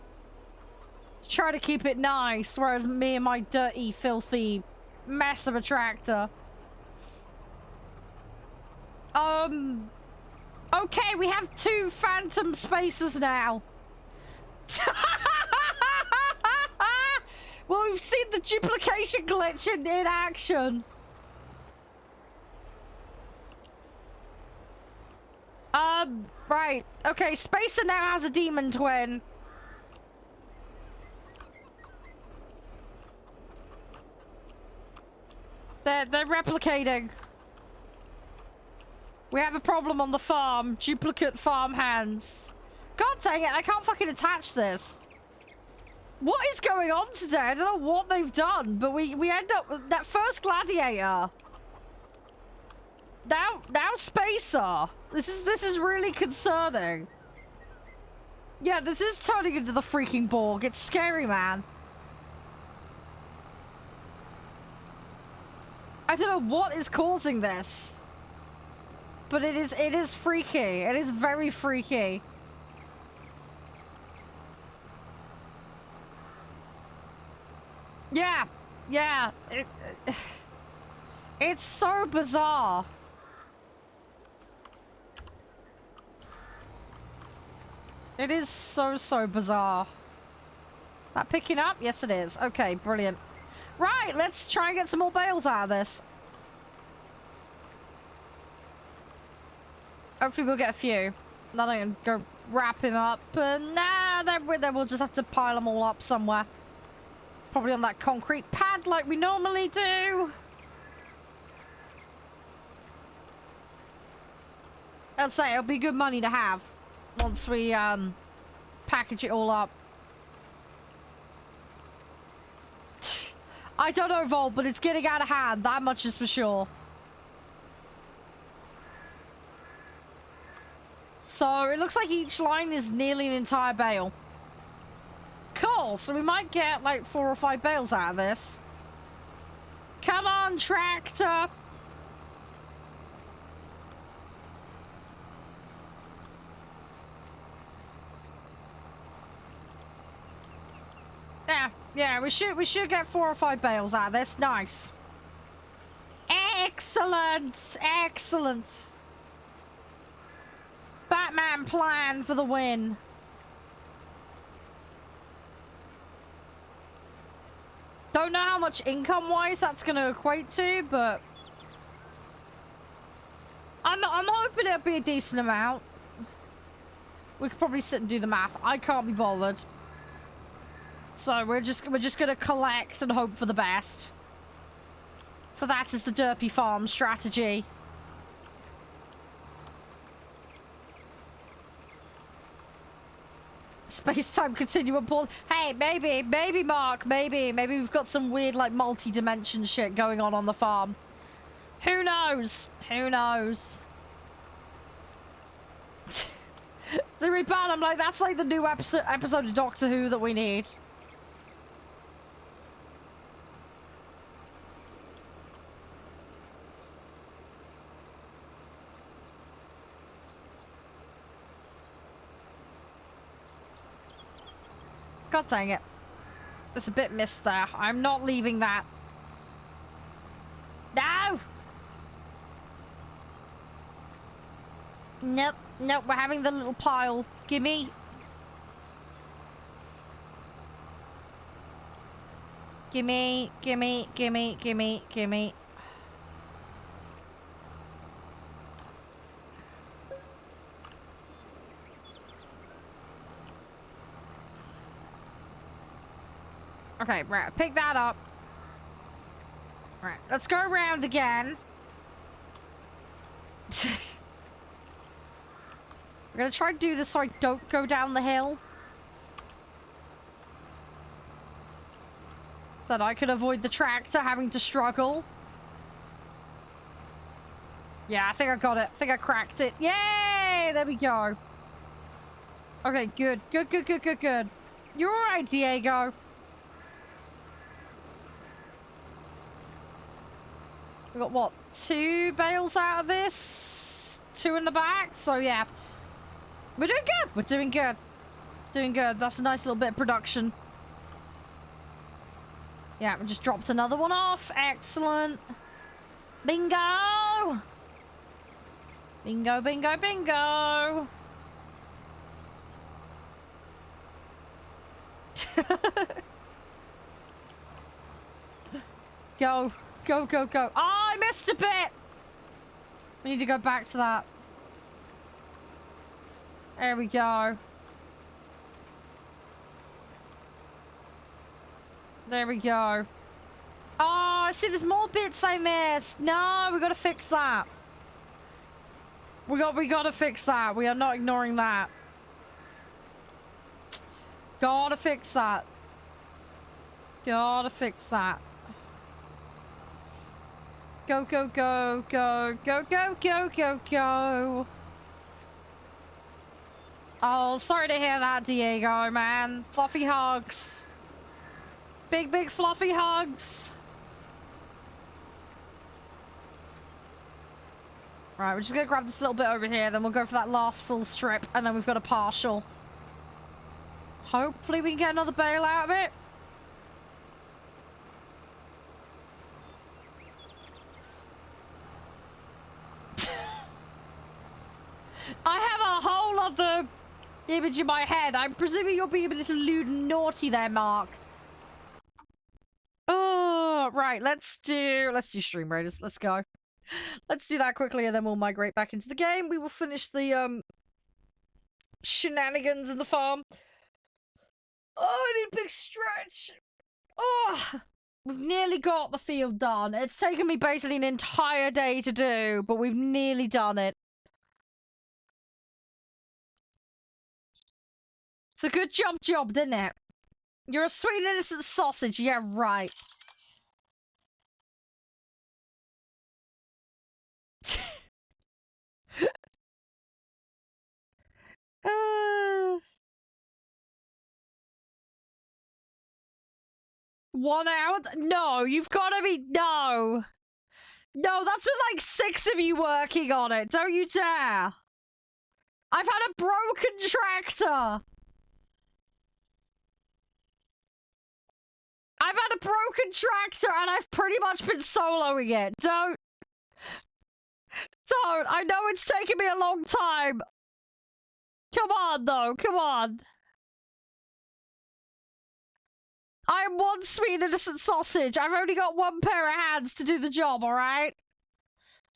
Try to keep it nice, whereas me and my dirty, filthy mess of a tractor. Okay, we have 2 phantom spacers now. Well, we've seen the duplication glitch in action. Right. Okay, Spacer now has a demon twin. They're replicating. We have a problem on the farm. Duplicate farm hands. God dang it, I can't fucking attach this. What is going on today? I don't know what they've done, but we end up with that first gladiator. Now Spacer. This is really concerning. Yeah, this is turning into the freaking Borg. It's scary, man. I don't know what is causing this. But it is freaky. It is very freaky. Yeah. Yeah. It's so bizarre. It is so bizarre. That picking up? Yes, it is. Okay, brilliant. Right, let's try and get some more bales out of this. Hopefully we'll get a few. Then I can go wrap him up. Nah, then we'll just have to pile them all up somewhere. Probably on that concrete pad like we normally do. I'd say it'll be good money to have once we package it all up. I don't know, Vol, but it's getting out of hand. That much is for sure. So it looks like each line is nearly an entire bale. Cool. So we might get like 4 or 5 bales out of this. Come on, tractor. Yeah, we should get 4 or 5 bales out of this. Nice. Excellent. Excellent. Batman plan for the win. Don't know how much income-wise that's going to equate to, but I'm hoping it'll be a decent amount. We could probably sit and do the math. I can't be bothered. So we're just gonna collect and hope for the best. For that is the Derpy Farm strategy. Space-time continuum pull. Hey, maybe, Mark, maybe we've got some weird, like, multi-dimension shit going on the farm. Who knows? Who knows? It's really bad. I'm like, that's like the new episode of Doctor Who that we need. God dang it. There's a bit missed there. I'm not leaving that. No! Nope. Nope, we're having the little pile. Gimme. Gimme, gimme, gimme, gimme, gimme. Okay, right, pick that up. Right, let's go around again. We're gonna try to do this so I don't go down the hill. That I can avoid the tractor having to struggle. Yeah, I think I got it. I think I cracked it. Yay! There we go. Okay, good. Good, good, good, good, good. You're alright, Diego. We got, what, 2 bales out of this? 2 in the back? So, yeah. We're doing good. We're doing good. Doing good. That's a nice little bit of production. Yeah, we just dropped another one off. Excellent. Bingo! Bingo, bingo, bingo! Go. Go, go, go. Oh, I missed a bit! We need to go back to that. There we go. There we go. Oh, see, there's more bits I missed. No, we gotta fix that. We gotta fix that. We are not ignoring that. Gotta fix that. Gotta fix that. Go, go, go, go, go, go, go, go, go. Oh, sorry to hear that, Diego, man. Fluffy hugs. Big, big fluffy hugs. Right, we're just gonna grab this little bit over here, then we'll go for that last full strip, and then we've got a partial. Hopefully we can get another bale out of it. I have a whole other image in my head. I'm presuming you're being a little lewd and naughty there, Mark. Oh, right. Let's do Stream Raiders. Let's go. Let's do that quickly, and then we'll migrate back into the game. We will finish the shenanigans in the farm. Oh, I need a big stretch. Oh, we've nearly got the field done. It's taken me basically an entire day to do, but we've nearly done it. It's a good job, didn't it? You're a sweet innocent sausage, yeah, right. uh... 1 hour? No, you've got to be... No. No, that's with like 6 of you working on it. Don't you dare. I've had a broken tractor. I've had a broken tractor and I've pretty much been soloing it. Don't. I know it's taken me a long time. Come on, though. Come on. I'm one sweet innocent sausage. I've only got 1 pair of hands to do the job, alright?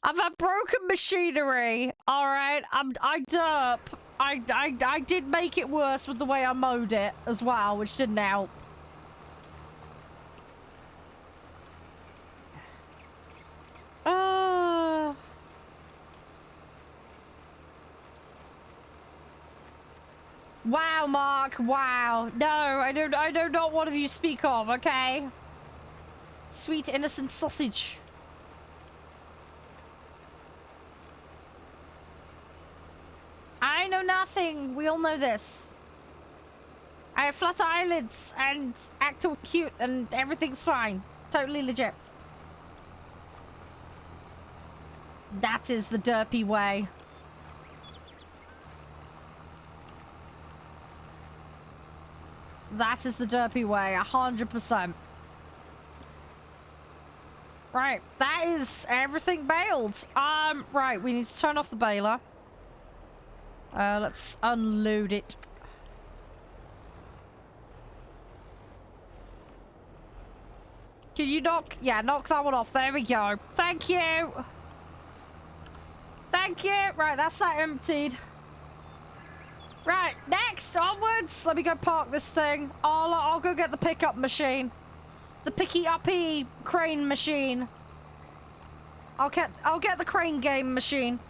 I've had broken machinery, alright? I derp. I did make it worse with the way I mowed it as well, which didn't help. Oh. Wow, Mark. Wow. No, I know not what of you speak of, okay? Sweet innocent sausage. I know nothing. We all know this. I have flat eyelids and act all cute and everything's fine. Totally legit. That is the derpy way. That is the derpy way, 100%. Right, that is everything bailed. Right, we need to turn off the baler. Let's unload it. Can you knock? Yeah, knock that one off. There we go. Thank you. Thank you. Right, that's that emptied. Right, next, onwards. Let me go park this thing. I'll go get the pickup machine. The picky-uppy crane machine. I'll get the crane game machine.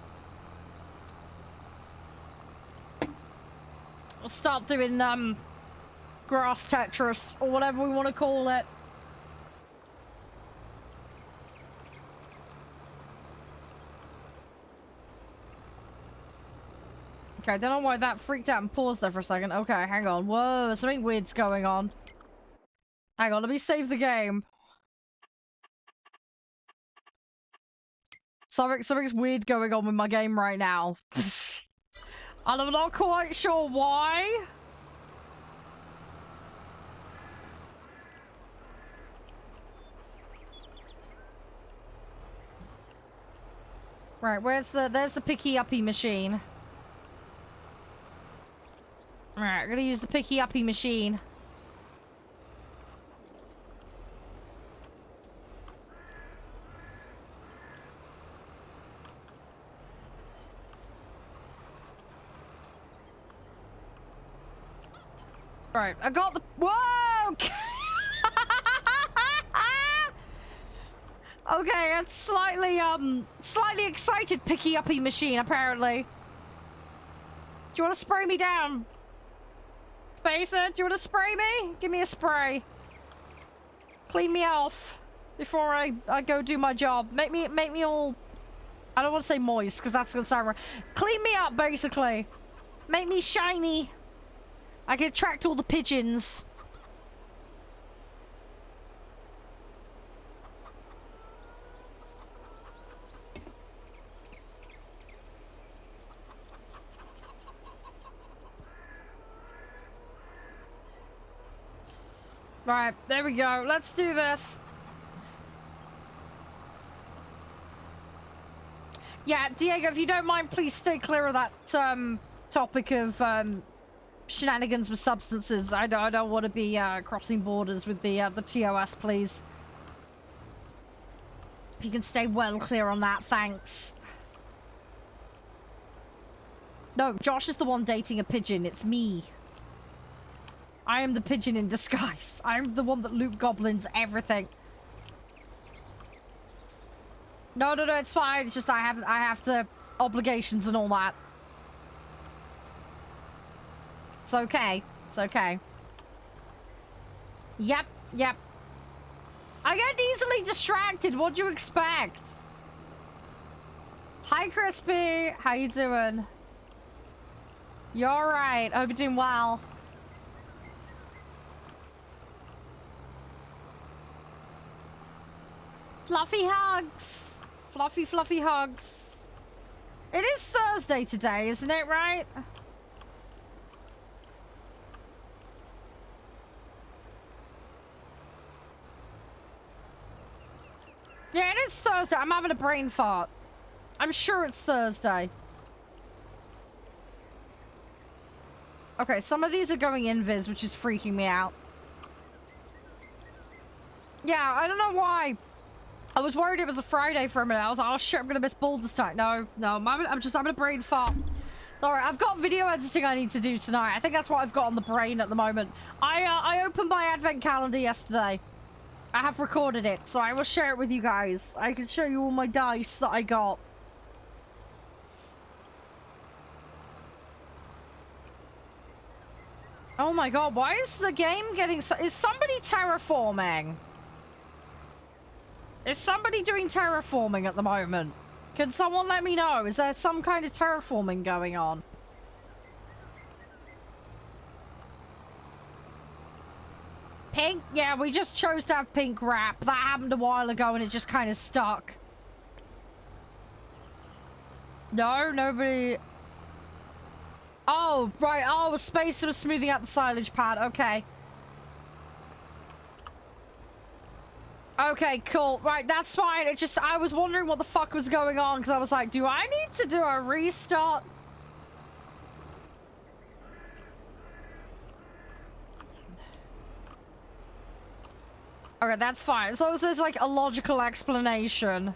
We'll start doing, grass Tetris, or whatever we want to call it. Okay, I don't know why that freaked out and paused there for a second. Okay, hang on. Whoa, something weird's going on. Hang on, let me save the game. Something's weird going on with my game right now. And I'm not quite sure why. Right, there's the picky-uppy machine. Alright, I'm gonna use the picky-uppy machine. Right, I got the... Whoa! Okay, it's slightly excited picky-uppy machine, apparently. Do you want to spray me down? Spacer, do you want to spray me? Give me a spray. Clean me off before I go do my job. Make me all... I don't want to say moist, because that's gonna sound wrong. Clean me up, basically. Make me shiny. I can attract all the pigeons. Right, there we go. Let's do this. Yeah, Diego, if you don't mind, please stay clear of that topic of shenanigans with substances. I don't want to be crossing borders with the TOS, please. If you can stay well clear on that, thanks. No, Josh is the one dating a pigeon. It's me. I am the pigeon in disguise. I'm the one that loot goblins everything. No, it's fine. It's just I have to obligations and all that. It's okay. It's okay. Yep. I get easily distracted. What do you expect? Hi, Crispy. How you doing? You alright? Hope you're doing well. Fluffy hugs. Fluffy hugs. It is Thursday today, isn't it, right? Yeah, it is Thursday. I'm having a brain fart. I'm sure it's Thursday. Okay, some of these are going invis, which is freaking me out. Yeah, I don't know why. I was worried it was a Friday for a minute. I was like, oh shit, I'm gonna miss Baldur's Night. No, I'm just having a brain fart. Alright, I've got video editing I need to do tonight. I think that's what I've got on the brain at the moment. I opened my advent calendar yesterday. I have recorded it, so I will share it with you guys. I can show you all my dice that I got. Oh my god, why is the game getting so... Is somebody terraforming? Is somebody doing terraforming at the moment? Can someone let me know? Is there some kind of terraforming going on? Pink? Yeah, we just chose to have pink wrap. That happened a while ago and it just kind of stuck. No, nobody... Oh, right. Oh, space was smoothing out the silage pad. Okay. Okay, cool. Right, that's fine. It just... I was wondering what the fuck was going on because I was like, do I need to do a restart? Okay, that's fine. As long as there's, like, a logical explanation.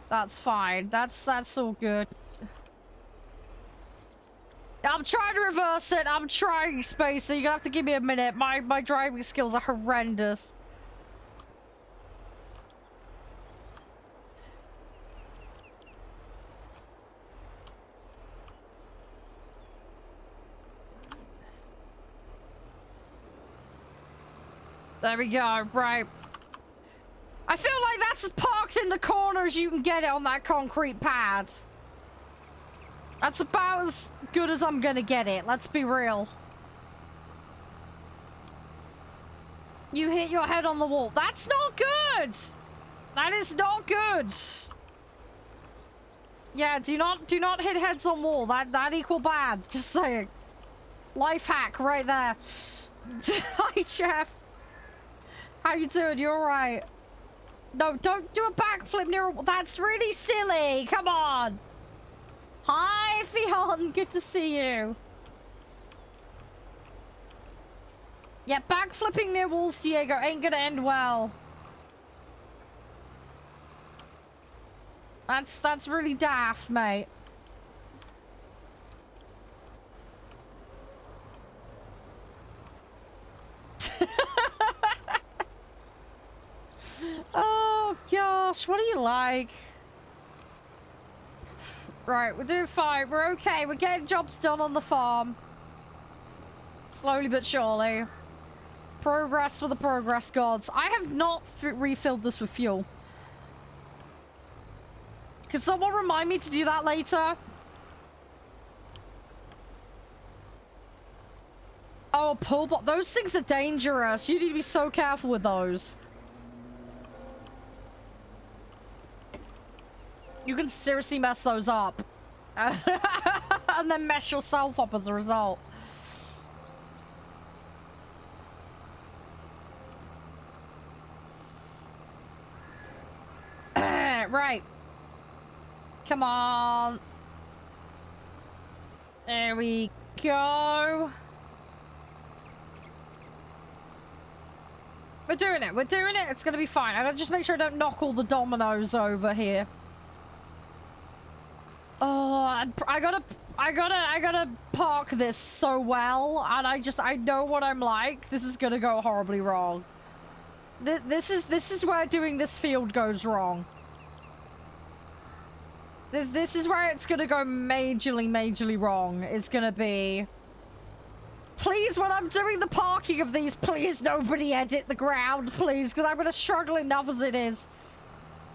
That's fine. That's all good. I'm trying to reverse it. I'm trying, Spacer. You're gonna have to give me a minute. My driving skills are horrendous. There we go. Right. I feel like that's as parked in the corners you can get it on that concrete pad. That's about as good as I'm gonna get it. Let's be real. You hit your head on the wall. That's not good. That is not good. Yeah, do not hit heads on wall. That equal bad. Just saying. Life hack right there. Hi, Chef. How you doing? You alright? No, don't do a backflip near a wall. That's really silly. Come on. Hi, Fion. Good to see you. Yeah, backflipping near walls, Diego, ain't gonna end well. That's really daft, mate. Oh gosh, what do you like? Right, we're doing fine. We're okay. We're getting jobs done on the farm. Slowly but surely. Progress for the progress gods. I have not refilled this with fuel. Can someone remind me to do that later? Oh, pull bot. Those things are dangerous. You need to be so careful with those. You can seriously mess those up. And then mess yourself up as a result. Right. Come on. There we go. We're doing it. We're doing it. It's gonna be fine. I gotta just make sure I don't knock all the dominoes over here. Oh, I gotta park this so well, and I know what I'm like. This is gonna go horribly wrong. This is where doing this field goes wrong. This is where it's gonna go majorly wrong. It's gonna be... Please, when I'm doing the parking of these, please nobody edit the ground, please, because I'm gonna struggle enough as it is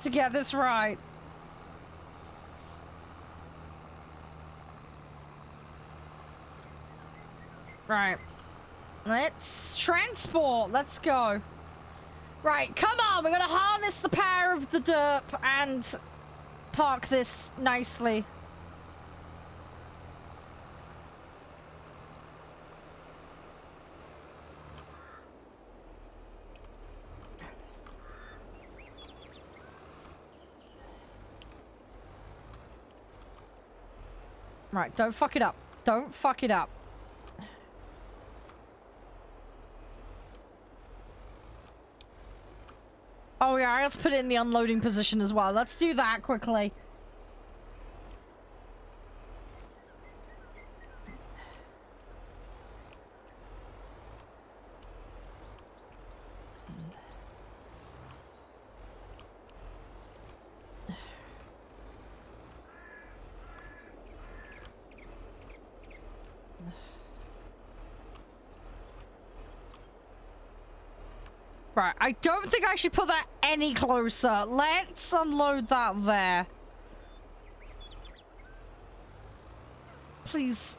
to get this right. Right. Let's transport. Let's go. Right, come on. We're gonna harness the power of the derp and park this nicely. Right, don't fuck it up. Don't fuck it up. Oh yeah, I have to put it in the unloading position as well. Let's do that quickly. Right, I don't think I should put that any closer. Let's unload that there. Please.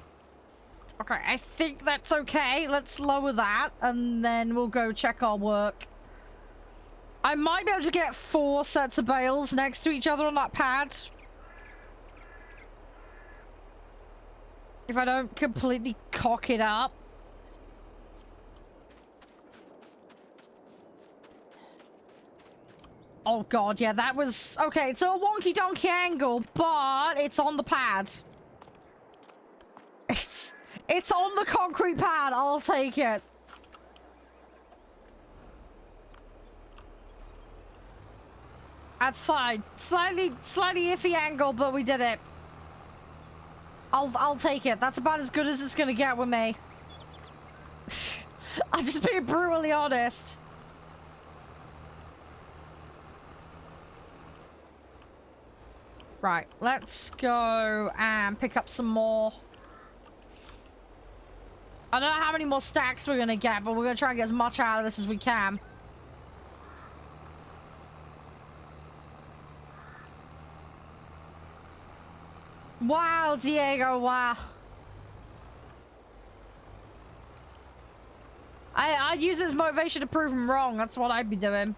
Okay, I think that's okay. Let's lower that, and then we'll go check our work. I might be able to get 4 sets of bales next to each other on that pad. If I don't completely cock it up. Oh god, yeah, that was... Okay, it's a wonky donkey angle, but it's on the pad. It's on the concrete pad, I'll take it. That's fine. Slightly iffy angle, but we did it. I'll take it. That's about as good as it's gonna get with me. I'll just be brutally honest. Right, let's go and pick up some more. I don't know how many more stacks we're gonna get, but we're gonna try and get as much out of this as we can. Wow, Diego, wow. I'd use it as motivation to prove him wrong. That's what I'd be doing.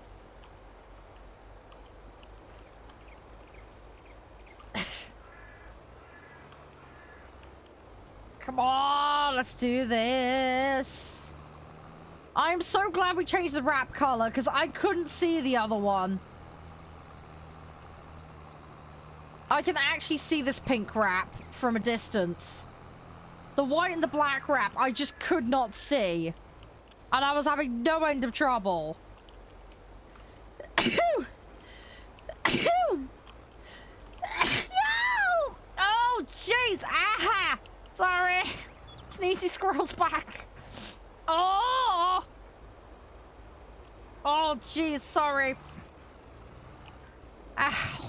Come on, let's do this. I'm so glad we changed the wrap color because I couldn't see the other one. I can actually see this pink wrap from a distance. The white and the black wrap, I just could not see. And I was having no end of trouble. Oh, jeez. Aha! Sorry. Sneezy squirrel's back. Oh! Oh, jeez. Sorry. Ow.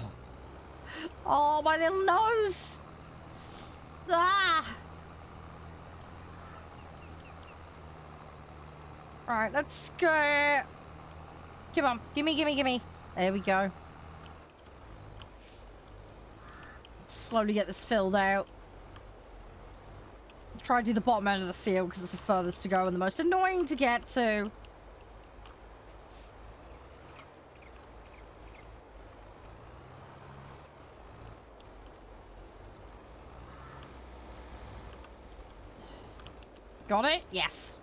Oh, my little nose. Ah! Alright, let's go. Come on. Gimme. There we go. Slowly get this filled out. Try to do the bottom end of the field because it's the furthest to go and the most annoying to get to. Got it? Yes.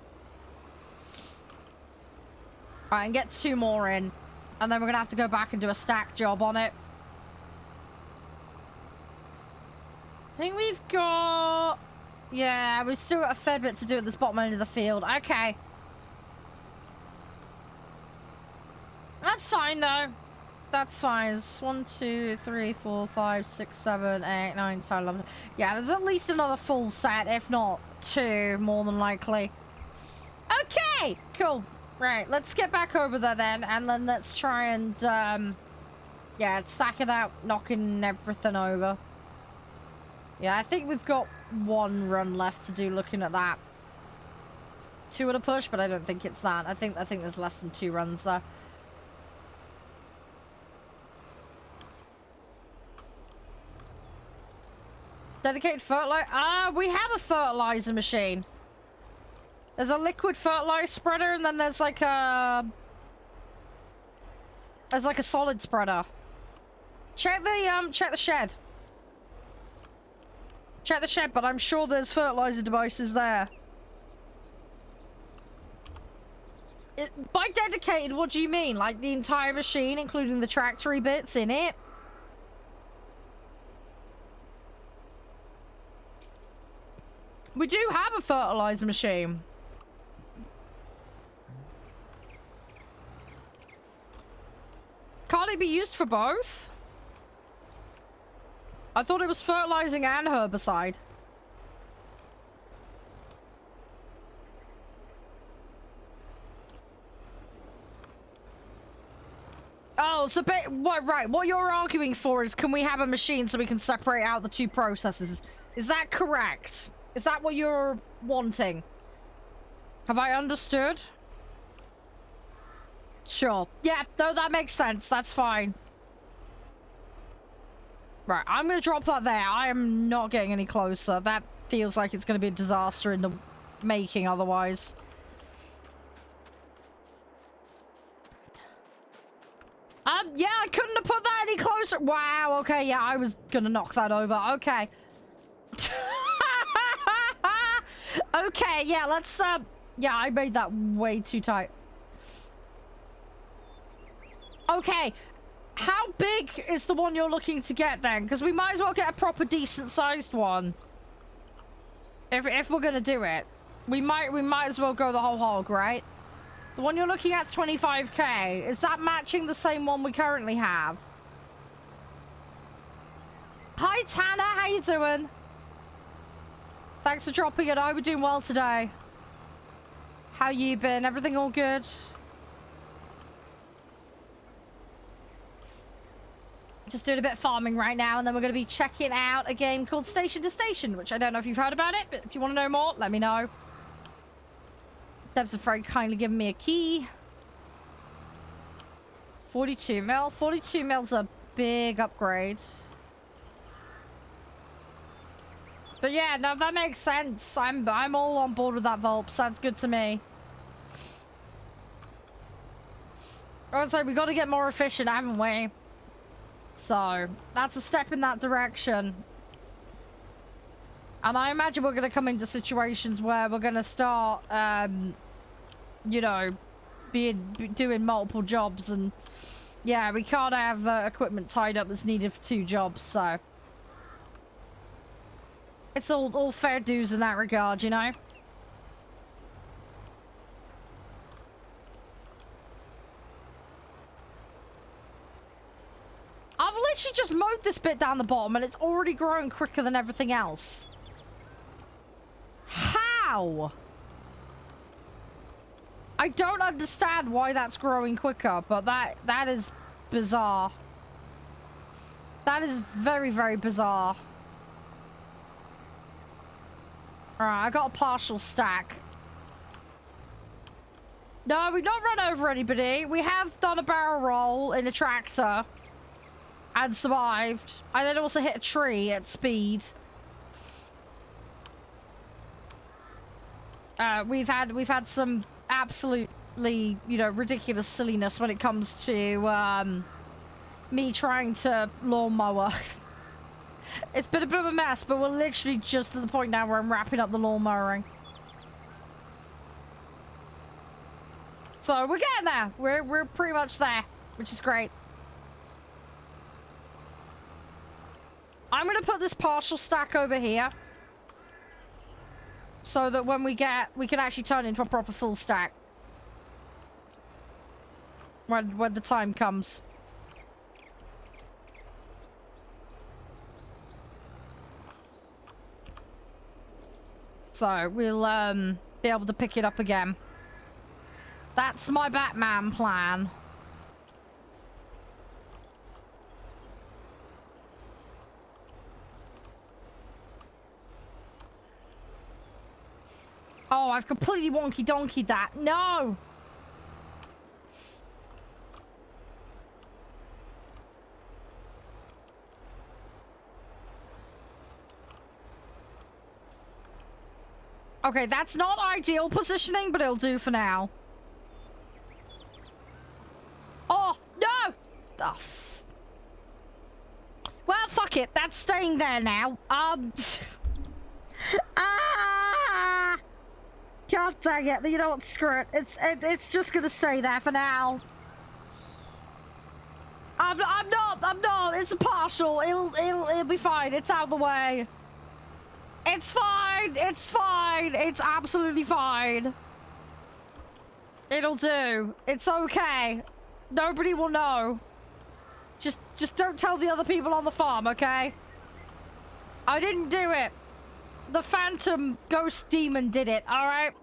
Right, and get 2 more in. And then we're gonna have to go back and do a stack job on it. I think we've got... Yeah, we've still got a fair bit to do at this bottom end of the field. Okay. That's fine, though. That's fine. It's 1, 2, 3, 4, 5, 6, 7, 8, 9, 10, 11. Yeah, there's at least another full set, if not 2, more than likely. Okay, cool. Right, let's get back over there then, and then let's try and, yeah, stack it out, knocking everything over. Yeah, I think we've got 1 run left to do looking at that. 2 at a push, but I don't think it's that. I think there's less than 2 runs there. Dedicated fertilizer? We have a fertilizer machine. There's a liquid fertilizer spreader, and then there's like a... There's like a solid spreader. Check the shed. Check the shed, but I'm sure there's fertilizer devices there. By dedicated, what do you mean? Like the entire machine, including the tractory bits in it? We do have a fertilizer machine. Can't it be used for both? I thought it was fertilizing and herbicide. Oh, so right, what you're arguing for is can we have a machine so we can separate out the 2 processes? Is that correct? Is that what you're wanting? Have I understood? Sure. Yeah, no, that makes sense. That's fine. Right, I'm gonna drop that there. I am not getting any closer. That feels like it's gonna be a disaster in the making otherwise. Yeah, I couldn't have put that any closer. Wow, okay, yeah, I was gonna knock that over. Okay. Okay, yeah, let's, yeah, I made that way too tight. Okay, how big is the one you're looking to get then? Because we might as well get a proper decent-sized one. If we're gonna do it. We might as well go the whole hog, right? The one you're looking at is 25k. Is that matching the same one we currently have? Hi, Tanner. How you doing? Thanks for dropping it. I hope we're doing well today. How you been? Everything all good? Just doing a bit of farming right now, and then we're going to be checking out a game called Station to Station, which I don't know if you've heard about it, but if you want to know more, let me know. Devs have very kindly given me a key. It's 42 mil. 42 mil's a big upgrade. But yeah, no, that makes sense. I'm all on board with that, Volp. Sounds good to me. I was like, we got to get more efficient, haven't we? So, that's a step in that direction. And I imagine we're going to come into situations where we're going to start, you know, doing multiple jobs. And, yeah, we can't have equipment tied up that's needed for 2 jobs, so... It's all fair dues in that regard, you know? I've literally just mowed this bit down the bottom and it's already growing quicker than everything else. How? I don't understand why that's growing quicker, but that is bizarre. That is very, very bizarre. Alright, I got a partial stack. No, we've not run over anybody. We have done a barrel roll in a tractor. And survived. I then also hit a tree at speed. We've had some absolutely, you know, ridiculous silliness when it comes to me trying to lawnmower. It's been a bit of a mess, but we're literally just at the point now where I'm wrapping up the lawn mowing. So we're getting there. We're pretty much there, which is great. I'm gonna put this partial stack over here, so that when we can actually turn into a proper full stack when the time comes. So we'll be able to pick it up again. That's my Batman plan. Oh, I've completely wonky-donkeyed that. No! Okay, that's not ideal positioning, but it'll do for now. Oh, no! Oh, well, fuck it. That's staying there now. Ah! God dang it. You know what? Screw it. It's just gonna stay there for now. I'm not. It's a partial. It'll be fine. It's out of the way. It's fine. It's fine. It's absolutely fine. It'll do. It's okay. Nobody will know. Just don't tell the other people on the farm, okay? I didn't do it. The phantom ghost demon did it, alright?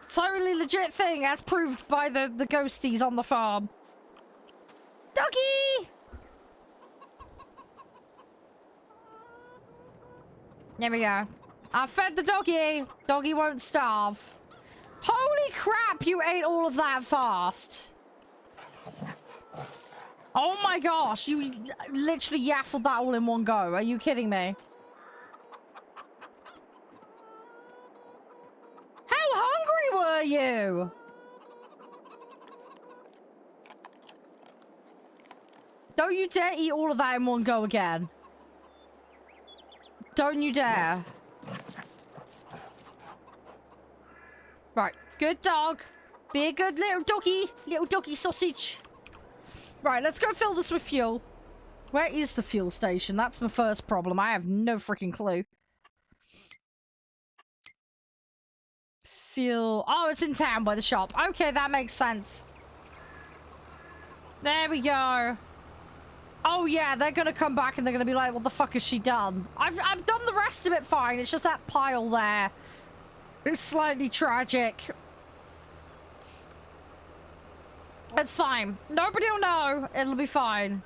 Totally legit thing, as proved by the ghosties on the farm. Doggy! There we go. I fed the doggy. Doggy won't starve. Holy Holy crap, you ate all of that fast. Oh my gosh, you literally yaffled that all in one go. Are you kidding me? How hungry were you? Don't you dare eat all of that in one go again. Don't you dare. Right, good dog. Be a good little doggy sausage. Right, let's go fill this with fuel. Where is the fuel station? That's my first problem. I have no freaking clue. Fuel. Oh, it's in town by the shop. Okay, that makes sense. There we go. Oh yeah, they're gonna come back and they're gonna be like, what the fuck has she done? I've done the rest of it fine. It's just that pile there. It's slightly tragic. It's fine. Nobody will know. It'll be fine.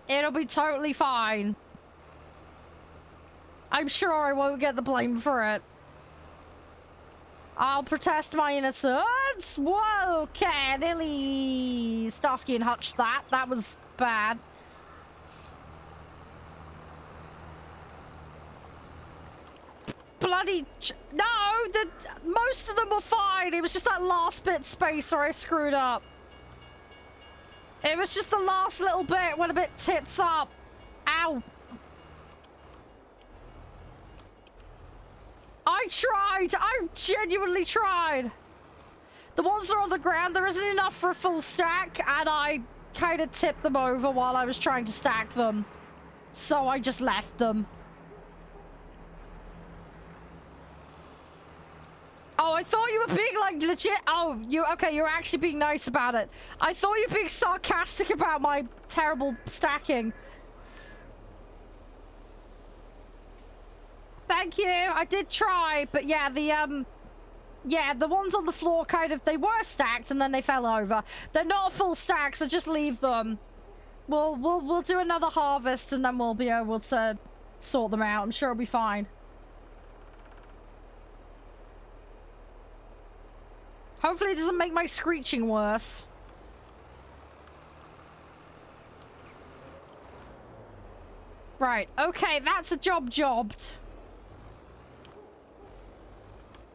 It'll be totally fine. I'm sure I won't get the blame for it. I'll protest my innocence. Whoa, okay, nearly Starsky and Hutch that. That was bad. Bloody no, most of them were fine. It was just that last bit space where I screwed up. It was just the last little bit when a bit tits up. Ow. I tried. I genuinely tried. The ones that are on the ground, there isn't enough for a full stack, and I kind of tipped them over while I was trying to stack them. So I just left them. Oh, I thought you were being, like, legit. Oh, okay, you're actually being nice about it. I thought you were being sarcastic about my terrible stacking. Thank you. I did try, but yeah, the ones on the floor kind of, they were stacked and then they fell over. They're not full stacks, so just leave them. We'll do another harvest and then we'll be able to sort them out. I'm sure it'll be fine. Hopefully it doesn't make my screeching worse. Right, okay, that's a jobbed.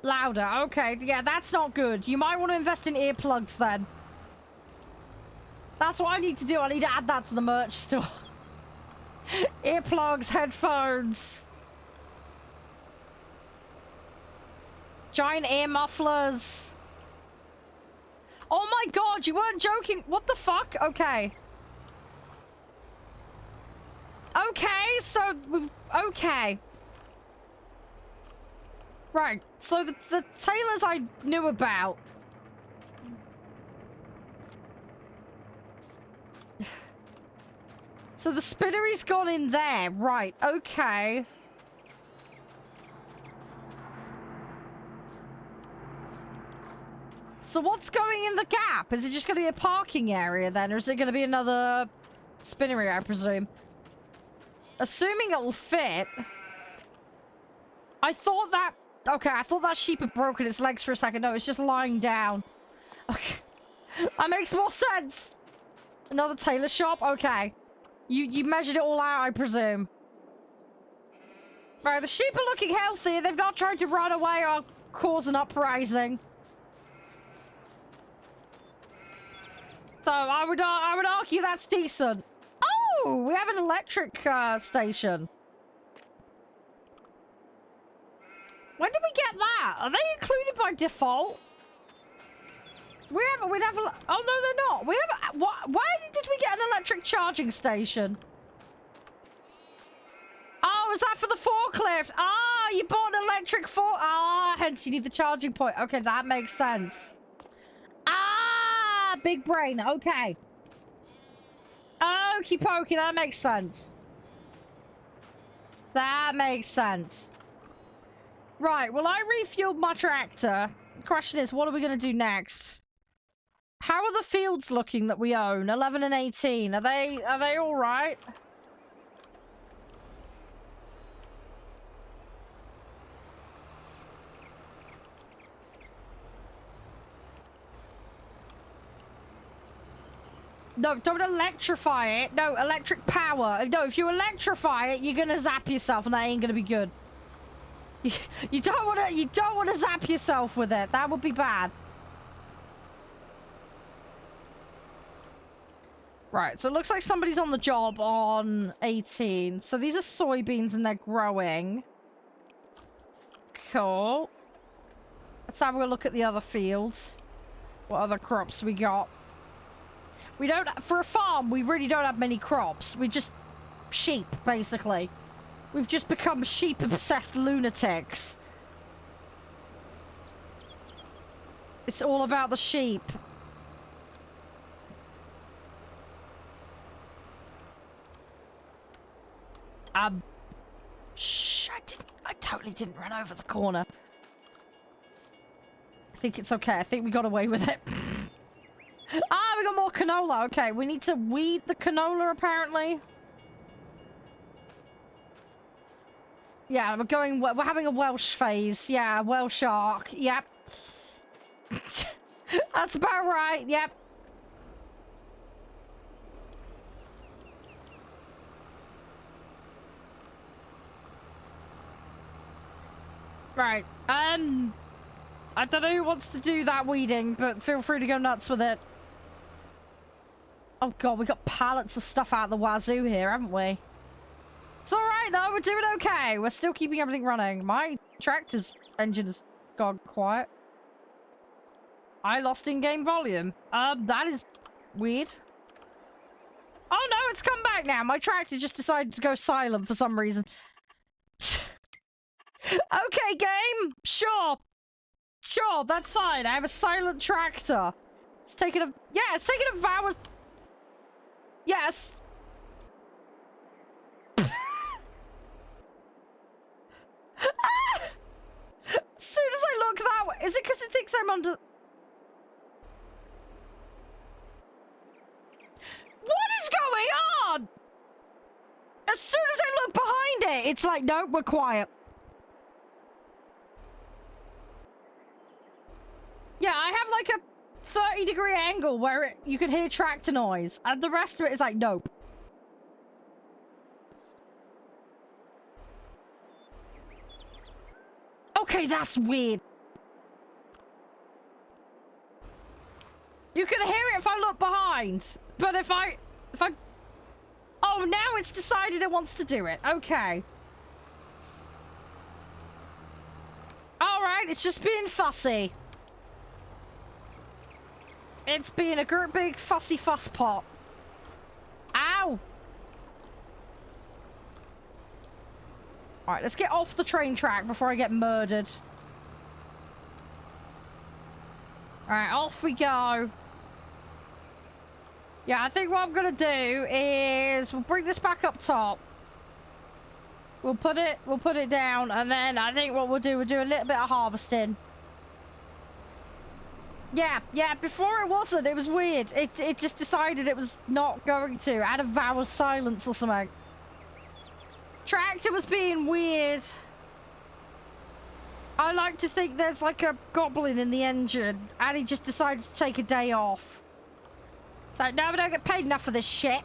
Louder, okay, yeah, that's not good. You might want to invest in earplugs then. That's what I need to do. I need to add that to the merch store. Earplugs, headphones. Giant ear mufflers. Oh my god, you weren't joking. What the fuck? Okay. Okay, so okay. Right, so the tailors I knew about. So the spinnery's gone in there. Right, okay. So what's going in the gap? Is it just going to be a parking area then? Or is it going to be another spinnery, I presume? Assuming it'll fit. I thought that... Okay, I thought that sheep had broken its legs for a second. No, it's just lying down. Okay. That makes more sense. Another tailor shop? Okay. You measured it all out, I presume. Right, the sheep are looking healthy. They've not tried to run away or cause an uprising. So I would argue that's decent. Oh, we have an electric station. When did we get that? Are they included by default? We have. Oh no, they're not. We have. Why did we get an electric charging station? Oh, is that for the forklift? Ah, you bought an electric hence you need the charging point. Okay, that makes sense. Ah, big brain. Okay. Okie pokey, that makes sense. That makes sense. Right, well, I refueled my tractor. The question is, what are we going to do next? How are the fields looking that we own? 11 and 18. Are they all right? No, don't electrify it. No, electric power. No, if you electrify it, you're gonna zap yourself, and that ain't gonna be good. You don't wanna zap yourself with it. That would be bad. Right, so it looks like somebody's on the job on 18. So these are soybeans and they're growing. Cool. Let's have a look at the other fields. What other crops we got? We don't, for a farm, we really don't have many crops. We just sheep, basically. We've just become sheep-obsessed lunatics. It's all about the sheep. Shh, I totally didn't run over the corner. I think it's okay. I think we got away with it. Ah, we got more canola. Okay, we need to weed the canola, apparently. Yeah, we're having a Welsh phase. Yeah, Welsh arc. Yep. That's about right. Yep. Right. I don't know who wants to do that weeding, but feel free to go nuts with it. Oh god, we got pallets of stuff out the wazoo here, haven't we? It's alright though, we're doing okay. We're still keeping everything running. My tractor's engine has gone quiet. I lost in-game volume. That is weird. Oh no, it's come back now. My tractor just decided to go silent for some reason. Okay, game. Sure. Sure, that's fine. I have a silent tractor. It's taking a... Yeah, it's taking a vow... Yes. As soon as I look that way... Is it because it thinks I'm under... What is going on? As soon as I look behind it, it's like, nope, we're quiet. Yeah, I have like a 30-degree angle where you could hear tractor noise, and the rest of it is like, nope. Okay, that's weird. You can hear it if I look behind, but if I... Oh, now it's decided it wants to do it. Okay. Alright, it's just being fussy. It's being a great big fussy fuss pot. Ow! Alright, let's get off the train track before I get murdered. Alright, off we go. Yeah, I think what I'm gonna do is we'll bring this back up top. We'll put it down, and then I think what we'll do a little bit of harvesting. Yeah, before it wasn't. It was weird. It just decided it was not going to. Out of vow of silence or something. Tractor was being weird. I like to think there's like a goblin in the engine, and he just decided to take a day off. So, no, we don't get paid enough for this shit.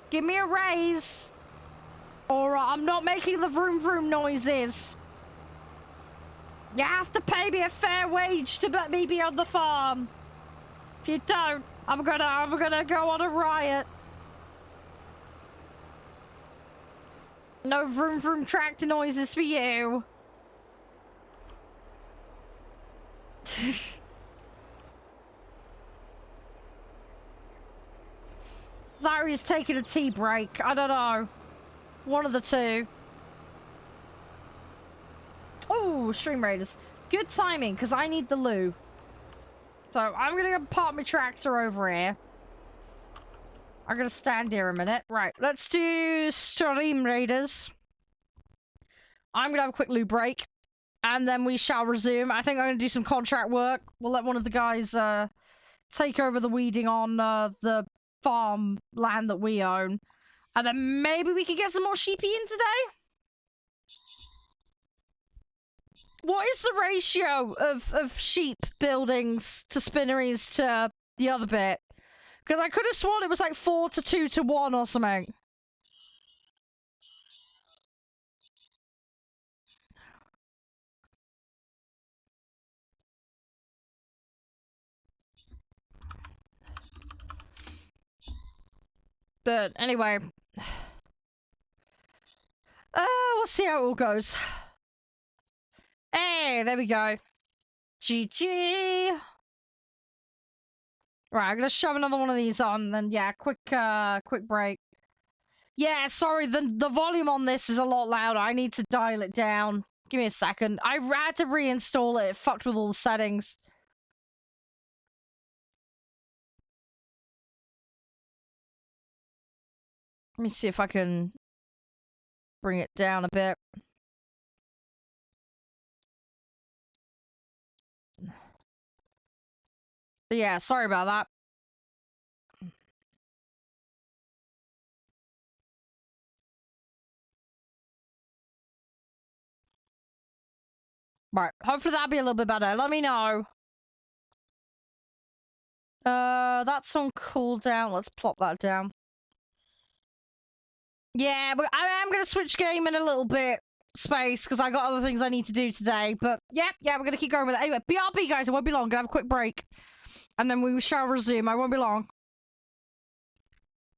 Give me a raise, or I'm not making the vroom vroom noises. You have to pay me a fair wage to let me be on the farm. If you don't, I'm gonna go on a riot. No vroom vroom tractor noises for you. Zary's taking a tea break. I don't know. One of the two. Oh, Stream Raiders. Good timing, because I need the loo. So, I'm going to go park my tractor over here. I'm going to stand here a minute. Right, let's do Stream Raiders. I'm going to have a quick loo break. And then we shall resume. I think I'm going to do some contract work. We'll let one of the guys take over the weeding on the farm land that we own. And then maybe we can get some more sheepy in today? What is the ratio of sheep buildings to spinneries to the other bit? Because I could have sworn it was like 4 to 2 to 1 or something. But anyway. We'll see how it all goes. Hey, there we go. GG. Right, I'm gonna shove another one of these on, then yeah, quick break. Yeah, sorry, the volume on this is a lot louder. I need to dial it down. Give me a second. I had to reinstall it. It fucked with all the settings. Let me see if I can bring it down a bit. But yeah, sorry about that. Right, hopefully that'll be a little bit better. Let me know. That's on cooldown. Let's plop that down. Yeah, but I am gonna switch game in a little bit, Space, because I got other things I need to do today. But yeah, we're gonna keep going with it. Anyway, BRB, guys, it won't be long. Gonna have a quick break. And then we shall resume. I won't be long.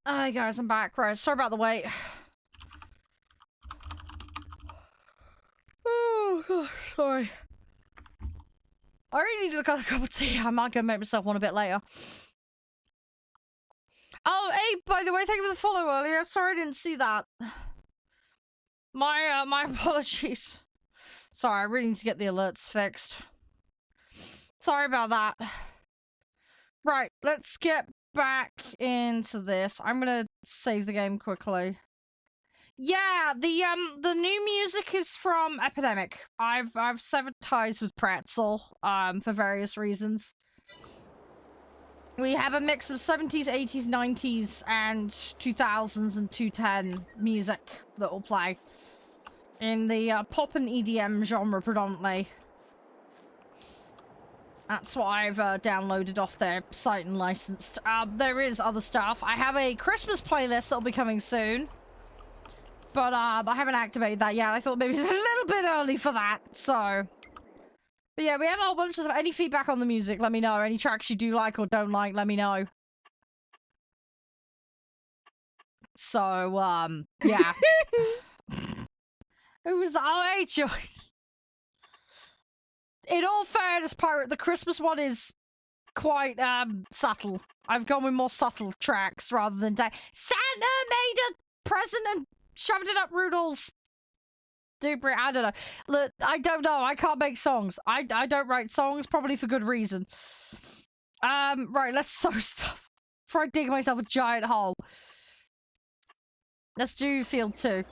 Hi, guys, I'm back. Right, sorry about the wait. Oh, gosh, sorry. I really need a cup of tea. I might go make myself one a bit later. Oh, hey, by the way, thank you for the follow earlier. Sorry I didn't see that. My apologies. Sorry, I really need to get the alerts fixed. Sorry about that. Right, let's get back into this. I'm gonna save the game quickly. Yeah, the new music is from Epidemic. I've severed ties with Pretzel, for various reasons. We have a mix of 70s, 80s, 90s, and 2000s and 210 music that will play in the pop and EDM genre predominantly. That's what I've downloaded off their site and licensed. There is other stuff. I have a Christmas playlist that'll be coming soon. But I haven't activated that yet. I thought maybe it's a little bit early for that, so. But yeah, we have a whole bunch of stuff. Any feedback on the music, let me know. Any tracks you do like or don't like, let me know. So, yeah. Who was that? Oh, hey, Joy. In all fairness, Pirate, the Christmas one is quite, subtle. I've gone with more subtle tracks rather than... Santa made a present and shoved it up Rudolph's stupid. I don't know. Look, I don't know. I can't make songs. I don't write songs, probably for good reason. Right, let's sew stuff before I dig myself a giant hole. Let's do field 2.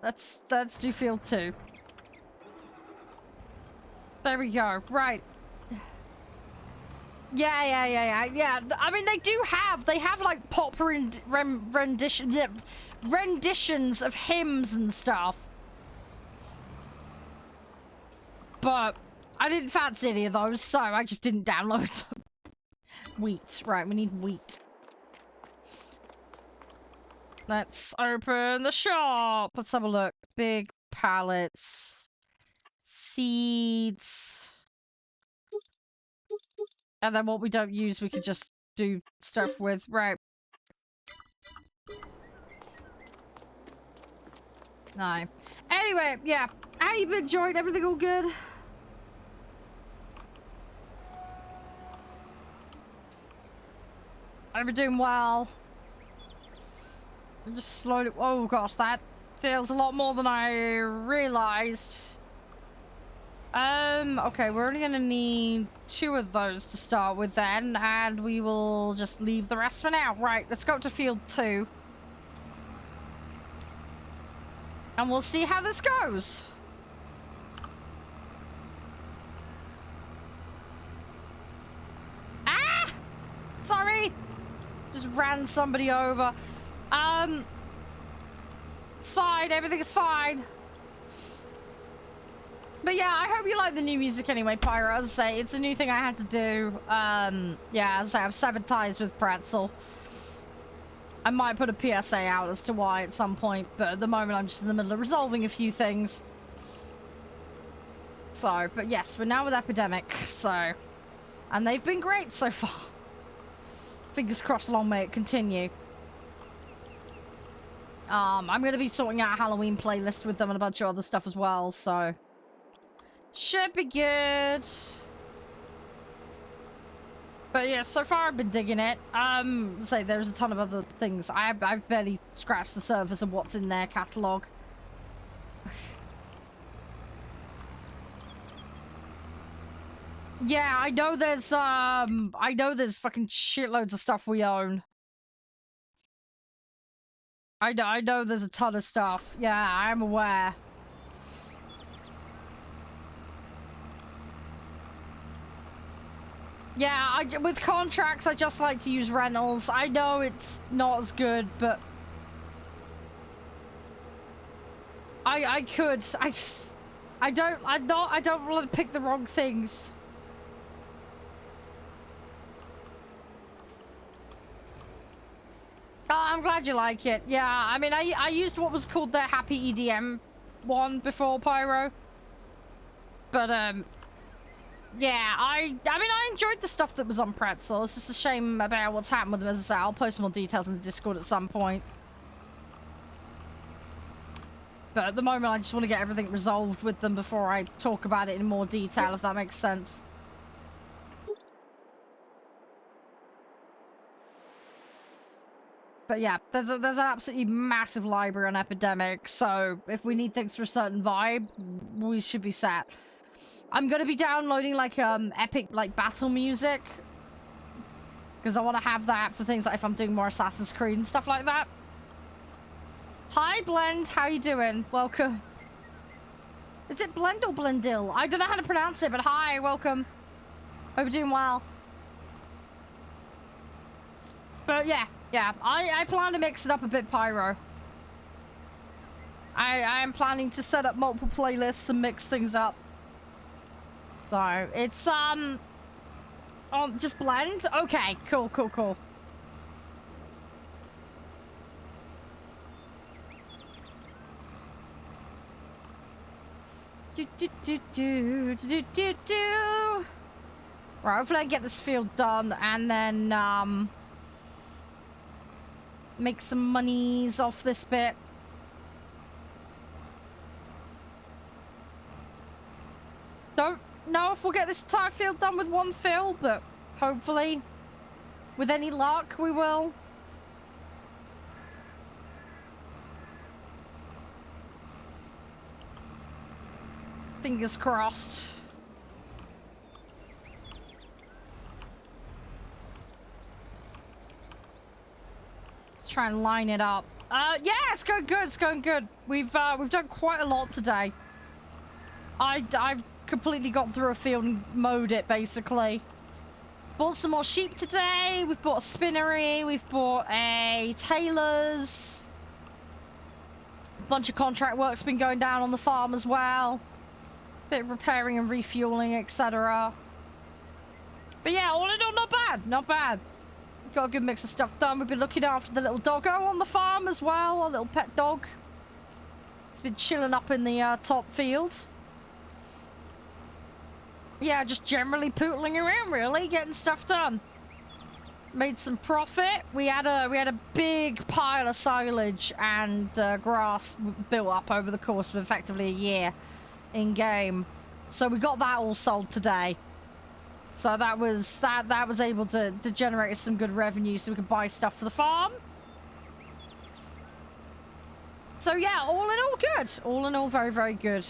Let's do field 2. There we go. Right. Yeah. I mean, they have like pop renditions of hymns and stuff. But I didn't fancy any of those, so I just didn't download them. Wheat. Right, we need wheat. Let's open the shop. Let's have a look. Big pallets. Seeds. And then what we don't use, we could just do stuff with. Right. No. Anyway, yeah. How you been, Joy? Everything all good? I've been doing well. I'm just slowly... Oh gosh, that feels a lot more than I realized. Okay, we're only gonna need 2 of those to start with then, and we will just leave the rest for now. Right, let's go up to field 2. And we'll see how this goes. Ah! Sorry! Just ran somebody over. It's fine, everything is fine. But yeah, I hope you like the new music anyway, Pyro. As I say, it's a new thing I had to do. Yeah, as I say, I have 7 ties with Pretzel. I might put a PSA out as to why at some point, but at the moment I'm just in the middle of resolving a few things. So, but yes, we're now with Epidemic, so... And they've been great so far. Fingers crossed, long may it continue. I'm going to be sorting out a Halloween playlist with them and a bunch of other stuff as well, so... Should be good. But yeah, so far I've been digging it. Say there's a ton of other things. I've barely scratched the surface of what's in their catalogue. Yeah, I know there's fucking shitloads of stuff we own. I know there's a ton of stuff. Yeah, I'm aware. Yeah, with contracts, I just like to use rentals. I know it's not as good, but I don't want to pick the wrong things. Oh, I'm glad you like it. Yeah, I mean, I used what was called their Happy EDM one before, Pyro. But, yeah, I mean, I enjoyed the stuff that was on Pretzel. It's just a shame about what's happened with them. As I say, I'll post more details in the Discord at some point. But at the moment, I just want to get everything resolved with them before I talk about it in more detail, if that makes sense. But yeah, there's an absolutely massive library on Epidemic, so if we need things for a certain vibe, we should be set. I'm gonna be downloading like epic like battle music, because I want to have that for things like if I'm doing more Assassin's Creed and stuff like that. Hi Blend, how you doing? Welcome. Is it Blend or Blendil? I don't know how to pronounce it, but hi, welcome. Hope you're doing well. But yeah, I plan to mix it up a bit, Pyro. I am planning to set up multiple playlists and mix things up. So, it's, oh, just Blend? Okay, cool. Right, hopefully I can get this field done and then, make some monies off this bit. Don't know if we'll get this entire field done with one fill, but hopefully, with any luck, we will. Fingers crossed. Let's try and line it up. Yeah, it's going good. It's going good. We've done quite a lot today. I've completely got through a field and mowed it, basically. Bought some more sheep today. We've bought a spinnery. We've bought a tailor's. A bunch of contract work's been going down on the farm as well. Bit of repairing and refueling, etc. But yeah, all in all, not bad. Not bad. Got a good mix of stuff done. We've been looking after the little doggo on the farm as well. Our little pet dog. It's been chilling up in the top field. Yeah, just generally pootling around, really, getting stuff done. Made some profit. We had a big pile of silage and grass built up over the course of effectively a year in game. So we got that all sold today. So that was able to generate us some good revenue so we could buy stuff for the farm. So yeah, all in all good. All in all very, very good.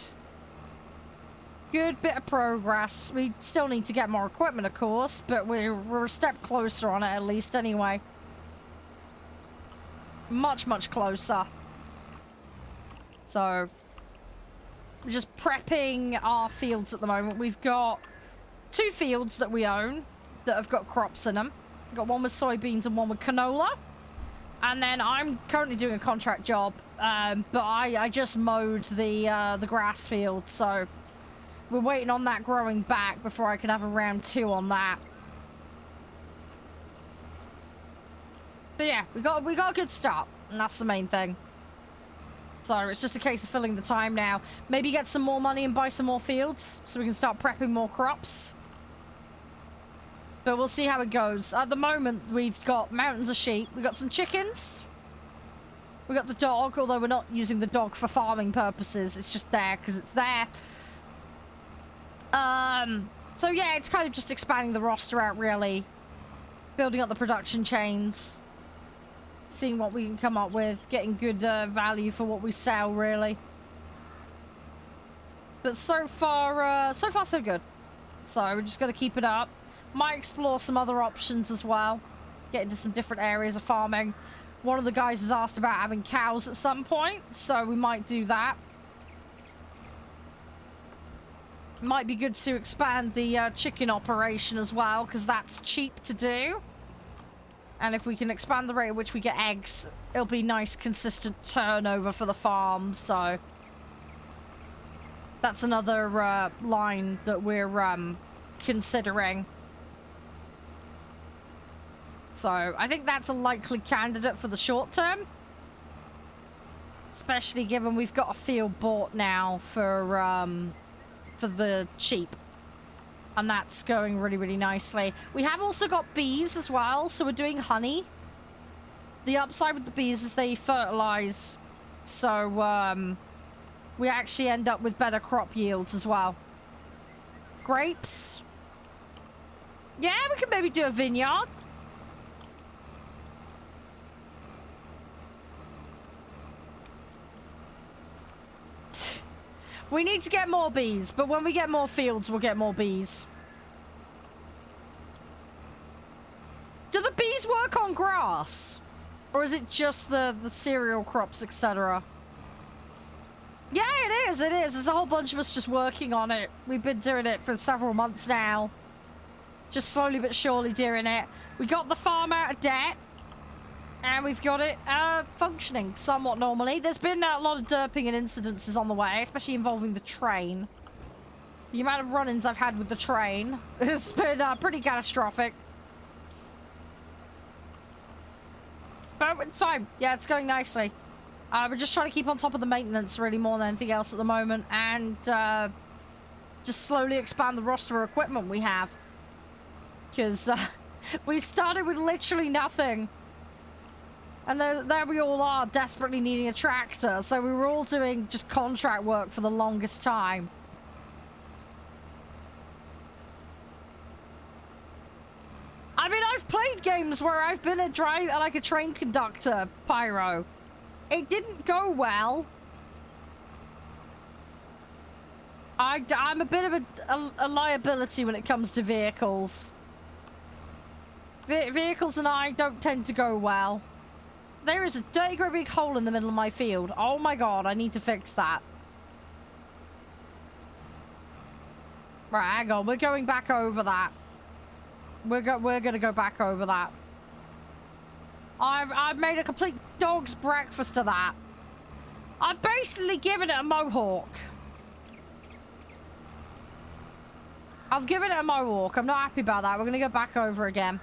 Good bit of progress. We still need to get more equipment, of course, but we're a step closer on it at least anyway. Much, much closer. So we're just prepping our fields at the moment. We've got 2 fields that we own that have got crops in them. We've got one with soybeans and one with canola. And then I'm currently doing a contract job, but I just mowed the grass field, so we're waiting on that growing back before I can have a round 2 on that. But yeah, we got a good start, and that's the main thing. So it's just a case of filling the time now. Maybe get some more money and buy some more fields so we can start prepping more crops. But we'll see how it goes. At the moment, we've got mountains of sheep. We've got some chickens. We got the dog, although we're not using the dog for farming purposes. It's just there because it's there. So yeah, it's kind of just expanding the roster out, really. Building up the production chains. Seeing what we can come up with. Getting good value for what we sell, really. But so far so good. So we're just going to keep it up. Might explore some other options as well. Get into some different areas of farming. One of the guys has asked about having cows at some point, so we might do that. Might be good to expand the chicken operation as well, because that's cheap to do. And if we can expand the rate at which we get eggs, it'll be nice, consistent turnover for the farm, so... That's another line that we're considering. So, I think that's a likely candidate for the short term. Especially given we've got a field bought now for the sheep. And that's going really, really nicely. We have also got bees as well, so we're doing honey. The upside with the bees is they fertilize. So, we actually end up with better crop yields as well. Grapes. Yeah, we could maybe do a vineyard. We need to get more bees, but when we get more fields, we'll get more bees. Do the bees work on grass? Or is it just the cereal crops, etc.? Yeah, it is, it is. There's a whole bunch of us just working on it. We've been doing it for several months now. Just slowly but surely doing it. We got the farm out of debt. And we've got it functioning somewhat normally. There's been a lot of derping and incidences on the way, especially involving the train. The amount of run-ins I've had with the train has been pretty catastrophic. But it's fine. Yeah, it's going nicely. We're just trying to keep on top of the maintenance, really, more than anything else at the moment. And just slowly expand the roster of equipment we have. Because we started with literally nothing. And there we all are, desperately needing a tractor. So we were all doing just contract work for the longest time. I mean, I've played games where I've been a train conductor, Pyro. It didn't go well. I'm a bit of a liability when it comes to vehicles. Vehicles and I don't tend to go well. There is a dirty great big hole in the middle of my field. Oh my god, I need to fix that. Right, hang on. We're going back over that. We're gonna go back over that. I've made a complete dog's breakfast of that. I'm basically giving it a mohawk. I've given it a mohawk. I'm not happy about that. We're gonna go back over again.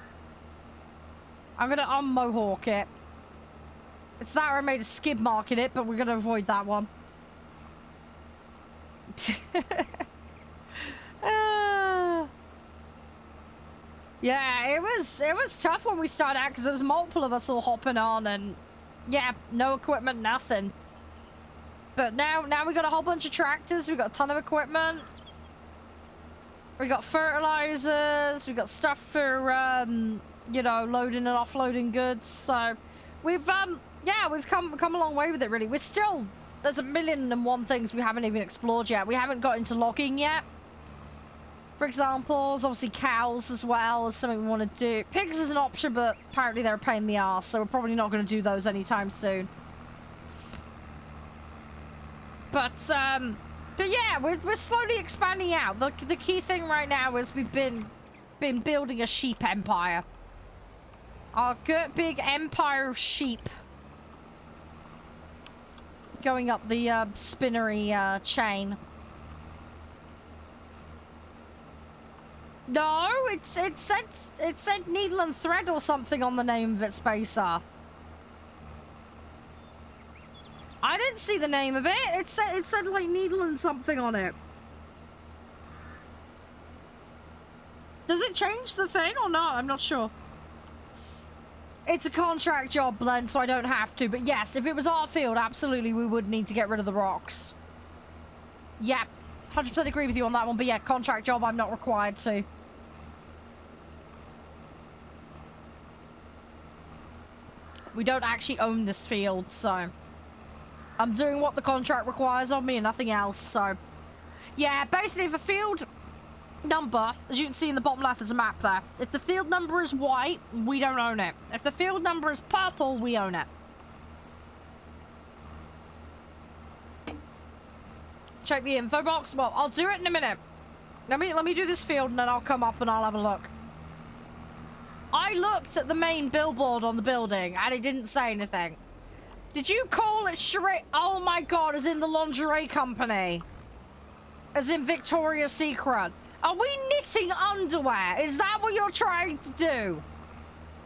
I'm gonna unmohawk it. It's that or I made a skid mark in it, but we're gonna avoid that one. Yeah, it was tough when we started out because there was multiple of us all hopping on and yeah, no equipment, nothing. But now we got a whole bunch of tractors, we got a ton of equipment. We got fertilizers, we got stuff for you know, loading and offloading goods. So we've yeah, we've come a long way with it, really. We're still, there's a million and one things we haven't even explored yet. We haven't got into logging yet. For example, there's obviously cows as well is something we want to do. Pigs is an option, but apparently they're a pain in the ass, so we're probably not going to do those anytime soon. But yeah, we're slowly expanding out. The key thing right now is we've been building a sheep empire. Our good big empire of sheep. Going up the spinnery chain. No, it said needle and thread or something on the name of it, Spacer. I didn't see the name of it. It said like needle and something on it. Does it change the thing or not? I'm not sure. It's a contract job, Blend, so I don't have to. But yes, if it was our field, absolutely we would need to get rid of the rocks. Yep. 100% agree with you on that one. But yeah, contract job, I'm not required to. We don't actually own this field, so I'm doing what the contract requires of me and nothing else. So yeah, basically if a field number, as you can see in the bottom left, there's a map there. If the field number is white, we don't own it. If the field number is purple, we own it. Check the info box. Well, I'll do it in a minute. Let me do this field and then I'll come up and I'll have a look. I looked at the main billboard on the building and it didn't say anything. Did you call it Charede? Oh my god, as in the lingerie company. As in Victoria's Secret. Are we knitting underwear? Is that what you're trying to do?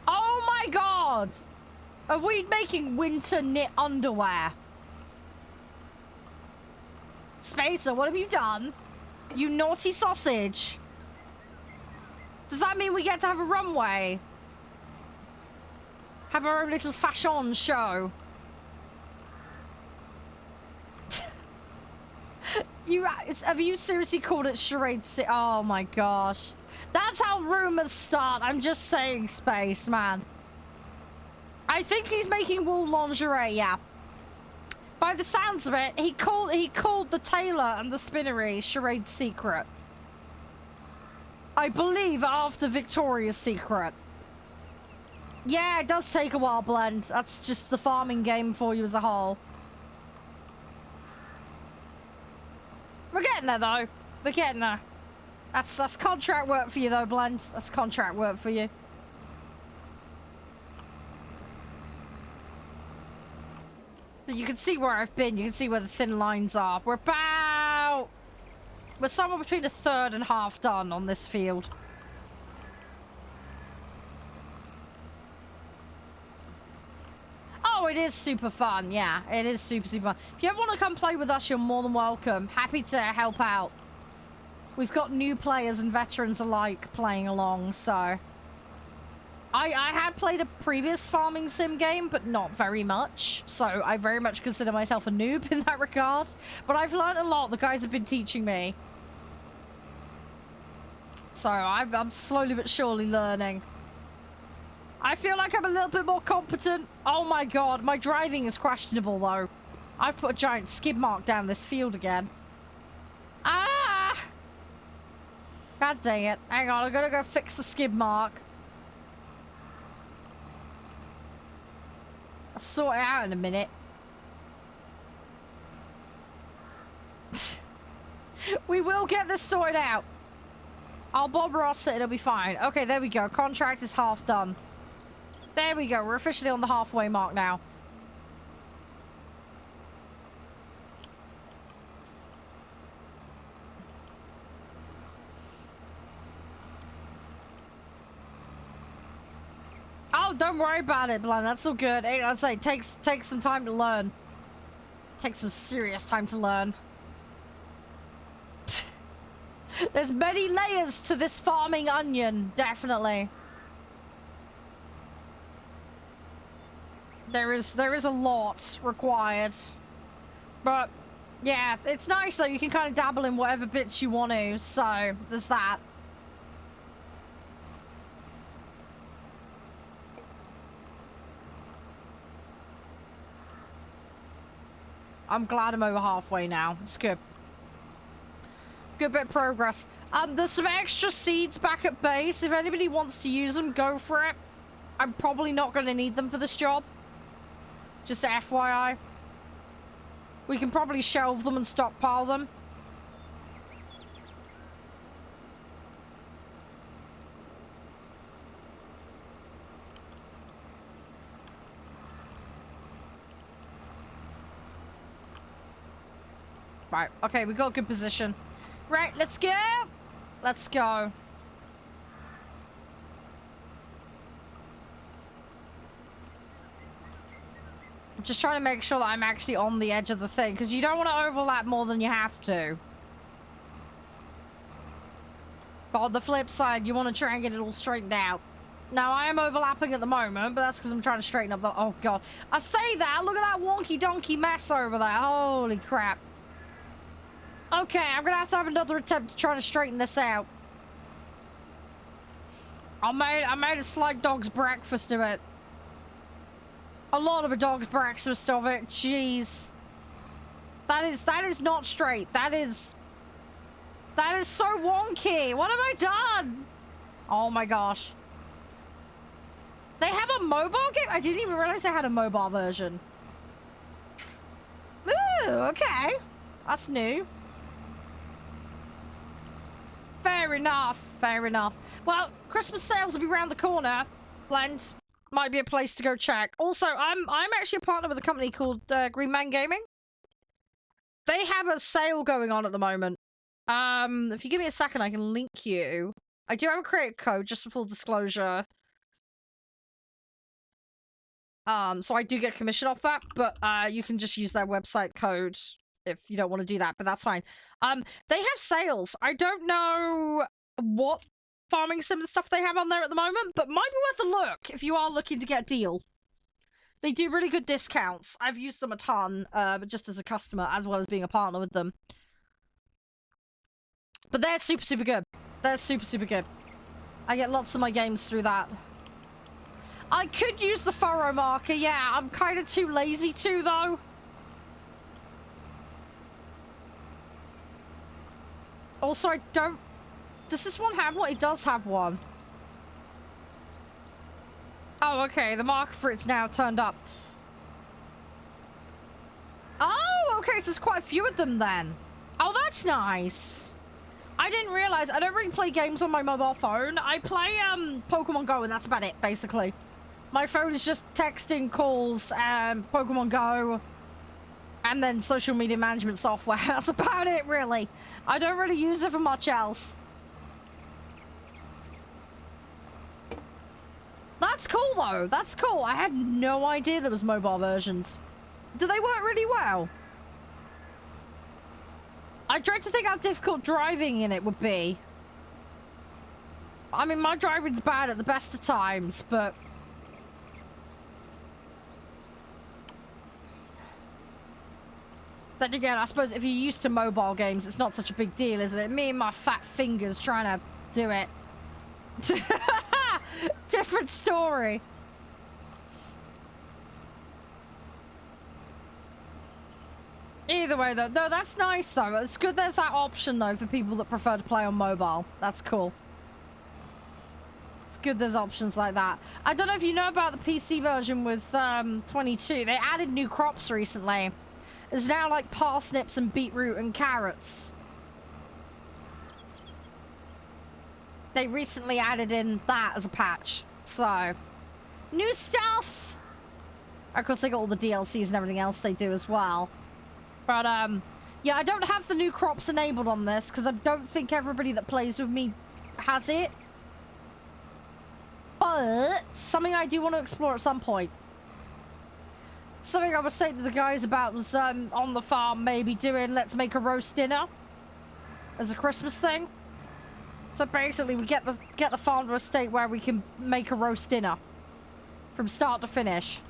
Oh my god. Are we making winter knit underwear? Spacer, what have you done? You naughty sausage. Does that mean we get to have a runway? Have our own little fashion show? Have you seriously called it Charade City? Oh my gosh. That's how rumors start. I'm just saying, Space, man. I think he's making wool lingerie, yeah. By the sounds of it, he called the tailor and the spinnery Charade Secret. I believe after Victoria's Secret. Yeah, it does take a while, Blend. That's just the farming game for you as a whole. We're getting there, though. We're getting there. That's contract work for you, though, Blend. That's contract work for you. You can see where I've been. You can see where the thin lines are. We're somewhere between a third and half done on this field. Oh, it is super fun. Yeah, it is super fun. If you ever want to come play with us, you're more than welcome. Happy to help out. We've got new players and veterans alike playing along, so... I had played a previous farming sim game, but not very much. So I very much consider myself a noob in that regard. But I've learned a lot. The guys have been teaching me. So I'm slowly but surely learning. I feel like I'm a little bit more competent. Oh my god, my driving is questionable though. I've put a giant skid mark down this field again. Ah! God dang it. Hang on, I'm gonna go fix the skid mark. I'll sort it out in a minute. We will get this sorted out. I'll Bob Ross it, it'll be fine. Okay, there we go. Contract is half done. There we go. We're officially on the halfway mark now. Oh, don't worry about it, Blan. That's all good. I'd say takes some time to learn. Takes some serious time to learn. There's many layers to this farming onion, definitely. There is a lot required. But yeah, it's nice though. You can kind of dabble in whatever bits you want to. So there's that. I'm glad I'm over halfway now. It's good. Good bit of progress. There's some extra seeds back at base. If anybody wants to use them, go for it. I'm probably not going to need them for this job. Just FYI. We can probably shelve them and stockpile them. Right, okay, we got a good position. Right, let's go. Let's go. I'm just trying to make sure that I'm actually on the edge of the thing, because you don't want to overlap more than you have to. But on the flip side, you want to try and get it all straightened out. Now, I am overlapping at the moment, but that's because I'm trying to straighten up the... Oh, God. I say that. Look at that wonky-donkey mess over there. Holy crap. Okay, I'm going to have another attempt to try to straighten this out. I made a slight dog's breakfast of it. A lot of a dog's breakfast of it. Jeez. That is not straight. That is so wonky. What have I done? Oh, my gosh. They have a mobile game? I didn't even realize they had a mobile version. Ooh, okay. That's new. Fair enough. Fair enough. Well, Christmas sales will be around the corner. Blend. Might be a place to go check. Also, I'm actually a partner with a company called Green Man Gaming. They have a sale going on at the moment. If you give me a second, I can link you. I do have a creator code, just for full disclosure. So I do get commission off that, but you can just use their website code if you don't want to do that, but that's fine. They have sales. I don't know what farming sim stuff they have on there at the moment, but might be worth a look if you are looking to get a deal. They do really good discounts. I've used them a ton, but just as a customer, as well as being a partner with them. But they're super, super good. They're super, super good. I get lots of my games through that. I could use the furrow marker, yeah. I'm kind of too lazy to, though. Also, I don't... Does this one have one? It does have one. Oh, okay. The marker for it's now turned up. Oh, okay. So there's quite a few of them then. Oh, that's nice. I didn't realize. I don't really play games on my mobile phone. I play Pokemon Go, and that's about it, basically. My phone is just texting, calls, Pokemon Go, and then social media management software. That's about it, really. I don't really use it for much else. That's cool, though. That's cool. I had no idea there was mobile versions. Do they work really well? I dread to think how difficult driving in it would be. I mean, my driving's bad at the best of times, but... Then again, I suppose if you're used to mobile games, it's not such a big deal, isn't it? Me and my fat fingers trying to do it. Different story. Either way, though. No, that's nice, though. It's good there's that option, though, for people that prefer to play on mobile. That's cool. It's good there's options like that. I don't know if you know about the PC version with 22. They added new crops recently. There's now, like, parsnips and beetroot and carrots. They recently added in that as a patch. So, new stuff! Of course, they got all the DLCs and everything else they do as well. But, yeah, I don't have the new crops enabled on this, because I don't think everybody that plays with me has it. But, something I do want to explore at some point. Something I was saying to the guys about was, on the farm, maybe doing let's make a roast dinner as a Christmas thing. So basically, we get the farm to a state where we can make a roast dinner from start to finish.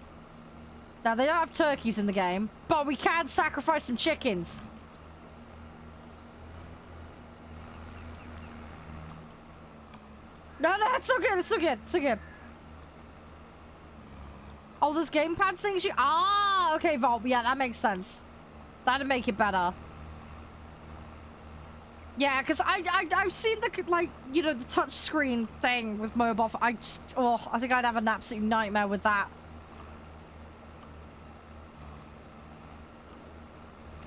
Now, they don't have turkeys in the game, but we can sacrifice some chickens. No, it's so good, it's so good, it's so good. Oh, there's gamepad things you... Ah, okay, Vault. Yeah, that makes sense. That'd make it better. Yeah, because I've seen the, like, you know, the touch screen thing with mobile. I think I'd have an absolute nightmare with that.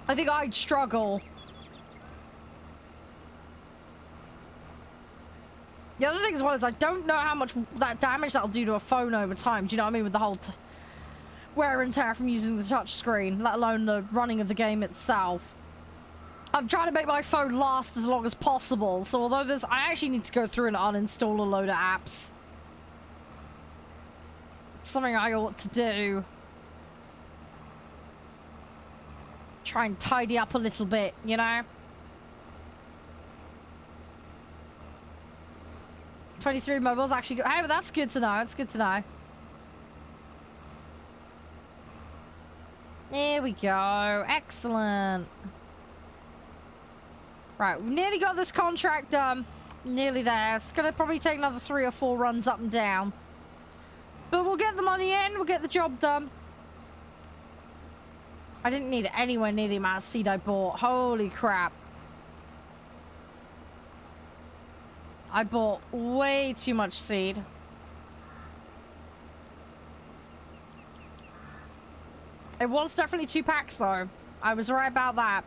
I think I'd struggle. The other thing as well is I don't know how much that damage that'll do to a phone over time. Do you know what I mean? With the whole wear and tear from using the touch screen, let alone the running of the game itself. I'm trying to make my phone last as long as possible. So although I actually need to go through and uninstall a load of apps. It's something I ought to do. Try and tidy up a little bit, you know? 23 mobiles actually good. Hey, but that's good to know. It's good to know. There we go. Excellent. Right, we nearly got this contract done. Nearly there. It's gonna probably take another 3 or 4 runs up and down. But we'll get the money in. We'll get the job done. I didn't need anywhere near the amount of seed I bought. Holy crap. I bought way too much seed. It was definitely 2 packs though. I was right about that.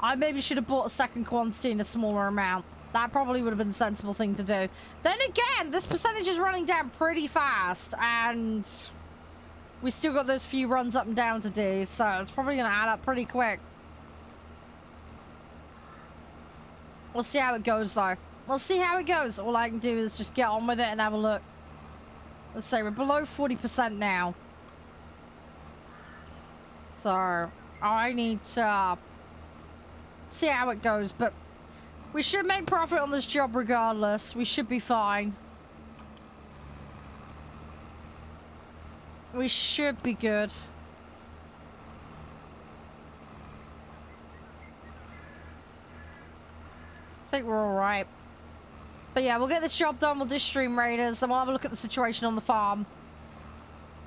I maybe should have bought a second quantity in a smaller amount. That probably would have been the sensible thing to do. Then again, this percentage is running down pretty fast, and we still got those few runs up and down to do, so it's probably going to add up pretty quick. We'll see how it goes, though. We'll see how it goes. All I can do is just get on with it and have a look. Let's say we're below 40% now. So, I need to see how it goes, but we should make profit on this job regardless. We should be fine. We should be good. I think we're alright. But yeah, we'll get this job done. We'll do stream raiders, and we'll have a look at the situation on the farm.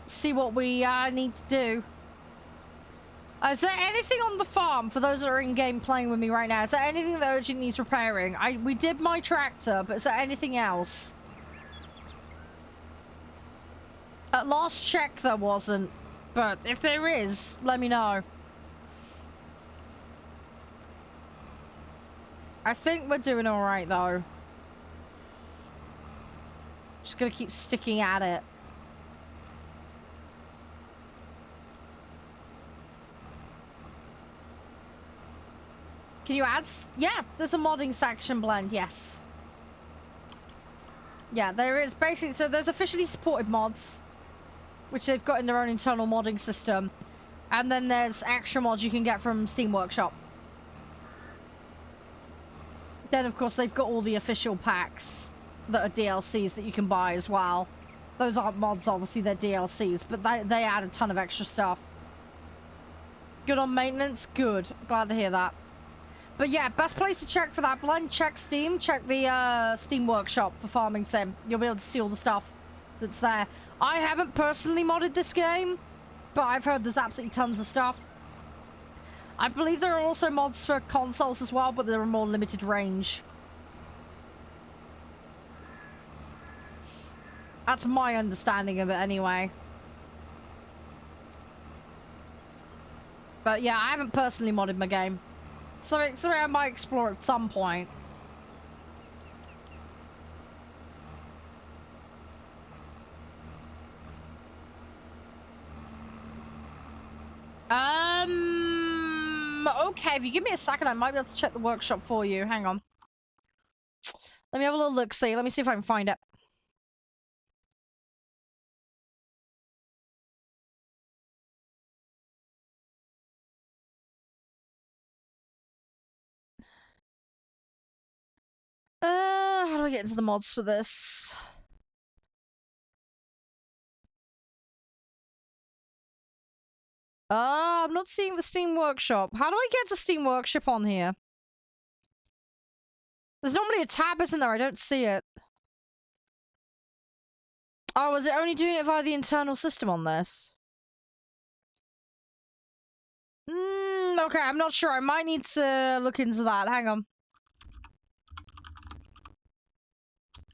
See what we need to do. Is there anything on the farm, for those that are in-game playing with me right now, is there anything that urgently needs repairing? We did my tractor, but is there anything else? At last check there wasn't, but if there is, let me know. I think we're doing alright though. Just gonna keep sticking at it. Can you add? Yeah, there's a modding section blend, yes. Yeah, there is basically, so there's officially supported mods, which they've got in their own internal modding system. And then there's extra mods you can get from Steam Workshop. Then, of course, they've got all the official packs that are DLCs that you can buy as well. Those aren't mods, obviously, they're DLCs, but they add a ton of extra stuff. Good on maintenance? Good. Glad to hear that. But yeah, best place to check for that blend, check Steam, check the Steam Workshop for Farming Sim. You'll be able to see all the stuff that's there. I haven't personally modded this game, but I've heard there's absolutely tons of stuff. I believe there are also mods for consoles as well, but they're a more limited range. That's my understanding of it anyway. But yeah, I haven't personally modded my game. So I might explore at some point. Okay, if you give me a second, I might be able to check the workshop for you. Hang on. Let me have a little look-see. Let me see if I can find it. How do I get into the mods for this? I'm not seeing the Steam Workshop. How do I get to Steam Workshop on here? There's normally a tab, isn't there? I don't see it. Oh, is it only doing it via the internal system on this? Okay, I'm not sure. I might need to look into that. Hang on.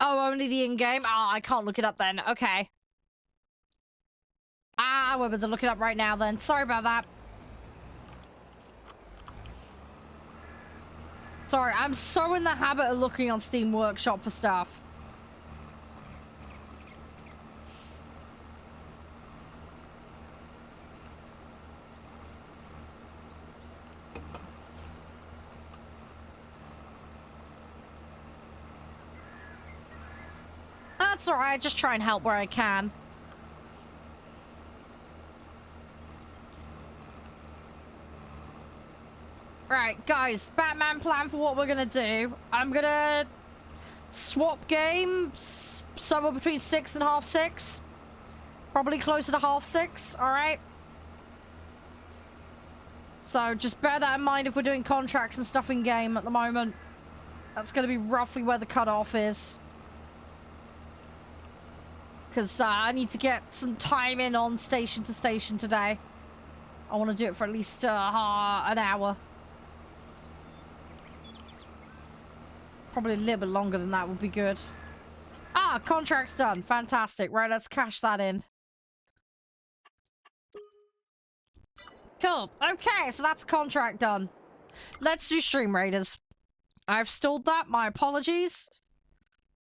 Oh, only the in-game? Oh, I can't look it up then. Okay. We're about to look it up right now then. Sorry about that. Sorry, I'm so in the habit of looking on Steam Workshop for stuff. That's alright, just try and help where I can. Right, guys, Batman plan for what we're gonna do. I'm gonna swap games somewhere between 6 and half 6. Probably closer to half 6, alright? So just bear that in mind if we're doing contracts and stuff in game at the moment. That's gonna be roughly where the cutoff is. Because I need to get some time in on station to station today. I want to do it for at least an hour. Probably a little bit longer than that would be good. Ah, contract's done. Fantastic. Right, let's cash that in. Cool. Okay, so that's contract done. Let's do Stream Raiders. I've stalled that. My apologies.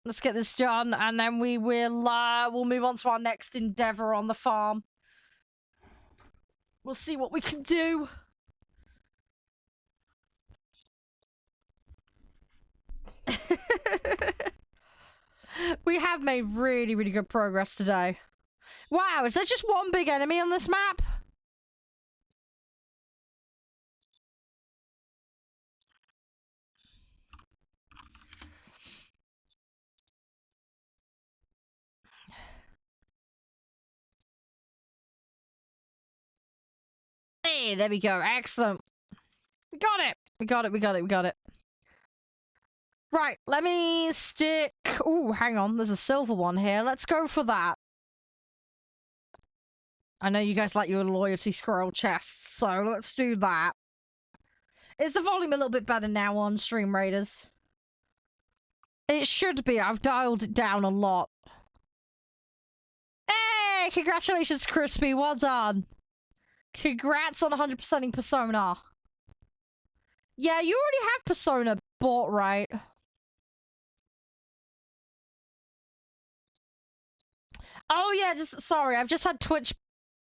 Let's get this done, and then we will we'll move on to our next endeavor on the farm. We'll see what we can do. We have made really, really good progress today. Wow, is there just one big enemy on this map? Hey, there we go. Excellent. We got it. We got it. We got it. We got it. Right, let me stick... Ooh, hang on. There's a silver one here. Let's go for that. I know you guys like your loyalty scroll chests, so let's do that. Is the volume a little bit better now on Stream Raiders? It should be. I've dialed it down a lot. Hey! Congratulations, Crispy. Well done. Congrats on 100%ing Persona. Yeah, you already have Persona bought, right? Oh, yeah, sorry. I've just had Twitch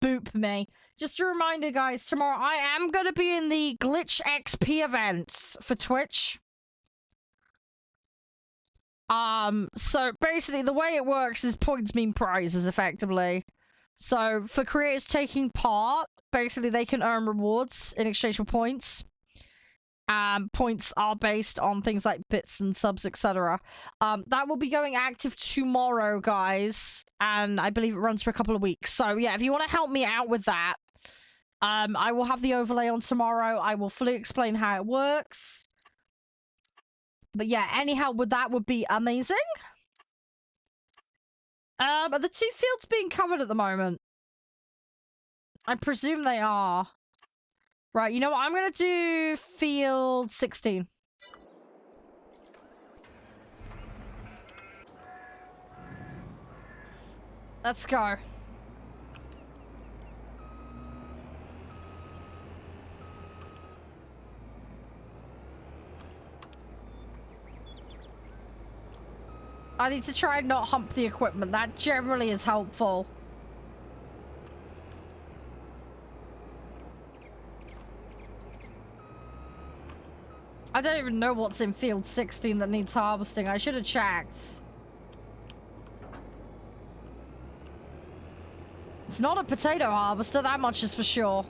boop me. Just a reminder, guys, tomorrow I am going to be in the Glitch XP events for Twitch. So basically the way it works is points mean prizes, effectively. So for creators taking part, basically they can earn rewards in exchange for points. Points are based on things like bits and subs, etc. That will be going active tomorrow, guys, and I believe it runs for a couple of weeks. So yeah, if you want to help me out with that, I will have the overlay on tomorrow. I will fully explain how it works. But yeah, any help with that would be amazing. Are the 2 fields being covered at the moment? I presume they are. Right, you know what? I'm gonna do field 16. Let's go. I need to try and not hump the equipment. That generally is helpful. I don't even know what's in field 16 that needs harvesting. I should have checked. It's not a potato harvester, that much is for sure.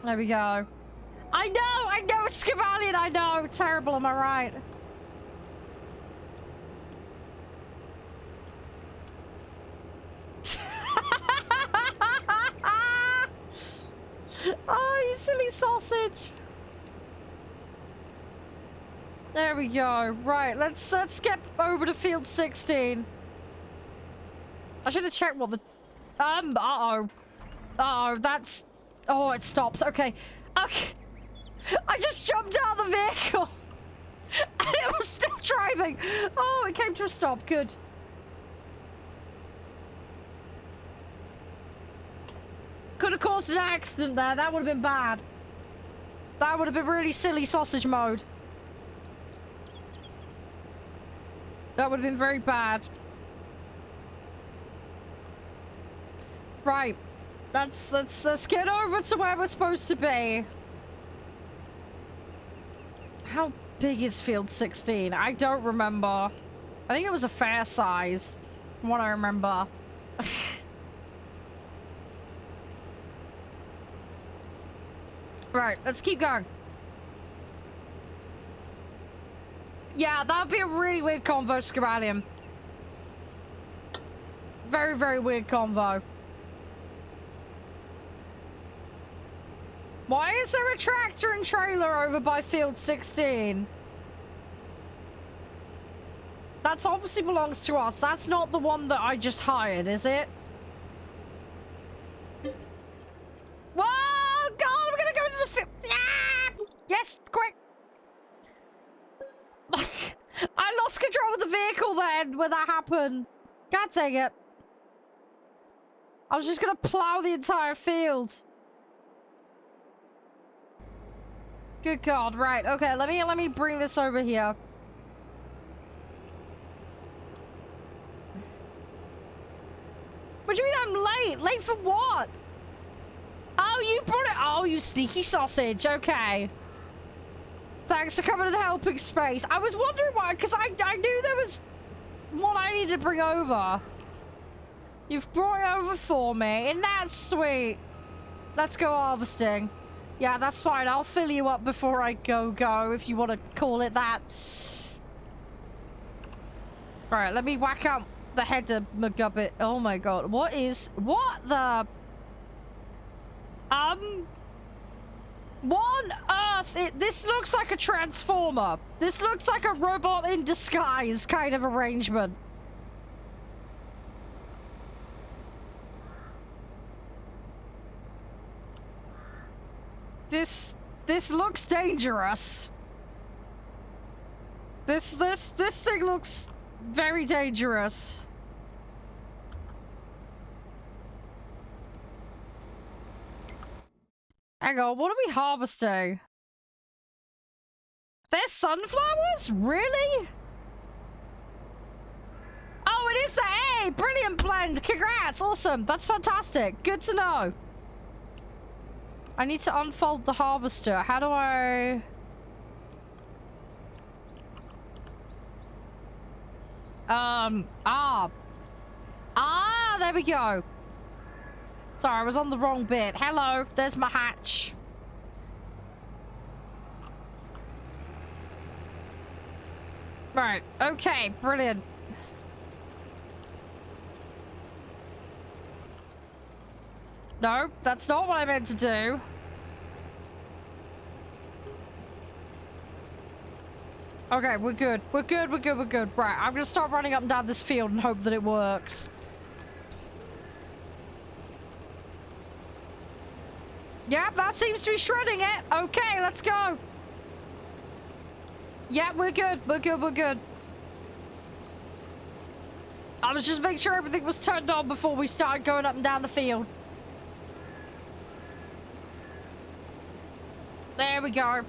There we go. I know, Scavalian, I know. Terrible, am I right? Oh, you silly sausage. There we go. Right, let's get over to field 16. I should have checked what the... uh-oh. Uh-oh, that's... Oh, it stopped. Okay. Okay. I just jumped out of the vehicle. And it was still driving. Oh, it came to a stop. Good. Could have caused an accident there. That would have been bad. That would have been really silly sausage mode. That would have been very bad. Right. Let's get over to where we're supposed to be. How big is field 16? I don't remember. I think it was a fair size, from what I remember. Right, let's keep going. Yeah, that'd be a really weird convo, Scabalium. Very, very weird convo. Why is there a tractor and trailer over by field 16? That obviously belongs to us. That's not the one that I just hired, is it? Whoa! God, we're gonna go into the field. Yeah! Yes, quick! I lost control of the vehicle then when that happened. God dang it. I was just gonna plow the entire field. Good God, right. Okay, let me bring this over here. What do you mean I'm late? Late for what? Oh, you brought it. Oh, you sneaky sausage. Okay. Thanks for coming and helping, Space. I was wondering why, because I knew there was one I needed to bring over. You've brought it over for me, and that's sweet. Let's go harvesting. Yeah, that's fine. I'll fill you up before I go, if you want to call it that. Alright, let me whack out the header, McGubbit. Oh my God. What the... What on earth? This looks like a transformer. This looks like a robot in disguise kind of arrangement. This looks dangerous. This thing looks very dangerous. Hang on, what are we harvesting? There's sunflowers? Really? Oh, it is the A! Brilliant blend! Congrats! Awesome! That's fantastic! Good to know! I need to unfold the harvester. How do I... there we go. Sorry, I was on the wrong bit. Hello, there's my hatch. Right, okay, brilliant. No, that's not what I meant to do. Okay, we're good. We're good, we're good, we're good. Right, I'm gonna start running up and down this field and hope that it works. Yep, that seems to be shredding it. Okay, let's go. Yep, we're good. We're good, we're good. I was just making sure everything was turned on before we started going up and down the field. There we go.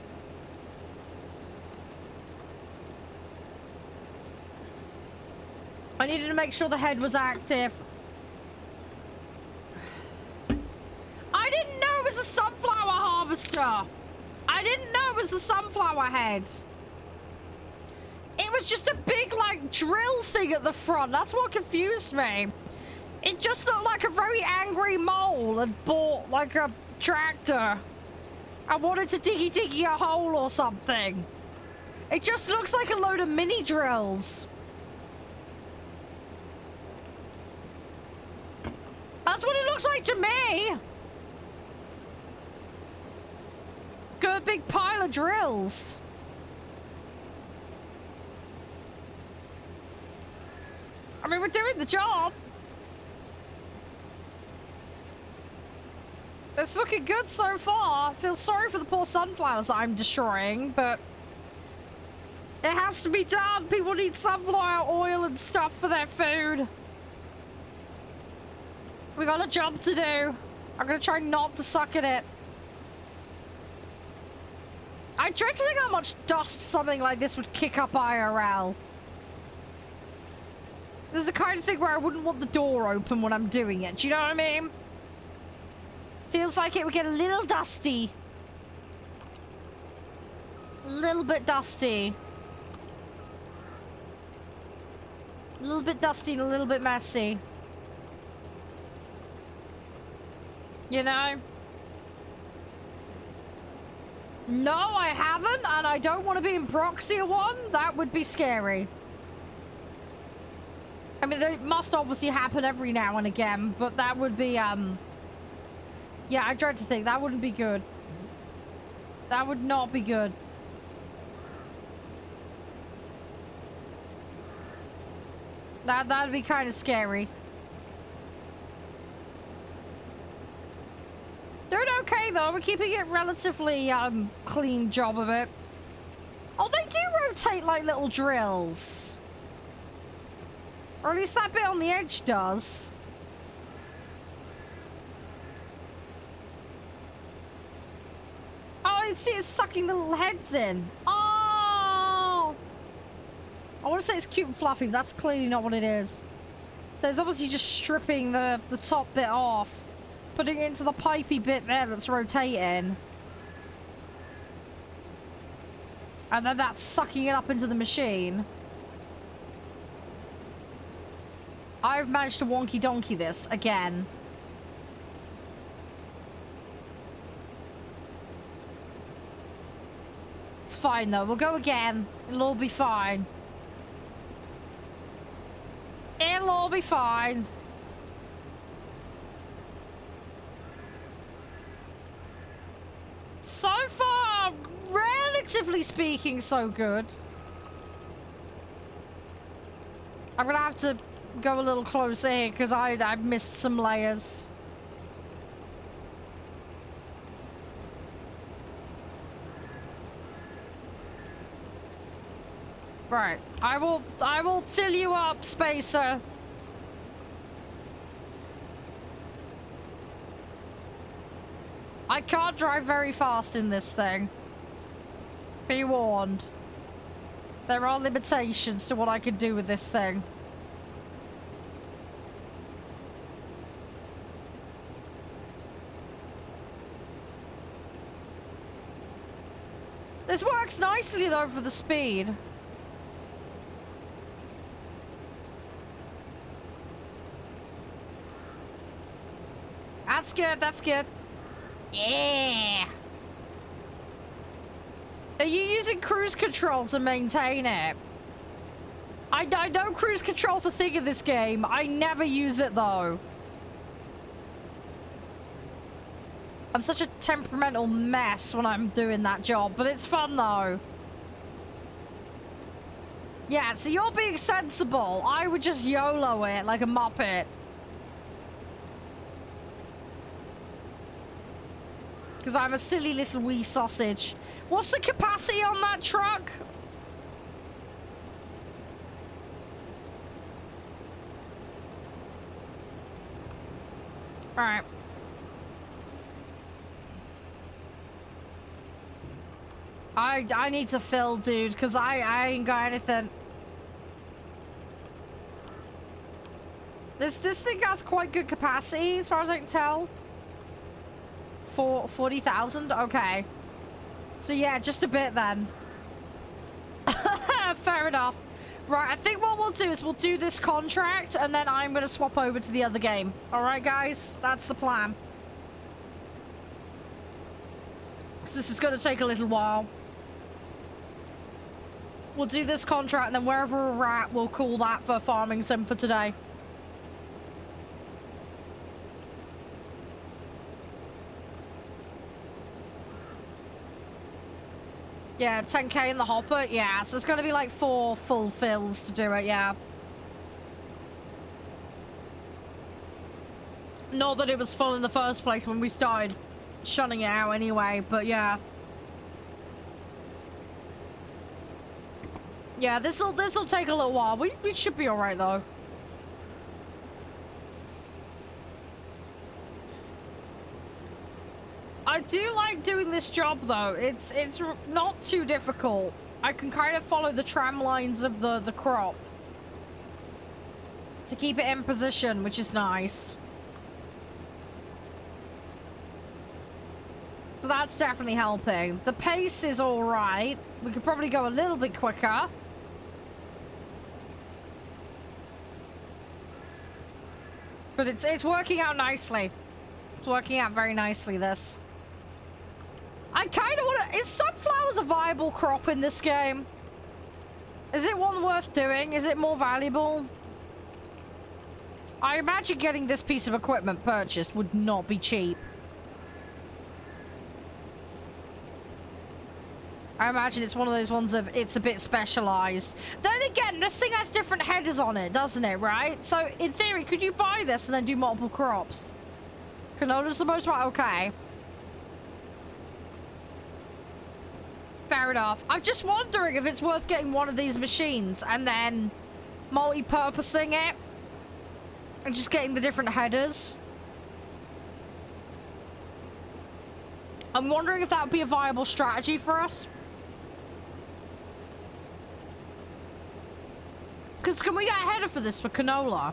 I needed to make sure the head was active. I didn't know it was a sunflower harvester. I didn't know it was a sunflower head. It was just a big, like, drill thing at the front. That's what confused me. It just looked like a very angry mole had bought, like, a tractor. I wanted to diggy a hole or something. It just looks like a load of mini drills. That's what it looks like to me. Got a big pile of drills. I mean, we're doing the job. It's looking good so far. I feel sorry for the poor sunflowers that I'm destroying, but it has to be done. People need sunflower oil and stuff for their food. We got a job to do. I'm gonna try not to suck at it. I dread to think how much dust something like this would kick up IRL. This is the kind of thing where I wouldn't want the door open when I'm doing it. Do you know what I mean? Feels like it would get a little dusty. A little bit dusty. A little bit dusty and a little bit messy. You know? No, I haven't, and I don't want to be in proxy of one. That would be scary. I mean, it must obviously happen every now and again, but that would be, yeah, I dread to think that wouldn't be good. That would not be good. That'd be kind of scary. Doing okay though. We're keeping it relatively clean job of it. Oh, they do rotate like little drills. Or at least that bit on the edge does. Oh, you see it's sucking the little heads in. Oh! I want to say it's cute and fluffy, but that's clearly not what it is. So it's obviously just stripping the top bit off, putting it into the pipey bit there that's rotating. And then that's sucking it up into the machine. I've managed to wonky donkey this again. It's fine though, we'll go again. It'll all be fine. It'll all be fine. So far, relatively speaking, so good. I'm gonna have to go a little closer here because I missed some layers. Right, I will fill you up, Spacer. I can't drive very fast in this thing. Be warned. There are limitations to what I can do with this thing. This works nicely though for the speed. That's good, that's good. Yeah! Are you using cruise control to maintain it? I know cruise control's a thing in this game. I never use it though. I'm such a temperamental mess when I'm doing that job, but it's fun though. Yeah, so you're being sensible. I would just YOLO it like a muppet. Because I'm a silly little wee sausage. What's the capacity on that truck? Alright. I need to fill, dude, because I ain't got anything. This thing has quite good capacity, as far as I can tell. 40,000? Okay. So yeah, just a bit then. Fair enough. Right, I think what we'll do is we'll do this contract and then I'm going to swap over to the other game. Alright guys, that's the plan. Because this is going to take a little while. We'll do this contract and then wherever we're at, we'll call that for farming sim for today. Yeah, 10k in the hopper. Yeah, so it's going to be like 4 full fills to do it, yeah. Not that it was full in the first place when we started shunning it out anyway, but yeah. Yeah, this'll take a little while. We should be alright though. I do like doing this job though. It's not too difficult. I can kind of follow the tram lines of the crop to keep it in position, which is nice. So that's definitely helping. The pace is all right. We could probably go a little bit quicker. But it's working out nicely. It's working out very nicely, this. I kind of want to... Is sunflowers a viable crop in this game? Is it one worth doing? Is it more valuable? I imagine getting this piece of equipment purchased would not be cheap. I imagine it's one of those ones of it's a bit specialized. Then again, this thing has different headers on it, doesn't it, right? So, in theory, could you buy this and then do multiple crops? Canola's the most right? Okay. Fair enough. I'm just wondering if it's worth getting one of these machines and then multi-purposing it. And just getting the different headers. I'm wondering if that would be a viable strategy for us. Because can we get a header for this for canola?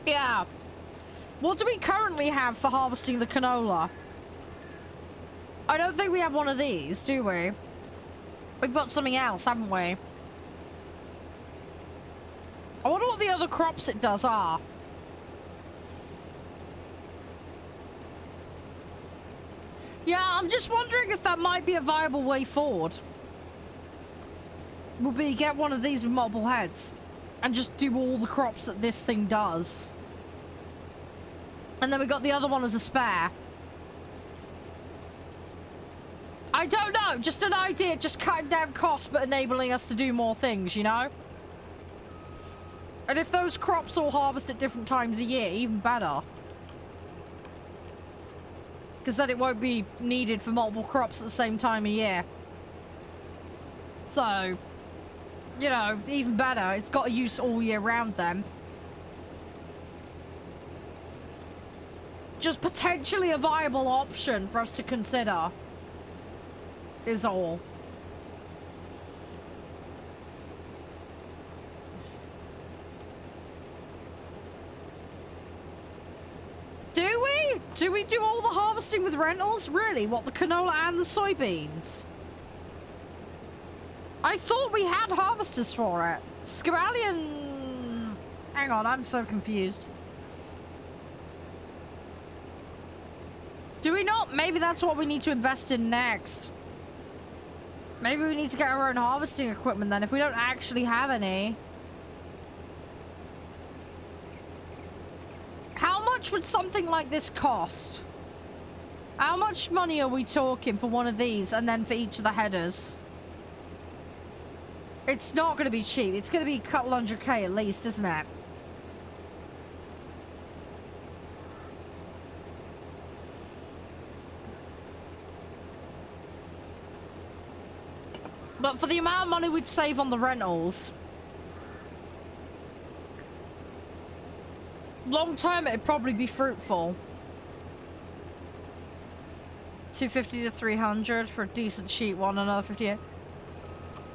Yeah. What do we currently have for harvesting the canola? I don't think we have one of these, do we? We've got something else, haven't we? I wonder what the other crops it does are. Yeah, I'm just wondering if that might be a viable way forward. Would be get one of these with multiple heads and just do all the crops that this thing does. And then we got the other one as a spare. I don't know, just an idea, just cutting down costs but enabling us to do more things, you know? And if those crops all harvest at different times a year, even better. Because then it won't be needed for multiple crops at the same time of year. So, you know, even better. It's got a use all year round then. Just potentially a viable option for us to consider. Is all. Do we? Do we do all the harvesting with rentals? Really? What, the canola and the soybeans? I thought we had harvesters for it. Scabalion... Hang on, I'm so confused. Do we not? Maybe that's what we need to invest in next. Maybe we need to get our own harvesting equipment then, if we don't actually have any. How much would something like this cost? How much money are we talking for one of these and then for each of the headers? It's not going to be cheap. It's going to be a couple $100K at least, isn't it? But for the amount of money we'd save on the rentals, long term it'd probably be fruitful. 250 to 300 for a decent sheet one, another 58.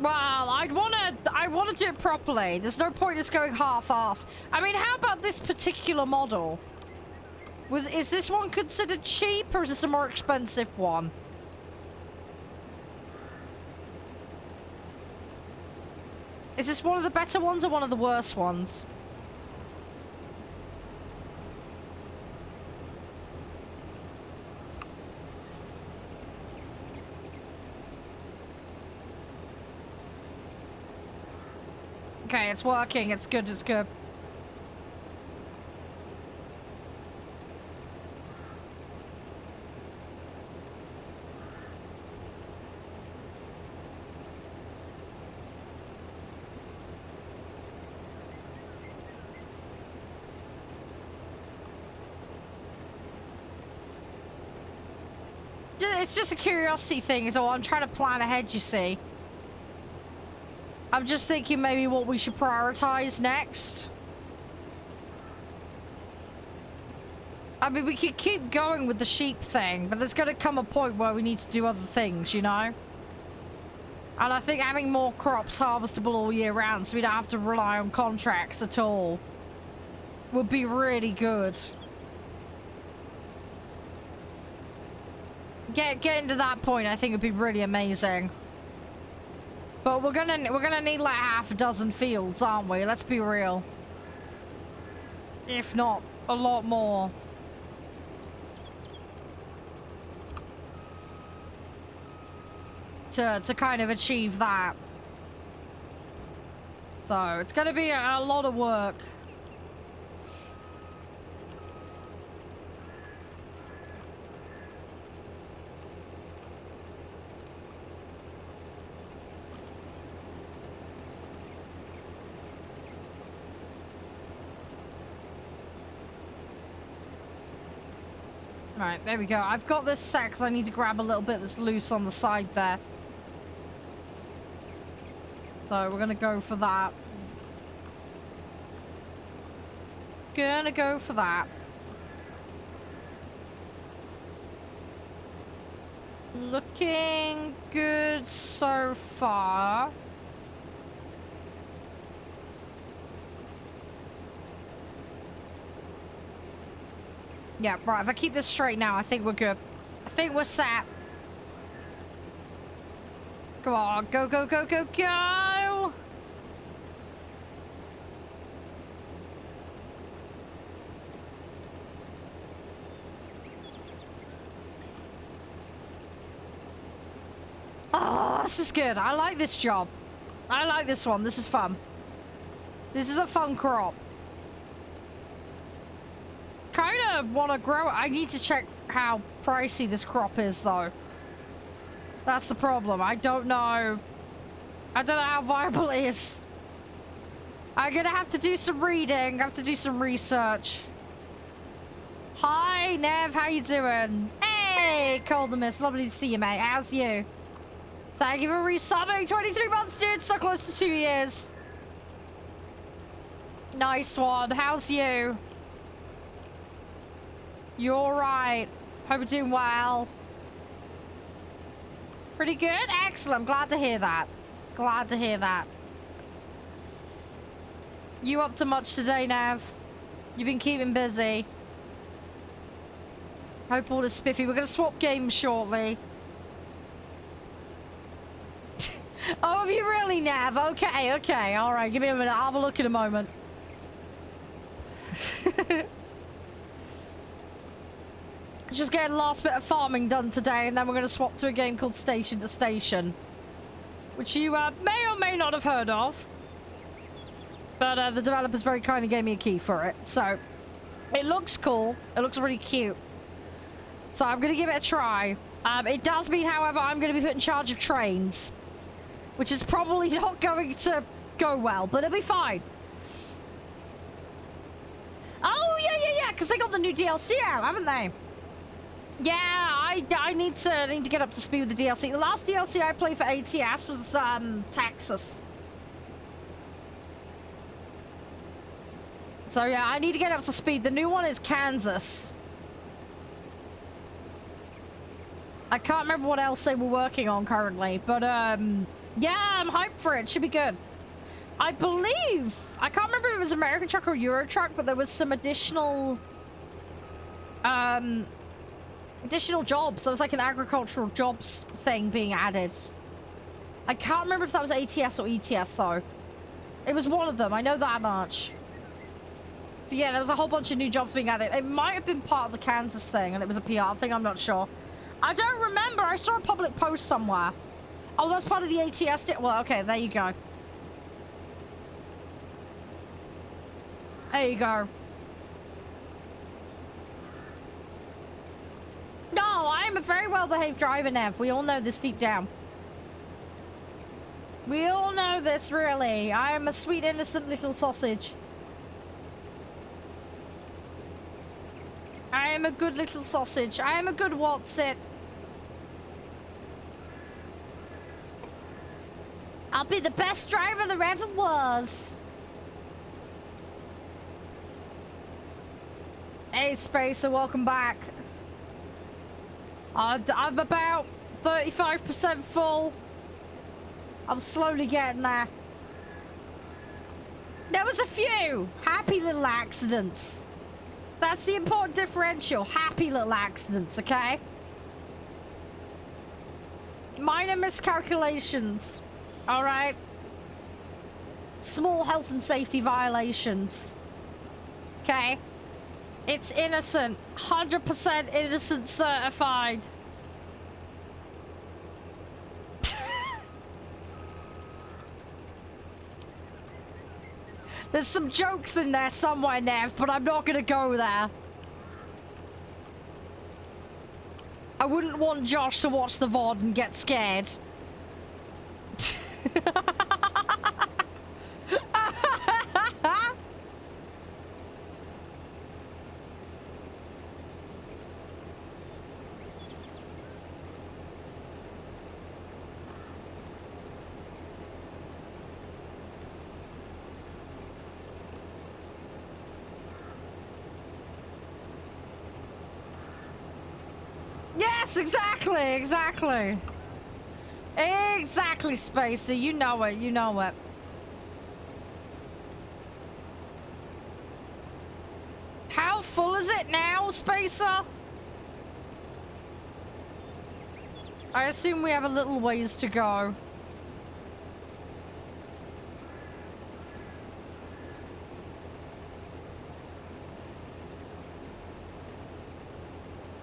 Well, I wanna do it properly. There's no point in us going half-assed. I mean, how about this particular model? Is this one considered cheap, or is this a more expensive one? Is this one of the better ones or one of the worst ones? Okay, it's working. It's good. It's good. It's just a curiosity thing, so I'm trying to plan ahead, you see. I'm just thinking maybe what we should prioritize next. I mean, we could keep going with the sheep thing, but there's going to come a point where we need to do other things, you know? And I think having more crops harvestable all year round so we don't have to rely on contracts at all would be really good. Getting to that point, I think would be really amazing. But we're gonna need like half a dozen fields, aren't we? Let's be real. If not a lot more. To kind of achieve that. So it's going to be a lot of work. Right, there we go. I've got this set because I need to grab a little bit that's loose on the side there. So we're gonna go for that. Gonna go for that. Looking good so far. Yeah, right. If I keep this straight now, I think we're good. I think we're set. Come on. Go, go, go, go, go! Oh, this is good. I like this job. I like this one. This is fun. This is a fun crop. Kind of want to grow it. I need to check how pricey this crop is, though. That's the problem. I don't know. I don't know how viable it is. I'm gonna have to do some reading. I have to do some research. Hi, Nev. How you doing? Hey, Cold the Mist. Lovely to see you, mate. How's you? Thank you for resubbing. 23 months, dude. So close to 2 years. Nice one. How's you? You alright? Hope you're doing well. Pretty good? Excellent. Glad to hear that. Glad to hear that. You up to much today, Nav? You've been keeping busy. Hope all is spiffy. We're going to swap games shortly. Oh, have you really, Nav? Okay, okay. Alright, give me a minute. I'll have a look in a moment. Just getting the last bit of farming done today, and then we're going to swap to a game called Station to Station, which you may or may not have heard of. But the developers very kindly gave me a key for it. So, it looks cool. It looks really cute. So, I'm going to give it a try. It does mean, however, I'm going to be put in charge of trains, which is probably not going to go well, but it'll be fine. Oh, yeah, because they got the new DLC out, haven't they? Yeah, I need to get up to speed with the DLC. The last DLC I played for ATS was Texas. So yeah, I need to get up to speed. The new one is Kansas. I can't remember what else they were working on currently, but yeah, I'm hyped for it. Should be good. I believe, I can't remember if it was American Truck or Euro Truck, but there was some additional jobs. There was like an agricultural jobs thing being added. I can't remember if that was ATS or ETS though. It was one of them. I know that much. But yeah, there was a whole bunch of new jobs being added. It might have been part of the Kansas thing and it was a PR thing. I'm not sure. I don't remember. I saw a public post somewhere. Oh, that's part of the ATS. Well, okay, there you go. There you go. No, I am a very well-behaved driver, Nev. We all know this deep down. We all know this, really. I am a sweet, innocent little sausage. I am a good little sausage. I am a good Watsit. I'll be the best driver there ever was. Hey, Spacer, welcome back. I'm about 35% full. I'm slowly getting there. There was a few happy little accidents. That's the important differential. Happy little accidents, okay? Minor miscalculations. All right? Small health and safety violations. okay? It's innocent. 100% innocent certified. There's some jokes in there somewhere, Nev, but I'm not gonna go there. I wouldn't want Josh to watch the VOD and get scared. Yes, exactly, exactly. Exactly, Spacey. You know it, you know it. How full is it now, Spacer? I assume we have a little ways to go.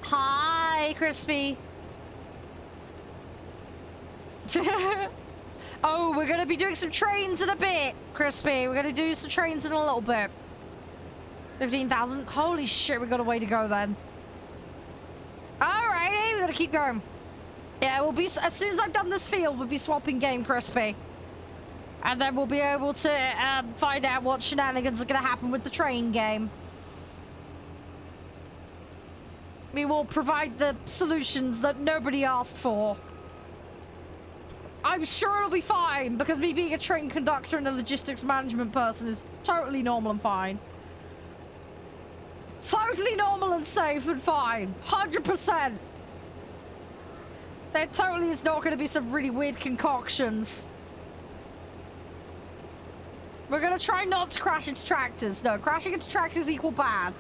Hi, Crispy. Oh, we're gonna be doing some trains in a bit, Crispy. We're gonna do some trains in a little bit. 15,000. Holy shit, we got a way to go then. Alrighty, we gotta keep going. Yeah, we'll be, as soon as I've done this field, we'll be swapping game, Crispy. And then we'll be able to find out what shenanigans are gonna happen with the train game. We will provide the solutions that nobody asked for. I'm sure it'll be fine, because me being a train conductor and a logistics management person is totally normal and fine. Totally normal and safe and fine. 100%. There totally is not going to be some really weird concoctions. We're going to try not to crash into tractors. No, crashing into tractors equal bad.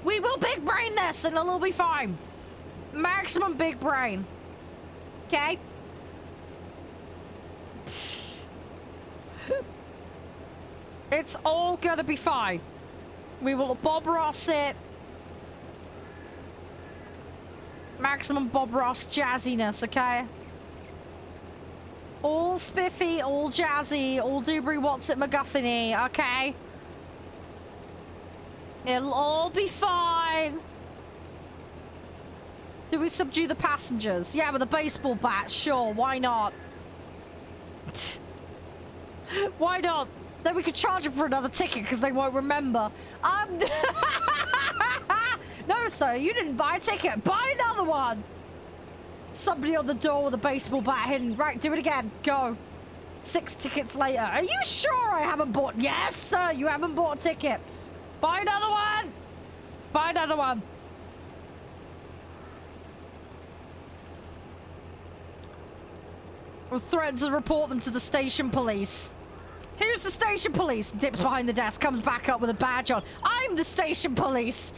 We will big brain this and it'll be fine. Maximum big brain. Okay? It's all gonna be fine. We will Bob Ross it. Maximum Bob Ross jazziness, okay? All spiffy, all jazzy, all Dubry What's It McGuffin-y, okay? It'll all be fine. Do we subdue the passengers? Yeah, with a baseball bat, sure, why not? Why not? Then we could charge them for another ticket because they won't remember. No, sir, you didn't buy a ticket. Buy another one. Somebody on the door with a baseball bat hidden. Right, do it again. Go. 6 tickets later. Are you sure I haven't bought? Yes, sir, you haven't bought a ticket. Buy another one. Buy another one. We'll threaten to report them to the station police. Here's the station police. Dips behind the desk, comes back up with a badge on. I'm the station police.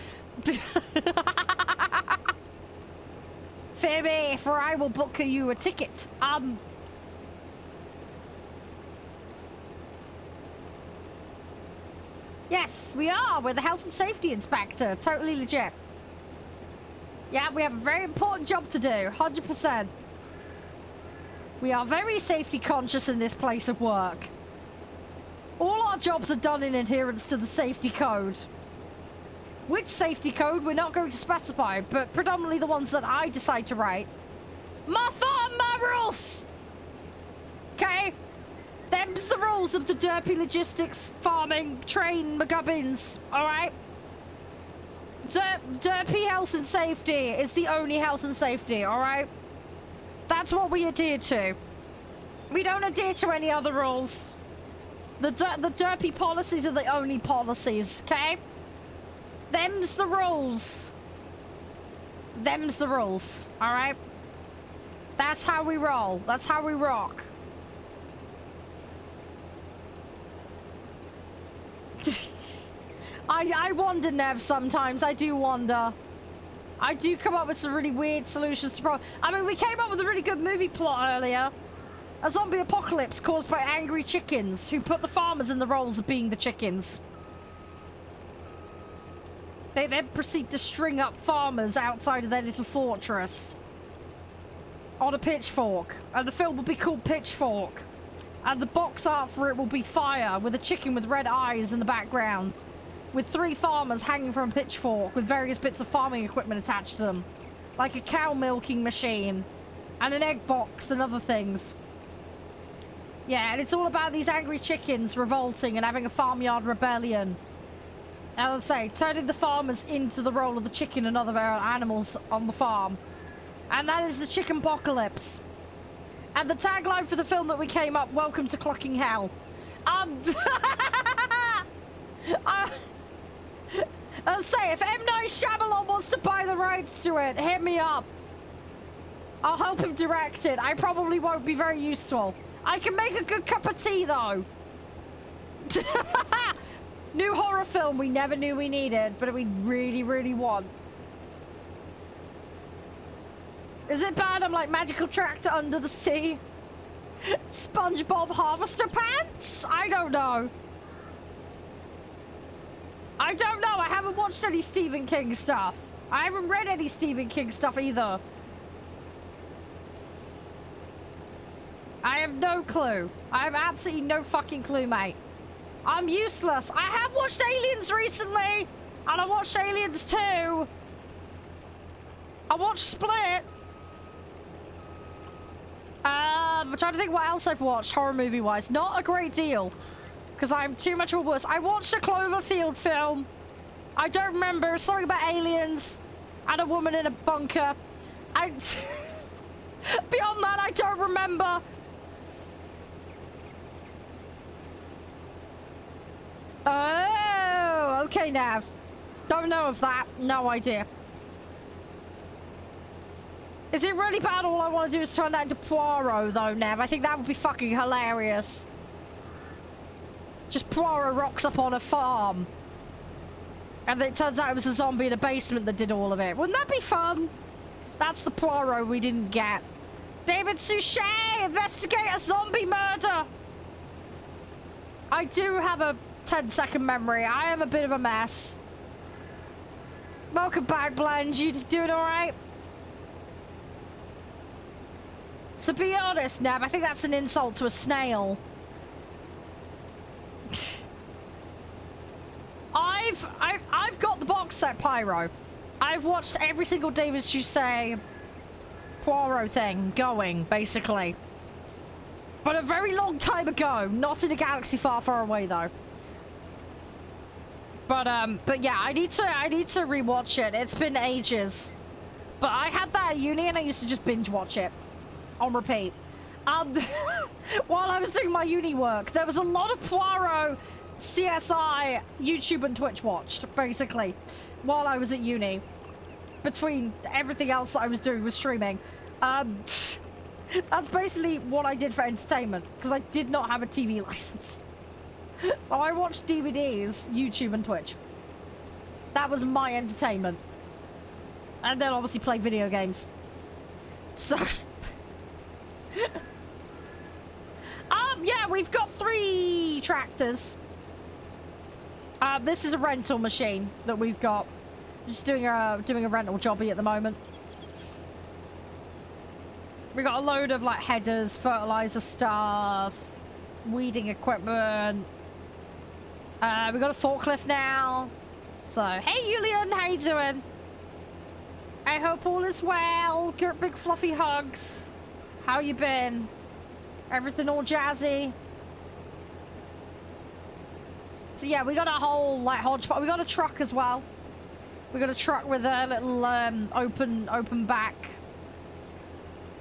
Phoebe, for I will book you a ticket. Yes, we are. We're the health and safety inspector. Totally legit. Yeah, we have a very important job to do. 100%. We are very safety conscious in this place of work. All our jobs are done in adherence to the safety code. Which safety code we're not going to specify, but predominantly the ones that I decide to write. My farm, my rules! Okay? Them's the rules of the derpy logistics farming train McGubbins, alright? Derpy health and safety is the only health and safety, alright? That's what we adhere to. We don't adhere to any other rules. The derpy policies are the only policies, okay? Them's the rules. Them's the rules, alright? That's how we roll. That's how we rock. I wonder, Nev, sometimes. I do wonder. I do come up with some really weird solutions to problems. I mean, we came up with a really good movie plot earlier. A zombie apocalypse caused by angry chickens who put the farmers in the roles of being the chickens. They then proceed to string up farmers outside of their little fortress on a pitchfork. And the film will be called Pitchfork. And the box art for it will be fire with a chicken with red eyes in the background. With 3 farmers hanging from a pitchfork with various bits of farming equipment attached to them. Like a cow milking machine. And an egg box and other things. Yeah, and it's all about these angry chickens revolting and having a farmyard rebellion. As I say, turning the farmers into the role of the chicken and other animals on the farm. And that is the chicken apocalypse. And the tagline for the film that we came up, welcome to Clucking Hell. I'll say, if M. Night Shyamalan wants to buy the rights to it, hit me up. I'll help him direct it. I probably won't be very useful. I can make a good cup of tea, though. New horror film we never knew we needed, but we really, really want. Is it bad I'm like magical tractor under the sea? SpongeBob harvester pants? I don't know. I don't know. I haven't watched any Stephen King stuff. I haven't read any Stephen King stuff either. I have no clue. I have absolutely no fucking clue, mate. I'm useless. I have watched Aliens recently. And I watched Aliens 2. I watched Split. I'm trying to think what else I've watched horror movie wise. Not a great deal. Because I'm too much of a wuss. I watched a Cloverfield film. I don't remember. Something about aliens. And a woman in a bunker. Beyond that, I don't remember. Oh, okay, Nav. Don't know of that. No idea. Is it really bad? All I want to do is turn that into Poirot, though, Nav. I think that would be fucking hilarious. Just Poirot rocks up on a farm. And then it turns out it was a zombie in a basement that did all of it. Wouldn't that be fun? That's the Poirot we didn't get. David Suchet, investigate a zombie murder. I do have a 10-second memory. I am a bit of a mess. Welcome back, Blanche. You doing all right? To be honest, Nev, I think that's an insult to a snail. I've got the box set Pyro. I've watched every single David Suchet Poirot thing going, basically. But a very long time ago, not in a galaxy far, far away though. But yeah, I need to rewatch it. It's been ages. But I had that at uni and I used to just binge watch it on repeat. While I was doing my uni work, there was a lot of Poirot CSI YouTube and Twitch watched, basically, while I was at uni. Between everything else that I was doing with streaming. That's basically what I did for entertainment, because I did not have a TV license. So I watched DVDs, YouTube and Twitch. That was my entertainment. And then obviously play video games. So... yeah, we've got 3 tractors. This is a rental machine that we've got. Just doing a rental jobby at the moment. We got a load of like headers, fertilizer stuff, weeding equipment. We got a forklift now. So, hey Julian, how you doing? I hope all is well. Get big fluffy hugs. How you been? Everything all jazzy? So yeah, we got a whole like hodgepodge. We got a truck as well. We got a truck with a little open back,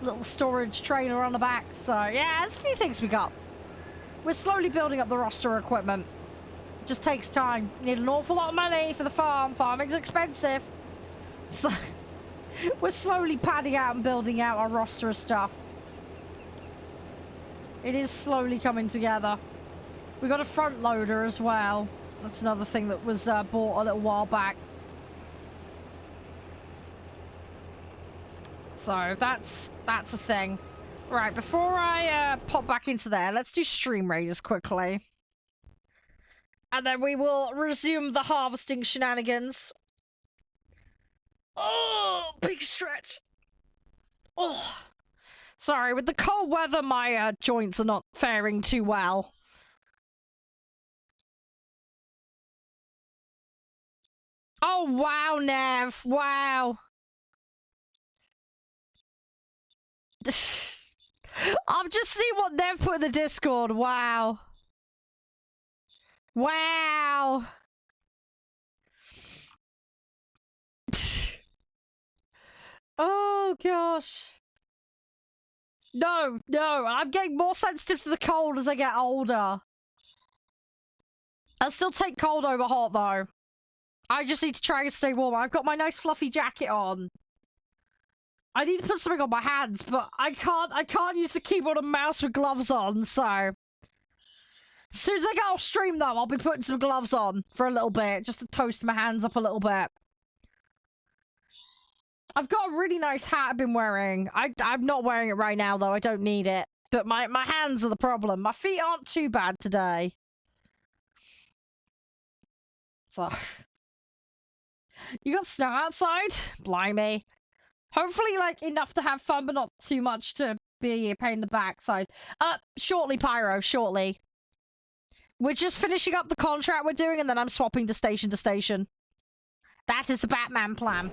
little storage trailer on the back. So yeah, there's a few things we got. We're slowly building up the roster of equipment. It just takes time. You need an awful lot of money for the farm. Farming's expensive. So we're slowly padding out and building out our roster of stuff. It is slowly coming together. We got a front loader as well. That's another thing that was bought a little while back. So that's a thing. Right, before I pop back into there, let's do stream raiders quickly. And then we will resume the harvesting shenanigans. Oh, big stretch. Oh. Sorry, with the cold weather, my joints are not faring too well. Oh, wow, Nev. Wow. I've just seen what Nev put in the Discord. Wow. Wow. Oh, gosh. No, no. I'm getting more sensitive to the cold as I get older. I'll still take cold over hot, though. I just need to try and stay warm. I've got my nice fluffy jacket on. I need to put something on my hands, but I can't use the keyboard and mouse with gloves on, so... As soon as I get off stream, though, I'll be putting some gloves on for a little bit, just to toast my hands up a little bit. I've got a really nice hat I've been wearing. I'm not wearing it right now, though. I don't need it. But my hands are the problem. My feet aren't too bad today. So... You got snow outside? Blimey. Hopefully, like, enough to have fun, but not too much to be a pain in the backside. Shortly, Pyro, shortly. We're just finishing up the contract we're doing, and then I'm swapping to station. That is the Batman plan.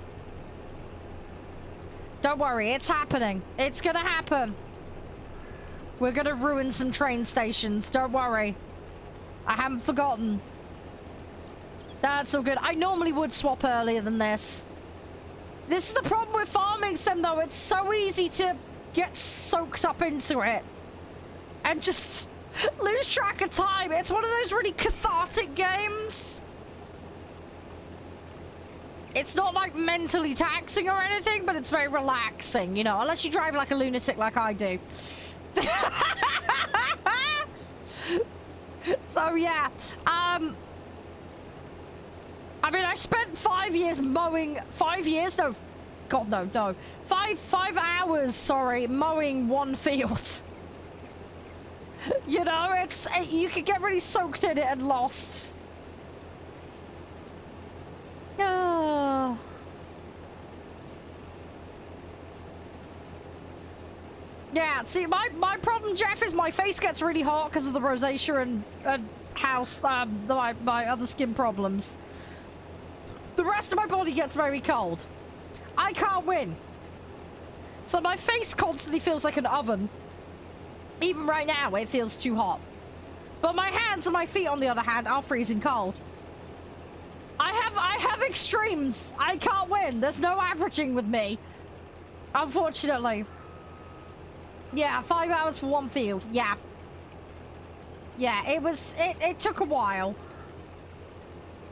Don't worry, it's happening. It's gonna happen. We're gonna ruin some train stations, don't worry. I haven't forgotten. That's all good. I normally would swap earlier than this. This is the problem with farming sim, though. It's so easy to get soaked up into it. And just lose track of time. It's one of those really cathartic games. It's not, like, mentally taxing or anything, but it's very relaxing, you know, unless you drive like a lunatic like I do. So, yeah. I mean, I spent 5 years mowing... 5 years? No. God, no, no. 5 hours, sorry, mowing one field. You know, it's... You could get really soaked in it and lost. Oh. Yeah, see, my problem, Jeff, is my face gets really hot because of the rosacea and house, my other skin problems. The rest of my body gets very cold. I can't win. So my face constantly feels like an oven. Even right now, it feels too hot. But my hands and my feet, on the other hand, are freezing cold. I have extremes. I can't win. There's no averaging with me. Unfortunately. Yeah, 5 hours for one field. Yeah. Yeah, it took a while.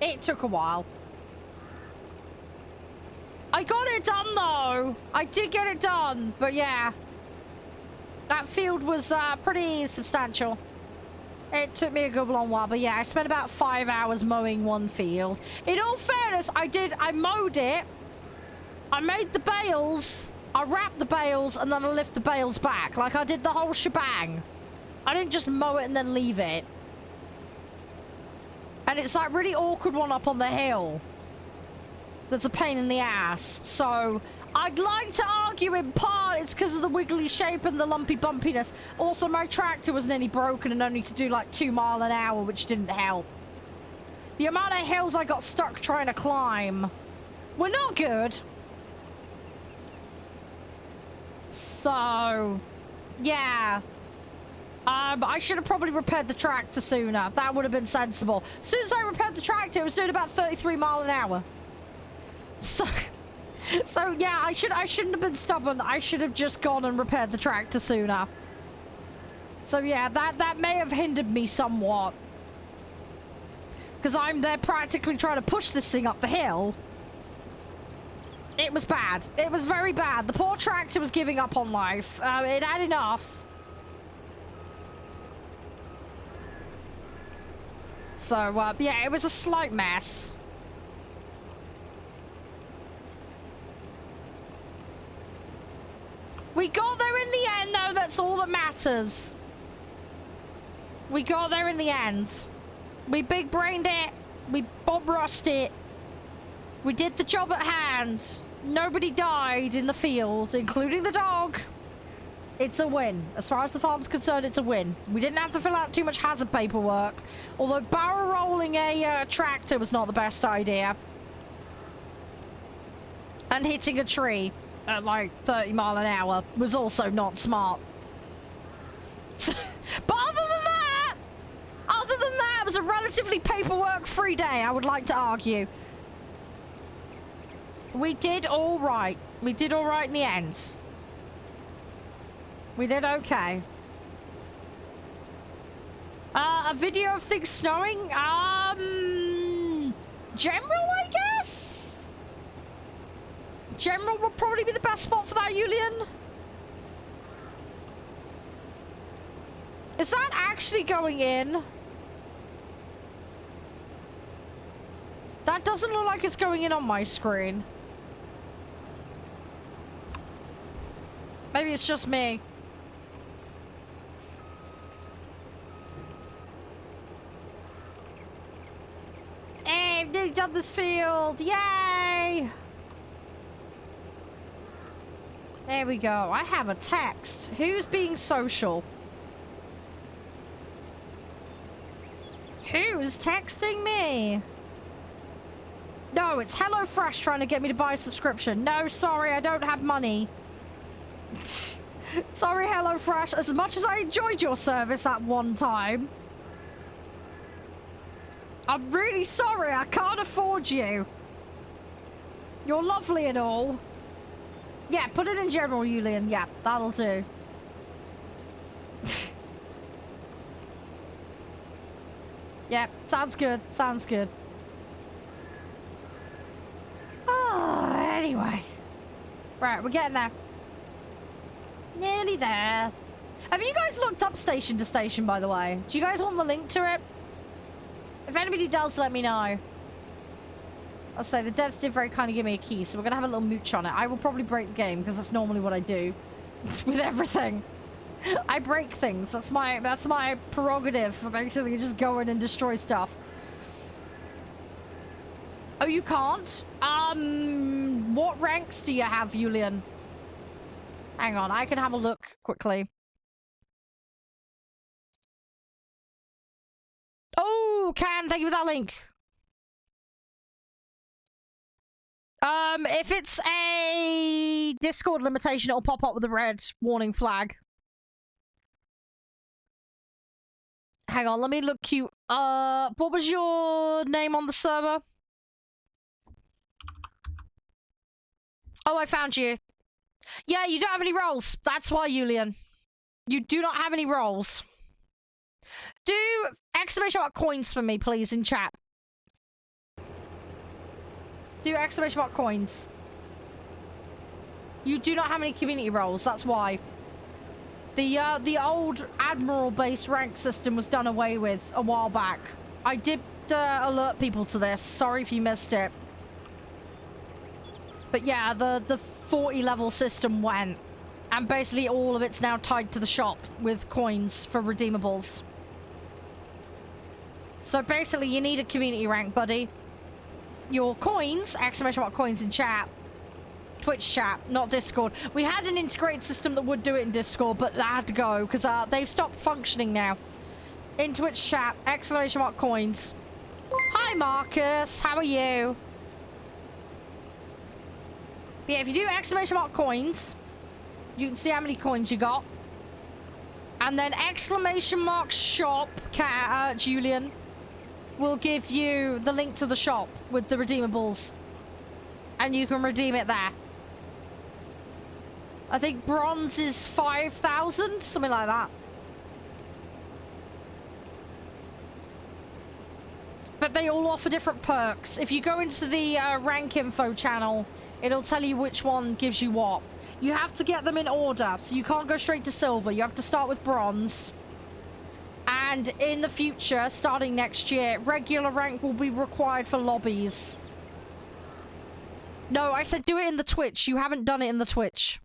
It took a while. I got it done, though. I did get it done, but yeah. That field was pretty substantial. It took me a good long while, but yeah, I spent about 5 hours mowing one field. In all fairness, I mowed it. I made the bales. I wrapped the bales, and then I lift the bales back. Like, I did the whole shebang. I didn't just mow it and then leave it. And it's that really awkward one up on the hill. That's a pain in the ass. So I'd like to argue in part it's because of the wiggly shape and the lumpy bumpiness. Also, my tractor was nearly broken and only could do like 2 miles an hour, which didn't help. The amount of hills I got stuck trying to climb were not good. So, yeah. I should have probably repaired the tractor sooner. That would have been sensible. As soon as I repaired the tractor, it was doing about 33 miles an hour. So yeah, I shouldn't have been stubborn. I should have just gone and repaired the tractor sooner. So yeah, that may have hindered me somewhat. Because I'm there practically trying to push this thing up the hill. It was bad. It was very bad. The poor tractor was giving up on life. It had enough. So, yeah, it was a slight mess. We got there in the end, though. That's that matters. We got there in the end. We big-brained it. We bob-rossed it. We did the job at hand. Nobody died in the field, including the dog. It's a win. As far as the farm's concerned, it's a win. We didn't have to fill out too much hazard paperwork. Although barrel rolling a tractor was not the best idea. And hitting a tree at like 30 miles an hour was also not smart. But other than that, it was a relatively paperwork-free day, I would like to argue. We did all right. We did all right in the end. We did okay. A video of things snowing? General, I guess? General would probably be the best spot for that, Julian. Is that actually going in? That doesn't look like it's going in on my screen. Maybe it's just me. Hey, we've done this field! Yay! There we go. I have a text. Who's being social? Who's texting me? No, it's HelloFresh trying to get me to buy a subscription. No, sorry, I don't have money. Sorry, HelloFresh. As much as I enjoyed your service that one time, I'm really sorry. I can't afford you. You're lovely and all. Yeah, put it in general, Julian. Yeah, that'll do. Yeah, sounds good. Sounds good. Oh, anyway. Right, we're getting there. Nearly there. Have you guys looked up station to station, by the way? Do you guys want the link to it? If anybody does, let me know. I'll say the devs did very kindly give me a key, so we're gonna have a little mooch on it. I will probably break the game because that's normally what I do with everything. I break things. That's my prerogative for basically just go in and destroy stuff. Oh, you can't? What ranks do you have, Julian? Hang on, I can have a look quickly. Oh, thank you for that link. If it's a Discord limitation, it'll pop up with a red warning flag. Hang on, let me look you. What was your name on the server? Oh, I found you. Yeah, you don't have any rolls. That's why, Julian. You do not have any rolls. Do exclamation mark coins for me, please, in chat. Do exclamation mark coins. You do not have any community roles. That's why. The old Admiral-based rank system was done away with a while back. I did alert people to this. Sorry if you missed it. But yeah, the 40 level system went. And basically all of it's now tied to the shop with coins for redeemables. So basically you need a community rank, buddy. Your coins, exclamation mark coins in chat. Twitch chat, not Discord. We had an integrated system that would do it in Discord, but that had to go because they've stopped functioning now. In Twitch chat, exclamation mark coins. Hi Marcus, how are you? Yeah, if you do exclamation mark coins, you can see how many coins you got. And then exclamation mark shop, Julian, will give you the link to the shop with the redeemables. And you can redeem it there. I think bronze is 5,000, something like that. But they all offer different perks. If you go into the rank info channel, it'll tell you which one gives you what. You have to get them in order, so you can't go straight to silver. You have to start with bronze. And in the future, starting next year, regular rank will be required for lobbies. No, I said do it in the Twitch. You haven't done it in the Twitch.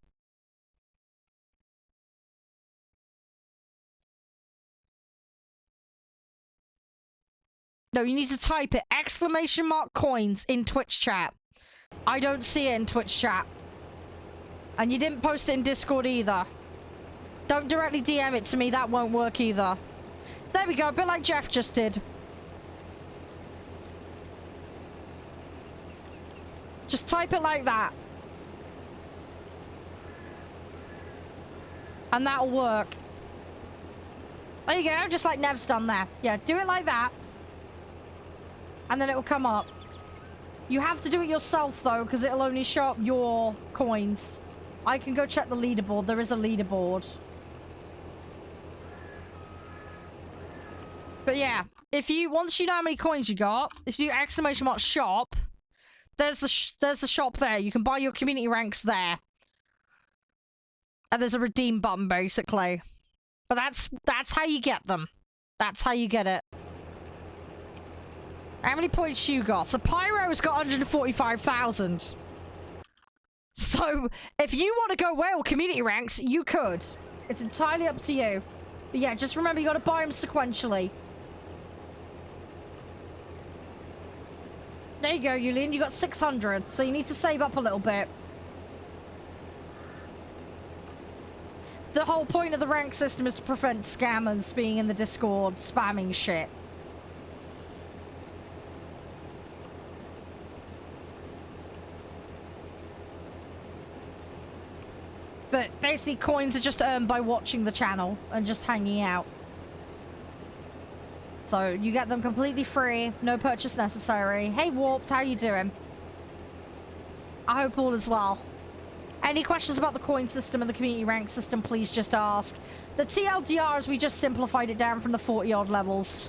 No, you need to type it. Exclamation mark coins in Twitch chat. I don't see it in Twitch chat. And you didn't post it in Discord either. Don't directly DM it to me. That won't work either. There we go. A bit like Jeff just did. Just type it like that. And that'll work. There you go. Just like Nev's done there. Yeah, do it like that. And then it will come up. You have to do it yourself, though, because it'll only show up your coins. I can go check the leaderboard. There is a leaderboard. But yeah, if you, once you know how many coins you got, if you do exclamation mark shop, there's the shop there. You can buy your community ranks there. And there's a redeem button, basically. But that's how you get them. That's how you get it. How many points you got? So Pyro's got 145,000. So if you want to go whale community ranks, you could. It's entirely up to you. But yeah, just remember you got to buy them sequentially. There you go, Yulian. You got 600. So you need to save up a little bit. The whole point of the rank system is to prevent scammers being in the Discord spamming shit. But basically coins are just earned by watching the channel and just hanging out. So you get them completely free, no purchase necessary. Hey Warped, how you doing? I hope all is well. Any questions about the coin system and the community rank system, please just ask. The TLDRs, we just simplified it down from the 40-odd levels.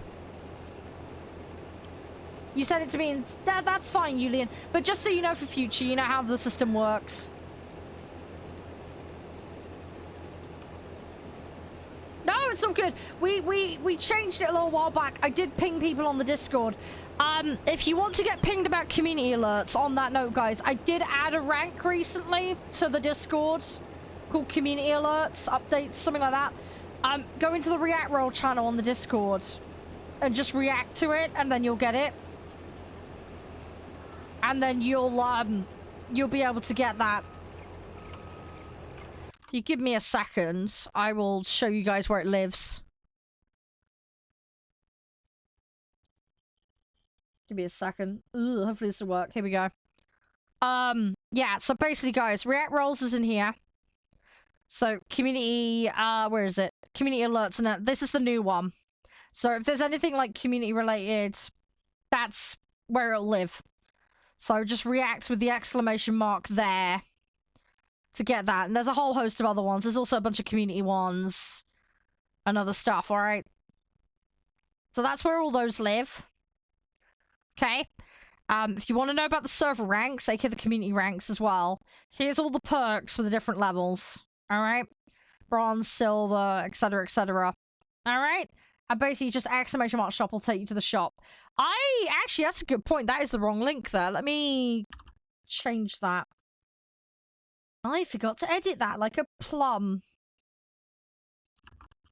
You said it to me, and that's fine, Yulian. But just so you know for future, you know how the system works. No, it's all good. We changed it a little while back. I did ping people on the Discord. If you want to get pinged about community alerts, on that note, guys, I did add a rank recently to the Discord called Community Alerts, Updates, something like that. Go into the React Roll channel on the Discord and just react to it, and then you'll get it. And then you'll be able to get that. If you give me a second, I will show you guys where it lives. Give me a second. Ooh, hopefully this will work. Here we go. Yeah, so basically, guys, React Rolls is in here. So, community, where is it? Community alerts, and this is the new one. So, if there's anything, like, community-related, that's where it'll live. So, just react with the exclamation mark there to get that. And there's a whole host of other ones. There's also a bunch of community ones and other stuff, alright? So, that's where all those live. Okay, if you want to know about the server ranks, aka the community ranks as well, here's all the perks for the different levels. Alright? Bronze, silver, etc, etc. Alright? And basically just exclamation mark shop will take you to the shop. Actually, that's a good point. That is the wrong link there. Let me change that. I forgot to edit that like a plum.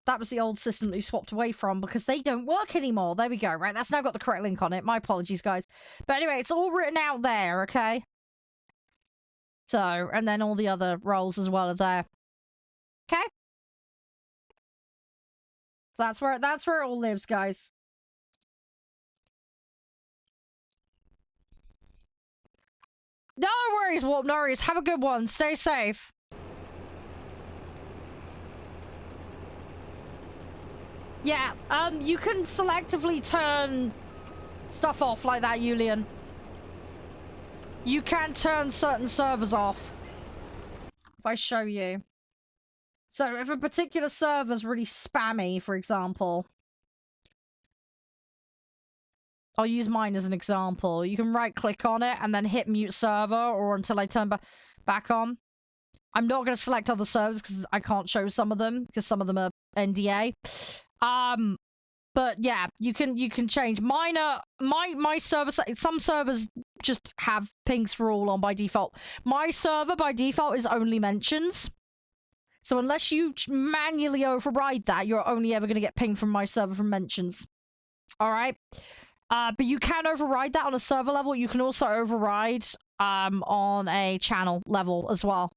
That was the old system that we swapped away from because they don't work anymore. There we go. Right, that's now got the correct link on it. My apologies, guys. But anyway, it's all written out there, okay? So, and then all the other roles as well are there. Okay? That's where it all lives, guys. No worries, Warp, no worries. Have a good one. Stay safe. Yeah, you can selectively turn stuff off like that, Yulian. You can turn certain servers off. If I show you. So, if a particular server's really spammy, for example. I'll use mine as an example. You can right-click on it and then hit mute server or until I turn back on. I'm not going to select other servers because I can't show some of them because some of them are NDA. But yeah, you can change. Mine are my server. Some servers just have pings for all on by default. My server by default is only mentions. So unless you manually override that, you're only ever going to get pinged from my server from mentions. All right. But you can override that on a server level. You can also override on a channel level as well.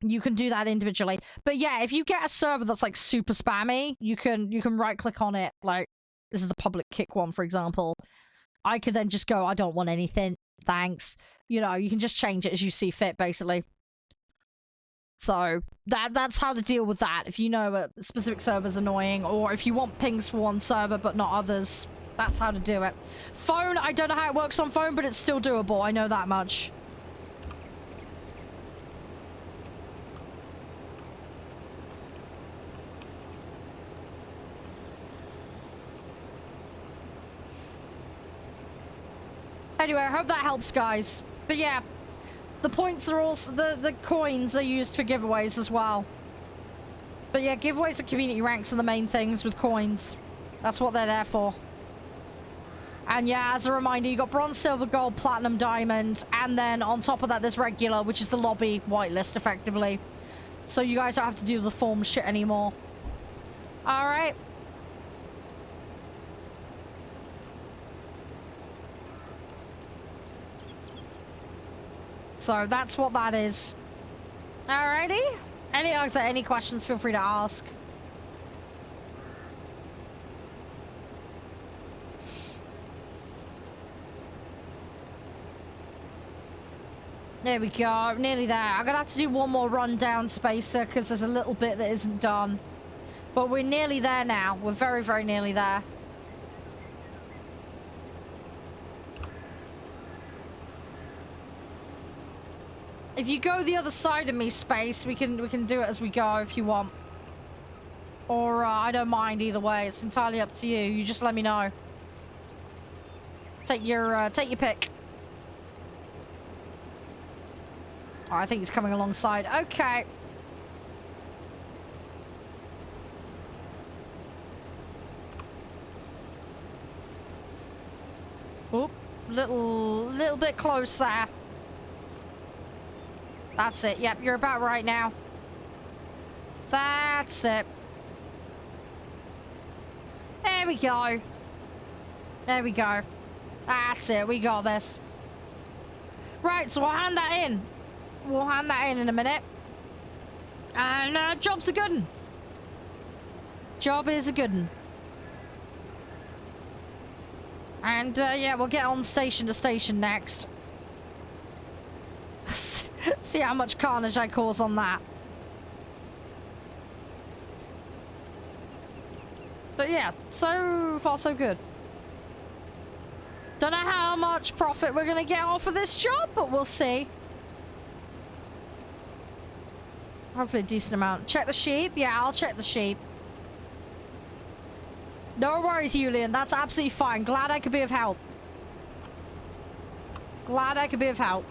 You can do that individually. But yeah, if you get a server that's like super spammy, you can right click on it. Like, this is the public kick one, for example. I could then just go, I don't want anything. Thanks. You know, you can just change it as you see fit, basically. So that's how to deal with that. If you know a specific server's annoying, or if you want pings for one server but not others, that's how to do it. Phone, I don't know how it works on phone, but it's still doable. I know that much. Anyway, I hope that helps, guys. But yeah, the points are also... The coins are used for giveaways as well. But yeah, giveaways and community ranks are the main things with coins. That's what they're there for. And yeah, as a reminder, you got bronze, silver, gold, platinum, diamond. And then on top of that, there's regular, which is the lobby whitelist, effectively. So you guys don't have to do the form shit anymore. Alright. So that's what that is. Alrighty. Any questions, feel free to ask. There we go. Nearly there. I'm gonna have to do one more run down, Spacer, because there's a little bit that isn't done. But we're nearly there now. We're very, very nearly there. If you go the other side of me, Space, we can do it as we go if you want. Or I don't mind either way. It's entirely up to you. You just let me know. Take your pick. Oh, I think he's coming alongside. Okay. Oop, little bit close there. That's it. Yep, you're about right now. That's it. There we go. There we go. That's it. We got this. Right, so we'll hand that in. We'll hand that in a minute. And job's a good one. Job is a good one. And yeah, we'll get on station to station next. See how much carnage I cause on that. But yeah, so far so good. Don't know how much profit we're gonna get off of this job, but we'll see. Hopefully a decent amount. Check the sheep? Yeah, I'll check the sheep. No worries, Julian. That's absolutely fine. Glad I could be of help. Glad I could be of help.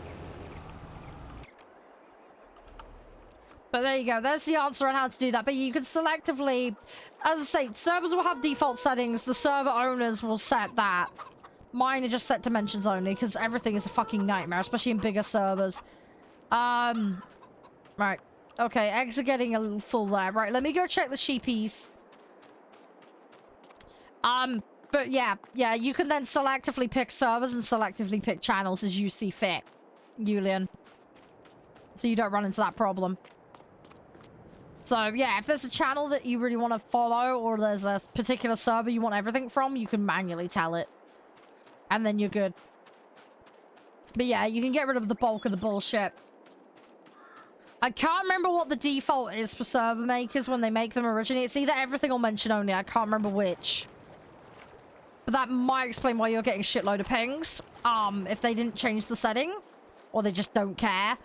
But there you go. There's the answer on how to do that. But you can selectively... As I say, servers will have default settings. The server owners will set that. Mine are just set dimensions only because everything is a fucking nightmare, especially in bigger servers. Right. Okay, eggs are getting a little full there. Right, let me go check the sheepies. But yeah, you can then selectively pick servers and selectively pick channels as you see fit, Julian. So you don't run into that problem. So yeah, if there's a channel that you really want to follow or there's a particular server you want everything from, you can manually tell it. And then you're good. But yeah, you can get rid of the bulk of the bullshit. I can't remember what the default is for server makers when they make them originally. It's either everything or mention only. I can't remember which. But that might explain why you're getting a shitload of pings. If they didn't change the setting. Or they just don't care.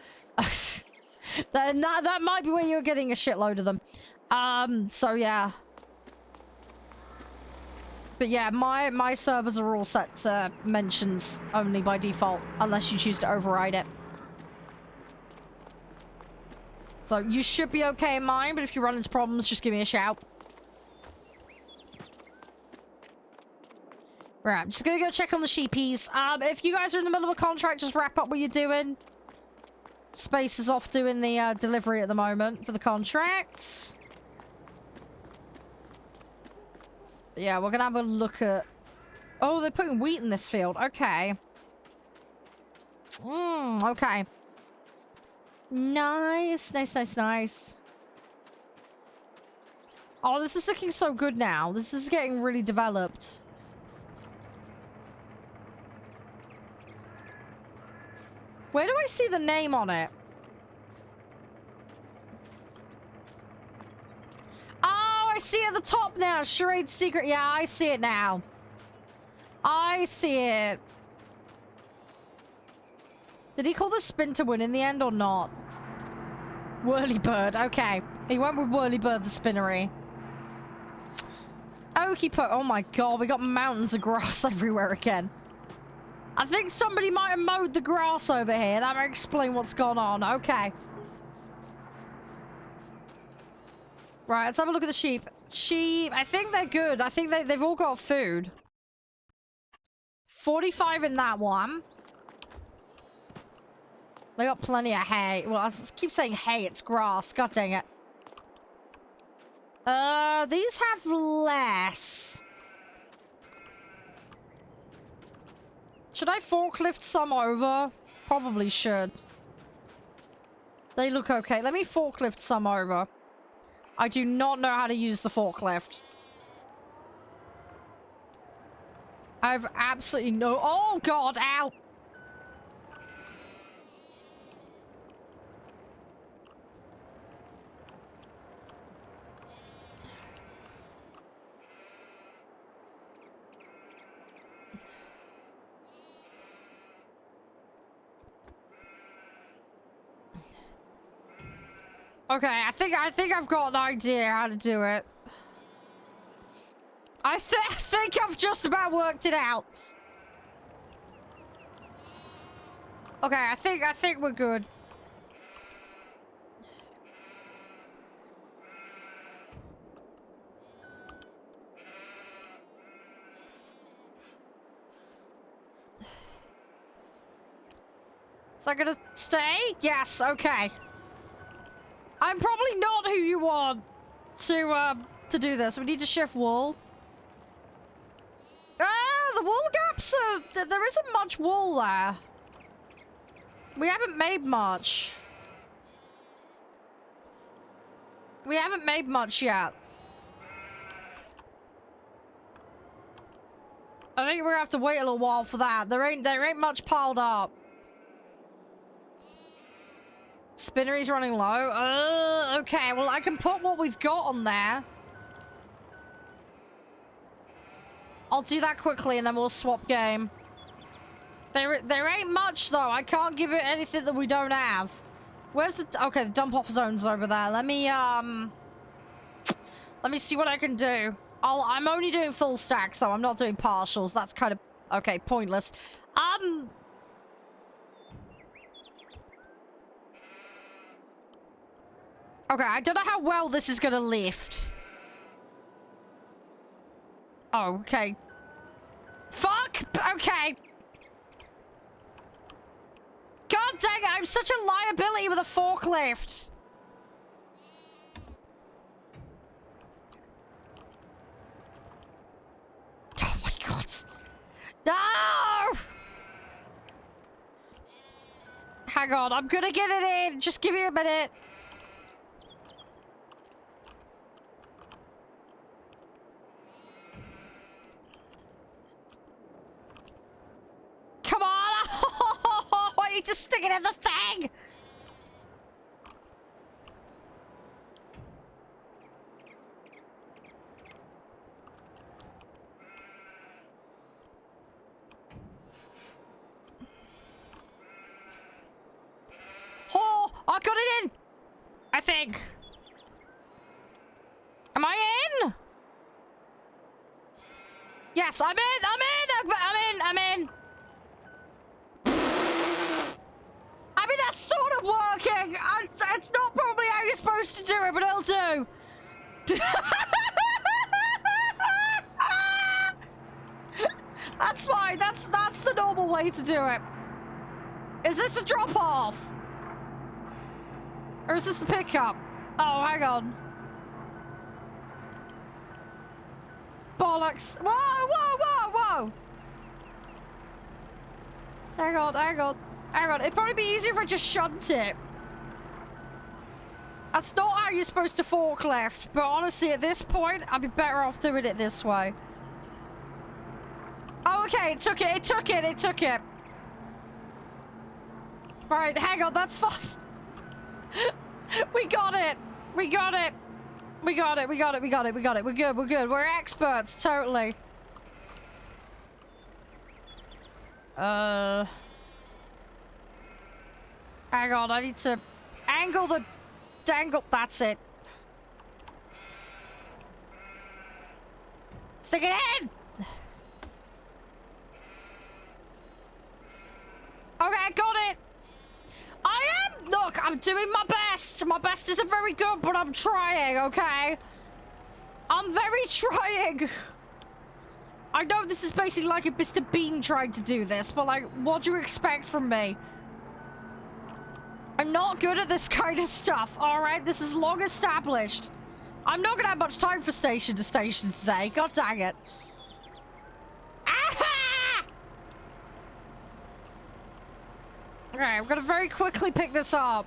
that might be where you're getting a shitload of them. So yeah. But yeah, my servers are all set to mentions only by default. Unless you choose to override it. So you should be okay in mine, but if you run into problems, just give me a shout. Right, I'm just gonna go check on the sheepies. If you guys are in the middle of a contract, just wrap up what you're doing. Space is off doing the delivery at the moment for the contract. Yeah, we're gonna have a look at... Oh, they're putting wheat in this field. Okay. Okay. Nice, nice, nice, nice. Oh, this is looking so good now. This is getting really developed. Where do I see the name on it? Oh, I see it at the top now. Charade's secret. Yeah, I see it now. I see it. Did he call the spin to win in the end or not? Whirlybird. Okay. He went with Whirlybird the spinnery. Okie po. Oh my god, we got mountains of grass everywhere again. I think somebody might have mowed the grass over here. That might explain what's going on. Okay. Right, let's have a look at the sheep. Sheep, I think they're good. I think they've all got food. 45 in that one. They got plenty of hay. Well, I keep saying hay. It's grass. God dang it. These have less. Should I forklift some over? Probably should. They look okay. Let me forklift some over. I do not know how to use the forklift. I have absolutely no... Oh, God, ow! Okay, I think I've got an idea how to do it. I think I've just about worked it out. Okay, I think we're good. Is that gonna stay? Yes, okay. I'm probably not who you want to do this. We need to shift wool. Ah, the wool gaps are... There isn't much wool there. We haven't made much. We haven't made much yet. I think we're gonna have to wait a little while for that. There ain't much piled up. Spinnery's running low. Okay, well I can put what we've got on there. I'll do that quickly and then we'll swap game. There ain't much though. I can't give it anything that we don't have. Where's the... Okay, the dump off zone's over there. Let me see what I can do. I'm only doing full stacks though. I'm not doing partials. That's kind of... Okay, pointless. Okay, I don't know how well this is gonna lift. Oh, okay. Fuck! Okay. God dang it, I'm such a liability with a forklift. Oh my god. No! Hang on, I'm gonna get it in. Just give me a minute. Come on! I need to stick it in the thing! Oh! I got it in! I think. Am I in? Yes, I'm in! I'm in! I mean, that's sort of working. It's not probably how you're supposed to do it, but it'll do. That's fine. That's the normal way to do it. Is this the drop off? Or is this the pickup? Oh, hang on. bollocks. Whoa, whoa, whoa, whoa. Hang on, hang on. Hang on. It'd probably be easier if I just shunt it. That's not how you're supposed to forklift, but honestly, at this point, I'd be better off doing it this way. Oh, okay, it took it, it took it, it took it. Right, hang on, that's fine. We got it. We got it. We got it, we got it, we got it, we got it. We're good, we're good. We're experts, totally. Hang on, I need to angle the dangle. That's it. Stick it in! Okay, I got it. Look, I'm doing my best. My best isn't very good, but I'm trying, okay? I'm very trying. I know this is basically like a Mr. Bean trying to do this, but like, what do you expect from me? I'm not good at this kind of stuff, alright? This is long established. I'm not gonna have much time for station to station today. God dang it. Aha! Okay, I'm gonna very quickly pick this up.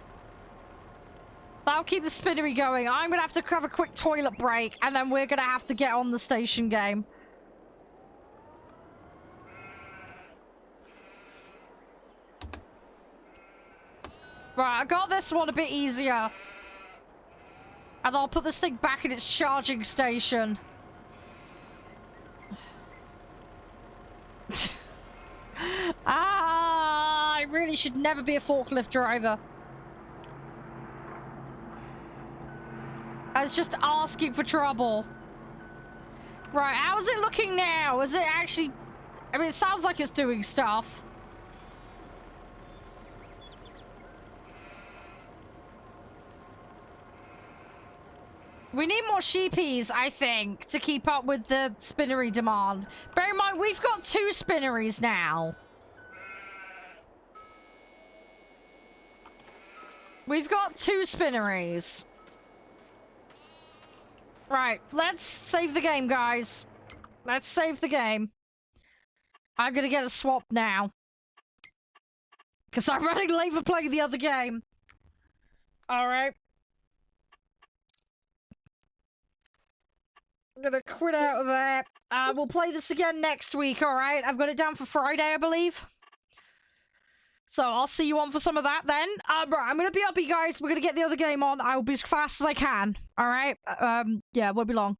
That'll keep the spinnery going. I'm gonna have to have a quick toilet break, and then we're gonna have to get on the station game. Right, I got this one a bit easier. And I'll put this thing back in its charging station. I really should never be a forklift driver. I was just asking for trouble. Right, how's it looking now? Is it actually... I mean, it sounds like it's doing stuff. We need more sheepies, I think, to keep up with the spinnery demand. Bear in mind, we've got 2 spinneries now. We've got 2 spinneries. Right, let's save the game, guys. Let's save the game. I'm gonna get a swap now. Because I'm running late for playing the other game. Alright. I'm gonna quit out of that. We'll play this again next week, alright? I've got it down for Friday, I believe. So I'll see you on for some of that then. Right, I'm gonna be up, you guys. We're gonna get the other game on. I will be as fast as I can. Alright? Yeah, won't be long.